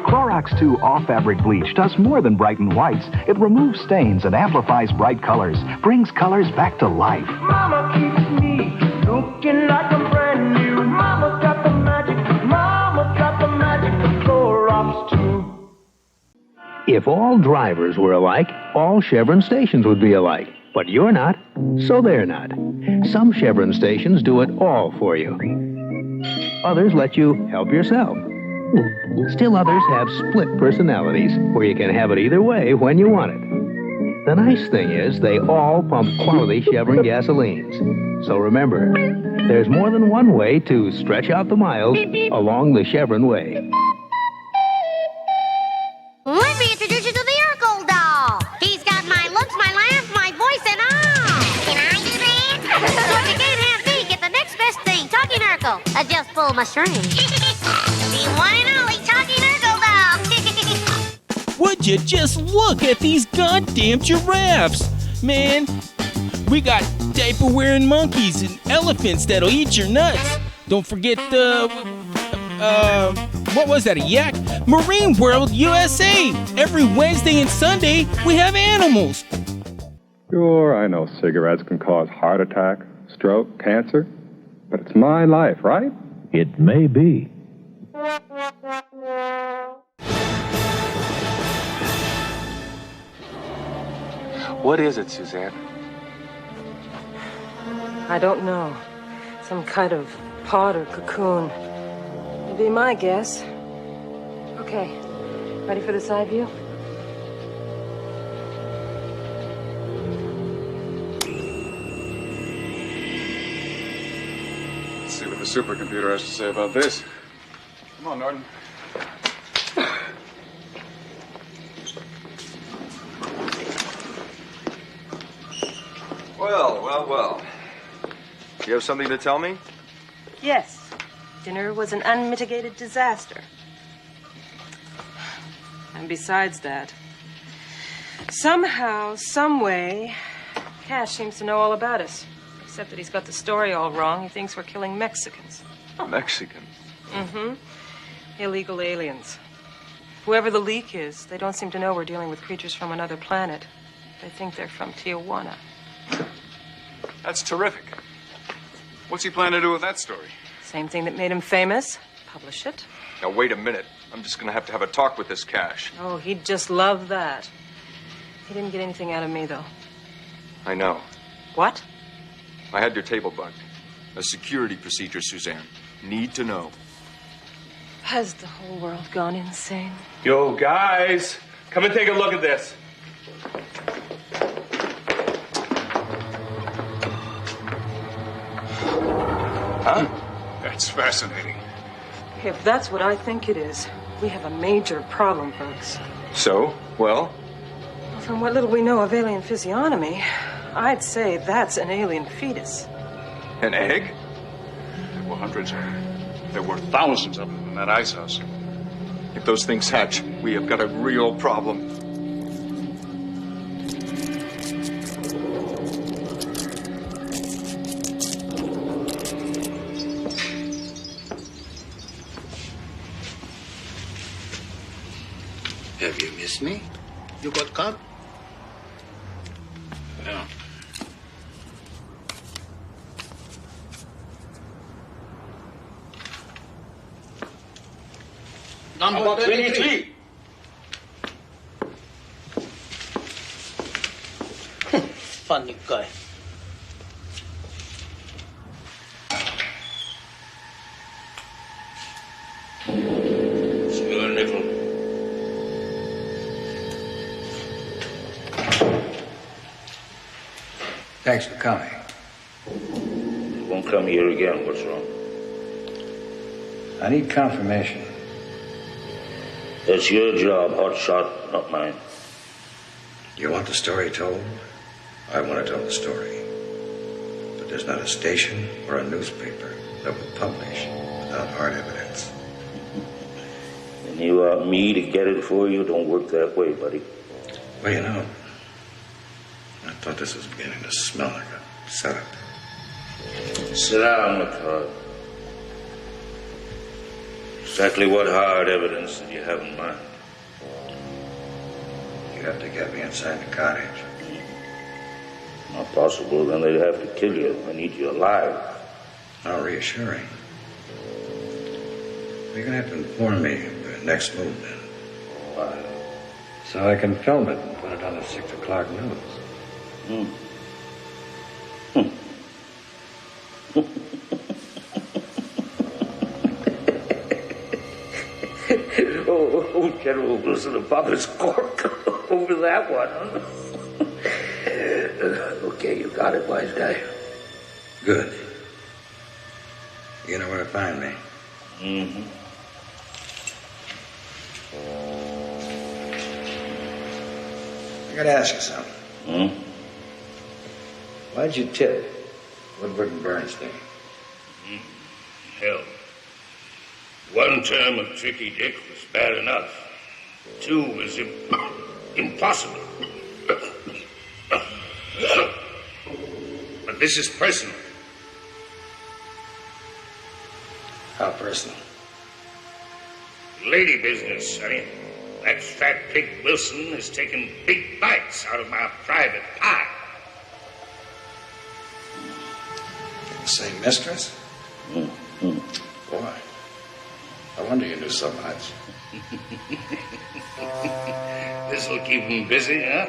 Clorox 2 all-fabric bleach does more than brighten whites. It removes stains and amplifies bright colors, brings colors back to life. Mama keeps me looking like I'm brand new. Mama's got the magic. Mama's got the magic with Clorox 2. If all drivers were alike, all Chevron stations would be alike. But you're not, so they're not. Some Chevron stations do it all for you. Others let you help yourself. Still others have split personalities, where you can have it either way when you want it. The nice thing is they all pump quality Chevron gasolines. So remember, there's more than one way to stretch out the miles along the Chevron way. Let me introduce you to the Urkel doll. He's got my looks, my laugh, my voice, and all. Can I do that? So if you can't have me, get the next best thing, Talking Urkel. I just pull my string. The one and only Talking Urkel doll. Would you just look at these goddamn giraffes? Man, we got diaper-wearing monkeys and elephants that'll eat your nuts. Don't forget what was that, a yak? Marine World USA! Every Wednesday and Sunday, we have animals. Sure, I know cigarettes can cause heart attack, stroke, cancer, but it's my life, right? It may be. What is it, Suzanne? I don't know. Some kind of pod or cocoon. Would be my guess. Okay, ready for the side view? Let's see what the supercomputer has to say about this. Come on, Norton. Well. You have something to tell me? Yes. Dinner was an unmitigated disaster. And besides that, somehow, someway, Cash seems to know all about us. Except that he's got the story all wrong. He thinks we're killing Mexicans. Mexicans? Mm-hmm. Illegal aliens. Whoever the leak is, they don't seem to know we're dealing with creatures from another planet. They think they're from Tijuana. That's terrific. What's he plan to do with that story? Same thing that made him famous. Publish it. Now, wait a minute. I'm just going to have a talk with this Cash. Oh, he'd just love that. He didn't get anything out of me, though. I know. What? I had your table bugged. A security procedure, Suzanne. Need to know. Has the whole world gone insane? Yo, guys, come and take a look at this. Huh? That's fascinating. If that's what I think it is, we have a major problem, folks. So? Well? From what little we know of alien physiognomy, I'd say that's an alien fetus. An egg? There were hundreds of them. There were thousands of them in that ice house. If those things hatch, we have got a real problem. Have you missed me? You got caught? No. Number 23. Funny guy. Still a nickel. Thanks for coming. You won't come here again. What's wrong? I need confirmation. That's your job, hotshot, not mine. You want the story told? I want to tell the story. But there's not a station or a newspaper that will publish without hard evidence. And you want me to get it for you? Don't work that way, buddy. Well, you know, I thought this was beginning to smell like a setup. Sit down, McCall. Exactly what hard evidence did you have in mind? You have to get me inside the cottage. Not possible, then they'd have to kill you. I need you alive. How reassuring. You're going to have to inform me of the next move, then. Why? So I can film it and put it on the 6 o'clock news. Oh, General Wilson above his cork over that one. Okay, you got it, wise guy. Good. You know where to find me. Mm-hmm. I gotta ask you something. Hmm? Why'd you tip Woodward and Bernstein? Hell. One term of Tricky Dick was bad enough. Two was impossible. But this is personal. How personal? Lady business. I mean, that fat pig Wilson has taken big bites out of my private pie. The same mistress? Mm-hmm. Boy, I wonder you knew so much. This'll keep him busy, huh?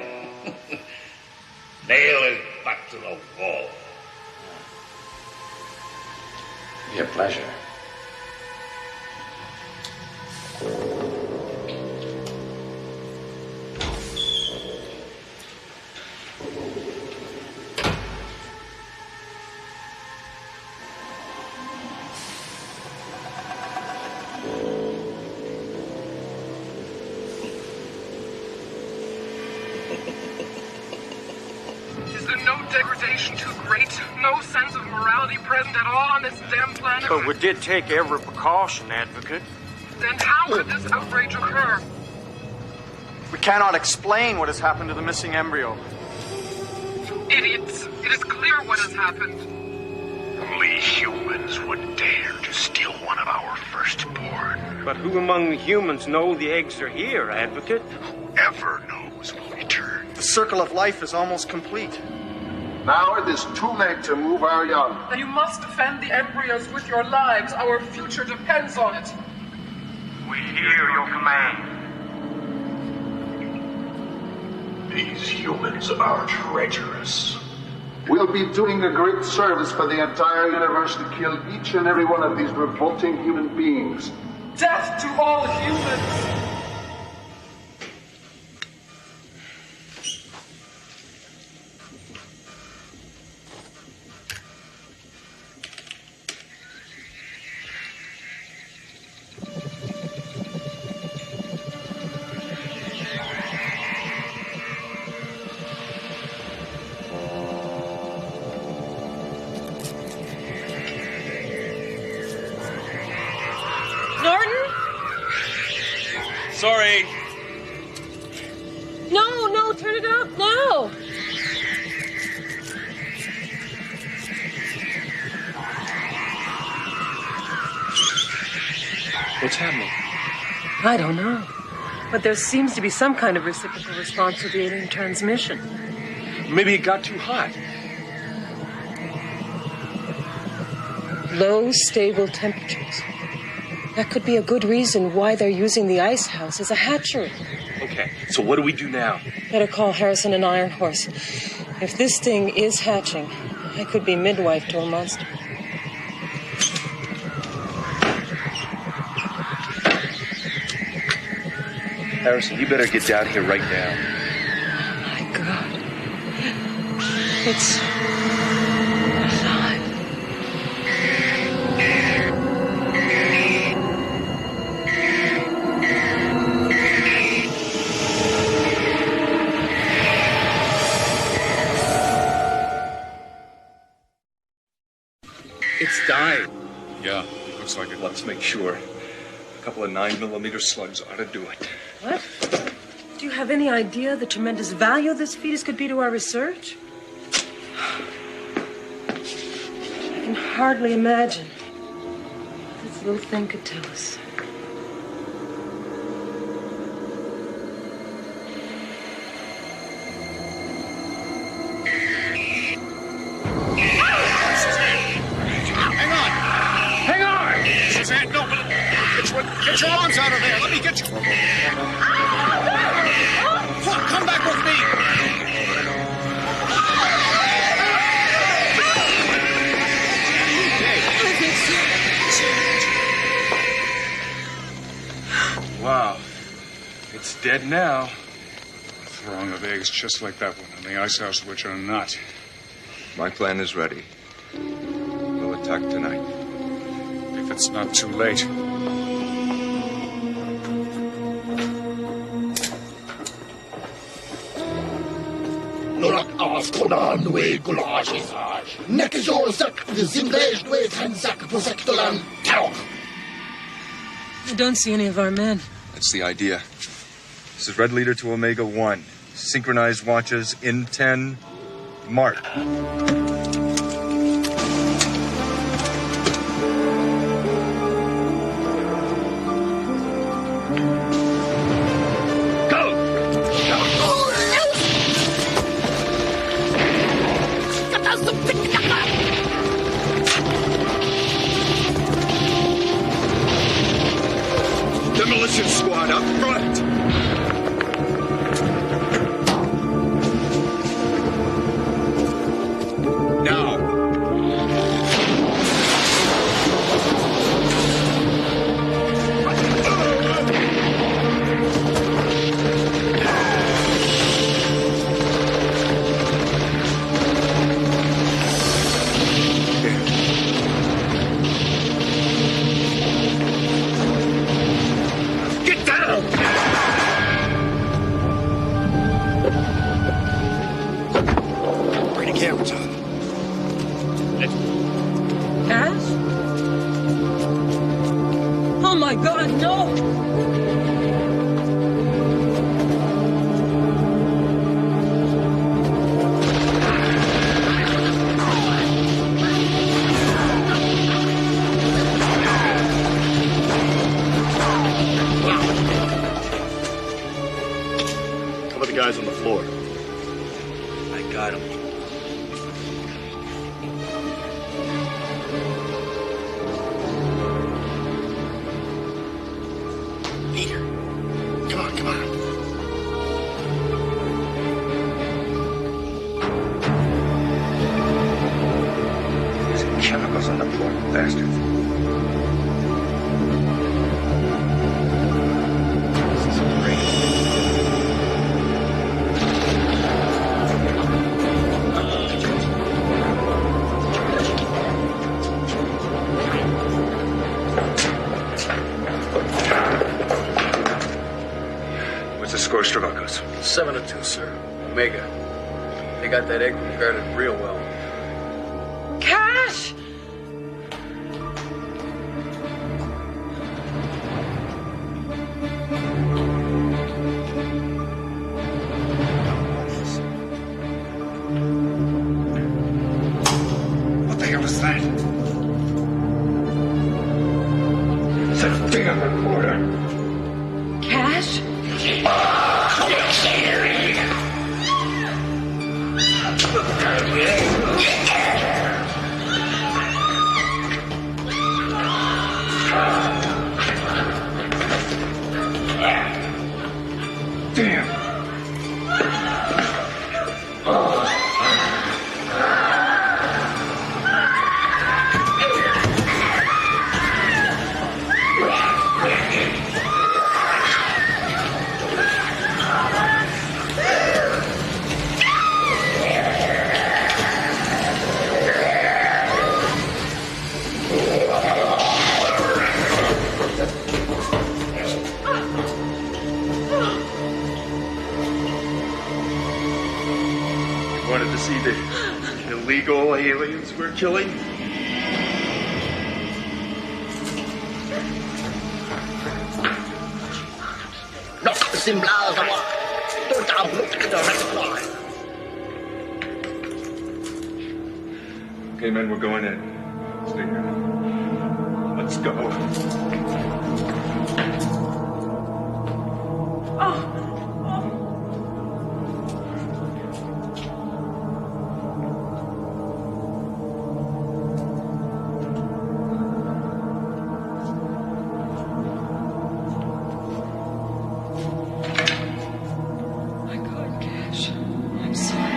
Nail his butt to the wall. Be a pleasure. Is there no degradation too great? No sense of morality present at all on this damn planet? But we did take every precaution, Advocate. Then how could this outrage occur? We cannot explain what has happened to the missing embryo. Idiots! It is clear what has happened. Only humans would dare to steal one of our firstborn. But who among the humans know the eggs are here, Advocate? Whoever knows will return. The circle of life is almost complete. Now it is too late to move our young. Then you must defend the embryos with your lives. Our future depends on it. We hear your command. These humans are treacherous. We'll be doing a great service for the entire universe to kill each and every one of these revolting human beings. Death to all humans! Sorry. No, turn it up now. What's happening? I don't know. But there seems to be some kind of reciprocal response to the alien transmission. Maybe it got too hot. Low, stable temperatures. That could be a good reason why they're using the ice house as a hatchery. Okay, so what do we do now? Better call Harrison and Iron Horse. If this thing is hatching, I could be midwife to a monster. Harrison, you better get down here right now. My God. It's alive. It's dying. Yeah, looks like it. Let's make sure. A couple of 9mm slugs ought to do it. What? Do you have any idea the tremendous value this fetus could be to our research? I can hardly imagine what this little thing could tell us. Hang on! Suzanne, no, but get your arms out of there. Let me get you. Come back with me. Wow. It's dead now. throng of eggs just like that one in the ice house, which are not. My plan is ready. We'll attack tonight. If it's not too late. I don't see any of our men. That's the idea. This is Red Leader to Omega 1. Synchronized watches in 10. Mark. Demolition squad up front! Now! Get down! Bring the cameras on. Cash? Oh my God, no! Cover the guys on the floor. I got him. Peter, come on, come on. There's chemicals on the floor, bastard. This is great. What's the score, Stravakos? 7-2, sir. Omega. They got that egg guarded real well. Cash! What the hell is that? It's a damn recorder. Cash? Damn. Wanted to see the illegal aliens we're killing? Okay, men, we're going in. Stay here. Let's go. My God, Cash. I'm sorry.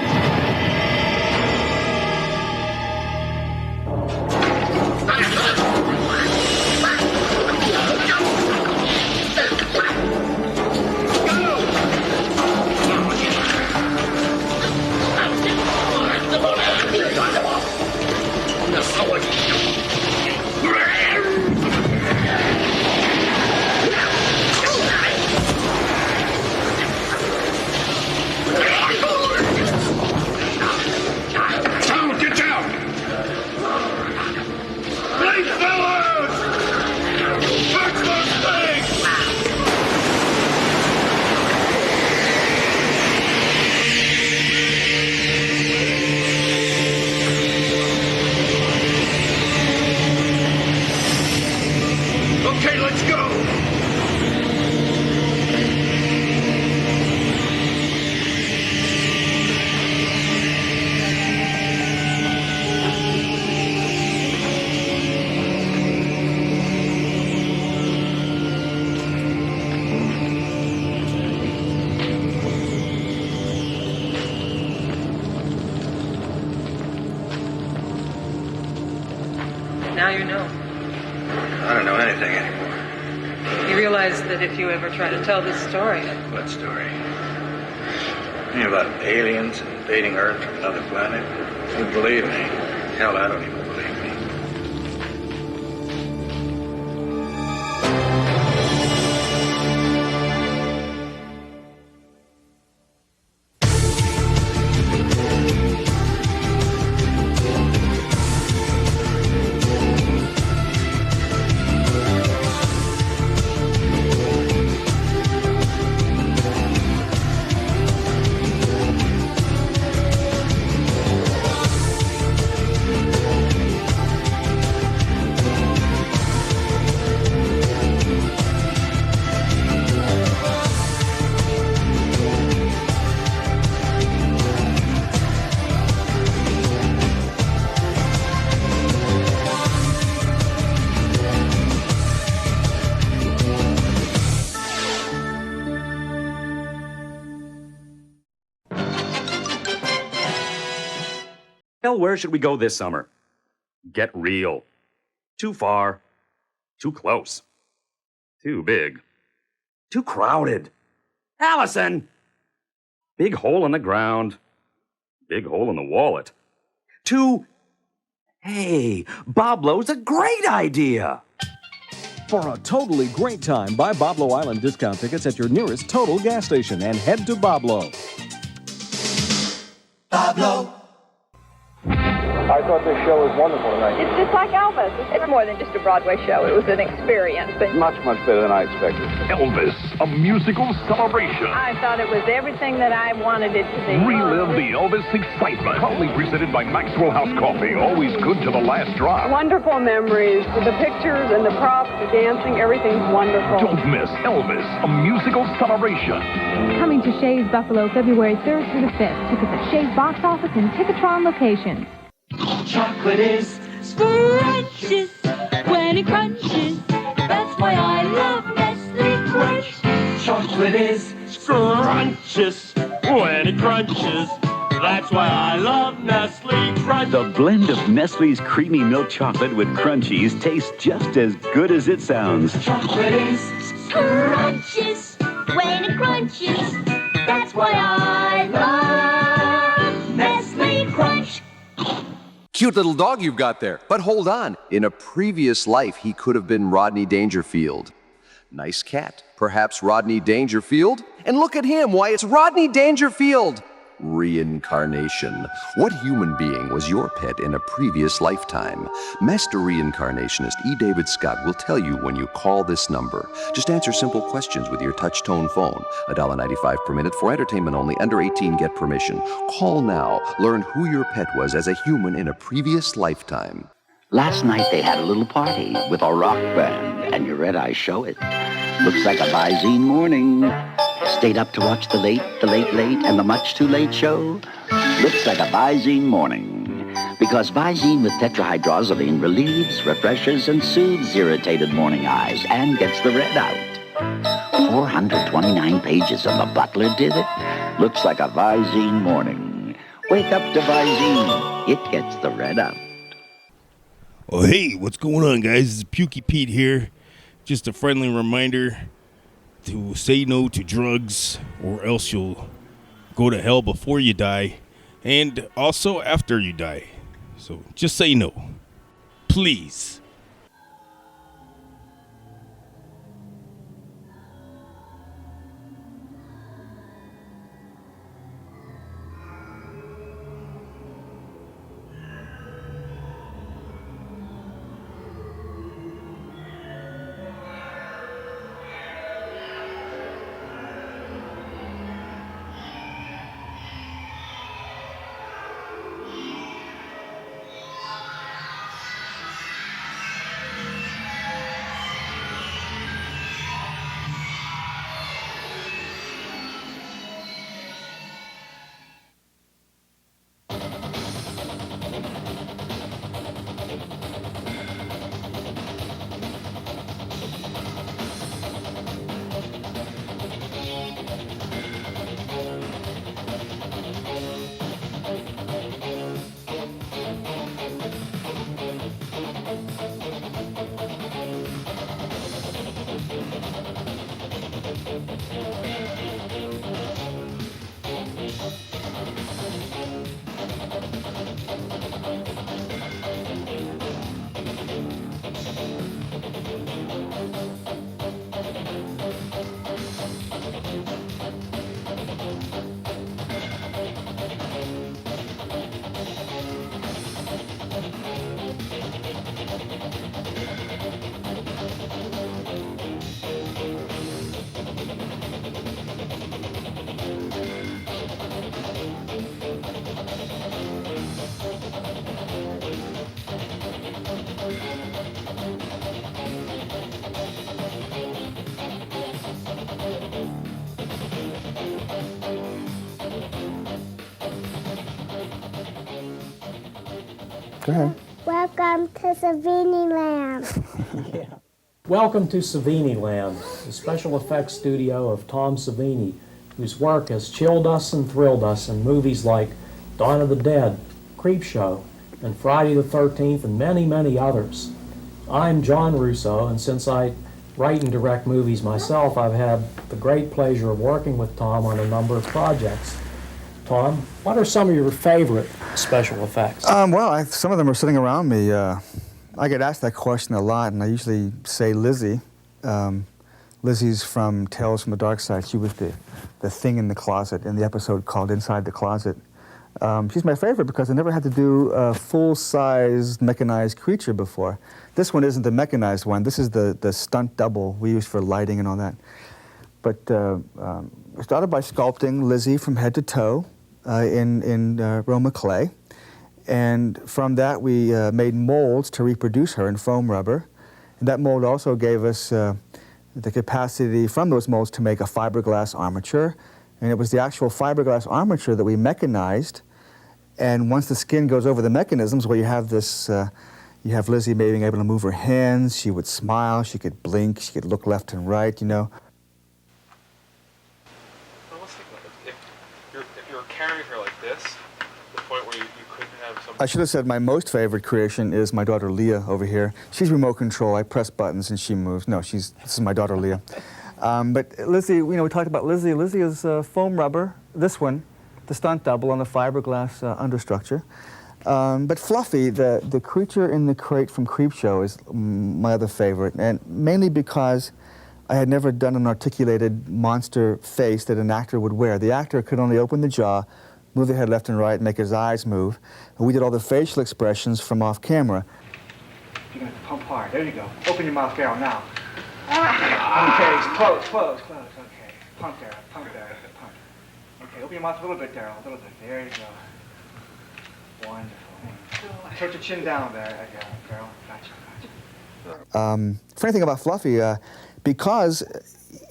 you know. I don't know anything anymore. You realize that if you ever try to tell this story... What story? Anything about aliens invading Earth from another planet? Who'd believe me? Hell, I don't even believe me. Hell, where should we go this summer? Get real. Too far. Too close. Too big. Too crowded. Allison! Big hole in the ground. Big hole in the wallet. Too... Hey, Boblo's a great idea! For a totally great time, buy Boblo Island discount tickets at your nearest Total gas station and head to Boblo. Pablo. I thought this show was wonderful tonight. It's just like Elvis. It's more than just a Broadway show. It was an experience. But Much better than I expected. Elvis, a musical celebration. I thought it was everything that I wanted it to be. Relive the Elvis excitement. Proudly presented by Maxwell House Coffee. Always good to the last drop. Wonderful memories. The pictures and the props, the dancing, everything's wonderful. Don't miss Elvis, a musical celebration. Coming to Shays Buffalo February 3rd through the 5th. Tickets at Shays box office and Ticketron locations. Chocolate is scrumptious when it crunches. That's why I love Nestle Crunch. Chocolate is scrumptious when it crunches. That's why I love Nestle Crunch. The blend of Nestle's creamy milk chocolate with crunchies tastes just as good as it sounds. Chocolate is scrumptious when it crunches. That's why I love Nestle Crunch. Cute little dog you've got there. But hold on. In a previous life, he could have been Rodney Dangerfield. Nice cat. Perhaps Rodney Dangerfield? And look at him. Why, it's Rodney Dangerfield. Reincarnation. What human being was your pet in a previous lifetime? Master reincarnationist E. David Scott will tell you when you call this number. Just answer simple questions with your touch-tone phone. $1.95 per minute for entertainment only. Under 18, get permission. Call now. Learn who your pet was as a human in a previous lifetime. Last night they had a little party with a rock band, and your red eyes show it. Looks like a Visine morning. Stayed up to watch the late, and the much too late show. Looks like a Visine morning. Because Visine with tetrahydrozoline relieves, refreshes, and soothes irritated morning eyes and gets the red out. 429 pages and the butler did it. Looks like a Visine morning. Wake up to Visine. It gets the red out. Oh, hey, what's going on, guys? It's Pukey Pete here. Just a friendly reminder to say no to drugs, or else you'll go to hell before you die, and also after you die. So just say no. Please. Go ahead. Welcome to Savini Land. Welcome to Savini Land, the special effects studio of Tom Savini, whose work has chilled us and thrilled us in movies like Dawn of the Dead, Creepshow, and Friday the 13th, and many, many others. I'm John Russo, and since I write and direct movies myself, I've had the great pleasure of working with Tom on a number of projects. Tom, what are some of your favorite special effects? Well, some of them are sitting around me. I get asked that question a lot, and I usually say Lizzie. Lizzie's from Tales from the Dark Side. She was the thing in the closet in the episode called Inside the Closet. She's my favorite because I never had to do a full-size mechanized creature before. This one isn't the mechanized one. This is the stunt double we use for lighting and all that. But I started by sculpting Lizzie from head to toe in Roma clay. And from that, we made molds to reproduce her in foam rubber. And that mold also gave us the capacity from those molds to make a fiberglass armature. And it was the actual fiberglass armature that we mechanized. And once the skin goes over the mechanisms, where you have this, you have Lizzie being able to move her hands, she would smile, she could blink, she could look left and right, you know. Well, let's think about it. If you were carrying her like this, the point where you couldn't have something... I should have said my most favorite creation is my daughter Leah over here. She's remote control. I press buttons and she moves. No, this is my daughter Leah. But Lizzie, we talked about Lizzie. Lizzie is foam rubber. This one, the stunt double on the fiberglass understructure. But Fluffy, the creature in the crate from Creepshow, is my other favorite, and mainly because I had never done an articulated monster face that an actor would wear. The actor could only open the jaw, move the head left and right, make his eyes move. And we did all the facial expressions from off camera. You're going to pump hard. There you go. Open your mouth, Daryl, now. Okay, close. Okay, pump, Daryl, pump. Okay, open your mouth a little bit, Daryl, a little bit. There you go. Wonderful. Tilt your chin down there, Daryl. Gotcha. Funny thing about Fluffy, because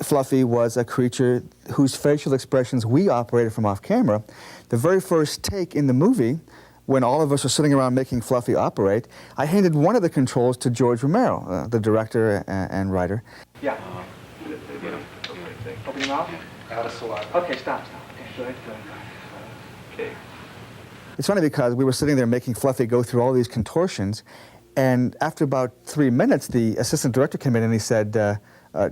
Fluffy was a creature whose facial expressions we operated from off camera, the very first take in the movie, when all of us were sitting around making Fluffy operate, I handed one of the controls to George Romero, the director and writer. Yeah. Open your mouth. Out of saliva. Okay, stop. Okay, good. Okay. It's funny because we were sitting there making Fluffy go through all these contortions, and after about 3 minutes, the assistant director came in and he said,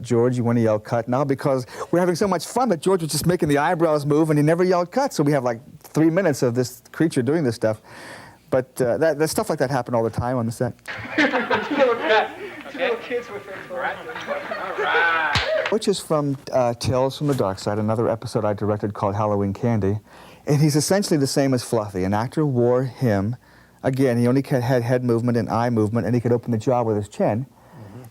George, you want to yell cut now? Because we're having so much fun that George was just making the eyebrows move and he never yelled cut. So we have like 3 minutes of this creature doing this stuff. But that stuff like that happened all the time on the set. Two little kids with it. All right. Which is from Tales from the Dark Side, another episode I directed called Halloween Candy. And he's essentially the same as Fluffy. An actor wore him. Again, he only had head movement and eye movement, and he could open the jaw with his chin.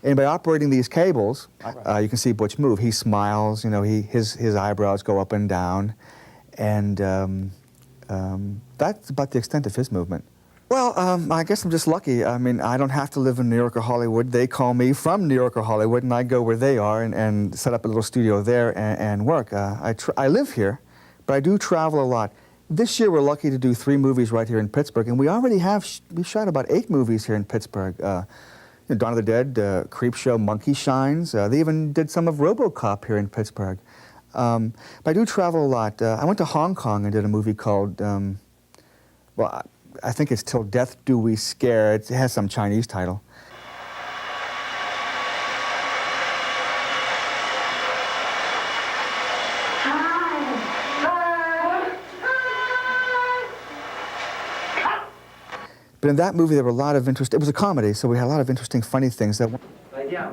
And by operating these cables, you can see Butch move. He smiles, his eyebrows go up and down, and that's about the extent of his movement. Well, I guess I'm just lucky. I mean, I don't have to live in New York or Hollywood. They call me from New York or Hollywood, and I go where they are and set up a little studio there and work. I live here, but I do travel a lot. This year, we're lucky to do 3 movies right here in Pittsburgh, and we already we shot about 8 movies here in Pittsburgh. Dawn of the Dead, Creepshow, Monkey Shines. They even did some of RoboCop here in Pittsburgh. But I do travel a lot. I went to Hong Kong and did a movie called, well, I think it's Till Death Do We Scare. It has some Chinese title. But in that movie, there were a lot of it was a comedy, so we had a lot of interesting, funny things. Okay.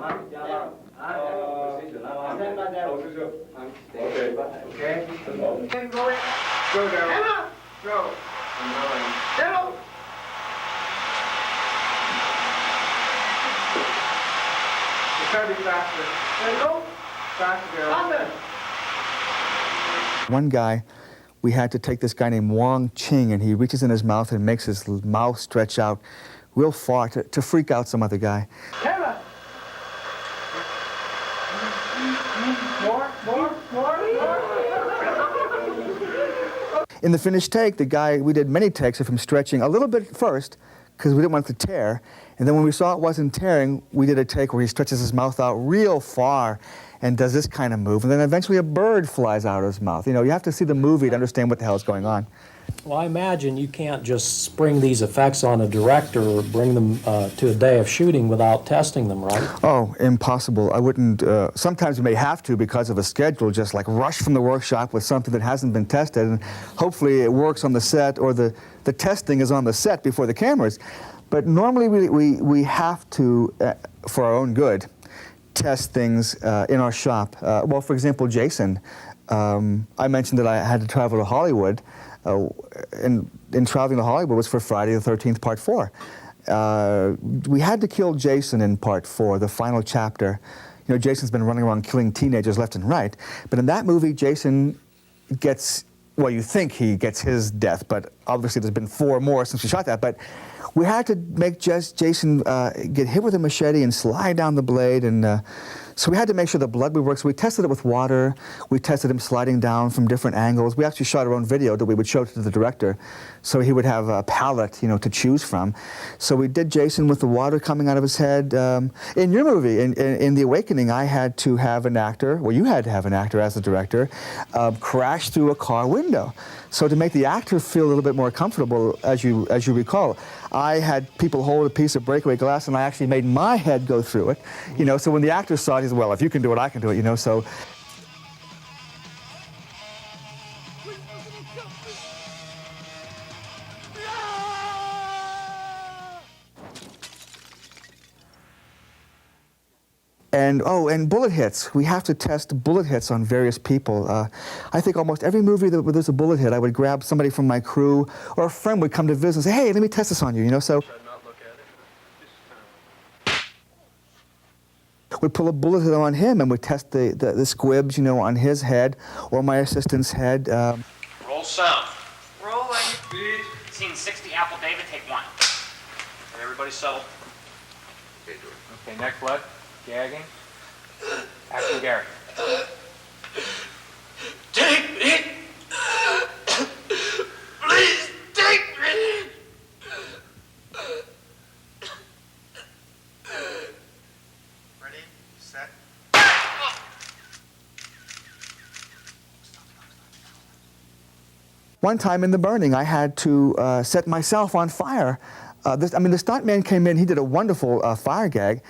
Go, Daryl. Go. I'm going. Daryl. It's gotta be faster. Daryl. Faster, Daryl. One guy, we had to take this guy named Wong Ching, and he reaches in his mouth and makes his mouth stretch out real far to freak out some other guy. Camera. More. In the finished take, the guy, we did many takes of him stretching a little bit first, because we didn't want it to tear. And then when we saw it wasn't tearing, we did a take where he stretches his mouth out real far and does this kind of move. And then eventually a bird flies out of his mouth. You know, you have to see the movie to understand what the hell is going on. Well, I imagine you can't just spring these effects on a director or bring them to a day of shooting without testing them, right? Oh, impossible. I wouldn't, sometimes you may have to because of a schedule, just like rush from the workshop with something that hasn't been tested, and hopefully it works on the set, or the testing is on the set before the cameras. But normally we have to, for our own good, test things in our shop. Well, for example, Jason, I mentioned that I had to travel to Hollywood, and traveling to Hollywood was for Friday the 13th, Part 4. We had to kill Jason in Part 4, the final chapter. You know, Jason's been running around killing teenagers left and right, but in that movie, Jason gets, well, you think he gets his death, but obviously there's been 4 more since we shot that, but we had to make Jason get hit with a machete and slide down the blade, and so we had to make sure the blood would work. So we tested it with water. We tested him sliding down from different angles. We actually shot our own video that we would show to the director, so he would have a palette, you know, to choose from. So we did Jason with the water coming out of his head. In your movie, in The Awakening, I had to have an actor, well, you had to have an actor as the director, crash through a car window. So to make the actor feel a little bit more comfortable, as you recall, I had people hold a piece of breakaway glass, and I actually made my head go through it. You know, so when the actor saw it, he said, well, if you can do it, I can do it, you know, so. And bullet hits. We have to test bullet hits on various people. I think almost every movie where there's a bullet hit, I would grab somebody from my crew, or a friend would come to visit and say, hey, let me test this on you, you know, so. We'd pull a bullet hit on him and we'd test the squibs, you know, on his head or my assistant's head. Roll sound. Rolling. Speed. Scene 60, Apple David, take 1. And everybody settle. Okay, neck blood. Gagging. Action, Gary. Take me! Please take me! Ready, set. One time in The Burning, I had to set myself on fire. The stuntman came in, he did a wonderful fire gag,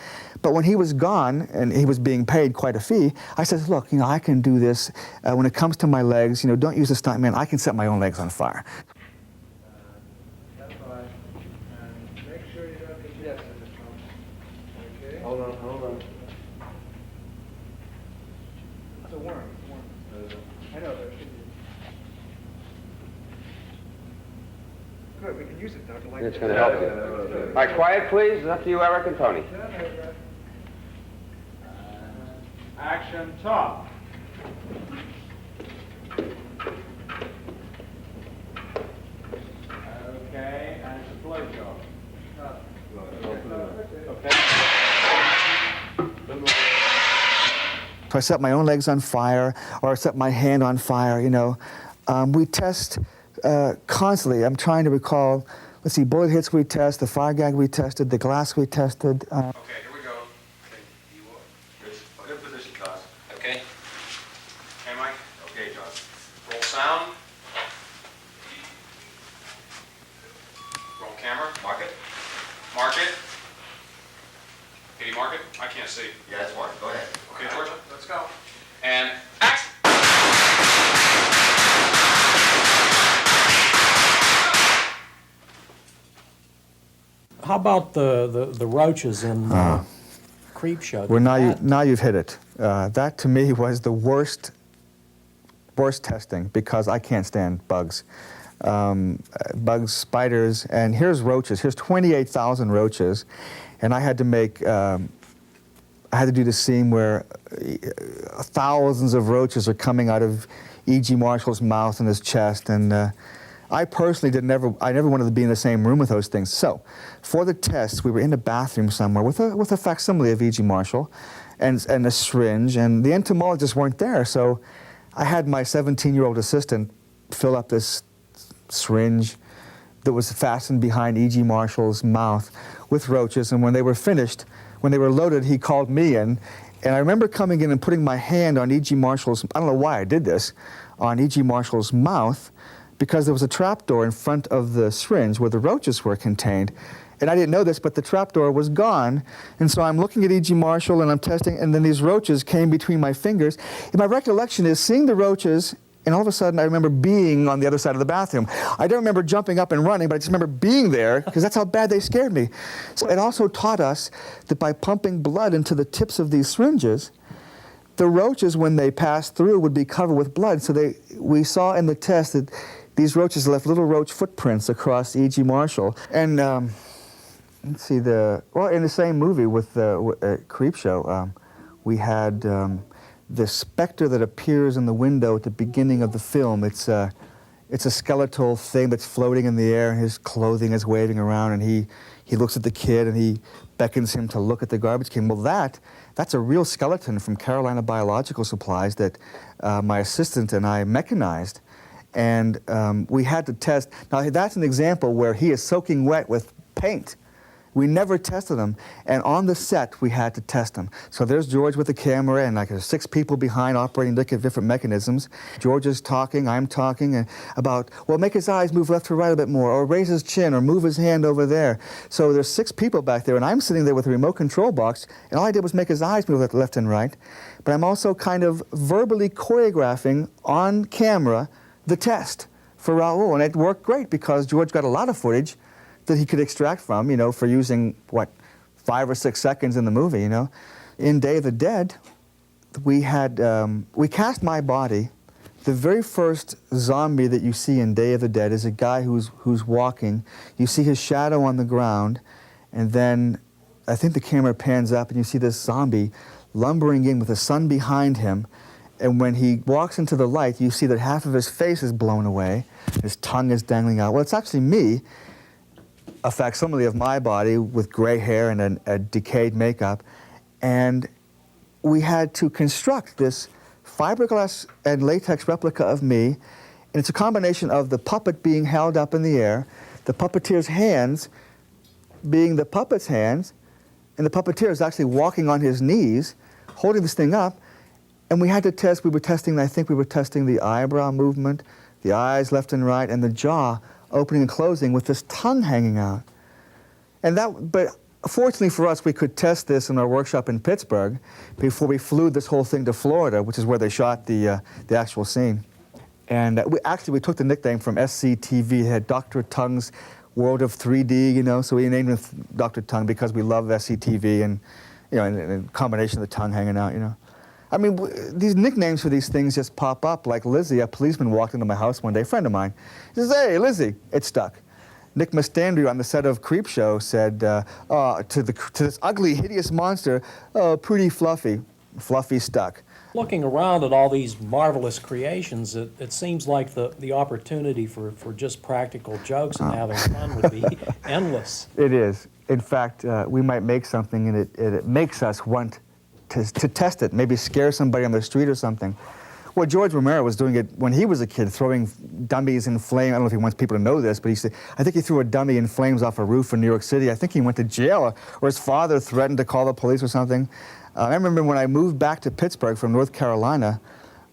but when he was gone, and he was being paid quite a fee, I said, look, you know, I can do this. When it comes to my legs, you know, don't use the stuntman, I can set my own legs on fire. Make sure you don't get this in the trunk. Okay? Hold on. It's a worm. I know there should be. Good, we can use it, Doctor. It's going to help you. All right, quiet, please. It's up to you, Eric and Tony. Action, top. Okay, and it's a blow job. Okay. So I set my own legs on fire, or I set my hand on fire, you know. We test constantly. I'm trying to recall, let's see, bullet hits we test, the fire gag we tested, the glass we tested. Okay, here we go. Okay, you are. Good position, Josh. Okay. Okay, Mike. Okay, Josh. Roll sound. Roll camera. Mark it. Mark it. Can you mark it? I can't see. Yeah, it's marked. Go ahead. Okay, Georgia, let's go. And action! How about the roaches in Creep Show. Well, now you've hit it. That to me was the worst testing because I can't stand bugs. Bugs, spiders, and here's roaches. Here's 28,000 roaches, and I had to make, I had to do the scene where thousands of roaches are coming out of E.G. Marshall's mouth and his chest, and I personally I never wanted to be in the same room with those things. So, for the test, we were in the bathroom somewhere with a facsimile of E.G. Marshall, and a syringe, and the entomologists weren't there. So, I had my 17-year-old assistant fill up this syringe that was fastened behind E.G. Marshall's mouth with roaches, and when they were finished, when they were loaded, he called me in, and I remember coming in and putting my hand on E.G. Marshall's, I don't know why I did this, on E.G. Marshall's mouth, because there was a trapdoor in front of the syringe where the roaches were contained. And I didn't know this, but the trapdoor was gone. And so I'm looking at E.G. Marshall and I'm testing, and then these roaches came between my fingers. And my recollection is seeing the roaches, and all of a sudden I remember being on the other side of the bathroom. I don't remember jumping up and running, but I just remember being there, because that's how bad they scared me. So it also taught us that by pumping blood into the tips of these syringes, the roaches, when they passed through, would be covered with blood. So we saw in the test that these roaches left little roach footprints across E.G. Marshall. And let's see, in the same movie with the Creep Show, we had the specter that appears in the window at the beginning of the film. It's a skeletal thing that's floating in the air, and his clothing is waving around, and he looks at the kid and he beckons him to look at the garbage can. Well, that's a real skeleton from Carolina Biological Supplies that my assistant and I mechanized. And we had to test. Now, that's an example where he is soaking wet with paint. We never tested him, and on the set, we had to test him. So there's George with the camera, and like there's 6 people behind operating different mechanisms. George is talking, I'm talking about, well, make his eyes move left to right a bit more, or raise his chin, or move his hand over there. So there's 6 people back there, and I'm sitting there with a remote control box, and all I did was make his eyes move left and right. But I'm also kind of verbally choreographing on camera the test for Raoul, and it worked great because George got a lot of footage that he could extract from, for using, 5 or 6 seconds in the movie, In Day of the Dead, we cast my body. The very first zombie that you see in Day of the Dead is a guy who's walking. You see his shadow on the ground, and then I think the camera pans up and you see this zombie lumbering in with the sun behind him. And when he walks into the light, you see that half of his face is blown away. His tongue is dangling out. Well, it's actually me, a facsimile of my body with gray hair and a decayed makeup. And we had to construct this fiberglass and latex replica of me. And it's a combination of the puppet being held up in the air, the puppeteer's hands being the puppet's hands, and the puppeteer is actually walking on his knees, holding this thing up. And we had to test, I think we were testing the eyebrow movement, the eyes left and right, and the jaw opening and closing with this tongue hanging out. But fortunately for us, we could test this in our workshop in Pittsburgh before we flew this whole thing to Florida, which is where they shot the actual scene. And we took the nickname from SCTV. It had Dr. Tongue's World of 3D, so we named it Dr. Tongue because we love SCTV and, and a combination of the tongue hanging out, I mean, these nicknames for these things just pop up. Like Lizzie, a policeman walked into my house one day, a friend of mine. He says, "Hey, Lizzie," it stuck. Nick Mustandry on the set of Creep Show said to this ugly, hideous monster, "Oh, pretty fluffy." Fluffy stuck. Looking around at all these marvelous creations, it seems like the opportunity for just practical jokes and having fun would be endless. It is. In fact, we might make something and it makes us want to test it, maybe scare somebody on the street or something. Well, George Romero was doing it when he was a kid, throwing dummies in flames. I don't know if he wants people to know this, but I think he threw a dummy in flames off a roof in New York City. I think he went to jail, or his father threatened to call the police or something. I remember when I moved back to Pittsburgh from North Carolina,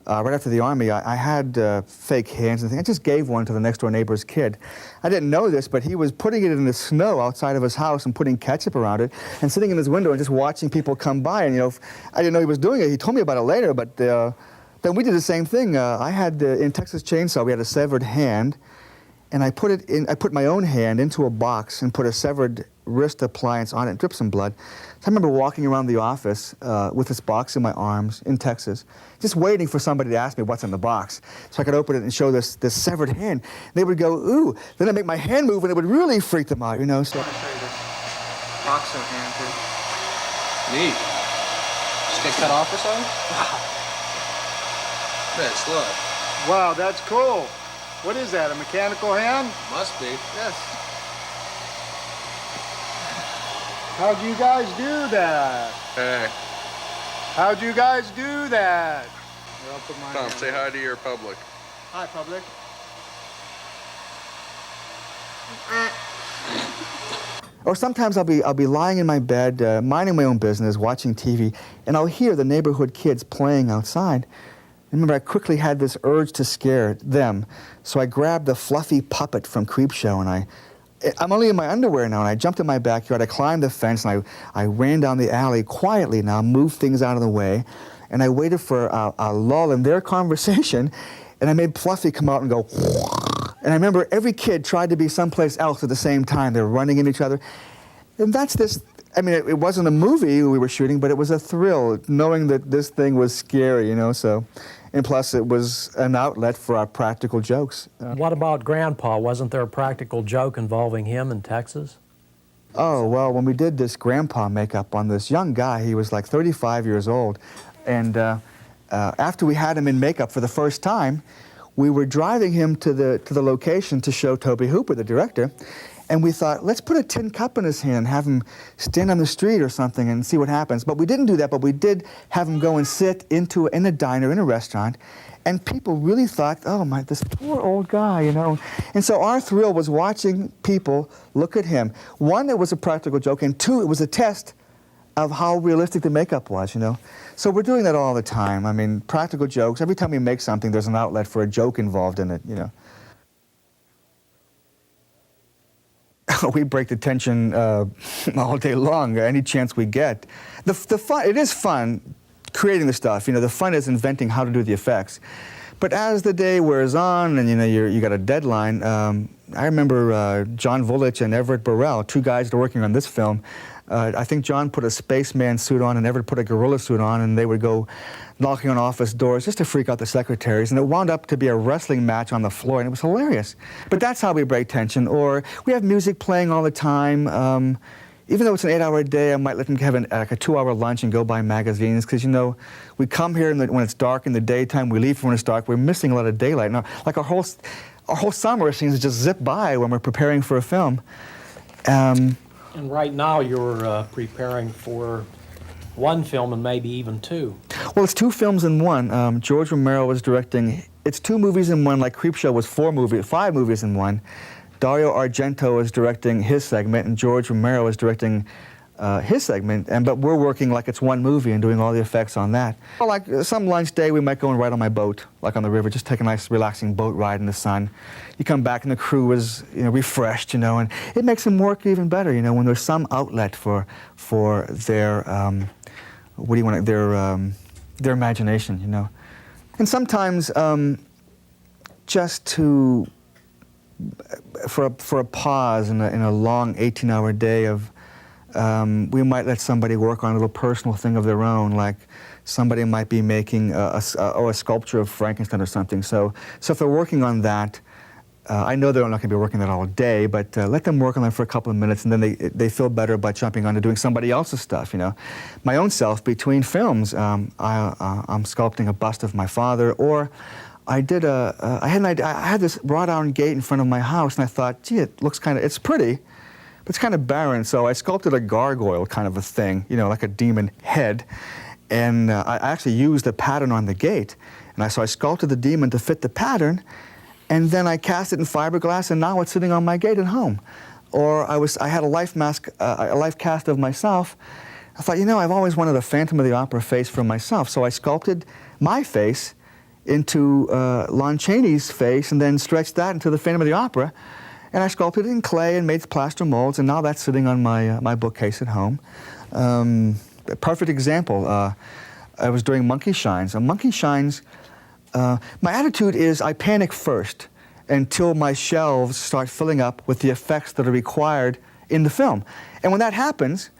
right after the Army, I had fake hands and things. I just gave one to the next door neighbor's kid. I didn't know this, but he was putting it in the snow outside of his house and putting ketchup around it and sitting in his window and just watching people come by. And, I didn't know he was doing it. He told me about it later, but then we did the same thing. I had, in Texas Chainsaw, we had a severed hand, and I put my own hand into a box and put a severed wrist appliance on it and dripped some blood. So I remember walking around the office with this box in my arms in Texas, just waiting for somebody to ask me what's in the box so I could open it and show this severed hand. They would go, ooh, then I'd make my hand move and it would really freak them out, you know. So. Boxer hand, too. Neat. Just get cut off or something? Wow. Man, slow. Wow, that's cool. What is that, a mechanical hand? Must be. Yes. How'd you guys do that? Hey. How'd you guys do that? Here, I'll put my Tom, hand say hi to your public. Hi, public. Or sometimes I'll be lying in my bed, minding my own business, watching TV, and I'll hear the neighborhood kids playing outside. I remember I quickly had this urge to scare them, so I grabbed the fluffy puppet from Creepshow, and I'm only in my underwear now, and I jumped in my backyard, I climbed the fence, and I ran down the alley quietly now, moved things out of the way, and I waited for a lull in their conversation, and I made Fluffy come out and go, and I remember every kid tried to be someplace else at the same time. They were running into each other. And that's this, I mean, it wasn't a movie we were shooting, but it was a thrill, knowing that this thing was scary, you know, so. And plus, it was an outlet for our practical jokes. What about Grandpa? Wasn't there a practical joke involving him in Texas? Oh, well, when we did this Grandpa makeup on this young guy, he was like 35 years old, and after we had him in makeup for the first time, we were driving him to the location to show Toby Hooper, the director, and we thought, let's put a tin cup in his hand and have him stand on the street or something and see what happens. But we didn't do that, but we did have him go and sit in a diner, in a restaurant, and people really thought, oh my, this poor old guy, you know. And so our thrill was watching people look at him. One, it was a practical joke, and two, it was a test of how realistic the makeup was, you know. So we're doing that all the time. I mean, practical jokes. Every time we make something, there's an outlet for a joke involved in it, you know. We break the tension all day long, any chance we get. The fun, it is fun creating the stuff, you know. The fun is inventing how to do the effects. But as the day wears on and, you know, you got a deadline, I remember John Vulich and Everett Burrell, two guys that are working on this film. I think John put a spaceman suit on and Everett put a gorilla suit on, and they would go knocking on office doors just to freak out the secretaries, and it wound up to be a wrestling match on the floor, and it was hilarious. But that's how we break tension. Or we have music playing all the time. Even though it's an 8-hour day, I might let them have like a 2-hour lunch and go buy magazines, because, you know, we come here when it's dark in the daytime, we leave when it's dark, we're missing a lot of daylight. Now, like our whole summer seems to just zip by when we're preparing for a film. And right now you're preparing for one film and maybe even two. Well, it's two films in one. George Romero is directing. It's 2 movies in one, like Creepshow was 5 movies in one. Dario Argento is directing his segment, and George Romero is directing his segment, but we're working like it's one movie and doing all the effects on that. Well, like some lunch day, we might go and ride on my boat, like on the river, just take a nice relaxing boat ride in the sun. You come back and the crew is, you know, refreshed, you know, and it makes them work even better, you know, when there's some outlet for their, their imagination, you know. And sometimes just for a pause in a long 18-hour day of, we might let somebody work on a little personal thing of their own, like somebody might be making a sculpture of Frankenstein or something. So if they're working on that, I know they're not going to be working that all day, but let them work on that for a couple of minutes, and then they feel better by jumping on to doing somebody else's stuff, you know. My own self, between films, I'm sculpting a bust of my father, or I did I had an idea. I had this wrought iron gate in front of my house, and I thought, gee, it looks it's pretty, but it's kind of barren. So I sculpted a gargoyle kind of a thing, you know, like a demon head, and I actually used a pattern on the gate, and so I sculpted the demon to fit the pattern, and then I cast it in fiberglass, and now it's sitting on my gate at home. Or I had a life mask, a life cast of myself. I thought, you know, I've always wanted a Phantom of the Opera face for myself, so I sculpted my face into Lon Chaney's face, and then stretched that into the Phantom of the Opera, and I sculpted it in clay and made plaster molds, and now that's sitting on my bookcase at home. A perfect example. I was doing Monkey Shines. Monkey Shines. My attitude is I panic first until my shelves start filling up with the effects that are required in the film. And when that happens,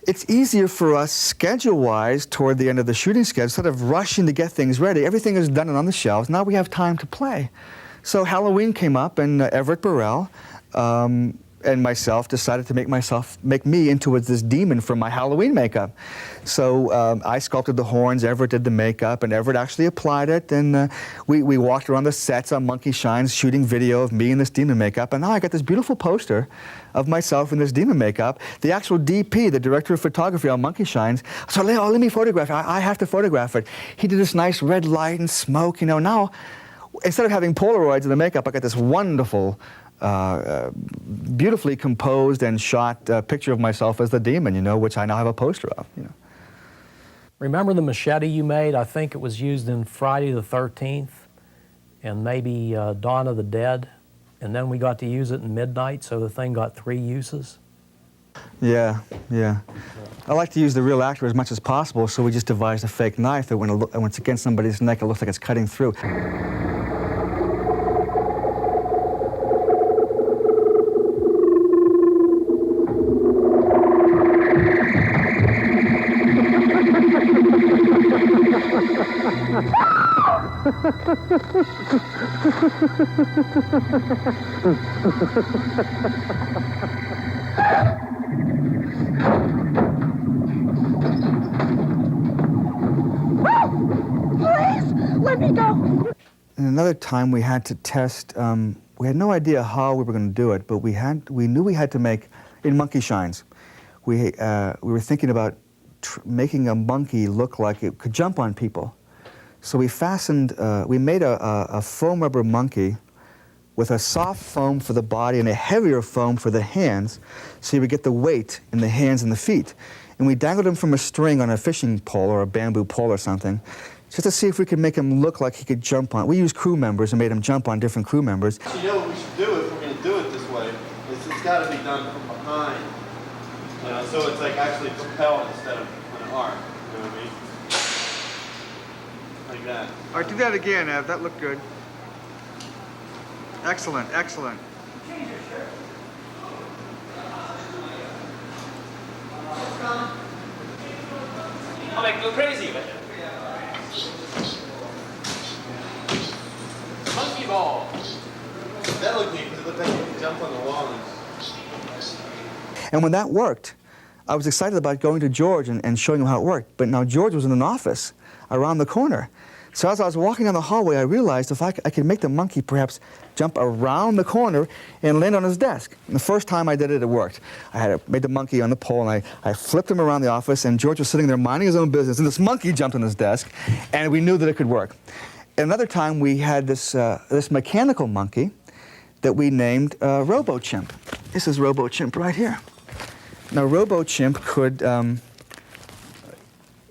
it's easier for us schedule-wise toward the end of the shooting schedule. Instead of rushing to get things ready, everything is done and on the shelves. Now we have time to play. So Halloween came up, and Everett Burrell and myself decided to make me into this demon for my Halloween makeup. So I sculpted the horns, Everett did the makeup, and Everett actually applied it, and we walked around the sets on Monkey Shines shooting video of me in this demon makeup, and now I got this beautiful poster of myself in this demon makeup. The actual DP, the director of photography on Monkey Shines, so let me photograph it. I have to photograph it. He did this nice red light and smoke, you know. Now, instead of having Polaroids in the makeup, I got this wonderful, beautifully composed and shot picture of myself as the demon, you know, which I now have a poster of, you know. Remember the machete you made? I think it was used in Friday the 13th and maybe Dawn of the Dead, and then we got to use it in Midnight, so the thing got 3 uses. Yeah, yeah. I like to use the real actor as much as possible, so we just devised a fake knife that when it's against somebody's neck, it looks like it's cutting through. Please, let me go. And another time we had to test, we had no idea how we were going to do it, but we knew we had to make, in Monkey Shines, we were thinking about making a monkey look like it could jump on people. So we made a foam rubber monkey with a soft foam for the body and a heavier foam for the hands, so you would get the weight in the hands and the feet. And we dangled him from a string on a fishing pole or a bamboo pole or something, just to see if we could make him look like he could jump on. We used crew members and made him jump on different crew members. You know what we should do if we're going to do it this way, is it's got to be done from behind. You know, so it's like actually propelled instead of an arc. You know what I mean? Like that. All right, do that again, Ev. That looked good. Excellent, excellent. I'll make you go crazy with it. Monkey ball. That looked neat because it looked like you could jump on the wall. And when that worked, I was excited about going to George and showing him how it worked. But now George was in an office around the corner. So as I was walking down the hallway, I realized if I could make the monkey perhaps jump around the corner and land on his desk. And the first time I did it, it worked. I made the monkey on the pole, and I flipped him around the office, and George was sitting there minding his own business, and this monkey jumped on his desk, and we knew that it could work. Another time, we had this mechanical monkey that we named RoboChimp. This is RoboChimp right here. Now, RoboChimp could,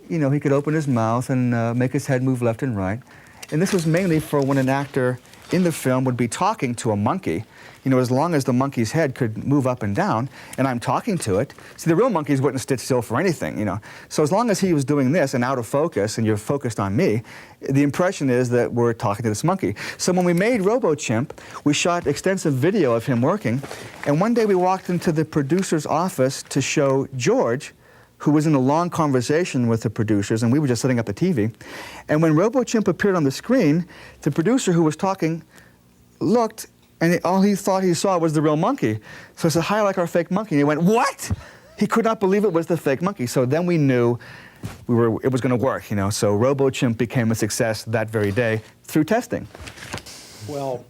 you know, he could open his mouth and make his head move left and right. And this was mainly for when an actor in the film would be talking to a monkey, you know, as long as the monkey's head could move up and down, and I'm talking to it. See, the real monkeys wouldn't sit still for anything, you know. So as long as he was doing this and out of focus, and you're focused on me, the impression is that we're talking to this monkey. So when we made RoboChimp, we shot extensive video of him working, and one day we walked into the producer's office to show George, who was in a long conversation with the producers, and we were just setting up the TV. And when RoboChimp appeared on the screen, the producer who was talking looked, and all he thought he saw was the real monkey. So I said, "Hi, I like our fake monkey." And he went, "What?" He could not believe it was the fake monkey. So then we knew it was going to work, you know. So RoboChimp became a success that very day through testing. Well,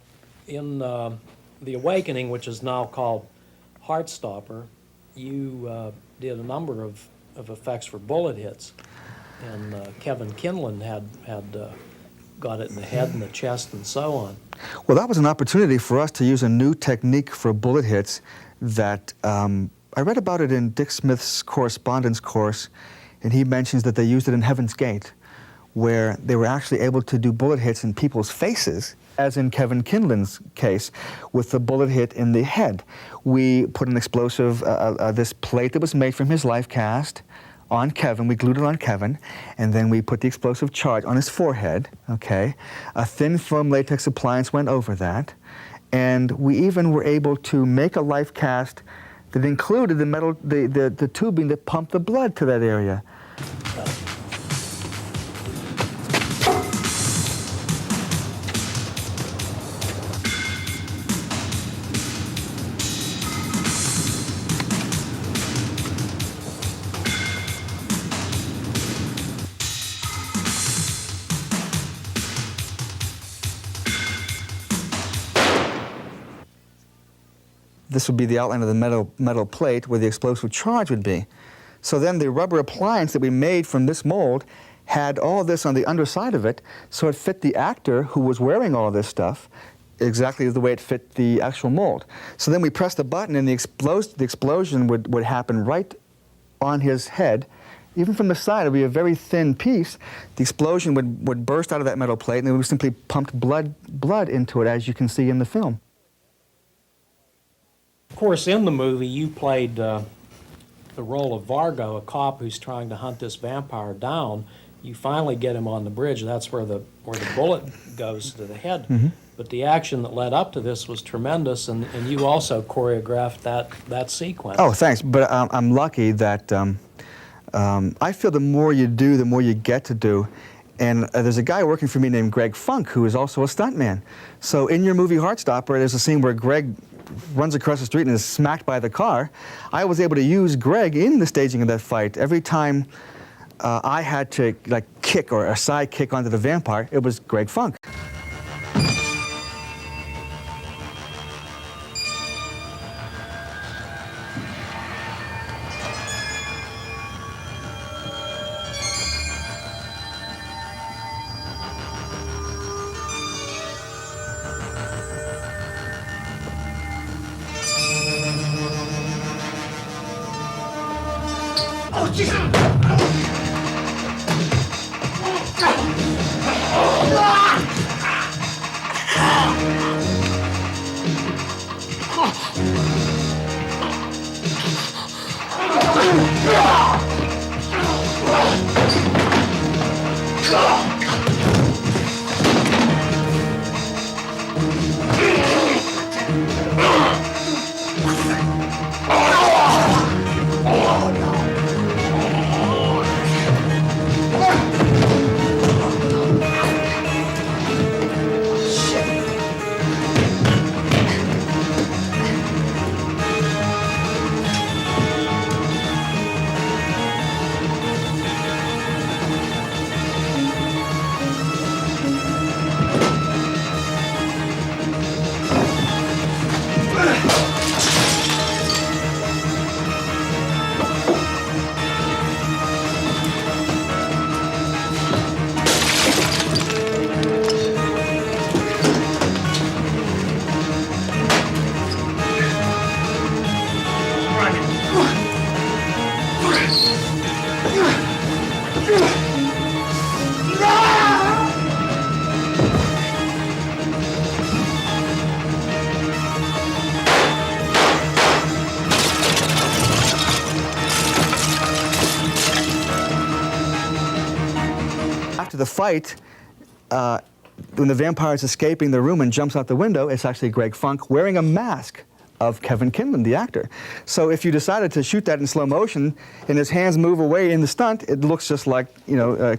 in The Awakening, which is now called Heartstopper, you did a number of effects for bullet hits, and Kevin Kinlan had got it in the head and the chest and so on. Well, that was an opportunity for us to use a new technique for bullet hits that I read about it in Dick Smith's correspondence course, and he mentions that they used it in Heaven's Gate, where they were actually able to do bullet hits in people's faces, as in Kevin Kinlan's case, with the bullet hit in the head. We put an explosive, this plate that was made from his life cast on Kevin. We glued it on Kevin, and then we put the explosive charge on his forehead, okay? A thin foam latex appliance went over that, And we even were able to make a life cast that included the tubing that pumped the blood to that area. This would be the outline of the metal plate where the explosive charge would be. So then the rubber appliance that we made from this mold had all this on the underside of it, so it fit the actor who was wearing all this stuff exactly the way it fit the actual mold. So then we pressed the button and the explosion would happen right on his head. Even from the side, it would be a very thin piece. The explosion would burst out of that metal plate, and then we simply pumped blood into it, as you can see in the film. Of course, in the movie, you played the role of Vargo, a cop who's trying to hunt this vampire down. You finally get him on the bridge. That's where the bullet goes to the head. Mm-hmm. But the action that led up to this was tremendous, and you also choreographed that sequence. Oh, thanks. But I'm lucky that I feel the more you do, the more you get to do. And there's a guy working for me named Greg Funk, who is also a stuntman. So in your movie Heartstopper, there's a scene where Greg runs across the street and is smacked by the car. I was able to use Greg in the staging of that fight. Every time I had to kick or a side kick onto the vampire, it was Greg Funk. After the fight, when the vampire is escaping the room and jumps out the window, it's actually Greg Funk wearing a mask of Kevin Kinlan, the actor. So if you decided to shoot that in slow motion and his hands move away in the stunt, it looks just like,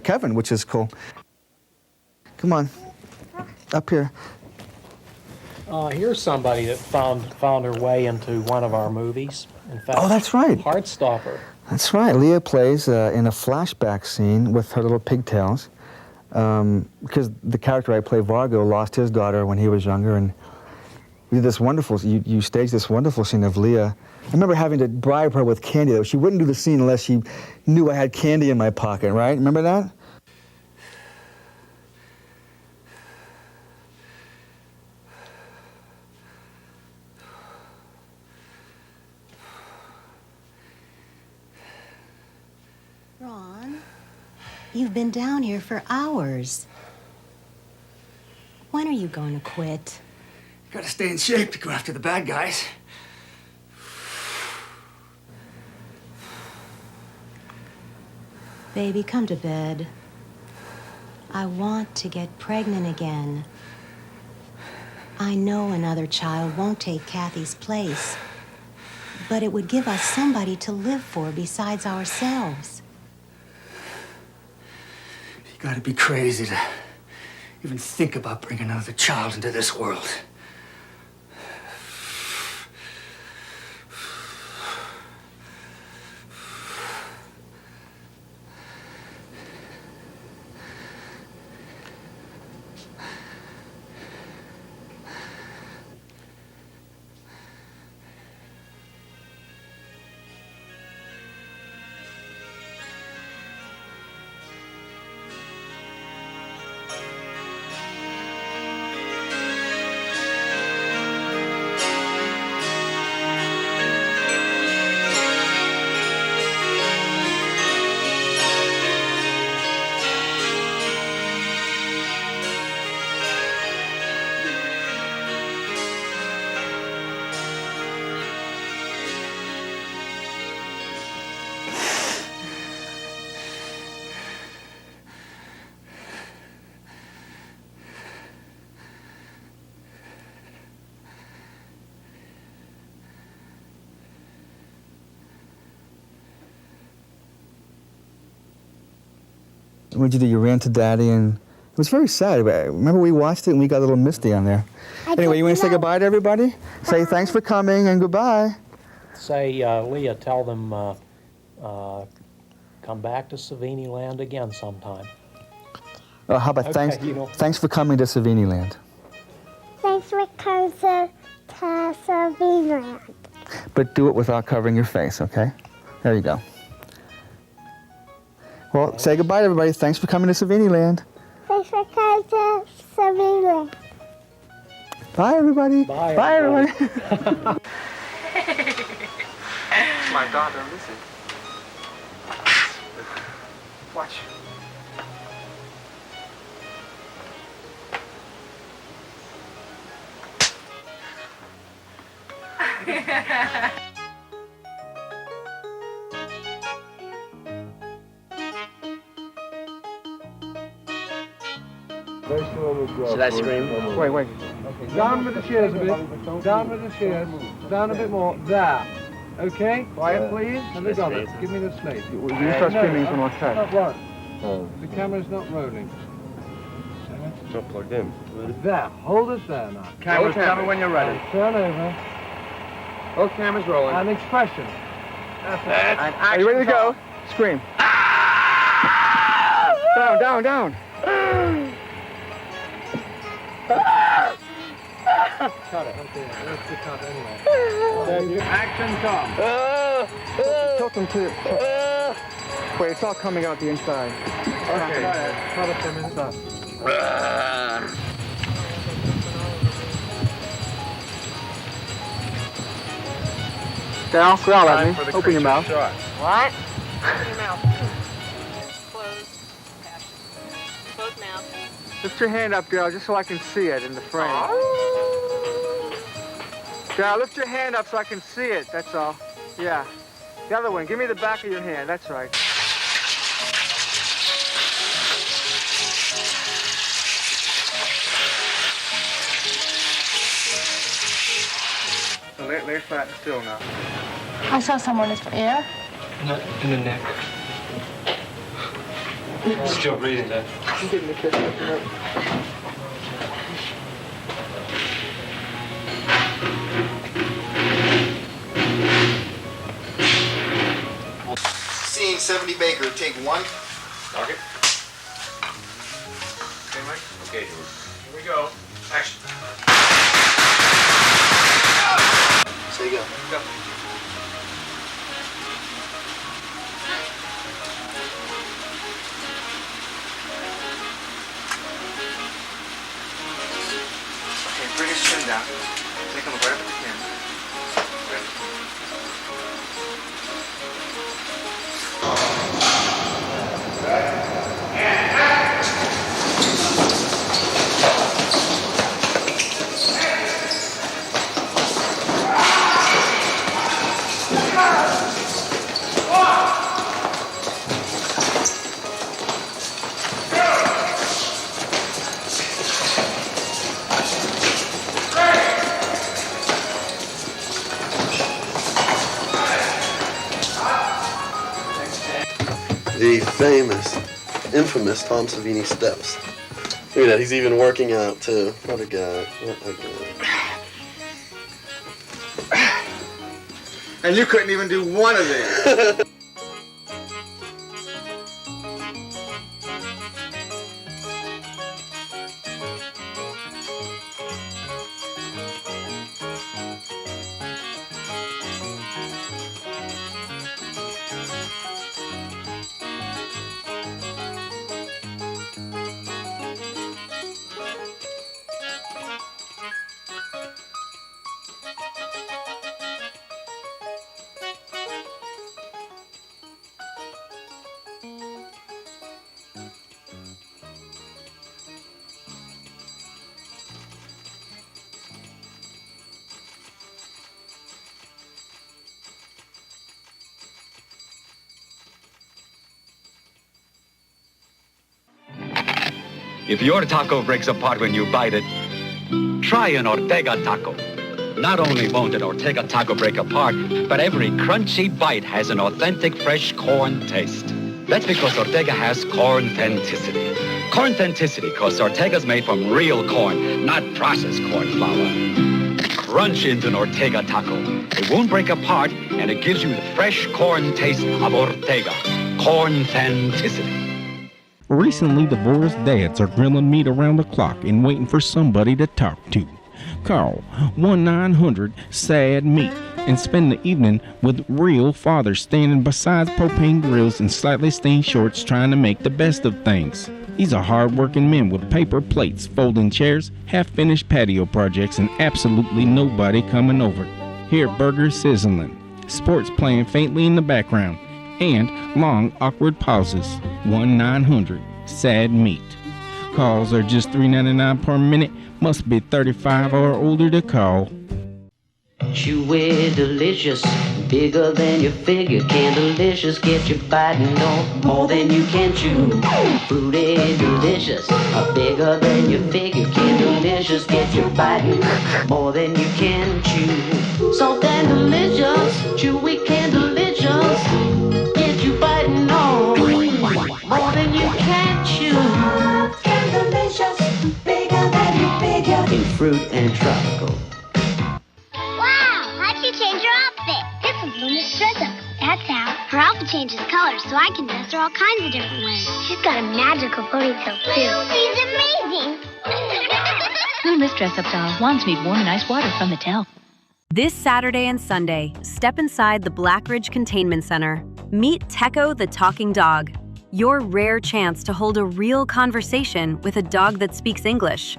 Kevin, which is cool. Come on, up here. Here's somebody that found her way into one of our movies. In fact, oh, that's right. Heartstopper. That's right. Leah plays in a flashback scene with her little pigtails, because the character I play, Vargo, lost his daughter when he was younger, and we did this wonderful. You staged this wonderful scene of Leah. I remember having to bribe her with candy, though. She wouldn't do the scene unless she knew I had candy in my pocket. Right? Remember that? Ron, you've been down here for hours. When are you going to quit? Gotta stay in shape to go after the bad guys. Baby, come to bed. I want to get pregnant again. I know another child won't take Kathy's place, but it would give us somebody to live for besides ourselves. You gotta be crazy to even think about bringing another child into this world. What'd you do? You ran to Daddy, and it was very sad. Remember we watched it and we got a little misty on there. Anyway, you want to say goodbye to everybody? Say thanks for coming and goodbye. Say, Leah, tell them come back to Savini Land again sometime. How about Okay, thanks for coming to Savini Land. Thanks for coming to Savini Land. But do it without covering your face, okay? There you go. Well, say goodbye to everybody. Thanks for coming to Savini Land. Thanks for coming to Savini Land. Bye, everybody. Bye everybody. It's my daughter, Lizzie. Watch. Should I scream? Wait. Okay. Down with the shears a bit. Down with the shears. Down a bit more. There. Okay? Quiet, please. And McDonald, give me the slate. You start screaming from our cut. Not right. The camera's not rolling. It's not plugged in. There. Hold us there now. Camera, tell me when you're ready. Turn over. Both cameras rolling. And expression. That's it. And Are you ready to go? Scream. Down. Cut it. Okay, that's the cut anyway. Action, Tom. Tilt them to Wait, it's all coming out the inside. Okay. Cut it from inside. Down, growl at me. Open your mouth. What? Open your mouth. Close. Close mouth. Lift your hand up, girl, just so I can see it in the frame. Girl, lift your hand up so I can see it, that's all. Yeah. The other one, give me the back of your hand, that's right. So lay flat and still now. I saw someone in the air. Not in the neck. Still breathing, Dad. I'm getting a kiss. Scene 70 Baker, take one. Target. Okay, Mike? Okay, George. Here we go. Action. Say go. Go. Okay, bring his chin down. Take him right up at the camera. Ready? the famous, infamous Tom Savini steps. Look at that, he's even working out too. What a guy, what a guy. And you couldn't even do one of them. If your taco breaks apart when you bite it, try an Ortega taco. Not only won't an Ortega taco break apart, but every crunchy bite has an authentic fresh corn taste. That's because Ortega has corn-thenticity. Corn-thenticity because Ortega's made from real corn, not processed corn flour. Crunch into an Ortega taco. It won't break apart, and it gives you the fresh corn taste of Ortega. Corn-thenticity. Recently, divorced dads are grilling meat around the clock and waiting for somebody to talk to. Call 1-900-SAD-MEAT and spend the evening with real fathers standing beside propane grills and slightly stained shorts trying to make the best of things. These are hard-working men with paper plates, folding chairs, half-finished patio projects, and absolutely nobody coming over. Hear burgers sizzling, sports playing faintly in the background, and long, awkward pauses. 1-900-SAD-MEAT. Calls are just $3.99 per minute. Must be 35 or older to call. Chewy delicious, bigger than you figure. Candelicious, get you biting on more than you can chew. Fruity delicious, bigger than you figure. Candelicious, get you biting more than you can chew. Salt and delicious, chewy candelicious, get you biting on more than you can chew. Candelicious, bigger than you figure. In fruit and tropical. How'd you change your outfit? This is Luna's dress-up. That's how. Her outfit changes colors so I can dress her all kinds of different ways. She's got a magical ponytail, too. She's amazing! Luna's dress-up doll. Wands need warm and ice water from Mattel. This Saturday and Sunday, step inside the Blackridge Containment Center. Meet Teco the Talking Dog. Your rare chance to hold a real conversation with a dog that speaks English.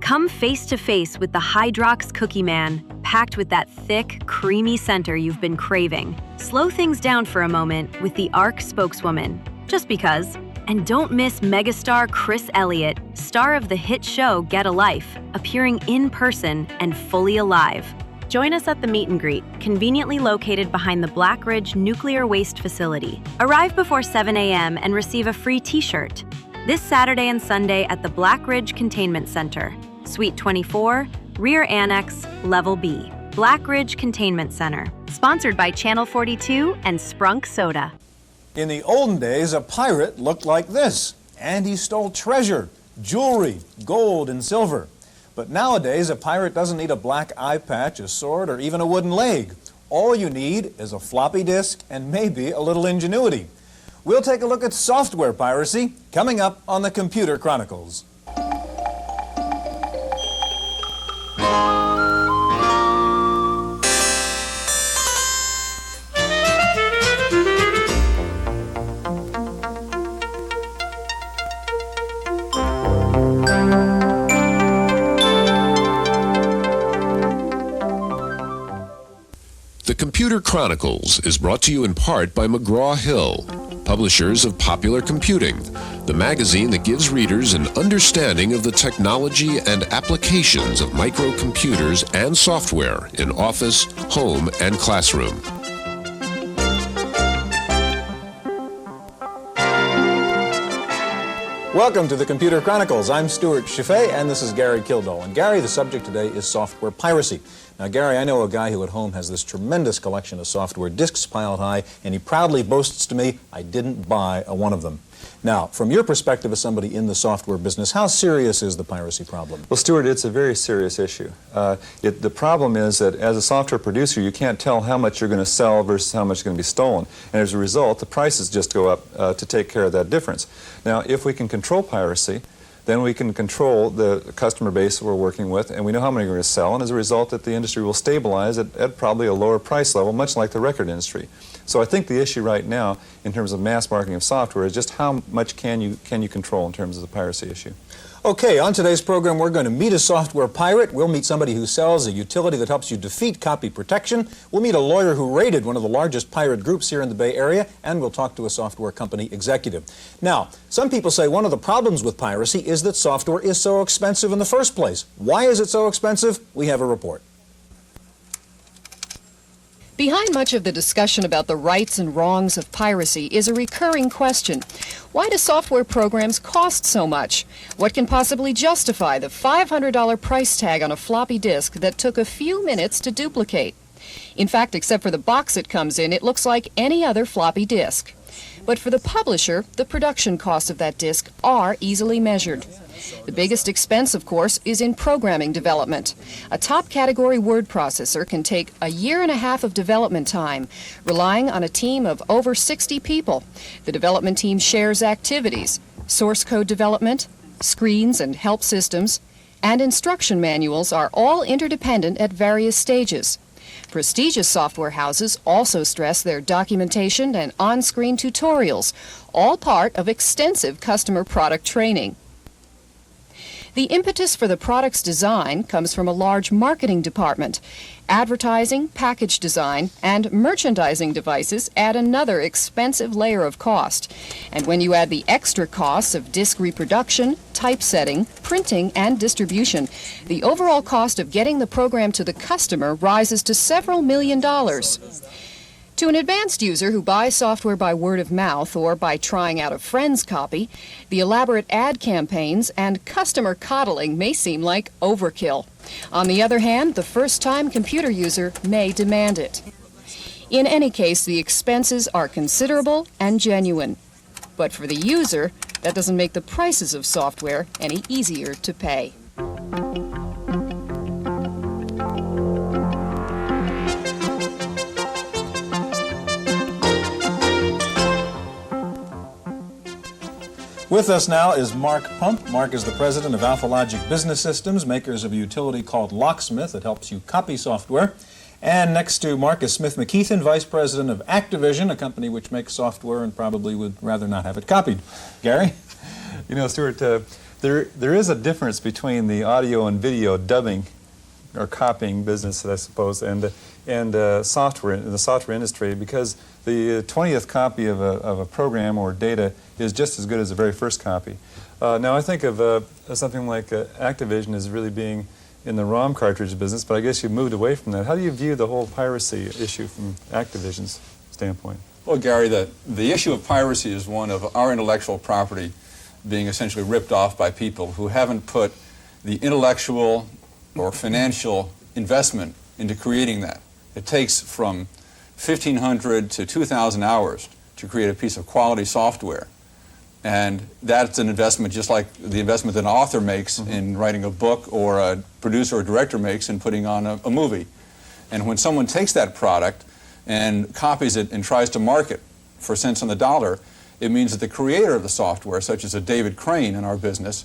Come face to face with the Hydrox Cookie Man, packed with that thick, creamy center you've been craving. Slow things down for a moment with the ARC spokeswoman, just because. And don't miss megastar Chris Elliott, star of the hit show Get a Life, appearing in person and fully alive. Join us at the meet and greet, conveniently located behind the Blackridge Nuclear Waste Facility. Arrive before 7 a.m. and receive a free t-shirt. This Saturday and Sunday at the Blackridge Containment Center, Suite 24, Rear Annex, Level B. Blackridge Containment Center. Sponsored by Channel 42 and Sprunk Soda. In the olden days, a pirate looked like this, and he stole treasure, jewelry, gold, and silver. But nowadays, a pirate doesn't need a black eye patch, a sword, or even a wooden leg. All you need is a floppy disk and maybe a little ingenuity. We'll take a look at software piracy coming up on the Computer Chronicles. The Computer Chronicles is brought to you in part by McGraw-Hill, publishers of Popular Computing, the magazine that gives readers an understanding of the technology and applications of microcomputers and software in office, home, and classroom. Welcome to the Computer Chronicles. I'm Stuart Chaffee, and this is Gary Kildall. And Gary, the subject today is software piracy. Now, Gary, I know a guy who at home has this tremendous collection of software discs piled high, and he proudly boasts to me, I didn't buy one of them. Now, from your perspective as somebody in the software business, how serious is the piracy problem? Well, Stuart, it's a very serious issue. The problem is that as a software producer, you can't tell how much you're going to sell versus how much is going to be stolen. And as a result, the prices just go up to take care of that difference. Now, if we can control piracy, then we can control the customer base we're working with, and we know how many we're going to sell, and as a result, that the industry will stabilize at probably a lower price level, much like the record industry. So I think the issue right now, in terms of mass marketing of software, is just how much can you control in terms of the piracy issue. Okay, on today's program, we're going to meet a software pirate. We'll meet somebody who sells a utility that helps you defeat copy protection. We'll meet a lawyer who raided one of the largest pirate groups here in the Bay Area, and we'll talk to a software company executive. Now, some people say one of the problems with piracy is that software is so expensive in the first place. Why is it so expensive? We have a report. Behind much of the discussion about the rights and wrongs of piracy is a recurring question. Why do software programs cost so much? What can possibly justify the $500 price tag on a floppy disk that took a few minutes to duplicate? In fact, except for the box it comes in, it looks like any other floppy disk. But for the publisher, the production costs of that disk are easily measured. The biggest expense, of course, is in programming development. A top-category word processor can take a year and a half of development time, relying on a team of over 60 people. The development team shares activities, source code development, screens and help systems, and instruction manuals are all interdependent at various stages. Prestigious software houses also stress their documentation and on-screen tutorials, all part of extensive customer product training. The impetus for the product's design comes from a large marketing department. Advertising, package design, and merchandising devices add another expensive layer of cost. And when you add the extra costs of disc reproduction, typesetting, printing, and distribution, the overall cost of getting the program to the customer rises to several $1,000,000. To an advanced user who buys software by word of mouth or by trying out a friend's copy, the elaborate ad campaigns and customer coddling may seem like overkill. On the other hand, the first-time computer user may demand it. In any case, the expenses are considerable and genuine. But for the user, that doesn't make the prices of software any easier to pay. With us now is Mark Pump. Mark is the president of AlphaLogic Business Systems, makers of a utility called Locksmith that helps you copy software. And next to Mark is Smith McKeithen, vice president of Activision, a company which makes software and probably would rather not have it copied. Gary? You know, Stuart, there is a difference between the audio and video dubbing or copying business, I suppose, and software in the software industry, because the 20th copy of a program or data is just as good as the very first copy. Now I think of something like Activision as really being in the ROM cartridge business, but I guess you've moved away from that. How do you view the whole piracy issue from Activision's standpoint? Well, Gary, the issue of piracy is one of our intellectual property being essentially ripped off by people who haven't put the intellectual or financial investment into creating that. It takes from 1,500 to 2,000 hours to create a piece of quality software. And that's an investment just like the investment that an author makes in writing a book, or a producer or director makes in putting on a movie. And when someone takes that product and copies it and tries to market for cents on the dollar, it means that the creator of the software, such as a David Crane in our business,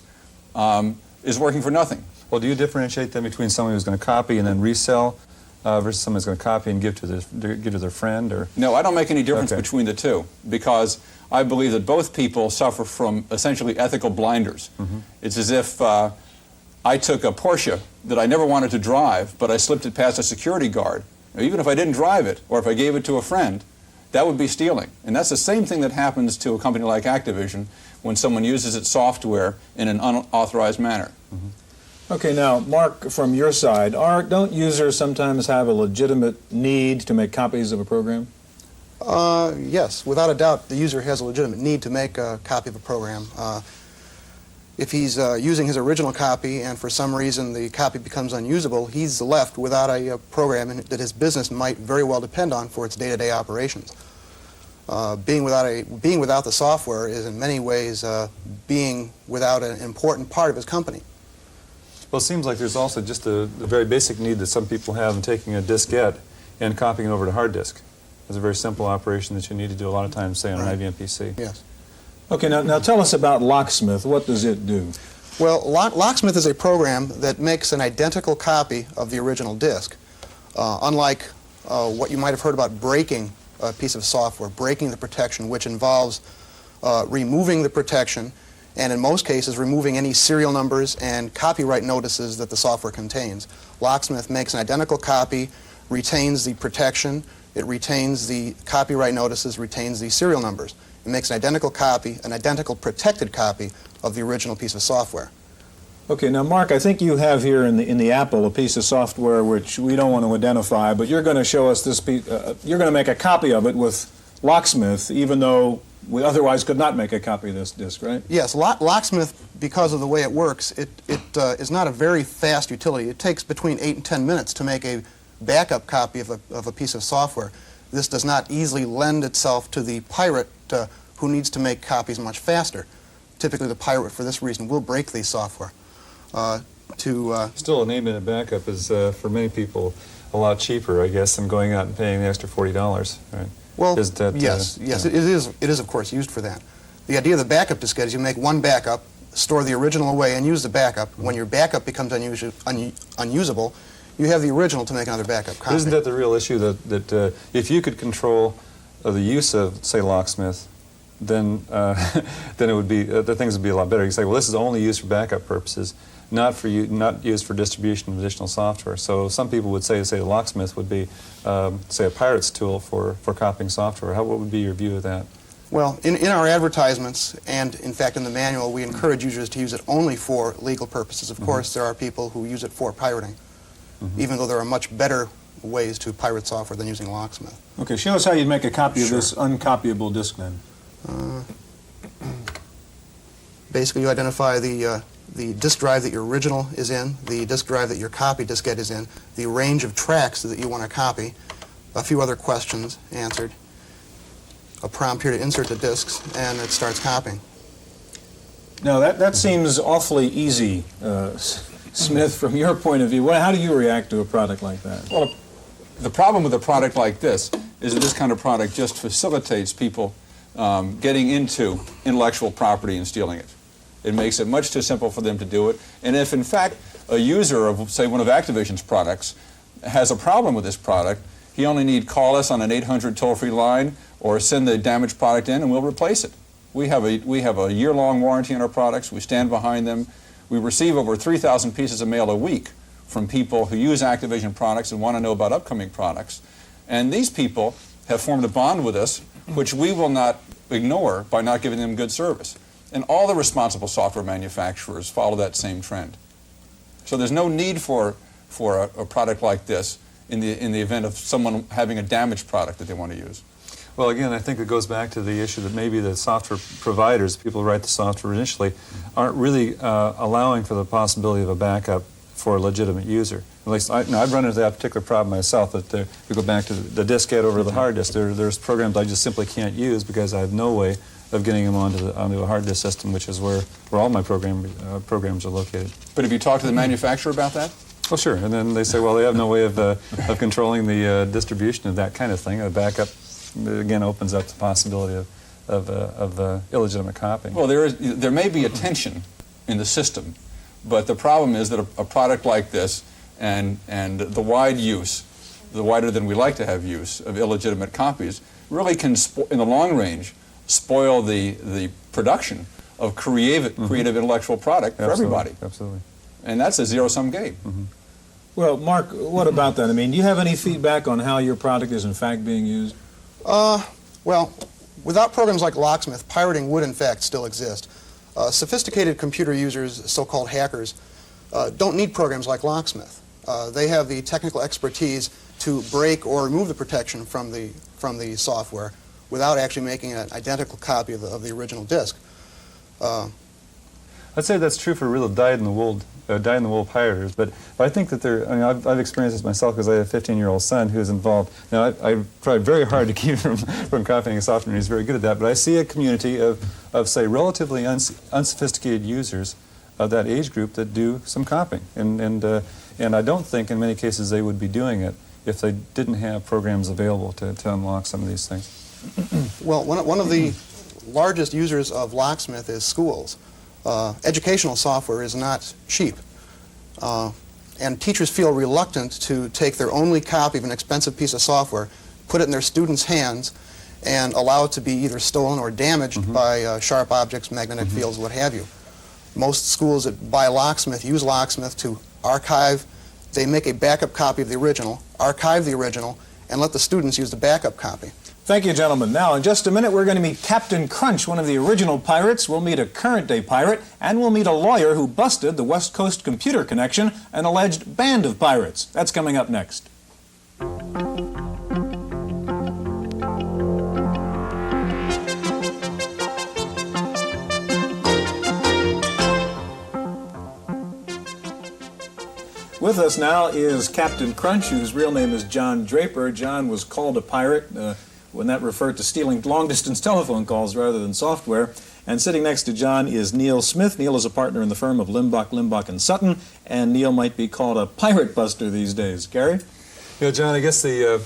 is working for nothing. Well, do you differentiate then between someone who's going to copy and then resell versus someone who's going to copy and give to their friend? Or no, I don't make any difference between the two, because I believe that both people suffer from essentially ethical blinders. It's as if I took a Porsche that I never wanted to drive, but I slipped it past a security guard. Now, even if I didn't drive it, or if I gave it to a friend, that would be stealing. And that's the same thing that happens to a company like Activision when someone uses its software in an unauthorized manner. Okay, now, Mark, from your side, don't users sometimes have a legitimate need to make copies of a program? Yes, without a doubt, the user has a legitimate need to make a copy of a program. If he's using his original copy and for some reason the copy becomes unusable, he's left without a program that his business might very well depend on for its day-to-day operations. Being without the software is in many ways being without an important part of his company. Well, it seems like there's also just the very basic need that some people have in taking a diskette and copying it over to hard disk. It's a very simple operation that you need to do a lot of times, say, on an IBM PC. Yes. Okay, now tell us about Locksmith. What does it do? Well, Locksmith is a program that makes an identical copy of the original disk. Unlike what you might have heard about breaking a piece of software, breaking the protection, which involves removing the protection and in most cases removing any serial numbers and copyright notices that the software contains. Locksmith makes an identical copy, retains the protection, it retains the copyright notices, retains the serial numbers. It makes an identical copy, an identical protected copy of the original piece of software. Okay, now Mark, I think you have here in the Apple a piece of software which we don't want to identify, but you're going to show us this piece, you're going to make a copy of it with Locksmith, even though we otherwise could not make a copy of this disk, right? Yes, Locksmith, because of the way it works, it is not a very fast utility. It takes between 8 and 10 minutes to make a backup copy of a piece of software. This does not easily lend itself to the pirate who needs to make copies much faster. Typically, the pirate, for this reason, will break the software. Still, an 8-minute backup is, for many people, a lot cheaper, I guess, than going out and paying the extra $40, right? Well, that, yes, it is, of course, used for that. The idea of the backup diskette is you make one backup, store the original away, and use the backup. When your backup becomes unusable, you have the original to make another backup copy. Isn't that the real issue, that if you could control the use of, say, Locksmith, then then it would be the things would be a lot better. You say, well, this is only used for backup purposes, not used for distribution of additional software. So some people would say the Locksmith would be, say, a pirate's tool for copying software. What would be your view of that? Well, in our advertisements and, in fact, in the manual, we encourage users to use it only for legal purposes. Of course, there are people who use it for pirating, even though there are much better ways to pirate software than using Locksmith. Okay, show us how you'd make a copy of this uncopyable disk then. Basically, you identify the disk drive that your original is in, the disk drive that your copy diskette is in, the range of tracks that you want to copy, a few other questions answered, a prompt here to insert the disks, and it starts copying. Now, that seems awfully easy, Smith, from your point of view. How do you react to a product like that? Well, the problem with a product like this is that this kind of product just facilitates people getting into intellectual property and stealing it. It makes it much too simple for them to do it. And if, in fact, a user of, say, one of Activision's products has a problem with this product, he only need call us on an 800 toll-free line or send the damaged product in and we'll replace it. We have a year-long warranty on our products. We stand behind them. We receive over 3,000 pieces of mail a week from people who use Activision products and want to know about upcoming products. And these people have formed a bond with us, which we will not ignore by not giving them good service. And all the responsible software manufacturers follow that same trend. So there's no need for a product like this in the event of someone having a damaged product that they want to use. Well, again, I think it goes back to the issue that maybe the software providers, people who write the software initially, aren't really allowing for the possibility of a backup for a legitimate user. At least I've run into that particular problem myself, that we go back to the diskette over the hard disk. There's programs I just simply can't use because I have no way of getting them onto a hard disk system, which is where all my programs are located. But have you talked to the manufacturer about that? Well, sure. And then they say, well, they have no way of controlling the distribution of that kind of thing. A backup, again, opens up the possibility of illegitimate copying. Well, there may be a tension in the system, but the problem is that a product like this and the wide use, the wider than we like to have use of illegitimate copies, really can, in the long range, spoil the production of creative intellectual product for everybody. Absolutely. And that's a zero-sum game. Well, Mark, what about that? I mean, do you have any feedback on how your product is in fact being used? Well, without programs like Locksmith, pirating would in fact still exist. Sophisticated computer users, so-called hackers, don't need programs like Locksmith. They have the technical expertise to break or remove the protection from the software without actually making an identical copy of the original disk. I'd say that's true for real dyed-in-the-wool pirators, but I think that I've experienced this myself because I have a 15-year-old son who's involved. Now, I tried very hard to keep him from copying software, and he's very good at that, but I see a community of say, relatively unsophisticated users of that age group that do some copying, and I don't think in many cases they would be doing it if they didn't have programs available to unlock some of these things. Well, one of the largest users of Locksmith is schools. Educational software is not cheap, and teachers feel reluctant to take their only copy of an expensive piece of software, put it in their students' hands, and allow it to be either stolen or damaged by sharp objects, magnetic fields, what have you. Most schools that buy Locksmith use Locksmith to archive. They make a backup copy of the original, archive the original, and let the students use the backup copy. Thank you, gentlemen. Now, in just a minute, we're going to meet Captain Crunch, one of the original pirates. We'll meet a current-day pirate, and we'll meet a lawyer who busted the West Coast Computer Connection, an alleged band of pirates. That's coming up next. With us now is Captain Crunch, whose real name is John Draper. John was called a pirate when that referred to stealing long-distance telephone calls rather than software. And sitting next to John is Neil Smith. Neil is a partner in the firm of Limbach, & Sutton, and Neil might be called a pirate buster these days. Gary? Yeah, John, I guess the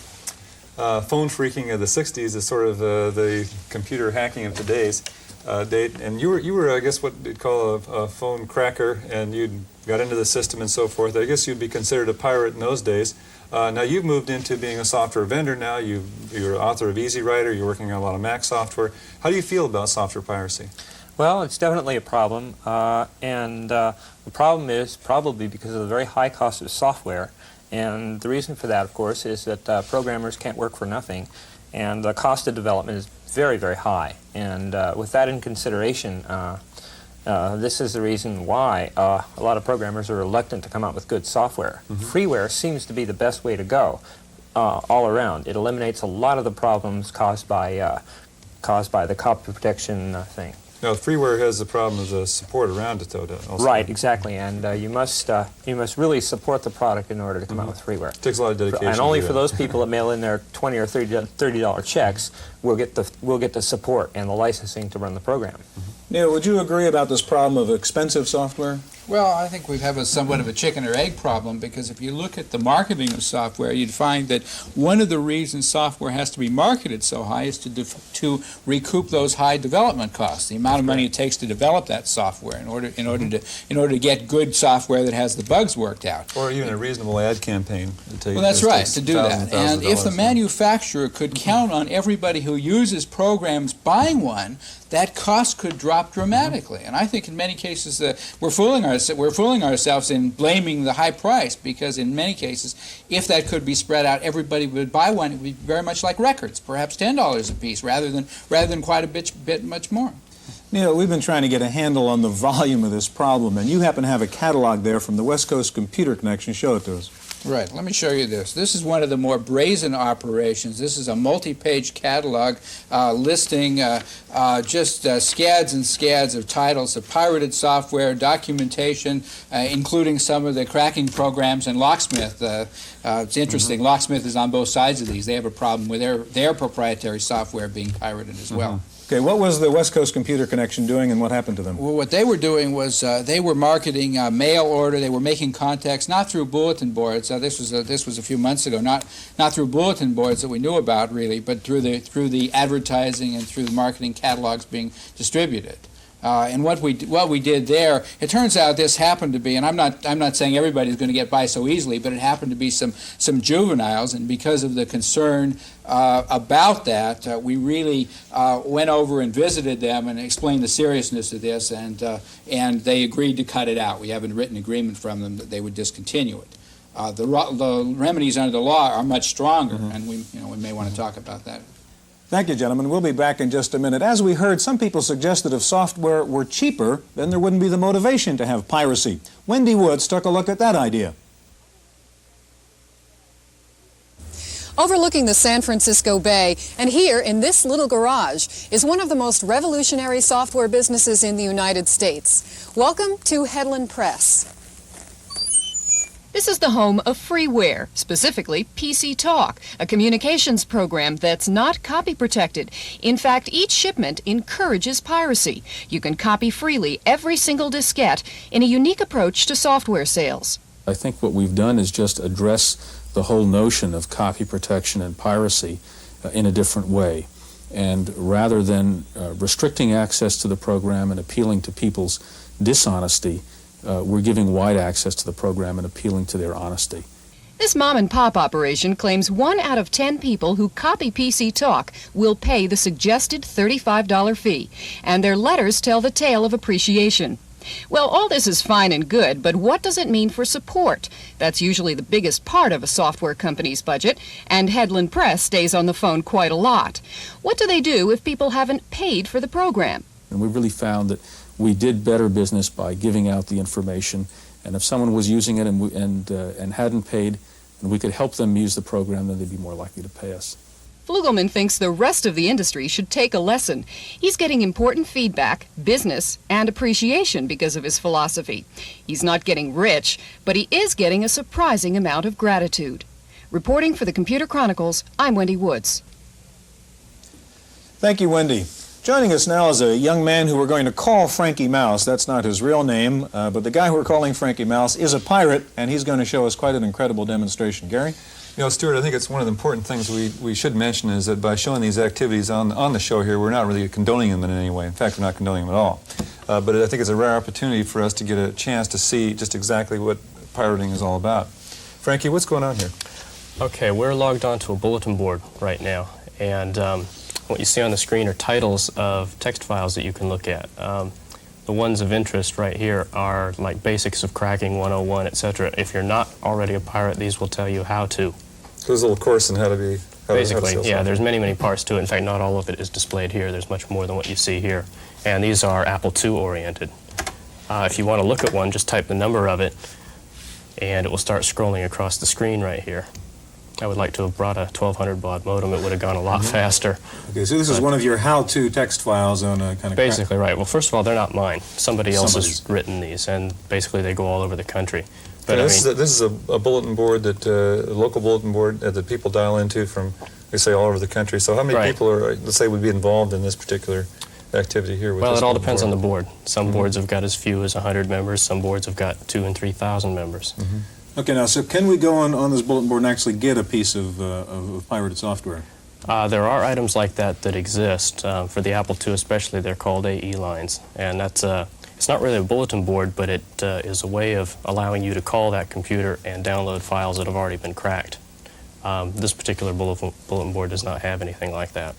phone phreaking of the 60s is sort of the computer hacking of today's date. And you were, I guess, what they'd call a phone cracker, and you'd got into the system and so forth. I guess you'd be considered a pirate in those days. Now you've moved into being a software vendor now. You're author of Easy Writer. You're working on a lot of Mac software. How do you feel about software piracy? Well, it's definitely a problem, and the problem is probably because of the very high cost of software. And the reason for that, of course, is that programmers can't work for nothing, and the cost of development is very, very high. And with that in consideration, this is the reason why a lot of programmers are reluctant to come out with good software. Freeware seems to be the best way to go all around. It eliminates a lot of the problems caused by the copy protection thing. Now, freeware has the problem of the support around it, though, also. Right, exactly, and you must really support the product in order to come out with freeware. It takes a lot of dedication. And only for those people that mail in their $20 or $30 checks will get the support and the licensing to run the program. Neil, would you agree about this problem of expensive software? Well, I think we have somewhat of a chicken or egg problem, because if you look at the marketing of software, you'd find that one of the reasons software has to be marketed so high is to recoup those high development costs, the amount of money it takes to develop that software in order to get good software that has the bugs worked out. Or even a reasonable ad campaign. Well, that's right, to do that. And if the manufacturer could count on everybody who uses programs buying one, that cost could drop dramatically. And I think in many cases we're fooling ourselves in blaming the high price, because in many cases, if that could be spread out, everybody would buy one. It would be very much like records, perhaps $10 a piece, rather than quite a bit much more. Neil, we've been trying to get a handle on the volume of this problem, and you happen to have a catalog there from the West Coast Computer Connection. Show it to us. Right, let me show you this. This is one of the more brazen operations. This is a multi-page catalog listing just scads and scads of titles of pirated software, documentation, including some of the cracking programs, and Locksmith. It's interesting, Locksmith is on both sides of these. They have a problem with their proprietary software being pirated as well. Okay, what was the West Coast Computer Connection doing, and what happened to them? Well, what they were doing was they were marketing mail order. They were making contacts, not through bulletin boards. This was a few months ago, not through bulletin boards that we knew about really, but through the advertising and through the marketing catalogs being distributed. And what we did there, it turns out this happened to be, and I'm not saying everybody's going to get by so easily, but it happened to be some juveniles, and because of the concern about that, we really went over and visited them and explained the seriousness of this, and they agreed to cut it out. We have a written agreement from them that they would discontinue it. The remedies under the law are much stronger, and we may want to talk about that. Thank you, gentlemen. We'll be back in just a minute. As we heard, some people suggested if software were cheaper, then there wouldn't be the motivation to have piracy. Wendy Woods took a look at that idea. overlooking the San Francisco Bay, and here in this little garage is one of the most revolutionary software businesses in the United States. Welcome to Headland Press. This is the home of freeware, specifically PC Talk, a communications program that's not copy protected. In fact, each shipment encourages piracy. You can copy freely every single diskette in a unique approach to software sales. I think what we've done is just address the whole notion of copy protection and piracy in a different way. And rather than restricting access to the program and appealing to people's dishonesty, we're giving wide access to the program and appealing to their honesty. This mom-and-pop operation claims 1 out of 10 people who copy PC Talk will pay the suggested $35 fee, and their letters tell the tale of appreciation. Well, all this is fine and good, but what does it mean for support? That's usually the biggest part of a software company's budget, and Headland Press stays on the phone quite a lot. What do they do if people haven't paid for the program? And we really found that we did better business by giving out the information, and if someone was using it and hadn't paid, and we could help them use the program, then they'd be more likely to pay us. Flugelman thinks the rest of the industry should take a lesson. He's getting important feedback, business, and appreciation because of his philosophy. He's not getting rich, but he is getting a surprising amount of gratitude. Reporting for the Computer Chronicles, I'm Wendy Woods. Thank you, Wendy. Joining us now is a young man who we're going to call Frankie Mouse. That's not his real name, but the guy who we're calling Frankie Mouse is a pirate, and he's going to show us quite an incredible demonstration. Gary? You know, Stuart, I think it's one of the important things we should mention is that by showing these activities on the show here, we're not really condoning them in any way. In fact, we're not condoning them at all. But I think it's a rare opportunity for us to get a chance to see just exactly what pirating is all about. Frankie, what's going on here? Okay, we're logged onto a bulletin board right now, and what you see on the screen are titles of text files that you can look at. The ones of interest right here are like Basics of Cracking 101, etc. If you're not already a pirate, these will tell you how to. So there's a little course on how to be... Basically, yeah, there's many parts to it. In fact, not all of it is displayed here. There's much more than what you see here. And these are Apple II oriented. If you want to look at one, just type the number of it, and it will start scrolling across the screen right here. I would like to have brought a 1200 baud modem. It would have gone a lot faster. Okay, so this is one of your how-to text files on a kind of... Basically, right. Well, first of all, they're not mine. Somebody else has written these, and basically they go all over the country. But this is a bulletin board that, a local bulletin board that people dial into from, they say, all over the country. So how many people are, let's say, would be involved in this particular activity here? With well, it all depends on the board. Some boards have got as few as 100 members. Some boards have got 2,000 and 3,000 members. Okay, now, so can we go on this bulletin board and actually get a piece of pirated software? There are items like that exist. For the Apple II especially, they're called AE lines. And that's it's not really a bulletin board, but it is a way of allowing you to call that computer and download files that have already been cracked. This particular bulletin board does not have anything like that.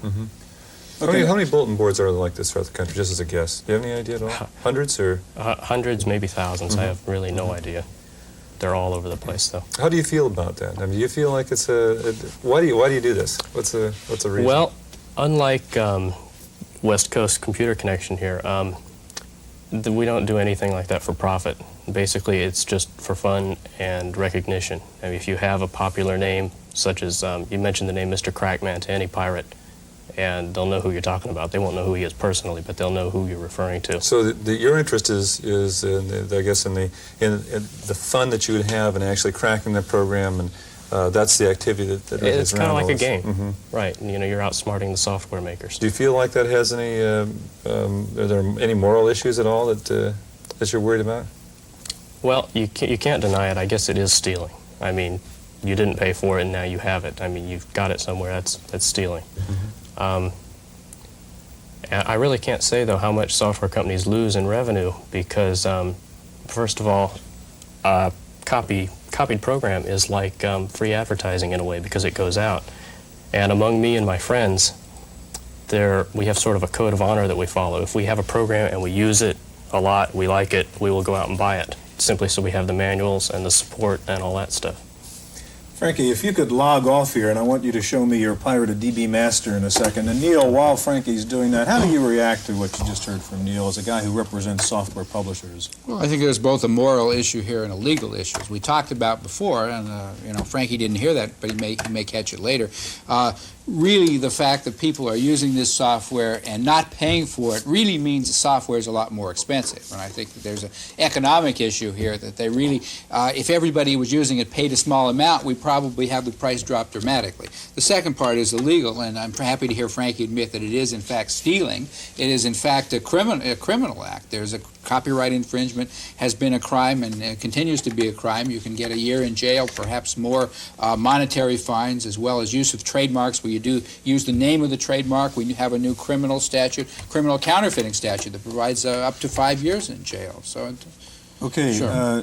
Okay. How many bulletin boards are there like this throughout the country, just as a guess? Do you have any idea at all? Hundreds or? Hundreds, maybe thousands. I have really no idea. They're all over the place, though. How do you feel about that? I mean, do you feel like it's why do you do this? What's the reason? Well, unlike West Coast Computer Connection here, we don't do anything like that for profit. Basically, it's just for fun and recognition. I mean, if you have a popular name, such as you mentioned the name Mr. Crackman to any pirate, and they'll know who you're talking about. They won't know who he is personally, but they'll know who you're referring to. So your interest is I guess in the fun that you would have in actually cracking the program, and that's the activity that it's kind of like a game, right? And, you know, you're outsmarting the software makers. Do you feel like that has any? Are there any moral issues at all that you're worried about? Well, you can't deny it. I guess it is stealing. I mean, you didn't pay for it, and now you have it. I mean, you've got it somewhere. That's stealing. I really can't say, though, how much software companies lose in revenue because, first of all, copied program is like free advertising in a way because it goes out. And among me and my friends, we have sort of a code of honor that we follow. If we have a program and we use it a lot, we like it, we will go out and buy it, simply so we have the manuals and the support and all that stuff. Frankie, if you could log off here, and I want you to show me your pirated DB Master in a second. And Neil, while Frankie's doing that, how do you react to what you just heard from Neil as a guy who represents software publishers? Well, I think there's both a moral issue here and a legal issue. As we talked about before, and you know, Frankie didn't hear that, but he may catch it later. Really, the fact that people are using this software and not paying for it really means the software is a lot more expensive. And I think that there's an economic issue here that they really, if everybody was using it, paid a small amount, we'd probably have the price drop dramatically. The second part is illegal, and I'm happy to hear Frankie admit that it is in fact stealing. It is in fact a criminal act. There's a copyright infringement has been a crime and continues to be a crime. You can get a year in jail, perhaps more monetary fines, as well as use of trademarks where you do use the name of the trademark. We have a new criminal counterfeiting statute that provides up to 5 years in jail. So, okay, sure.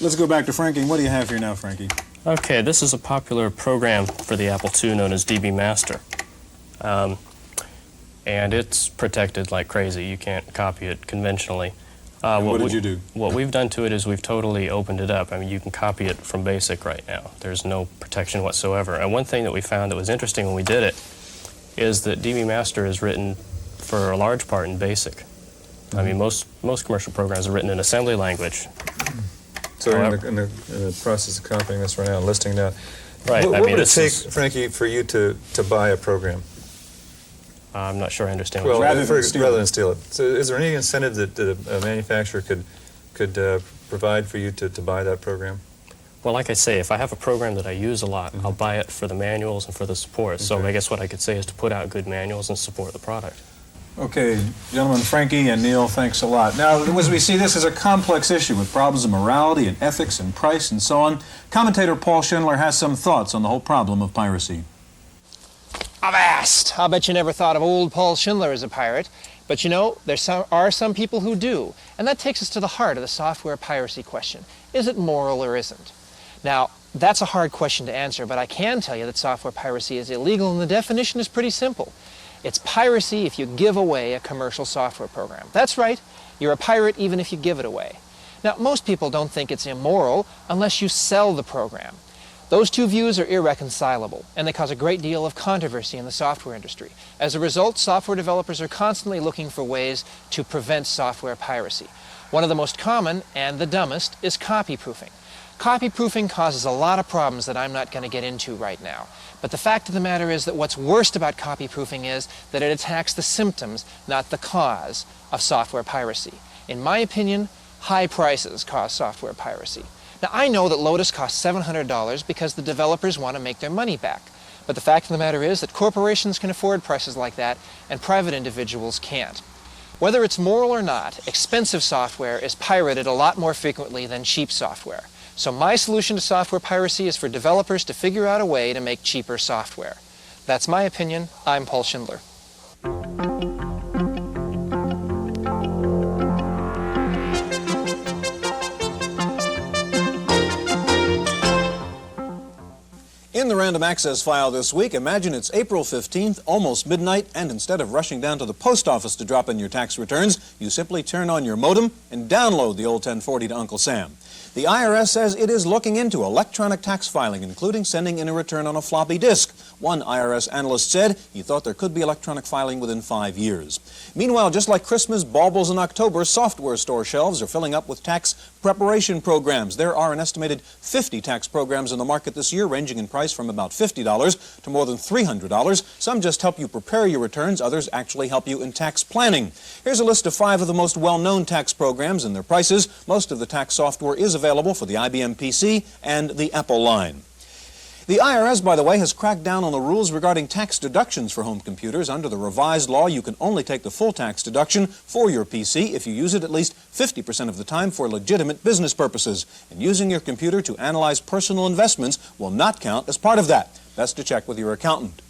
Let's go back to Frankie. What do you have here now, Frankie? Okay, this is a popular program for the Apple II known as DB Master. And it's protected like crazy. You can't copy it conventionally. What did you do? What we've done to it is we've totally opened it up. I mean, you can copy it from BASIC right now. There's no protection whatsoever. And one thing that we found that was interesting when we did it is that DB Master is written for a large part in BASIC. I mean, most commercial programs are written in assembly language. So you're in the process of copying this right now, listing that. Right. What would it take, Frankie, for you to buy a program? I'm not sure I understand. Well, rather than steal it. So, is there any incentive that a manufacturer could provide for you to buy that program? Well, like I say, if I have a program that I use a lot, I'll buy it for the manuals and for the support. So I guess what I could say is to put out good manuals and support the product. Okay, gentlemen, Frankie and Neil, thanks a lot. Now, as we see, this is a complex issue with problems of morality and ethics and price and so on. Commentator Paul Schindler has some thoughts on the whole problem of piracy. Avast! I'll bet you never thought of old Paul Schindler as a pirate. But you know, there are some people who do. And that takes us to the heart of the software piracy question. Is it moral or isn't? Now, that's a hard question to answer, but I can tell you that software piracy is illegal, and the definition is pretty simple. It's piracy if you give away a commercial software program. That's right, you're a pirate even if you give it away. Now, most people don't think it's immoral unless you sell the program. Those two views are irreconcilable, and they cause a great deal of controversy in the software industry. As a result, software developers are constantly looking for ways to prevent software piracy. One of the most common, and the dumbest, is copy-proofing. Copy-proofing causes a lot of problems that I'm not going to get into right now. But the fact of the matter is that what's worst about copy-proofing is that it attacks the symptoms, not the cause, of software piracy. In my opinion, high prices cause software piracy. Now, I know that Lotus costs $700 because the developers want to make their money back. But the fact of the matter is that corporations can afford prices like that, and private individuals can't. Whether it's moral or not, expensive software is pirated a lot more frequently than cheap software. So my solution to software piracy is for developers to figure out a way to make cheaper software. That's my opinion. I'm Paul Schindler. In the random access file this week, imagine it's April 15th, almost midnight, and instead of rushing down to the post office to drop in your tax returns, you simply turn on your modem and download the old 1040 to Uncle Sam. The IRS says it is looking into electronic tax filing, including sending in a return on a floppy disk. One IRS analyst said he thought there could be electronic filing within 5 years. Meanwhile, just like Christmas baubles in October, software store shelves are filling up with tax preparation programs. There are an estimated 50 tax programs in the market this year, ranging in price from about $50 to more than $300. Some just help you prepare your returns, others actually help you in tax planning. Here's a list of 5 of the most well-known tax programs and their prices. Most of the tax software is available for the IBM PC and the Apple line. The IRS, by the way, has cracked down on the rules regarding tax deductions for home computers. Under the revised law, you can only take the full tax deduction for your PC if you use it at least 50% of the time for legitimate business purposes. And using your computer to analyze personal investments will not count as part of that. Best to check with your accountant.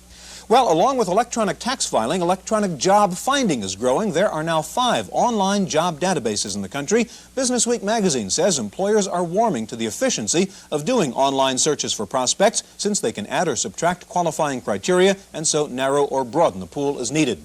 Well, along with electronic tax filing, electronic job finding is growing. There are now 5 online job databases in the country. Business Week magazine says employers are warming to the efficiency of doing online searches for prospects, since they can add or subtract qualifying criteria and so narrow or broaden the pool as needed.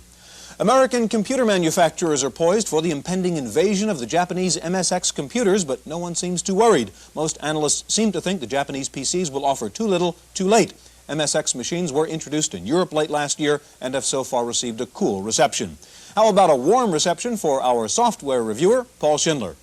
American computer manufacturers are poised for the impending invasion of the Japanese MSX computers, but no one seems too worried. Most analysts seem to think the Japanese PCs will offer too little, too late. MSX machines were introduced in Europe late last year and have so far received a cool reception. How about a warm reception for our software reviewer, Paul Schindler?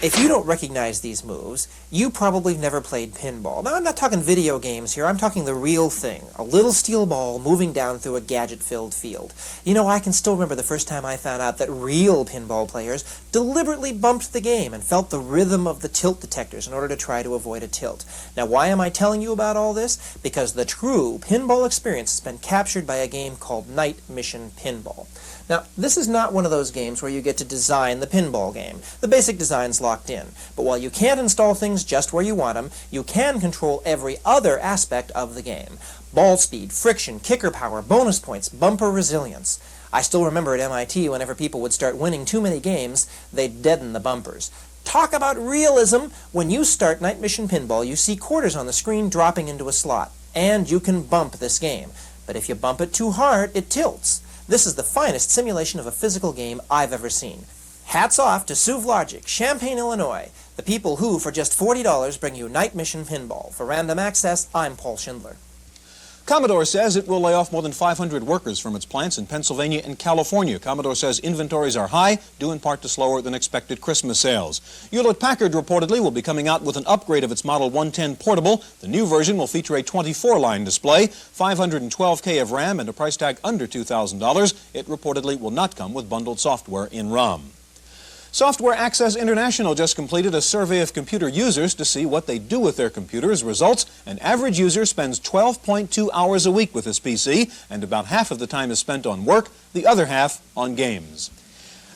If you don't recognize these moves, you probably never played pinball. Now, I'm not talking video games here, I'm talking the real thing. A little steel ball moving down through a gadget-filled field. You know, I can still remember the first time I found out that real pinball players deliberately bumped the game and felt the rhythm of the tilt detectors in order to try to avoid a tilt. Now, why am I telling you about all this? Because the true pinball experience has been captured by a game called Night Mission Pinball. Now, this is not one of those games where you get to design the pinball game. The basic design's locked in. But while you can't install things just where you want them, you can control every other aspect of the game. Ball speed, friction, kicker power, bonus points, bumper resilience. I still remember at MIT whenever people would start winning too many games, they'd deaden the bumpers. Talk about realism! When you start Night Mission Pinball, you see quarters on the screen dropping into a slot. And you can bump this game. But if you bump it too hard, it tilts. This is the finest simulation of a physical game I've ever seen. Hats off to SUV Logic, Champaign, Illinois, the people who, for just $40, bring you Night Mission Pinball. For Random Access, I'm Paul Schindler. Commodore says it will lay off more than 500 workers from its plants in Pennsylvania and California. Commodore says inventories are high, due in part to slower than expected Christmas sales. Hewlett-Packard reportedly will be coming out with an upgrade of its Model 110 portable. The new version will feature a 24-line display, 512K of RAM, and a price tag under $2,000. It reportedly will not come with bundled software in ROM. Software Access International just completed a survey of computer users to see what they do with their computers. Results: an average user spends 12.2 hours a week with his PC, and about half of the time is spent on work, the other half on games.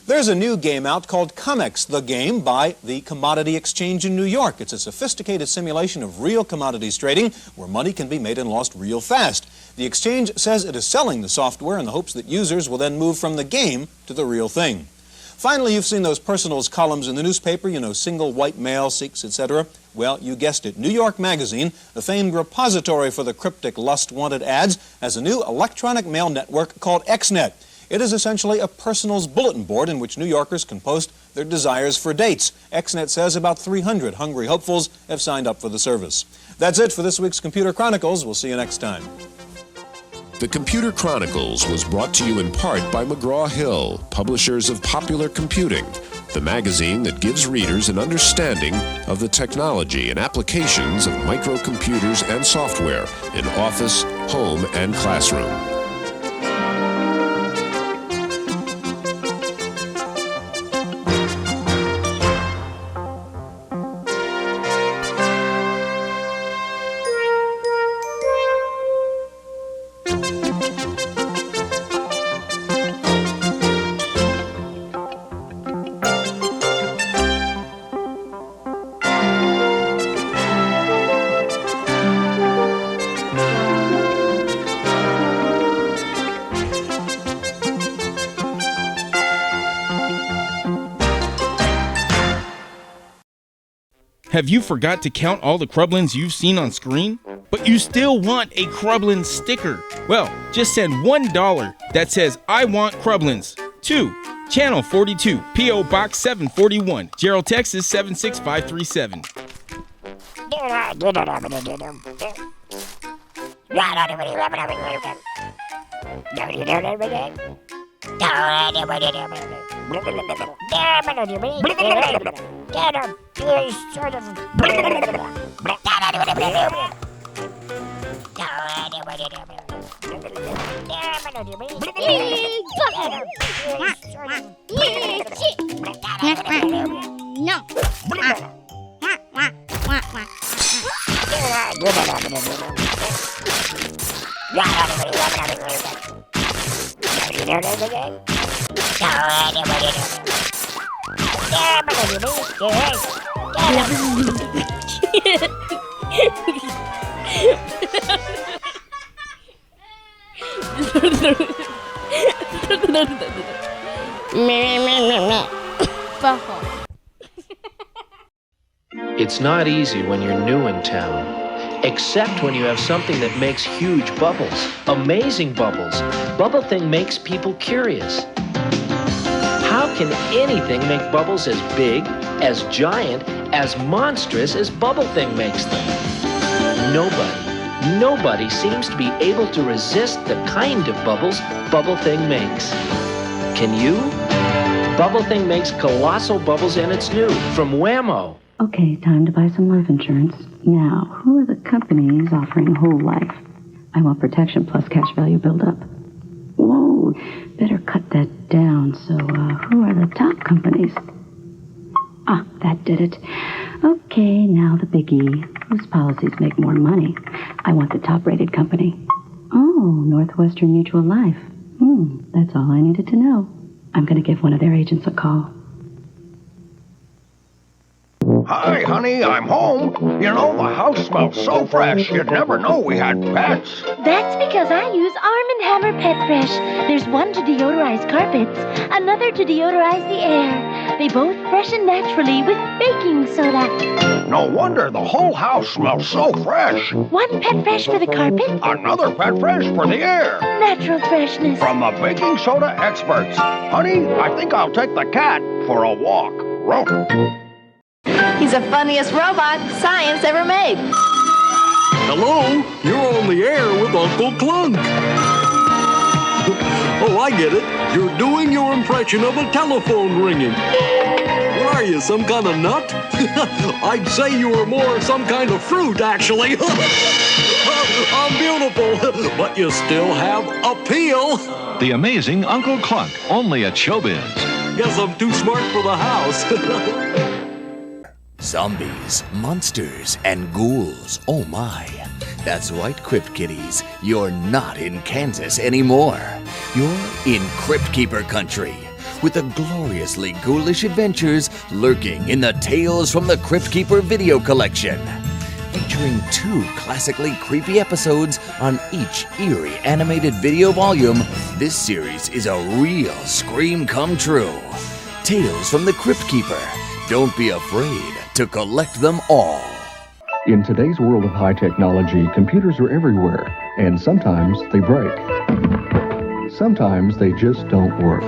There's a new game out called COMEX, the Game, by the Commodity Exchange in New York. It's a sophisticated simulation of real commodities trading where money can be made and lost real fast. The exchange says it is selling the software in the hopes that users will then move from the game to the real thing. Finally, you've seen those personals columns in the newspaper, you know, single white male, Sikhs, etc. Well, you guessed it. New York Magazine, the famed repository for the cryptic lust-wanted ads, has a new electronic mail network called XNet. It is essentially a personals bulletin board in which New Yorkers can post their desires for dates. XNet says about 300 hungry hopefuls have signed up for the service. That's it for this week's Computer Chronicles. We'll see you next time. The Computer Chronicles was brought to you in part by McGraw-Hill, publishers of Popular Computing, the magazine that gives readers an understanding of the technology and applications of microcomputers and software in office, home, and classroom. Have you forgot to count all the Crublins you've seen on screen? But you still want a Crublin sticker? Well, just send $1 that says, "I want Crublins" to Channel 42, P.O. Box 741, Gerald, Texas 76537. It's not easy when you're new in town. Except when you have something that makes huge bubbles, amazing bubbles. Bubble Thing makes people curious. How can anything make bubbles as big, as giant, as monstrous as Bubble Thing makes them? Nobody seems to be able to resist the kind of bubbles Bubble Thing makes. Can you? Bubble Thing makes colossal bubbles and it's new from Whammo. Okay, time to buy some life insurance. Now, who are the companies offering whole life? I want protection plus cash value buildup. Whoa, better cut that down. So, who are the top companies? Ah, that did it. Okay, now the biggie. Whose policies make more money? I want the top-rated company. Oh, Northwestern Mutual Life. That's all I needed to know. I'm going to give one of their agents a call. Hi, honey, I'm home. You know, the house smells so fresh, you'd never know we had pets. That's because I use Arm & Hammer Pet Fresh. There's one to deodorize carpets, another to deodorize the air. They both freshen naturally with baking soda. No wonder the whole house smells so fresh. One Pet Fresh for the carpet, Another Pet Fresh for the air. natural freshness. From the baking soda experts. Honey, I think I'll take the cat for a walk. Ruff. He's the funniest robot science ever made. Hello, you're on the air with Uncle Clunk. Oh, I get it. You're doing your impression of a telephone ringing. What are you, some kind of nut? I'd say you were more some kind of fruit, actually. I'm beautiful, but you still have appeal. The amazing Uncle Clunk, only at Showbiz. Guess I'm too smart for the house. Zombies, monsters, and ghouls. Oh my. That's right, Crypt Kitties. You're not in Kansas anymore. You're in Crypt Keeper country, with the gloriously ghoulish adventures lurking in the Tales from the Crypt Keeper video collection. Featuring 2 classically creepy episodes on each eerie animated video volume, this series is a real scream come true. Tales from the Crypt Keeper. Don't be afraid to collect them all. In today's world of high technology, computers are everywhere, and sometimes they break. Sometimes they just don't work.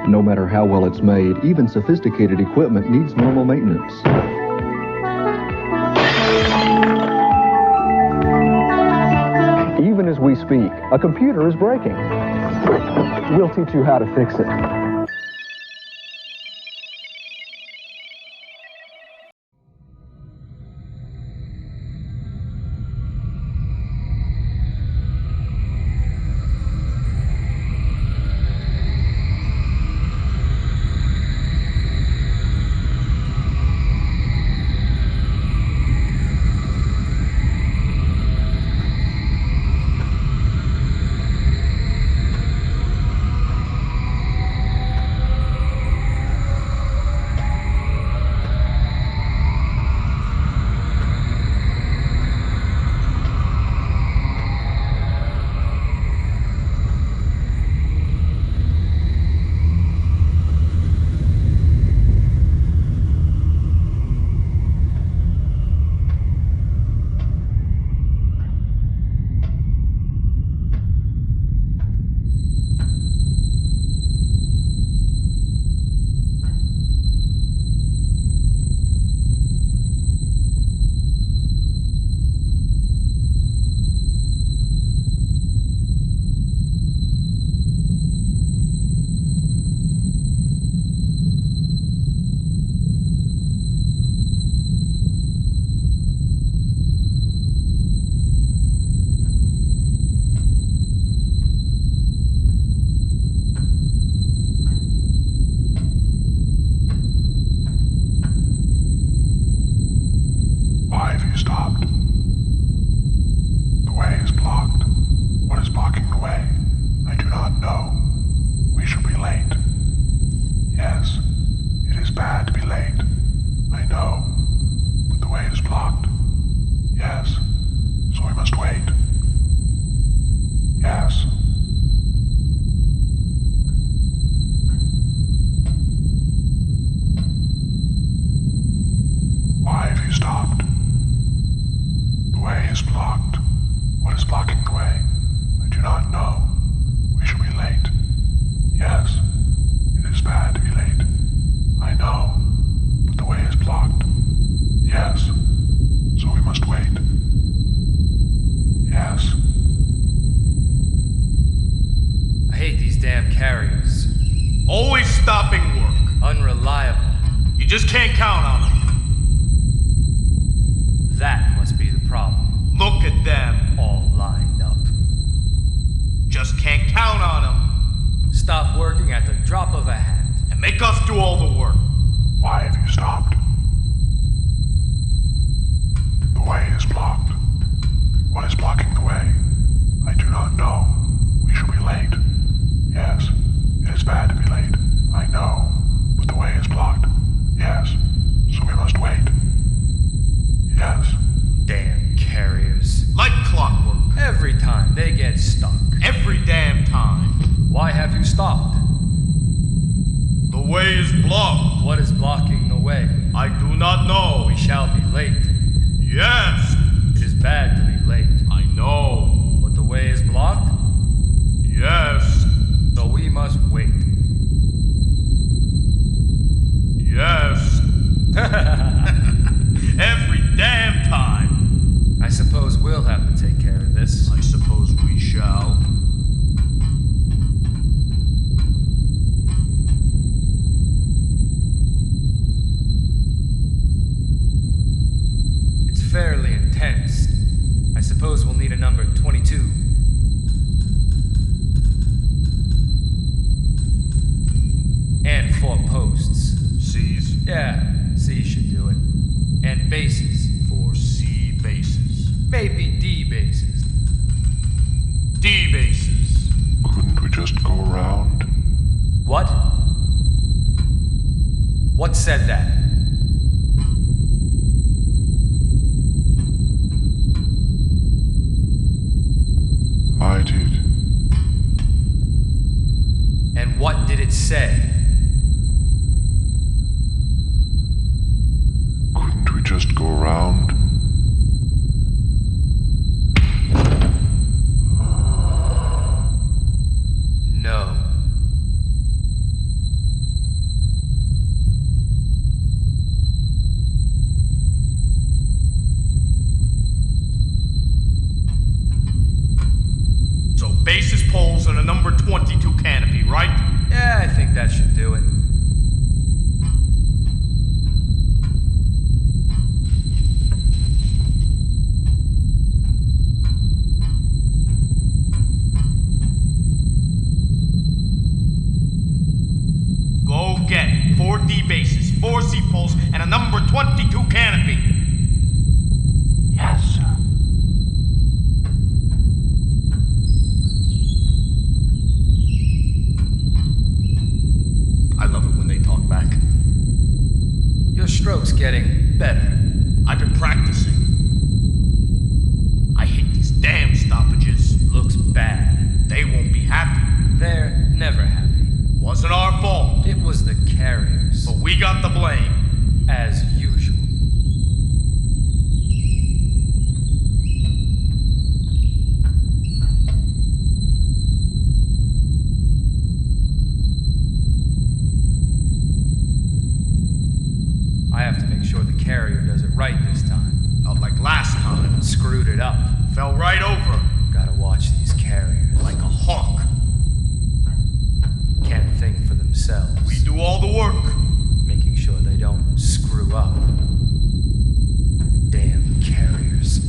No matter how well it's made, even sophisticated equipment needs normal maintenance. Even as we speak, a computer is breaking. We'll teach you how to fix it. damn carriers. Always stopping work. Unreliable. You just can't count on them. That must be the problem. Look at them. All lined up. Just can't count on them. Stop working at the drop of a hat. And make us do all the work. Why have you stopped? The way is blocked. What is blocking the way? I do not know. We shall be late. Yes, it is bad to be late. I know. But the way is blocked. Yes, so we must wait. Yes. Damn carriers. Like clockwork. Every time they get stuck. Every damn time. Why have you stopped? The way is blocked. What is blocking the way? I do not know. We shall be late. Yes. It is bad to be late. I know. But the way is blocked? Yes. So we must wait. Yes. Every damn time. I suppose we'll have to take care of this. I suppose we shall. It's fairly intense. I suppose we'll need a number 22. And 4 posts. C's? Yeah, C should do it. And bases. 4 C bases. Maybe D bases. D bases. Couldn't we just go around? What? What said that? I did. And what did it say? Couldn't we just go around? No. So bases, poles, and a number 22 canopy, right? Yeah, I think that should do it. Go get 4 D bases, 4 C poles, and a number 22 canopy. Yes, sir. I love it when they talk back. Your stroke's getting better. I've been practicing. I hate these damn stoppages. Looks bad. They won't be happy. They're never happy. Wasn't our fault. It was the carriers. But we got the blame. As usual. I have to make sure the carrier does it right this time. Not like last time. Screwed it up. Fell right over. Gotta watch these carriers. Like a hawk. Can't think for themselves. We do all the work. Making sure they don't screw up. Damn carriers.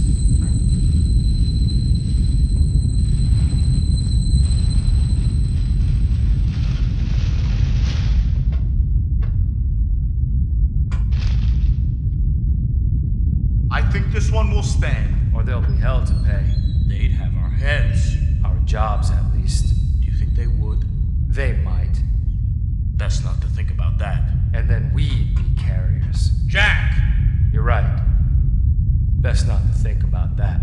I think this one will stand. Or there'll be hell to pay. They'd have our heads. Our jobs, at least. Do you think they would? They might. Best not to think about that. And then we'd be carriers. Jack! You're right. Best not to think about that.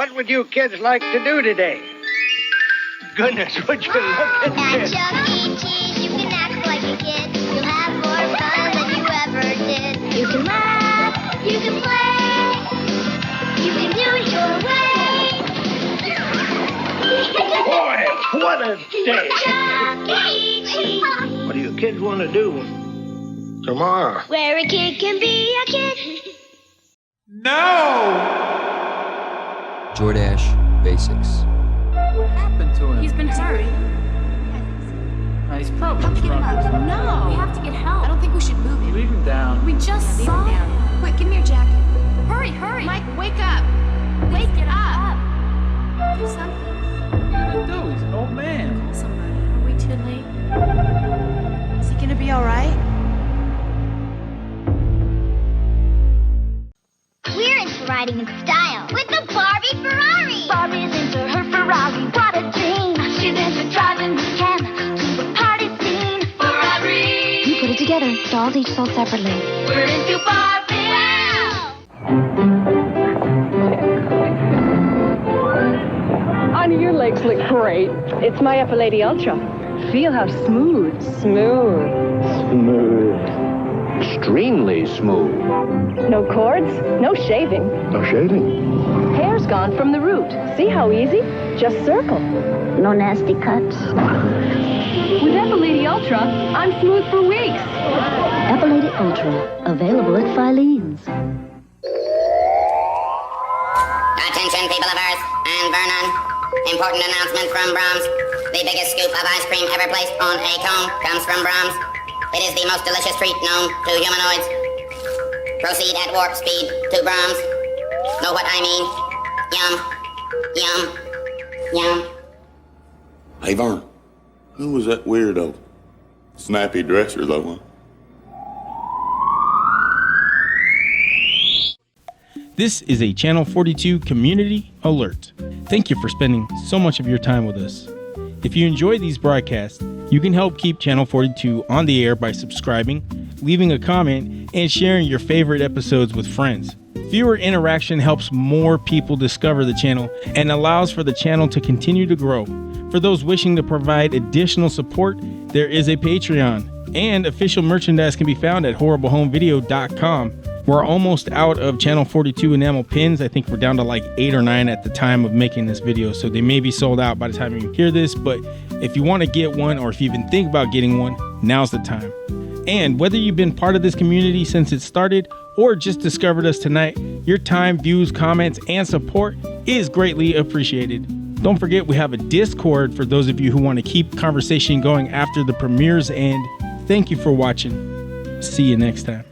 What would you kids like to do today? Goodness, would you look at this? Chuck E. Cheese, you can act like a kid. You'll have more fun than you ever did. You can laugh, you can play, you can do it your way. Boy, what a day. Chuck E. Cheese. What do you kids want to do tomorrow? Where a kid can be a kid. No! Jordache Basics. What happened to him? He's been hurt. He's probably Help him drunk. up. No. We have to get help. I don't think we should move him. Leave him down. We just saw him. Quick, give me your jacket. Hurry, hurry. Mike, wake up. Wake it up. Do something. What are you gonna do? He's an old man. Call somebody. Are we too late? Is he gonna be all right? We're into riding in style with the Barbie Ferrari. Barbie's into her Ferrari, what a dream. She's into driving with Ken to the party scene. Ferrari. You put it together. Dolls each sold separately. We're into Barbie. Honey, your legs look great. It's my Epilady Ultra. Feel how smooth. Smooth. Smooth. Extremely smooth. No cords, no shaving. No shading. Hair's gone from the root. See how easy? Just circle. No nasty cuts. With Epilady Ultra, I'm smooth for weeks. Epilady Ultra. Available at Filene's. Attention, people of Earth and Vernon. Important announcement from Brahms. The biggest scoop of ice cream ever placed on a cone comes from Brahms. It is the most delicious treat known to humanoids. Proceed at warp speed to Brahms. Know what I mean? Yum. Yum. Yum. Hey, Vern, who was that weirdo? Snappy dresser, though, huh? This is a Channel 42 community alert. Thank you for spending so much of your time with us. If you enjoy these broadcasts, you can help keep Channel 42 on the air by subscribing, leaving a comment, and sharing your favorite episodes with friends. Viewer interaction helps more people discover the channel and allows for the channel to continue to grow. For those wishing to provide additional support, there is a Patreon, and official merchandise can be found at horriblehomevideo.com. We're almost out of Channel 42 enamel pins. I think we're down to like 8 or 9 at the time of making this video, so they may be sold out by the time you hear this, but if you want to get one, or if you even think about getting one, now's the time. And whether you've been part of this community since it started, or just discovered us tonight, your time, views, comments, and support is greatly appreciated. Don't forget, we have a Discord for those of you who want to keep conversation going after the premieres, and thank you for watching. See you next time.